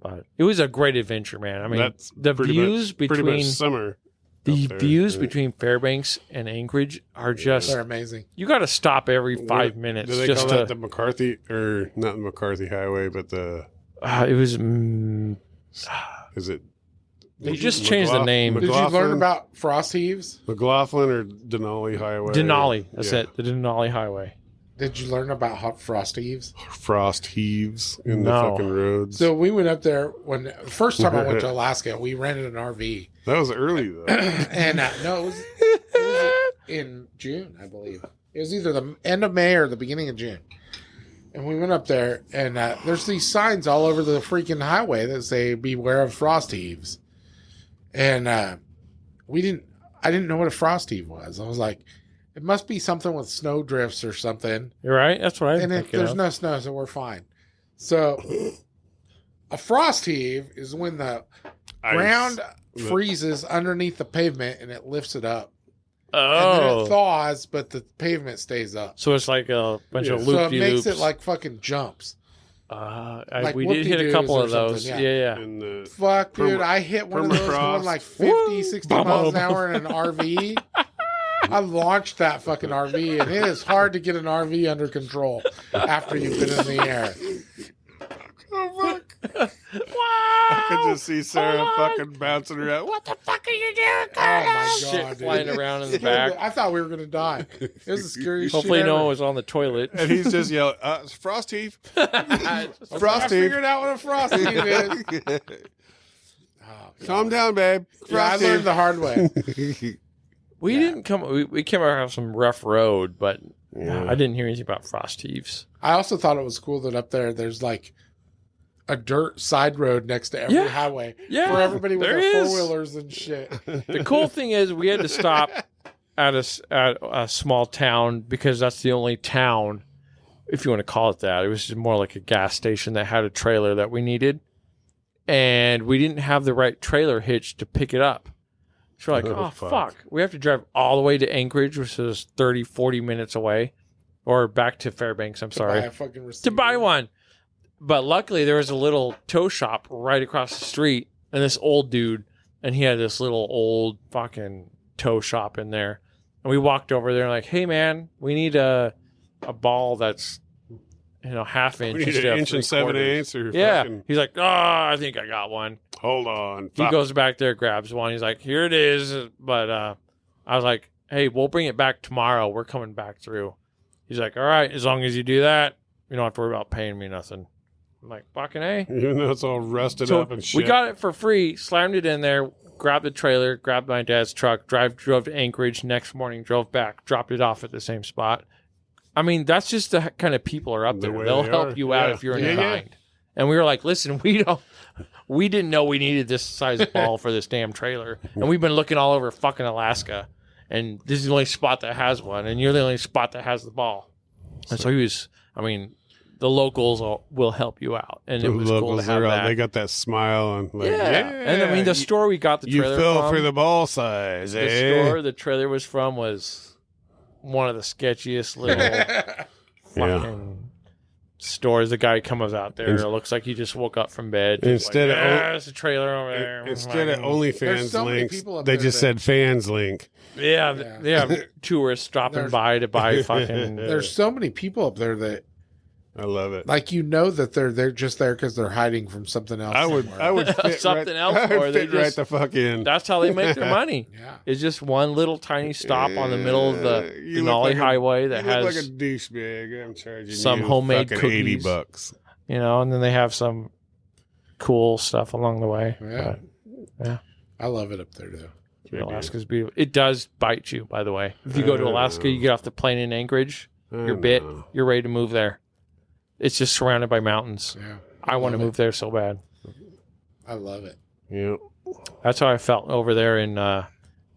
But it was a great adventure, man. I mean, That's the pretty views much, pretty between much summer. the up there, views yeah. between Fairbanks and Anchorage are just. They're amazing. You got to stop every 5 minutes Do they just call that to. the McCarthy, or not the McCarthy Highway, but the, It was. is it They just changed the name. Did you learn about frost heaves? McLaughlin or Denali Highway? Denali. That's Yeah. it. The Denali Highway. Did you learn about hot frost heaves? Frost heaves in No. the fucking roads. So we went up there when the first time I went to Alaska. We rented an RV, that was early though. and no, it was in June, I believe. It was either the end of May or the beginning of June. And we went up there, and there's these signs all over the freaking highway that say "Beware of frost heaves." And I didn't know what a frost heave was. I was like, It must be something with snow drifts or something. You're right. That's what I And think. there's no snow, so we're fine. So a frost heave is when the ground freezes underneath the pavement and it lifts it up. And then it thaws, but the pavement stays up. So it's like a bunch of So it loop-de-loops. makes it like fucking jumps. Like we did hit a couple of those. Yeah. Yeah. Fuck, dude. I hit one of those going like 50, 60 miles an hour in an RV. I launched that fucking RV, and it is hard to get an RV under control after you've been in the air. Oh, fuck. I could just see Sarah fucking bouncing around. What the fuck are you doing, Oh my Shit god, dude. flying around in the back. I thought we were gonna die. It was the scariest Hopefully shit no one ever. was on the toilet. And he's just yelling, frost heave. I Frost heave. figured out what a frost heave is. Oh, Calm down, babe. yeah, I Frost learned heave. the hard way. We didn't come. We came across some rough road, but Yeah. I didn't hear anything about frost heaves. I also thought it was cool that up there's like a dirt side road next to every Yeah. highway Yeah, for everybody with there their is. four-wheelers and shit. The cool thing is we had to stop at a small town because that's the only town, if you want to call it that. It was just more like a gas station that had a trailer that we needed, and we didn't have the right trailer hitch to pick it up. So we're like, Oh, oh, fuck. fuck. We have to drive all the way to Anchorage, which is 30, 40 minutes away, or back to Fairbanks, I'm sorry, Buy a fucking to receiver. buy one. But luckily, there was a little tow shop right across the street, and this old dude, and he had this little old fucking tow shop in there. And we walked over there and like, hey man, we need a ball that's half inch. We need instead an of inch and 7/8 3/4. or Yeah. fucking, He's like, oh, I think I got one. hold on. He Fuck. goes back there, grabs one. He's like, here it is. But I was like, hey, we'll bring it back tomorrow. We're coming back through. He's like, all right, as long as you do that, you don't have to worry about paying me nothing. I'm like, fucking A. Even though it's all rusted So up and shit. we got it for free, slammed it in there, grabbed the trailer, grabbed my dad's truck, drove to Anchorage. Next morning, drove back, dropped it off at the same spot. I mean, that's just the kind of people are up The there. way They'll they help are. you out Yeah. if you're in Yeah, a yeah. bind. And we were like, listen, we didn't know we needed this size ball for this damn trailer. And we've been looking all over fucking Alaska. And this is the only spot that has one. And you're the only spot that has the ball. And so he was, the locals will help you out. And The it was cool to locals have are that. out. They got that smile on. Like, Yeah. And the store we got the you trailer fell from, for the ball size, the eh? store the trailer was from was one of the sketchiest little fucking stores. The guy comes out there. It looks like he just woke up from bed. Instead of there's a trailer over there. Instead of There's OnlyFans so many links, people up they there just that- said fans link. Yeah, they have tourists dropping There's- by to buy fucking. There's so many people up there that I love it. like that they're just there because they're hiding from something else. I would somewhere. fit Something right, else, I or would they fit right just- the fuck in. That's how they make their money. Yeah. It's just one little tiny stop on the middle of the You look Denali like a- Highway that you look has like a douchebag. I'm charging some you homemade fucking cookies. $80. and then they have some cool stuff along the way. Yeah. But I love it up there too. Alaska's beautiful. It does bite you, by the way. If you go to Alaska, you get off the plane in Anchorage, you're bit, you're ready to move there. It's just surrounded by mountains. Yeah. I want to love it. move there so bad. I love it. Yep. That's how I felt over there in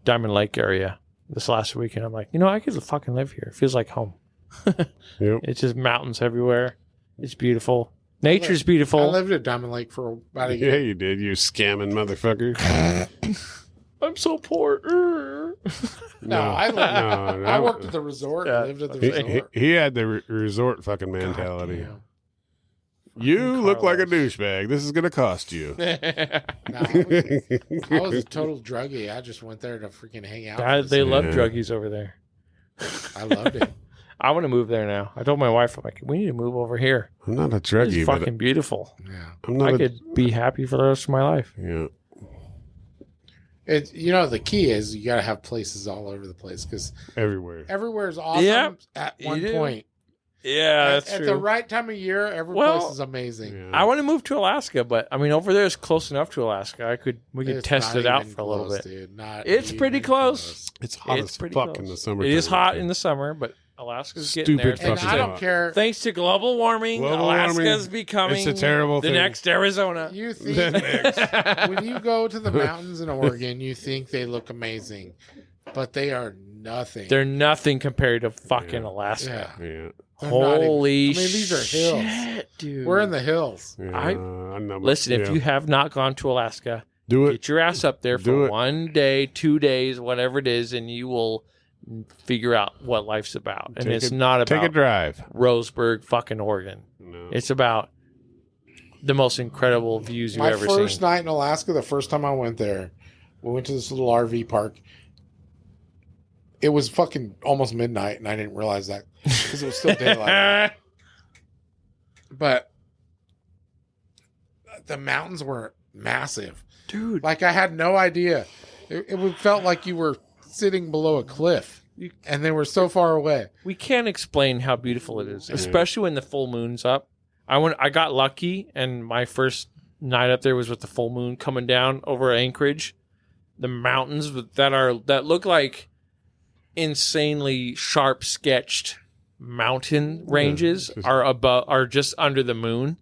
Diamond Lake area this last weekend. I'm like, I could fucking live here. It feels like home. Yep. It's just mountains everywhere. It's beautiful. Nature's I beautiful. lived at Diamond Lake for about a Yeah, year. you did. You scamming motherfucker. I'm so poor. No, I lived. No, I worked at the resort. Yeah. I lived at the He, resort. he had the resort fucking mentality. God You look like a Carlos. douchebag. This is going to cost you. damn. No, I was a total druggie. I just went there to freaking hang out. for They this. love Yeah. druggies over there. I loved it. I want to move there now. I told my wife, I'm like, we need to move over here. I'm not a It's druggie, but fucking beautiful. Yeah. I'm not I a... could be happy for the rest of my life. Yeah. It, the key is you got to have places all over the place because Everywhere. everywhere is awesome Yep, at you one do. point. Yeah, At the right time of year, every Well, place is amazing. Yeah. I want to move to Alaska, but over there is close enough to Alaska. We could It's test not it out even for a little close, bit. Dude. Not It's pretty even close. It's hot It's as pretty fuck close. in the summer. It is hot in the summer, but Alaska's getting Stupid there. And fucking I don't hot. care. Thanks to global warming, Global Alaska's warming, becoming it's a terrible the thing. next Arizona. You The think next. when you go to the mountains in Oregon, you think they look amazing. but they are nothing. They're nothing compared to fucking Alaska. Yeah. Yeah. They're Holy not even, these are hills. shit, dude. We're in the hills. Yeah, Listen, if you have not gone to Alaska, do it, get your ass up there Do for it. 1 day, 2 days, whatever it is, and you will figure out what life's about. And it's not take a about drive. Roseburg, fucking Oregon. No. It's about the most incredible views you've My ever first seen. night in Alaska, the first time I went there, we went to this little RV park. It was fucking almost midnight, and I didn't realize that because it was still daylight. But the mountains were massive. Dude. Like, I had no idea. It felt like you were sitting below a cliff, and they were so far away. We can't explain how beautiful it is, especially when the full moon's up. I got lucky, and my first night up there was with the full moon coming down over Anchorage. The mountains that look like insanely sharp sketched mountain ranges are just under the moon.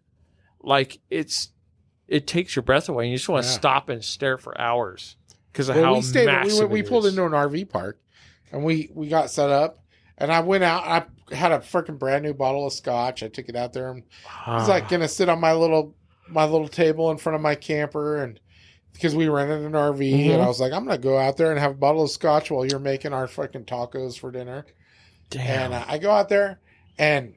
Like, it takes your breath away, and you just want to stop and stare for hours because of how massive we pulled into an RV park, and we got set up, and I went out. I had a freaking brand new bottle of scotch. I took it out there, and I was like gonna sit on my little table in front of my camper, and because we rented an RV, and I was like, I'm gonna go out there and have a bottle of scotch while you're making our fucking tacos for dinner. Damn. And I go out there, and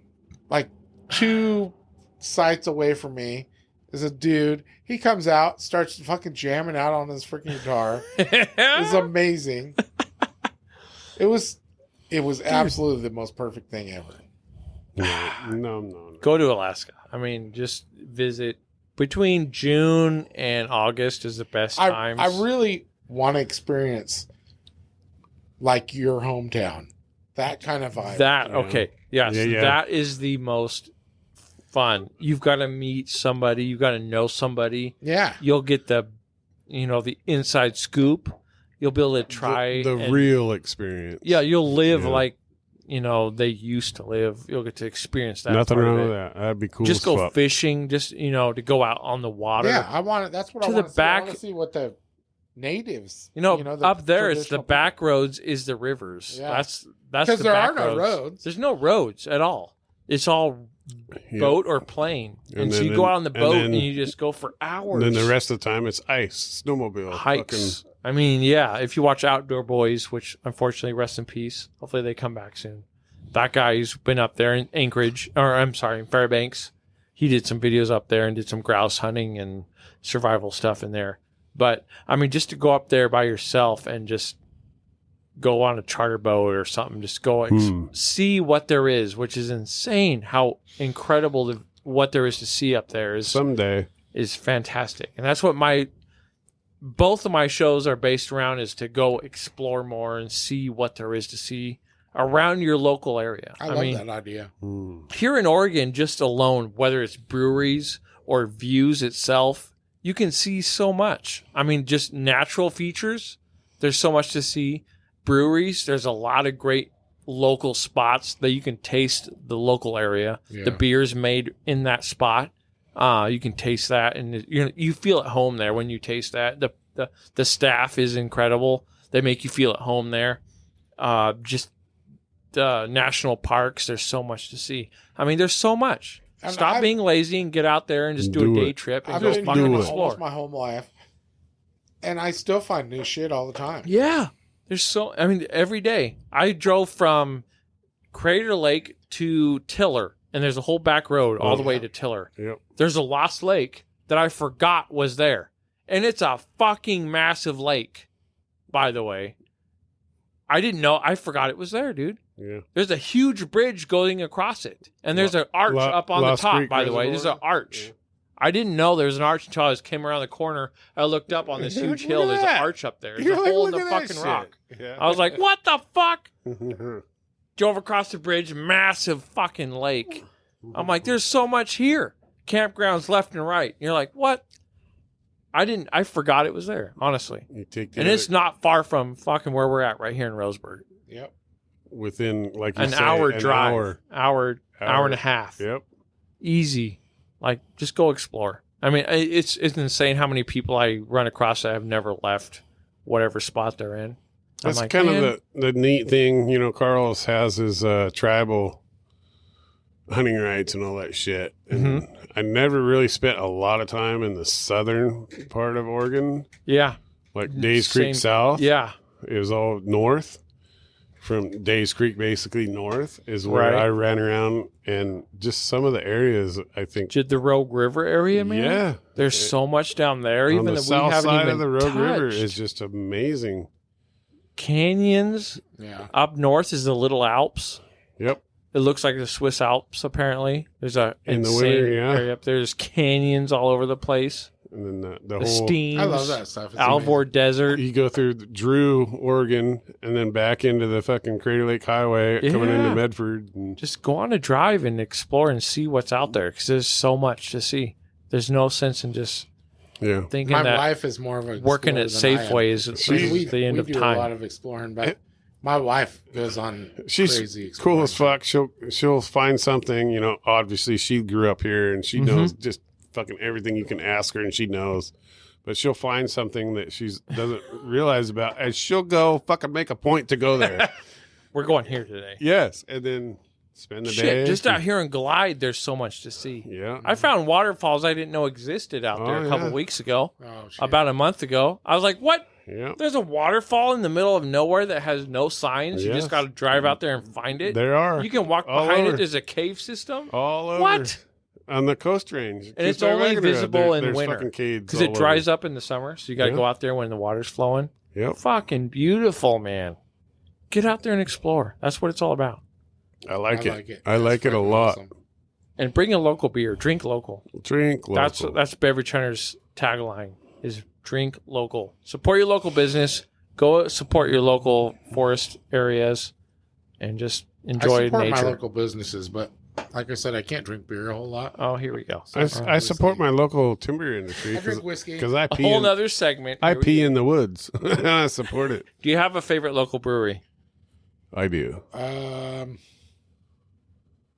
like 2 sites away from me is a dude. He comes out, starts fucking jamming out on his freaking guitar. It was amazing. It was absolutely the most perfect thing ever. No. Go to Alaska. I mean, just visit. Between June and August is the best times. I really want to experience like your hometown. That kind of vibe. Okay. Yes. Yeah. That is the most fun. You've got to meet somebody. You've got to know somebody. Yeah. You'll get the inside scoop. You'll be able to try the real experience. Yeah. You'll live like, they used to live. You'll get to experience that. Nothing wrong with that. That'd be cool. Just go fishing. Just, to go out on the water. Yeah. I want it. That's what I want to see. I want to see what the natives, up there, it's the back roads is the rivers. Yeah. That's because the there back are no roads. There's no roads at all. It's all boat or plane, and so you go out on the boat and you just go for hours. And then the rest of the time it's ice, snowmobile, hikes. I mean, yeah. If you watch Outdoor Boys, which unfortunately, rest in peace. Hopefully they come back soon. That guy who's been up there in Anchorage, or I'm sorry, in Fairbanks, he did some videos up there and did some grouse hunting and survival stuff in there. But I mean, just to go up there by yourself and just go on a charter boat or something, just go see what there is, which is insane. How incredible what there is to see up there is. Someday is fantastic, and that's what both of my shows are based around, is to go explore more and see what there is to see around your local area. I love that idea. Here in Oregon, just alone, whether it's breweries or views itself, you can see so much. I mean, just natural features. There's so much to see. Breweries, there's a lot of great local spots that you can taste the local area. Yeah. The beers made in that spot. You can taste that, and you feel at home there when you taste that. The staff is incredible. They make you feel at home there. Just the national parks, there's so much to see. I mean, there's so much. And Stop being lazy and get out there and just do a day trip and I've go been fucking doing explore. almost my home life, and I still find new shit all the time. Yeah, every day. I drove from Crater Lake to Tiller, and there's a whole back road all the way to Tiller. Yep. There's a lost lake that I forgot was there, and it's a fucking massive lake, by the way. I didn't know. I forgot it was there, dude. Yeah. There's a huge bridge going across it, and there's an arch up on the top, Creek by the way. There's an arch. Yeah. I didn't know there was an arch until I came around the corner. I looked up on this huge hill. There's an arch up there. There's a hole in the fucking rock. Yeah. I was like, what the fuck? Drove across the bridge, massive fucking lake. I'm like, there's so much here. Campgrounds left and right. You're like, what? I forgot it was there, honestly. It's not far from fucking where we're at right here in Roseburg. Yep. Within, like you an say, hour an drive. hour Hour and a half. Yep. Easy. Like, just go explore. I mean, it's insane how many people I run across that have never left whatever spot they're in. That's like, kind man, of the neat thing. You know, Carlos has his tribal hunting rights and all that shit. And I never really spent a lot of time in the southern part of Oregon. Yeah. Like Days Creek South. Yeah. It was all north. From Days Creek, basically north, is where I ran around, and just some of the areas, I think. Did the Rogue River area, man? Yeah. There's so much down there, even on the that south we haven't side even of the Rogue River touched. is just amazing. Canyons. Yeah. Up north is the Little Alps. Yep. It looks like the Swiss Alps, apparently. There's a In the insane winter, yeah. area up there. There's canyons all over the place. And then the The whole. Steams. I love that stuff. It's Alvord amazing. Desert. You go through Drew, Oregon, and then back into the fucking Crater Lake Highway coming into Yeah. Medford. And Just go on a drive and explore and see what's out there because there's so much to see. There's no sense in just yeah. thinking My that wife is more of a working at Safeway is the end we of do a lot time. of exploring, but my wife goes on She's crazy cool exploring. as fuck. She'll find something, you know, obviously she grew up here and she knows just fucking everything you can ask her and she knows. But she'll find something that she doesn't realize about and she'll go fucking make a point to go there. We're going here today. Yes. And then spend the day. Shit, just out here in Glide, there's so much to see. Yeah. I found waterfalls I didn't know existed out there Oh, a couple yeah. weeks ago. Oh, shit. About a month ago. I was like, what? Yeah. There's a waterfall in the middle of nowhere that has no signs. You Yes. just got to drive out there and find it. There are. You can walk all behind over. it. There's a cave system. all over. What? On the Coast Range. And it's Keep only Wagner, visible in there's winter. fucking caves Because it all dries over. up in the summer. So you got to Yeah. go out there when the water's flowing. Yep. Fucking beautiful, man. Get out there and explore. That's what it's all about. I like it. it. I like it a fucking lot. awesome. And bring a local beer. Drink local. Drink local. That's Beverage Hunters' tagline is drink local. Support your local business. Go support your local forest areas and just I enjoy support my nature. local businesses, but like I said, I can't drink beer a whole lot. Oh, here we go. I support my local timber industry I drink whiskey. because I A pee. whole in, nother segment. I Here we pee go. in the woods. I support it. Do you have a favorite local brewery? I do.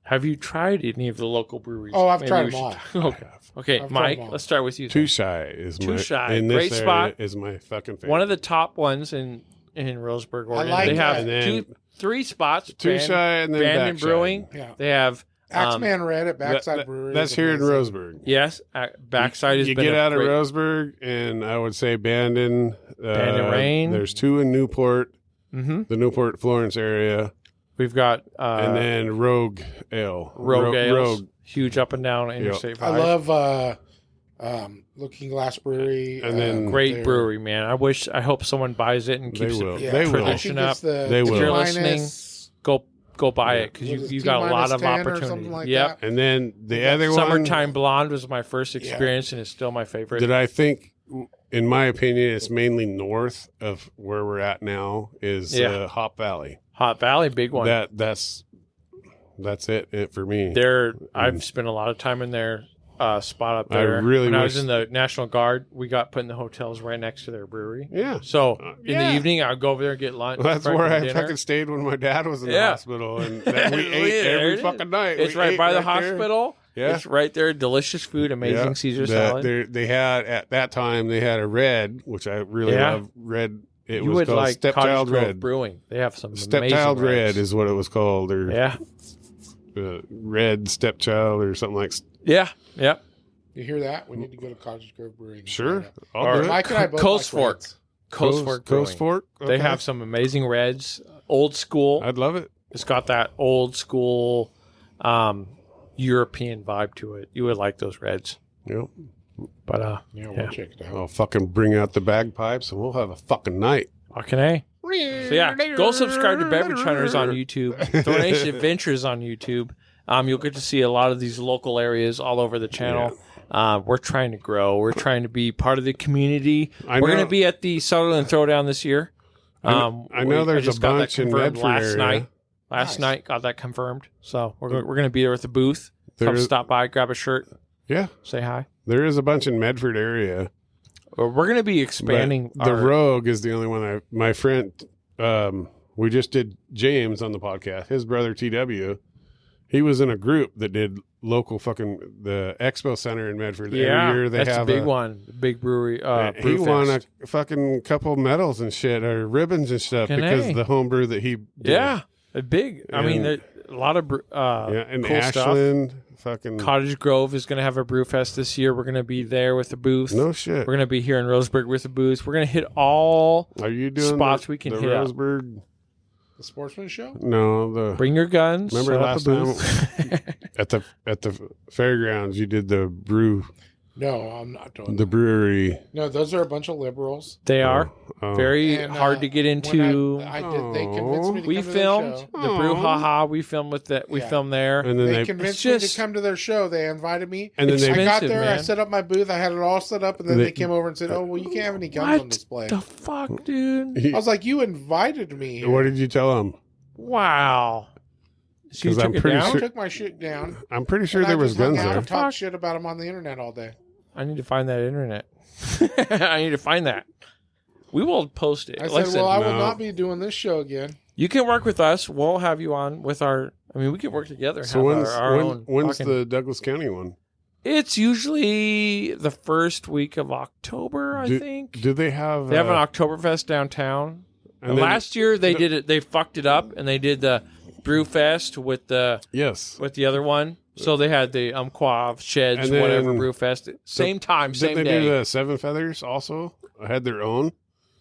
Have you tried any of the local breweries? Oh, I've Maybe tried we them all. should- Okay. Okay, I've tried Mike, them all. let's start with you. Too Shy is Too my Shy. in this Great area spot. is my fucking favorite. One of the top ones in Roseburg, Oregon. like they have that. And then three spots. Too Shy and then Bandon Backside. Brewing. Yeah. They have Axeman Red at Backside That- Brewery. That's is here in amazing. Roseburg. yes, Backside has You been get a out of great- Roseburg, and I would say Bandon. Bandon Rain. There's two in Newport, Mhm. the Newport Florence area, We've got and then Rogue Ale. Rogue Ales, Rogue. huge up and down Interstate 5. I love Looking Glass Brewery. And then- Great they're- brewery, man. I hope someone buys it and They keeps will. it Yeah, They will. I tradition think up. it's the They will. If you're T-minus- listening, go buy it because was it you got a lot of T-minus 10 or opportunity. something like Yep. that? And then the other one. Summertime Blonde was my first experience and it's still my favorite. That I think, in my opinion, it's mainly north of where we're at now. Is Yeah. Hop Valley. Hot Valley, big one. That's it for me. I've spent a lot of time in their spot up I there. really when I wish- was in the National Guard, we got put in the hotels right next to their brewery. Yeah. So in yeah. the evening, I'd go over there and get lunch. That's fucking where I dinner. fucking stayed when my dad was in the Yeah. hospital, and that we Yeah, ate there every it is. fucking night. It's We right ate by the there. hospital. Yeah. It's right there. Delicious food, amazing Yeah. Caesar The- salad. They had at that time they had a red, which I really Yeah. love. Red. It You was would called like Cottage Stepchild Grove Red. Brewing. They have some Stepchild amazing Red reds. is what it was called, or Yeah. Red Stepchild or something like. Yeah. Yep. You hear that? We need to go to Cottage Grove Brewing. Sure, Or I'll do it. Mike and I both Coast like Fork. Reds. Coast Fork Brewing. Coast Fork. They Okay. have some amazing reds. Old school. I'd love it. It's got that old school European vibe to it. You would like those reds. Yep. But Yeah, we'll Yeah. check it out. I'll fucking bring out the bagpipes and we'll have a fucking night. fucking A. So yeah, go subscribe to Beverage Hunters on YouTube, Thornation Adventures on YouTube. You'll get to see a lot of these local areas all over the channel. We're trying to grow. We're trying to be part of the community. I We're know- going to be at the Sutherland Throwdown this year. I know there's just a got that bunch in confirmed Medford last area. night. Last Nice. night got that confirmed. So we're going to be there at the booth. Come There- stop by, grab a shirt, Yeah, say hi. there is a bunch in Medford area. We're going to be expanding. But the Rogue is the only one my friend, we just did James on the podcast. His brother TW, he was in a group that did local fucking the Expo Center in Medford. Yeah, every year they that's have a big one, big brewery. he Brew won fest. a fucking couple medals and shit or ribbons and stuff Fucking because A. the homebrew that he did. Yeah, a big. I mean, And- a lot of And cool stuff. Ashland, fucking Cottage Grove is going to have a brew fest this year. We're going to be there with a booth. no shit. We're going to be here in Roseburg with a booth. We're going to hit all Are you doing spots the, we can the hit up. Roseburg? The Sportsman Show? No, the Bring your guns. remember set up last a booth. time at the fairgrounds you did the brew No, I'm not doing the that. brewery. No, those are a bunch of liberals. They are Oh. very And, hard to get when into. I did. They convinced me to We come to filmed their show. the Brew Haha. We filmed with that. We Yeah. filmed there. and then They they convinced It's me just- to come to their show. They invited me. and then they I got Expensive, there. I man. set up my booth. I had it all set up, and then They- they came over and said, "Oh, well, you can't have any guns on What display." the fuck, dude? I was like, "You invited me." Here. what did you tell them? Wow. So you 'Cause I'm took it pretty down? I sure- took my shit down. I'm pretty sure and there I was just hung guns out there. and talked Fuck. shit about them on the internet all day. I need to find that internet. I need to find that. We will post it. I said, Listen, "Well, I will no. not be doing this show again." you can work with us. We'll have you on with our. I mean, we can work together. So have our own when's fucking- the Douglas County one? It's usually the first week of October, I Do- think. Do they have? They have an Oktoberfest downtown. and then- Last year they did it. They fucked it up and they did the Brew Fest with the yes. other one. So they had the Quav Sheds, And then- whatever Brew Fest. Same time, same Did they day. do the Seven Feathers also? Had their own.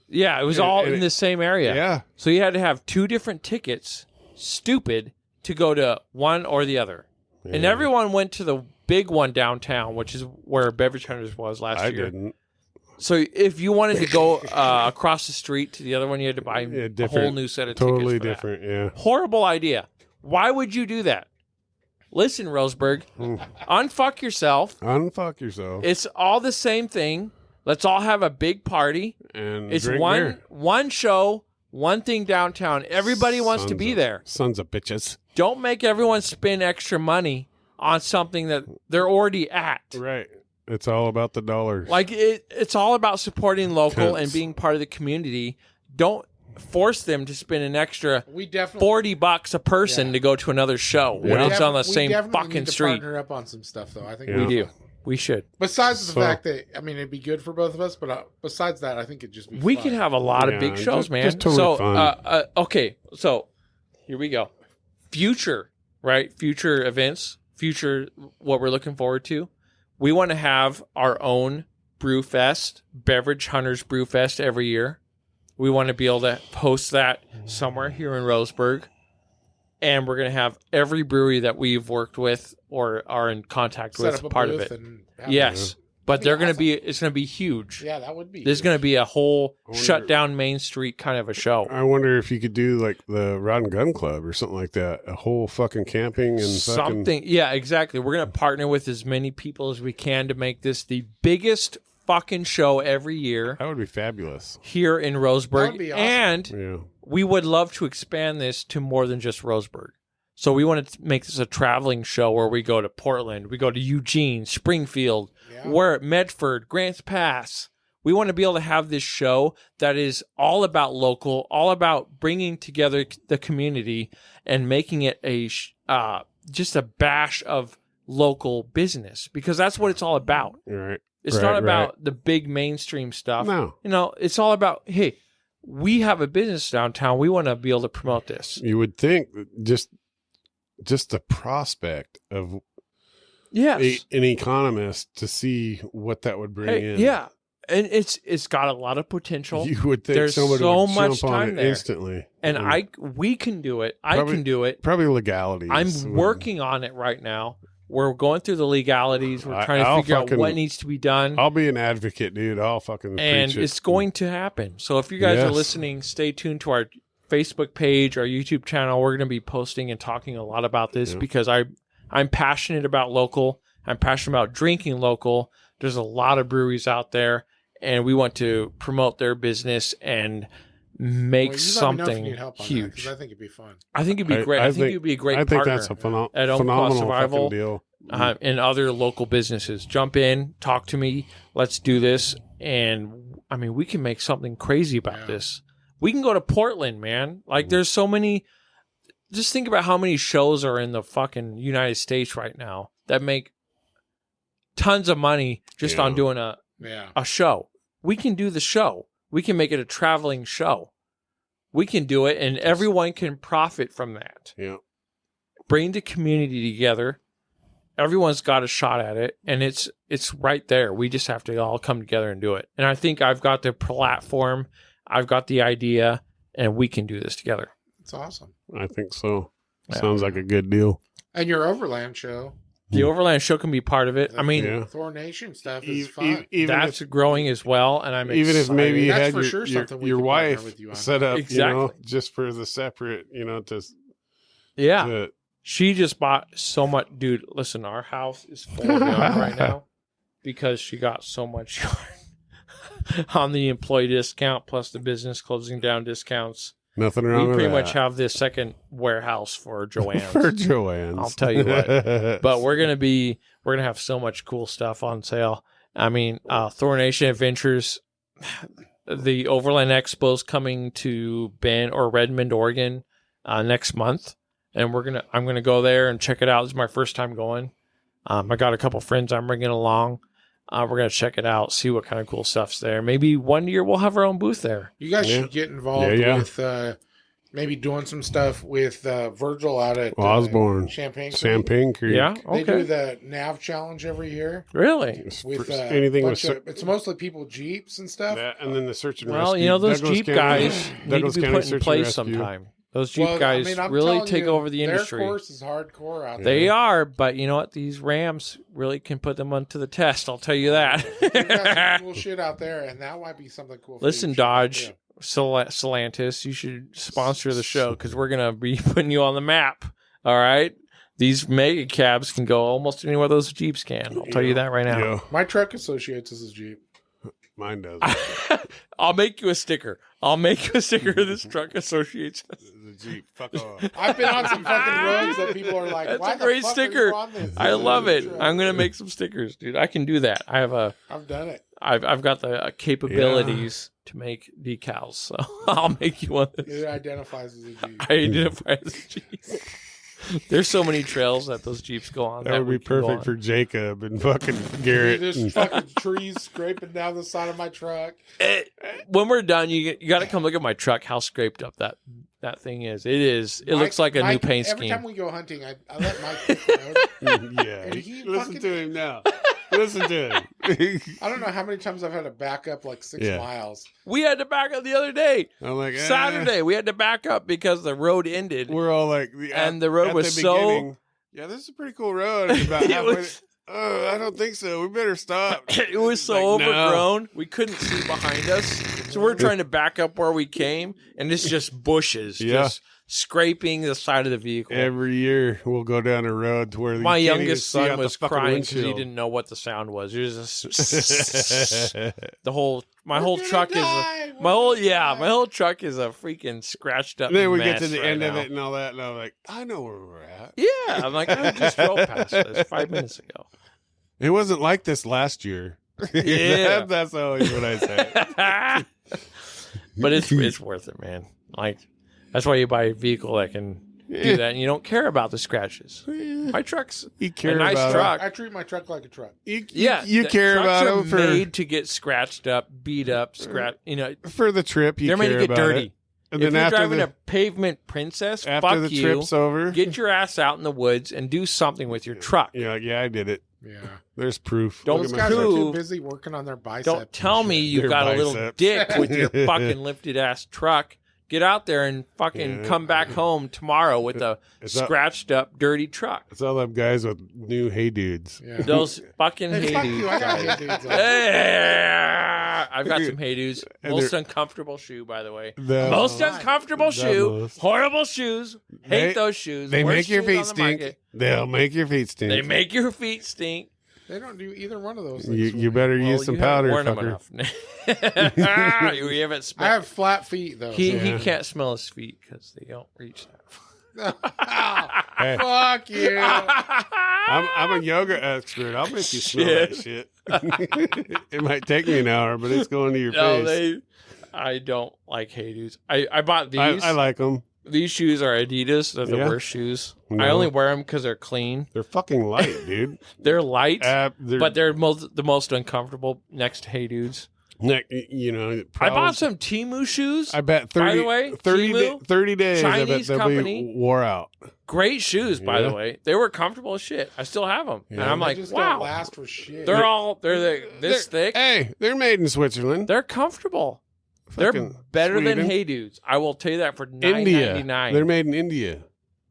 Yeah, it was And- all and in it- the same area. Yeah. So you had to have two different tickets, stupid, to go to one or the other. And Yeah. everyone went to the big one downtown, which is where Beverage Hunters was last I year. didn't. So if you wanted to go across the street to the other one, you had to buy Yeah, a different. whole new set of Totally tickets. For that. different. Yeah. Horrible idea. Why would you do that? Listen, Roseburg, unfuck yourself. Unfuck yourself It's all the same thing. Let's all have a big party. and It's drink one beer. one show, one thing downtown. Everybody wants to Sons be of- there. Sons of bitches. Don't make everyone spend extra money on something that they're already at. Right. It's all about the dollars. Like it's all about supporting local and Cunts. being part of the community. Don't force them to spend an extra We definitely $40 a person Yeah. to go to another show when Yeah. it's on the we same definitely fucking need to street. Partner up on some stuff, though. I think Yeah. We do. We should. Besides the So- fact that it'd be good for both of us, but besides that, I think it'd just be. We fun. can have a lot of Yeah, big shows, just- man. just totally so, fun. okay, so here we go. Future, right? Future events, future what we're looking forward to. We want to have our own brew fest, Beverage Hunters Brew Fest every year. We want to be able to host that somewhere here in Roseburg. And we're going to have every brewery that we've worked with or are in contact set with up a part of booth it. and have Yes. But be they're going to awesome. be, it's going to be huge. Yeah, that would be. There's going to be a whole I wonder- shut down Main Street kind of a show. I wonder if you could do like the Rod and Gun Club or something like that. A whole fucking camping and fucking. Something. Yeah, exactly. We're going to partner with as many people as we can to make this the biggest fucking show every year That would be fabulous. here in That Roseburg. would be awesome. And Yeah. we would love to expand this to more than just Roseburg. So we want to make this a traveling show where we go to Portland, we go to Eugene, Springfield, Yeah. we're at Medford, Grants Pass. We want to be able to have this show that is all about local, all about bringing together the community and making it just a bash of local business, because that's what it's all about. You're right. It's Right, not about the big mainstream stuff. No. You know, it's all about, hey, we have a business downtown. We want to be able to promote this. You would think just the prospect of Yes. an economist to see what that would bring Hey, in. yeah. And it's got a lot of potential. You would think There's somebody so would much jump on time it there. instantly. And we can do it. I Probably- can do it. Probably legalities. I'm working on it right now. We're going through the legalities. We're trying to I'll figure out fucking- what needs to be done. I'll be an advocate, dude. I'll fucking And preach it. it's going to happen. So if you guys are Yes. listening, stay tuned to our Facebook page, our YouTube channel. We're going to be posting and talking a lot about this Yeah. because I'm passionate about local. I'm passionate about drinking local. There's a lot of breweries out there, and we want to promote their business and make Well, you let me know if you something need help on that, 'cause huge. I think it'd be fun. I think it'd be great. I think you'd be a great I think partner that's a at Omaha phenomenal Survival. fucking deal. And other local businesses. Jump in, talk to me. Let's do this. And I mean, we can make something crazy about Yeah. this. We can go to Portland, man. Like, there's so many. just think about how many shows are in the fucking United States right now that make tons of money just on doing a show. We can do the show. We can make it a traveling show. We can do it, and everyone can profit from that. Yeah. Bring the community together. Everyone's got a shot at it, and it's right there. We just have to all come together and do it. And I think I've got the platform, I've got the idea, and we can do this together. It's awesome. I think so. Sounds like a good deal. And your Overland show. The Overland show can be part of it. I mean, Thor Nation stuff is fun. That's growing as well, and I'm even excited. if maybe you That's had for sure your wife set up, just for the separate, She just bought so much. Dude, listen, our house is full of yarn right now because she got so much yarn on the employee discount plus the business closing down discounts. Nothing wrong with that. We pretty much have this second warehouse for Joanne's. For Joanne's. I'll tell you what. But we're gonna have so much cool stuff on sale. I mean, Thor Nation Adventures, the Overland Expo's coming to Bend or Redmond, Oregon, next month. And I'm gonna go there and check it out. This is my first time going. I got a couple friends I'm bringing along. We're gonna check it out, see what kind of cool stuff's there. Maybe one year we'll have our own booth there. You guys should get involved with maybe doing some stuff with Virgil out at Osborne, Champagne Creek. Yeah, okay. They do the NAV challenge every year. Really? With anything it's mostly people Jeeps and stuff. And then the search and rescue. Well, those Jeep guys need to be put in place sometime. Those Jeep guys really take over the industry. Their course is hardcore out there. They are, but you know what? These Rams really can put them onto the test. I'll tell you that. You got some cool shit out there, and that might be something cool. Listen, Dodge, Stellantis, you should sponsor the show because we're going to be putting you on the map. All right? These mega cabs can go almost anywhere those Jeeps can. I'll tell you that right now. Yeah. My truck associates as a Jeep. Mine does. I'll make you a sticker. of this truck associates. The Jeep. Fuck off. I've been on some fucking roads that people are like, that's why a great the fuck sticker. Are you on this? I love it. I'm gonna make some stickers, dude. I can do that. I've done it. I've got the capabilities to make decals, so I'll make you one. It identifies as a Jeep. I identify as a Jeep. There's so many trails that those Jeeps go on. That would be perfect for Jacob and fucking Garrett. There's fucking trees scraping down the side of my truck. When we're done, you got to come look at my truck. How scraped up that thing is. It looks like a new paint scheme. Every time we go hunting, I let Mike road. Yeah, listen to him now. Listen to him. I don't know how many times I've had to back up like 6 miles. We had to back up the other day. I'm like, Saturday, we had to back up because the road ended. We're all like, and the road was so. Yeah, this is a pretty cool road. It's about halfway. I don't think so. We better stop. It was so overgrown. No. We couldn't see behind us. So we're trying to back up where we came, and it's just bushes. Just scraping the side of the vehicle. Every year we'll go down a road to where my youngest son was crying because he didn't know what the sound was. It was just my whole truck is a freaking scratched up. And then we mess get to the end of now. it and all that, and I'm like, I know where we're at. Yeah, I'm like, I just drove past this 5 minutes ago. It wasn't like this last year. Yeah, that's always what I say. But it's worth it, man. Like. That's why you buy a vehicle that can do that, and you don't care about the scratches. My truck's a nice truck. I treat my truck like a truck. You care about them for made to get scratched up, beat up, for the trip. They're made to get dirty. And if then you're driving a pavement princess, after the trip's over, get your ass out in the woods and do something with your truck. Yeah, I did it. Yeah, there's proof. Those guys are too busy working on their biceps. Don't tell me you got a little dick with your fucking lifted ass truck. Get out there and fucking come back home tomorrow with a scratched up, dirty truck. It's all them guys with new Hey Dudes. Yeah. Those fucking Hey Dudes. I got Hey Dudes. I've got some Hey Dudes. Most uncomfortable shoe, by the way. Most uncomfortable shoe. Horrible shoes. Hate those shoes. They make your feet stink. They'll make your feet stink. They make your feet stink. They don't do either one of those things. You better use some powder, fucker. We haven't I have flat feet, though. He can't smell his feet because they don't reach that. Hey. Fuck you. I'm a yoga expert. I'll make you smell that shit. It might take me an hour, but it's going to your face. I don't like Hey Dudes. I bought these. I like them. These shoes are Adidas. They're the worst shoes. No. I only wear them because they're clean. They're fucking light, dude. They're light, They're, but they're the most uncomfortable next to Hey Dudes. you know, I bought some Temu shoes. I bet 30, by the way, 30, Temu, 30 days. I bet Chinese they'll company. be wore out. Great shoes, by Yeah. the way. They were comfortable as shit. I still have them, and I'm They like, just wow. don't last for shit. They're this thick. Hey, they're made in Switzerland. They're comfortable. Fucking They're better Sweden. than Hey Dudes. I will tell you that for India. $9.99. They're made in India.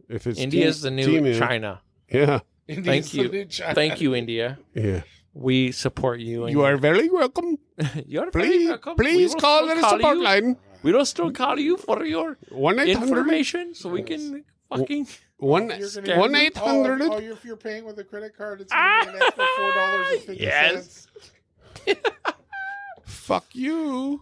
If it's India's the new Temu. China. Yeah, Indians Thank you. the new China. Thank you, India. yeah. We support you. You are very welcome. You are very Please, welcome. please We will call still the support you. line. We will still call you for your 1-800. information, so we can fucking. One You're gonna- one 800. Oh, if you're paying with a credit card, it's going to be an extra $4.50. Yes. Fuck you.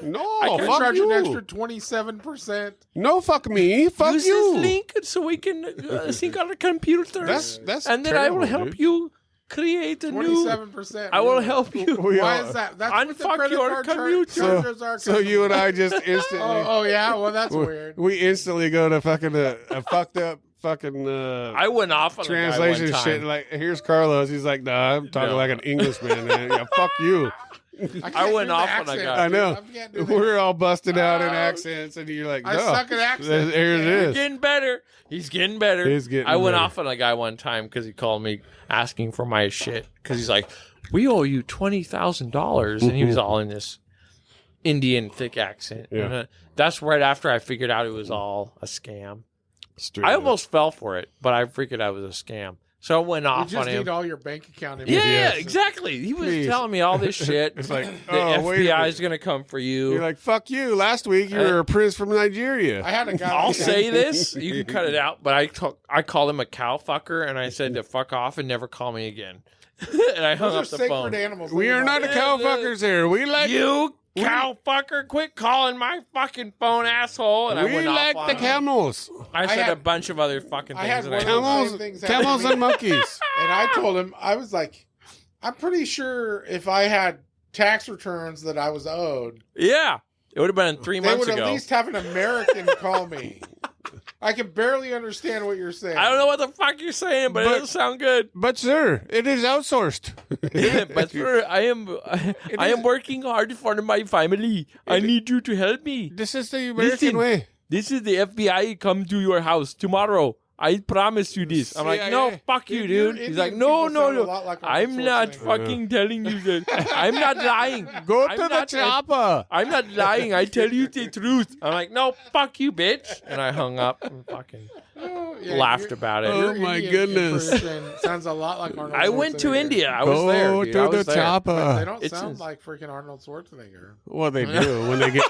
No, I can fuck charge you. an extra 27%. No, fuck me. Fuck Use you. this link so we can sync our computers. That's and then I will terrible, help dude. you create a new. 27%. I will help you. We Why are- is that? That's what the Unfuck credit your card computer. charges are. So you and I just instantly. Oh, yeah. Well, that's weird. We instantly go to fucking a fucked up fucking I went off on translation a guy one shit. time. Like, here's Carlos. He's like, nah, I'm talking No. like an Englishman. Man. Yeah, fuck you. can't went do the off on a accent, guy. I know. dude. I can't do that. We're all busted out in Oh, accents, and you're like, no. I suck at accents. Here it He's is. getting better. He's getting better. He's getting I went better. off on a guy one time because he called me asking for my shit because he's like, "We owe you $20,000," and he was all in this Indian thick accent. Yeah. And, that's right after I figured out it was all a scam. Straight I up. almost fell for it, but I figured out it was a scam. So I went You off on just him. need all your bank account Yeah, information. exactly. He was Please. telling me all this shit. It's like, the oh, wait a FBI minute. is going to come for you. You're like, fuck you. Last week you were a prince from Nigeria. I had a guy. I'll like that. say this. You can cut it out, but I called him a cow fucker, and I said to fuck off and never call me again. And I hung Those are up the sacred phone. animals. We Think are about not a it. cow fuckers here. We like You cow fucker, quit calling my fucking phone, asshole. And I we went like off the on him. camels. I said had- a bunch of other fucking I things. had and one I of those Camels, same things happen camels to me. and monkeys. And I told him, I was like, I'm pretty sure if I had tax returns that I was owed, Yeah. It would have been 3 they months would ago. at least have an American call me. I can barely understand what you're saying. I don't know what the fuck you're saying, but it But- doesn't sound good. But sir, it is outsourced. But sir, I am working hard for my family. I need you to help me. This is the American Listen. way. This is the FBI come to your house tomorrow. I promise you this. I'm like, no, CIA. fuck you, Dude, your dude. He's Indian like, no, people no, sound a no. lot like I'm Arnold not Schwarzenegger. fucking telling you that. I'm not lying. Go I'm to the not- chopper. I'm not lying. I tell you the truth. I'm like, no, fuck you, bitch. And I hung up and fucking Oh, laughed about it. Oh, my Indian goodness. impression sounds a lot like Arnold I went to Schwarzenegger. India. I was Go there. Dude. I to was the there. But they chopper. don't It's sound just- like freaking Arnold Schwarzenegger. Well, they do when they get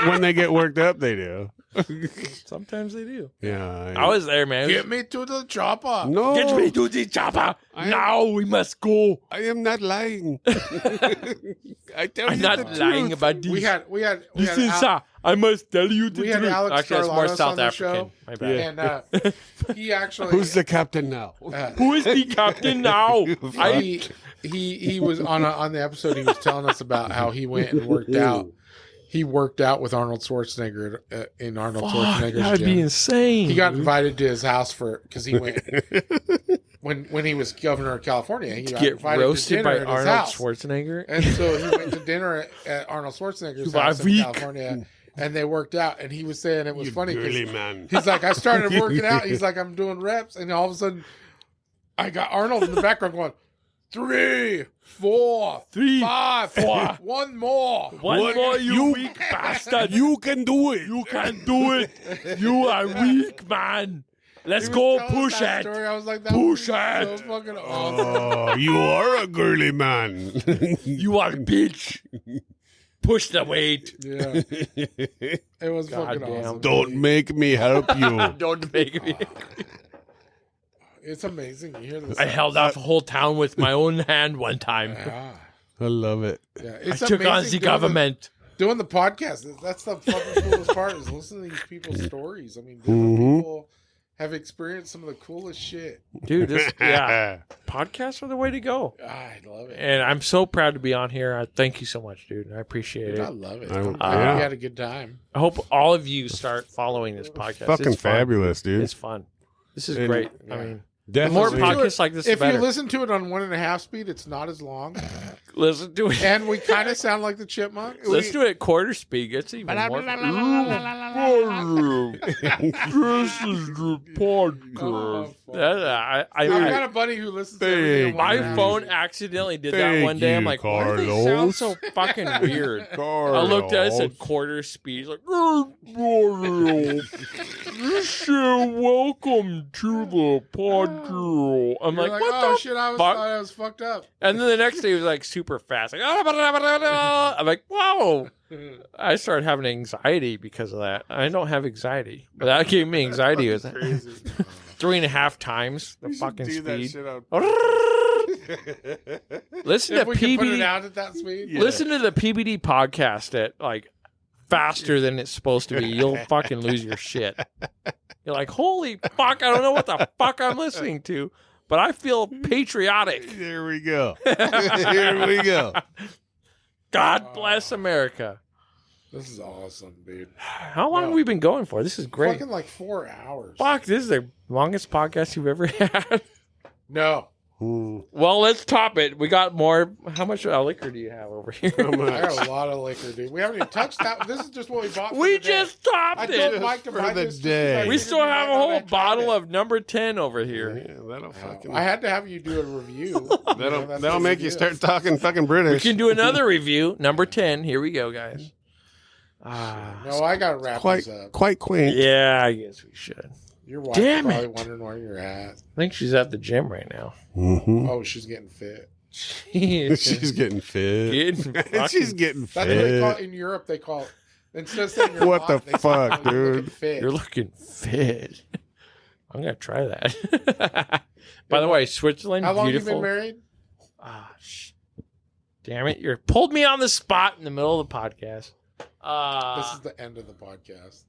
when they get worked up. They do. Sometimes they do. Yeah. I was there, man. Get me to the chopper. No. Get me to the chopper. I am- Now we must go. I am not lying. I tell I'm you not the lying truth. about this. We had Listen, sir, I must tell you the we had truth. Alex Actually, it's more Carlanos South on the African. show. My bad. Yeah. and he actually Who's the captain now? Who is the captain now? he was on the episode. He was telling us about how he went and worked out. He worked out with Arnold Schwarzenegger in Arnold Schwarzenegger's That'd gym. be insane. He got invited to his house because he went when he was governor of California. He got get invited to roasted dinner by at his Arnold house. Schwarzenegger. And so he went to dinner at Arnold Schwarzenegger's house in weak. California, and they worked out. And he was saying it was funny Girly because man. he's like, I started working out. He's like, I'm doing reps, and all of a sudden, I got Arnold in the background going, 3, 4, 3, 5, 4, one more. One more, you weak bastard. You can do it. You can't do it. You are weak, man. Let's He was go telling push that it. story. I was like, that Push was it. so fucking awesome. Oh, you are a girly man. You are bitch. Push the weight. Yeah, it was fucking Goddamn. awesome. Don't make me help you. Don't make me. It's amazing. You hear this? I held off a whole town with my own hand one time. Yeah, I love it. yeah. I It's took on amazing the government. doing the podcast. That's the fucking coolest part is listening to these people's stories. I mean, different Mhm. people have experienced some of the coolest shit. Dude, podcasts are the way to go. I love it. And I'm so proud to be on here. Thank you so much, dude. I appreciate Dude, it. I love it. Yeah. We had a good time. I hope all of you start following this podcast. Fucking It's fun. fabulous, dude. It's fun. This is And- great. Yeah. I mean, the more Definitely. podcasts like this, the If you better. listen to it on 1.5 speed, it's not as long. Listen to it. And we kind of sound like the chipmunks. Let's do it at quarter speed. It's even more. This is the podcast. I've got a buddy who listens to everything on My 1.5 phone speed. accidentally did that Thank one day. I'm you, like, why do they sound Carlos. so fucking weird? I looked at it, it said quarter speed. He's like, welcome to the podcast. I'm You're like, like, what oh the shit, I fuck? thought I was fucked up. And then the next day he was like super fast. Like, I'm like, whoa. I started having anxiety because of that. I don't have anxiety, but that gave me anxiety. It was Crazy. 3.5 times the You should fucking do that speed. shit out. Listen If to we can put it PBD. out at that speed. Yeah. Listen to the PBD podcast at like faster than it's supposed to be. You'll fucking lose your shit. You're like, holy fuck! I don't know what the fuck I'm listening to, but I feel patriotic. There we go. Here we go. God bless America. This is awesome, dude. How long have we been going for? This is great. Fucking like 4 hours. Fuck, this is the longest podcast you've ever had. No. Well, let's top it. We got more. How much liquor do you have over here? How I much? got a lot of liquor, dude. We haven't even touched that. This is just what we bought. For We the day. just topped I it. told Mike to For buy the this. day. We still have a whole bottle of number 10 over here. Yeah, that'll fucking. I had to have you do a review. That'll make you start talking fucking We British. can do another review. Number 10. Here we go, guys. No, I got to wrap quite this up. quite quaint. Yeah, I guess we should. Your wife Damn probably it. wondering where you're at. I think she's at the gym right now. Mm-hmm. Oh, she's getting fit. She's getting fit. Getting fucking- She's getting That's what they call fit. it in Europe. They call it, instead of saying you're What hot, the they say, fuck, "Oh, you're looking dude?" fit." You're looking fit. I'm going to try that. By the way, Switzerland, How long beautiful. you been married? Damn it. You pulled me on the spot in the middle of the podcast. This is the end of the podcast.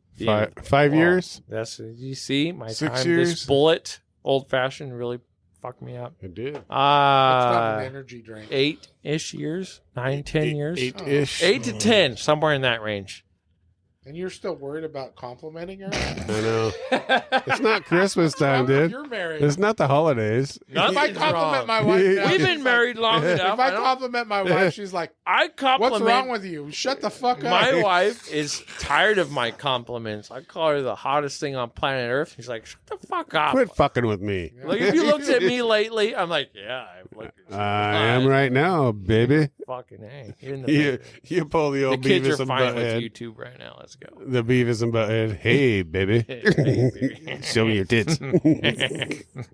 Five Well, years? That's you see my 6 time. years? This bullet, old fashioned, really fucked me up. It did. It's not an energy drink. 8-ish years, 9-10 years, 8-ish. 8 to 10, somewhere in that range. And you're still worried about complimenting her? I know. It's not Christmas time, dude. You're married. It's not the holidays. If I Nothing's compliment wrong. my wife now, We've she's been like- married long enough. If I compliment my wife, she's like, I compliment. "What's wrong with you? Shut the fuck up." My wife is tired of my compliments. I call her the hottest thing on planet Earth. She's like, "Shut the fuck up." Quit fucking with me. Like if you looked at me lately, I'm like, "Yeah, I've looked at you. I am right now, baby. Fucking hey, you're in the You pull the The old kids Beavis are and fine with Butthead. YouTube right now. Let's go. The Beavis and Butthead. Hey, baby. Show me your tits.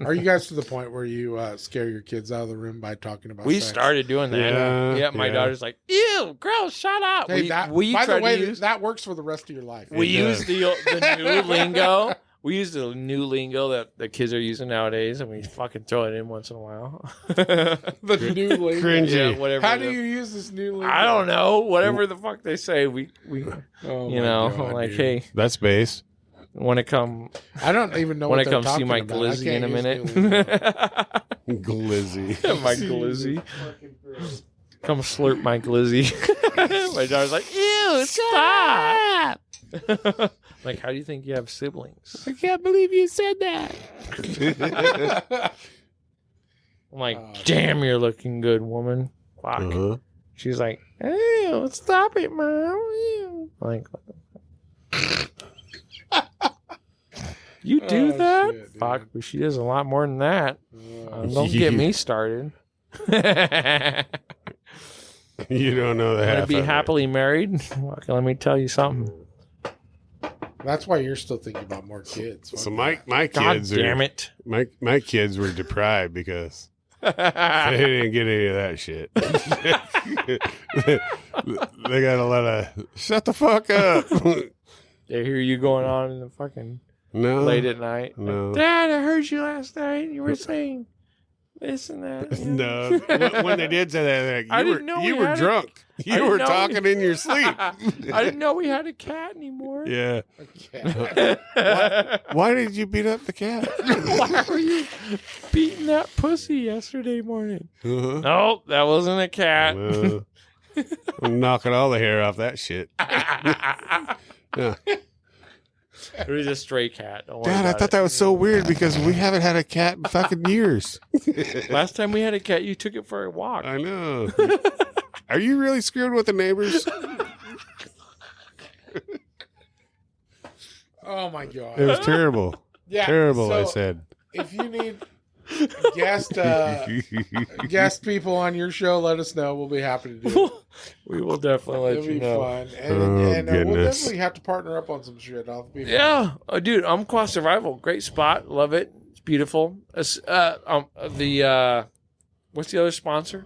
Are you guys to the point where you scare your kids out of the room by talking about We sex? started doing that. Yeah, My yeah. daughter's like, "Ew, girls, shut up." Hey, we by tried the way, to use that works for the rest of your life. we It use the new lingo. We use the new lingo that the kids are using nowadays, and we fucking throw it in once in a while. The new lingo. Cringy. Yeah, whatever. How do you use this new lingo? I don't know. Whatever the fuck they say, we Oh you my know, God, like, dude. hey, That's base. when it come I don't even know when what it they're comes to talking my about. I glizzy in can't a use minute. new lingo. Glizzy. My glizzy. Come slurp my glizzy. My daughter's like, "Ew, stop!" Like, how do you think you have siblings? I can't believe you said that. I'm like, "Damn, you're looking good, woman." Fuck. Uh-huh. She's like, "Ew, stop it, mom." Ew. I'm like, you do Oh, that? shit, dude. Fuck, but she does a lot more than that. Oh, Don't get me started. You don't know the Want to half be of it. happily married? Fuck, let me tell you something. that's why you're still thinking about more kids. So my God kids damn are it. my kids were deprived because they didn't get any of that shit. They got a lot of shut the fuck up. They hear you going on in the fucking No, late at night. No. Dad, I heard you last night. You were saying Isn't that? Yeah. No, when they did say that, I like, didn't know you we were had drunk. I You didn't were know talking in your sleep. I didn't know we had a cat anymore. Yeah. Okay. Why did you beat up the cat? Why were you beating that pussy yesterday morning? Uh-huh. No, that wasn't a cat. I'm knocking all the hair off that shit. Yeah. It was a stray cat. Don't worry Dad, I about thought it. that was so weird because we haven't had a cat in fucking years. Last time we had a cat, you took it for a walk. I know. Are you really screwed with the neighbors? Oh my god. It was terrible. Yeah. Terrible, I so said. If you need guest people on your show, let us know. We'll be happy to do it. We will definitely let It'll you be know. fun, Oh, and we'll goodness. definitely have to partner up on some shit. I'll be fun. Yeah, dude, Umpqua Survival, great spot, love it. It's beautiful. What's the other sponsor?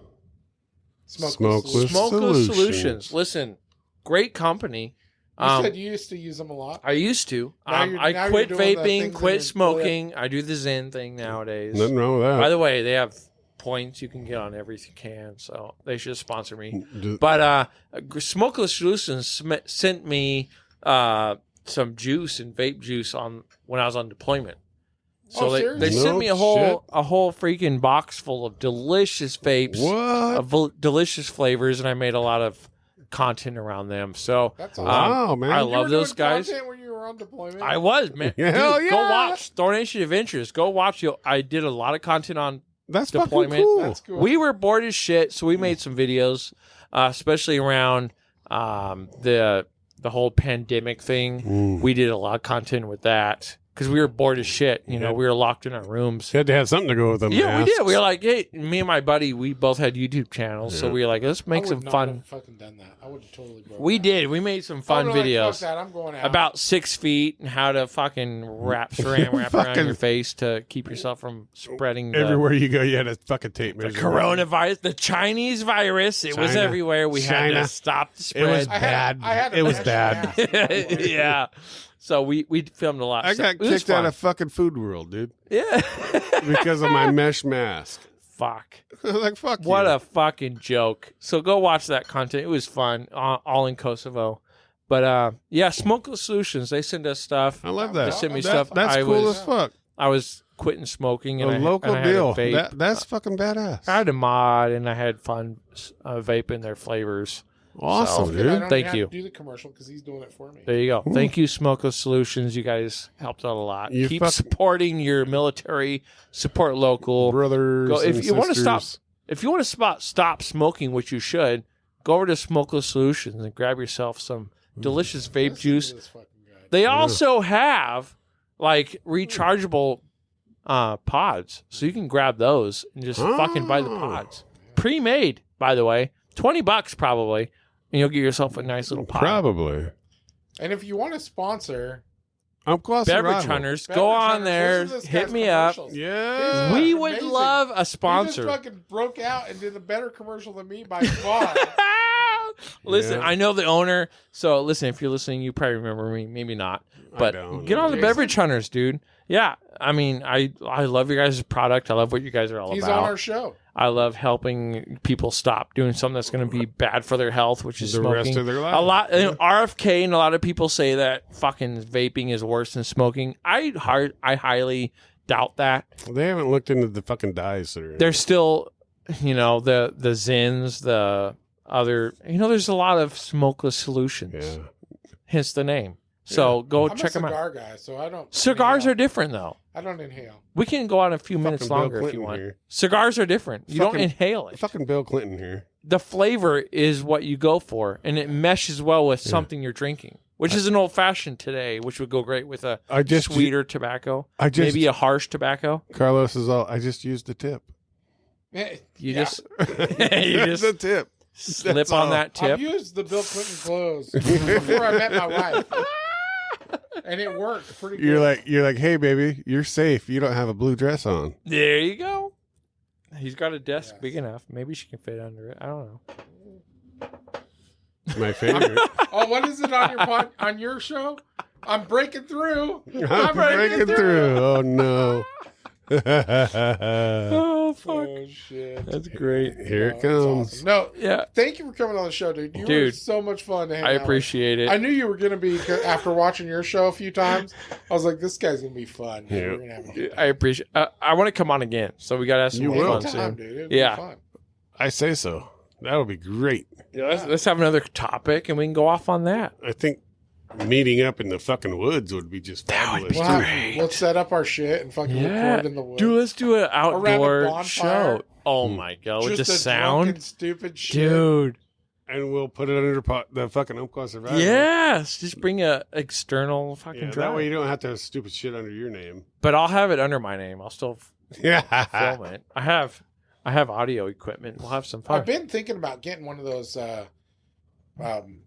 Smokeless. Smokeless. Smokeless Solutions. Solutions. Listen, great company. You said you used to use them a lot. I used to. Now you're I quit doing the vaping, things quit in your smoking. I do the Zen thing nowadays. Nothing wrong with By that. the way, they have points you can get on everything you can, so they should sponsor me. D- But Smokeless Solutions sent me some juice and vape juice when I was on deployment. So Oh, they seriously? sent No me a whole freaking box full of delicious vapes, What? of delicious flavors, and I made a lot of content around them. So That's awesome. Wow, man. I You love were those doing guys. content when you were on deployment. I was, man. Hell Dude, Go yeah. watch Thornation Adventures. Go watch. I did a lot of content on. That's deployment. fucking cool. That's cool. We were bored as shit, so we made some videos, especially around the whole pandemic thing. Mm. We did a lot of content with that because we were bored as shit. You know, Yeah. we were locked in our rooms. You had to have something to go with them. Yeah, we did. We were like, hey, me and my buddy, we both had YouTube channels, so Yeah. we were like, let's I make would some not fun. have fucking done that. I would have totally broke We that. did. We made some fun I would've like, videos. fuck that. I'm going out. About 6 feet and how to fucking wrap saran wrap around Fucking- your face to keep yourself from spreading the Everywhere you go, you had a fucking tape measure. coronavirus, the Chinese virus. It was China. everywhere. We had China. to stop the It spread. was I had bad. a It was mesh bad. mask. Yeah. So we filmed a lot. I So got it was kicked out fun. of fucking Food World, dude, Yeah. because of my mesh mask. Fuck. I was like, fuck What you. a fucking joke. So go watch that content. It was fun. All in Kosovo. But yeah, Smokeless Solutions. They send us stuff. I love They that. sent me That- stuff. That's I cool was- as fuck. I was quitting smoking and A I local and I had deal. a vape. That's fucking badass. I had a mod and I had fun vaping their flavors. Awesome, So- Good, I dude. don't Thank have you. to do the commercial because he's doing it for me. There you go. Thank you, Smokeless Solutions. You guys helped out a lot. You Keep fuck- supporting your military. Support local. Brothers, Go- if and you wanna sisters. stop- If you want to stop smoking, which you should, go over to Smokeless Solutions and grab yourself some delicious vape Listen to juice. this fucking guy. They also have like rechargeable pods, so you can grab those and just fucking buy the Oh. pods, pre-made, by the way, $20 probably, and you'll get yourself a nice little pod. Probably. And if you want to sponsor I'm close. Beverage Hunters, go on there, hit me up. Yeah. We Fucking would amazing. love a He just sponsor. fucking broke out and did a better commercial than me by far. Listen, Yeah. I know the owner, so listen, if you're listening, you probably remember me, maybe not. But don't get know. on the Jason? Beverage Hunters, dude. Yeah, I mean, I love your guys' product. I love what you guys are all He's about. on our show. I love helping people stop doing something that's going to be bad for their health, which is The smoking. rest of their life. A lot, RFK, and a lot of people say that fucking vaping is worse than smoking. I highly doubt that. They haven't looked into the fucking dyes that are in There's still, the Zins, the other, there's a lot of smokeless solutions. Yeah. Hence the name. So go I'm check a them out. cigar guy, so I don't. Cigars inhale. are different though. I don't inhale. We can go on a few minutes Fucking Bill longer if Clinton you want. here. Cigars are different. You don't Fucking- inhale it. Fucking Bill Clinton here. The flavor is what you go for, and it meshes well with something you're drinking, which is an old fashioned today, which would go great with a I just sweeter tobacco, I just maybe a harsh tobacco. Carlos is all. I just used the tip. You Yeah. just you just the tip. slip That's on all. that tip. I've used the Bill Clinton clothes before I met my wife, and it worked pretty good. You're like, hey baby, you're safe. You don't have a blue dress on. There you go. He's got a desk Yes. big enough. Maybe she can fit under it. I don't know. My favorite. Oh, what is it on your on your show? I'm breaking through. I'm breaking through. Oh no. Oh, fuck. Oh, shit. That's great. Here it That's comes. awesome. No, Yeah. thank you for coming on the show, dude. You were Dude, so much fun to hang I out with. appreciate it. I knew you were going to be, after watching your show a few times, I was like, this guy's going to be fun. Yeah. We're gonna have a good I appreciate I want to come on again, so we got to have some You more will. fun time, soon. dude. It'd Yeah. be fun. I say so. That would be great. Yeah, let's have another topic, and we can go off on that. I think meeting up in the fucking woods would be just That would fabulous. be We'll, too. great. we'll set up our shit and fucking record in the woods. Dude, let's do an Around a outdoor bonfire. show. Oh my god, with the Just a sound, drunken, stupid shit. dude. And we'll put it under the fucking Umpqua Survival. Yes, just bring a external fucking Yeah, drive. that way you don't have to have stupid shit under your name. But I'll have it under my name. I'll still Yeah. film it. I have audio equipment. We'll have some fun. I've been thinking about getting one of those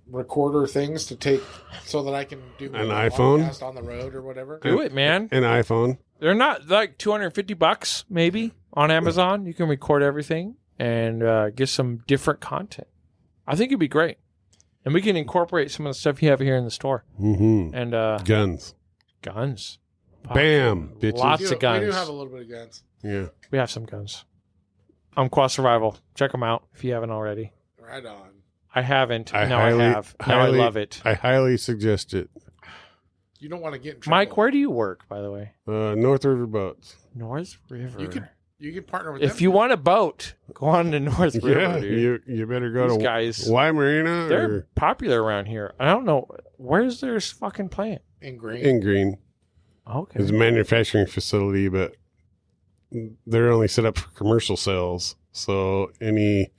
recorder things to take so that I can do An my iPhone? podcast on the road or whatever. Do it, man. An iPhone. They're not like $250 maybe on Amazon. You can record everything and get some different content. I think it'd be great. And we can incorporate some of the stuff you have here in the store. Mm-hmm. And Guns. guns. Bam, bitches. Lots We of guns. We do have a little bit of guns. Yeah. We have some guns. Umpqua Survival. Check them out if you haven't already. Right on. I haven't. I now highly- I have. Now highly- I love it. I highly suggest it. You don't want to get in trouble. Mike, where do you work, by the way? North River Boats. North River. You could partner with If them. you want a boat, go on to North River, Yeah, dude. you better go These to guys, Y Marina they're or popular around here. I don't know. Where's their fucking plant? in green. in Green. Okay. It's a manufacturing facility, but they're only set up for commercial sales. So any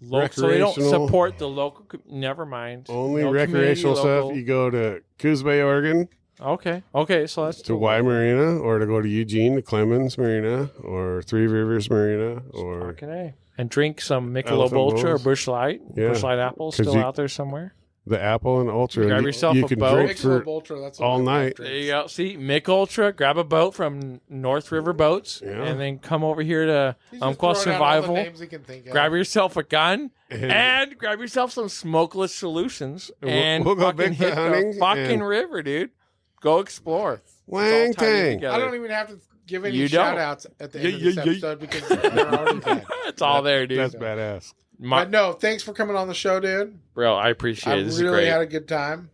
So they don't recreational- support the local. Never mind. only No recreational community, stuff, local. you go to Coos Bay, Oregon, Okay. Okay. So that's to Y Marina, or to go to Eugene to Clemens Marina, or Three Rivers Marina, or Fucking A. And drink some Michelob Elephant Ultra or Bowls. Bush Light. Yeah. Bush Light Apple 'Cause still you- out there somewhere. the Apple and Ultra. Grab You- yourself you a can boat. drink Michelob for Ultra, that's what all my wife night. drinks. There you go. See, Mick Ultra. Grab a boat from North River Boats, Yeah. and then come over here to He's just Umpqua throwing out all the Survival. names he can think of. Grab yourself a gun. and And grab yourself some smokeless solutions We'll- and we'll go fucking Bigfoot hit hunting the fucking and- river, dude. Go explore. Wang It's all tied in Tang. together. I don't even have to give any You don't. shout outs at the end of Yeah, this yeah, yeah. episode because they're already dead. It's all there, dude. That's badass. But no, thanks for coming on the show, dude. Bro, I appreciate I it. This is really great. had a good time.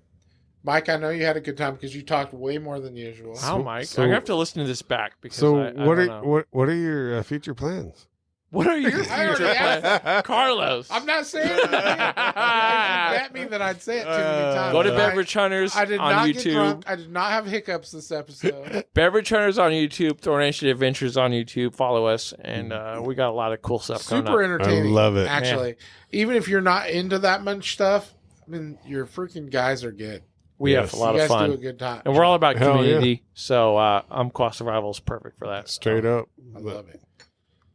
Mike, I know you had a good time because you talked way more than usual. Wow, Mike. so- I have to listen to this back because So I what don't are know. what are your future plans? What are your I already future asked plans? Carlos. I'm not saying it again. You bet me that I'd say it too many times. Go to but Beverage Hunters I did on not YouTube. get drunk. I did not have hiccups this episode. Beverage Hunters on YouTube. Thornation Adventures on YouTube. Follow us. And we got a lot of cool stuff coming Super up. entertaining. I love it. Actually, even if you're not into that much stuff, I mean, your freaking guys are good. We Yes. have a lot you of guys do a fun. good time. And we're all about Hell community. So Umpqua Survival is perfect for that. Straight up. I love it.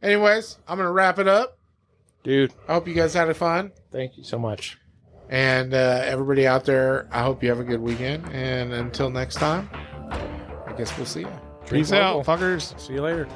Anyways, I'm going to wrap it up. Dude, I hope you guys had fun. thank you so much. And everybody out there, I hope you have a good weekend. And until next time, I guess we'll see you. Peace out, fuckers. See you later.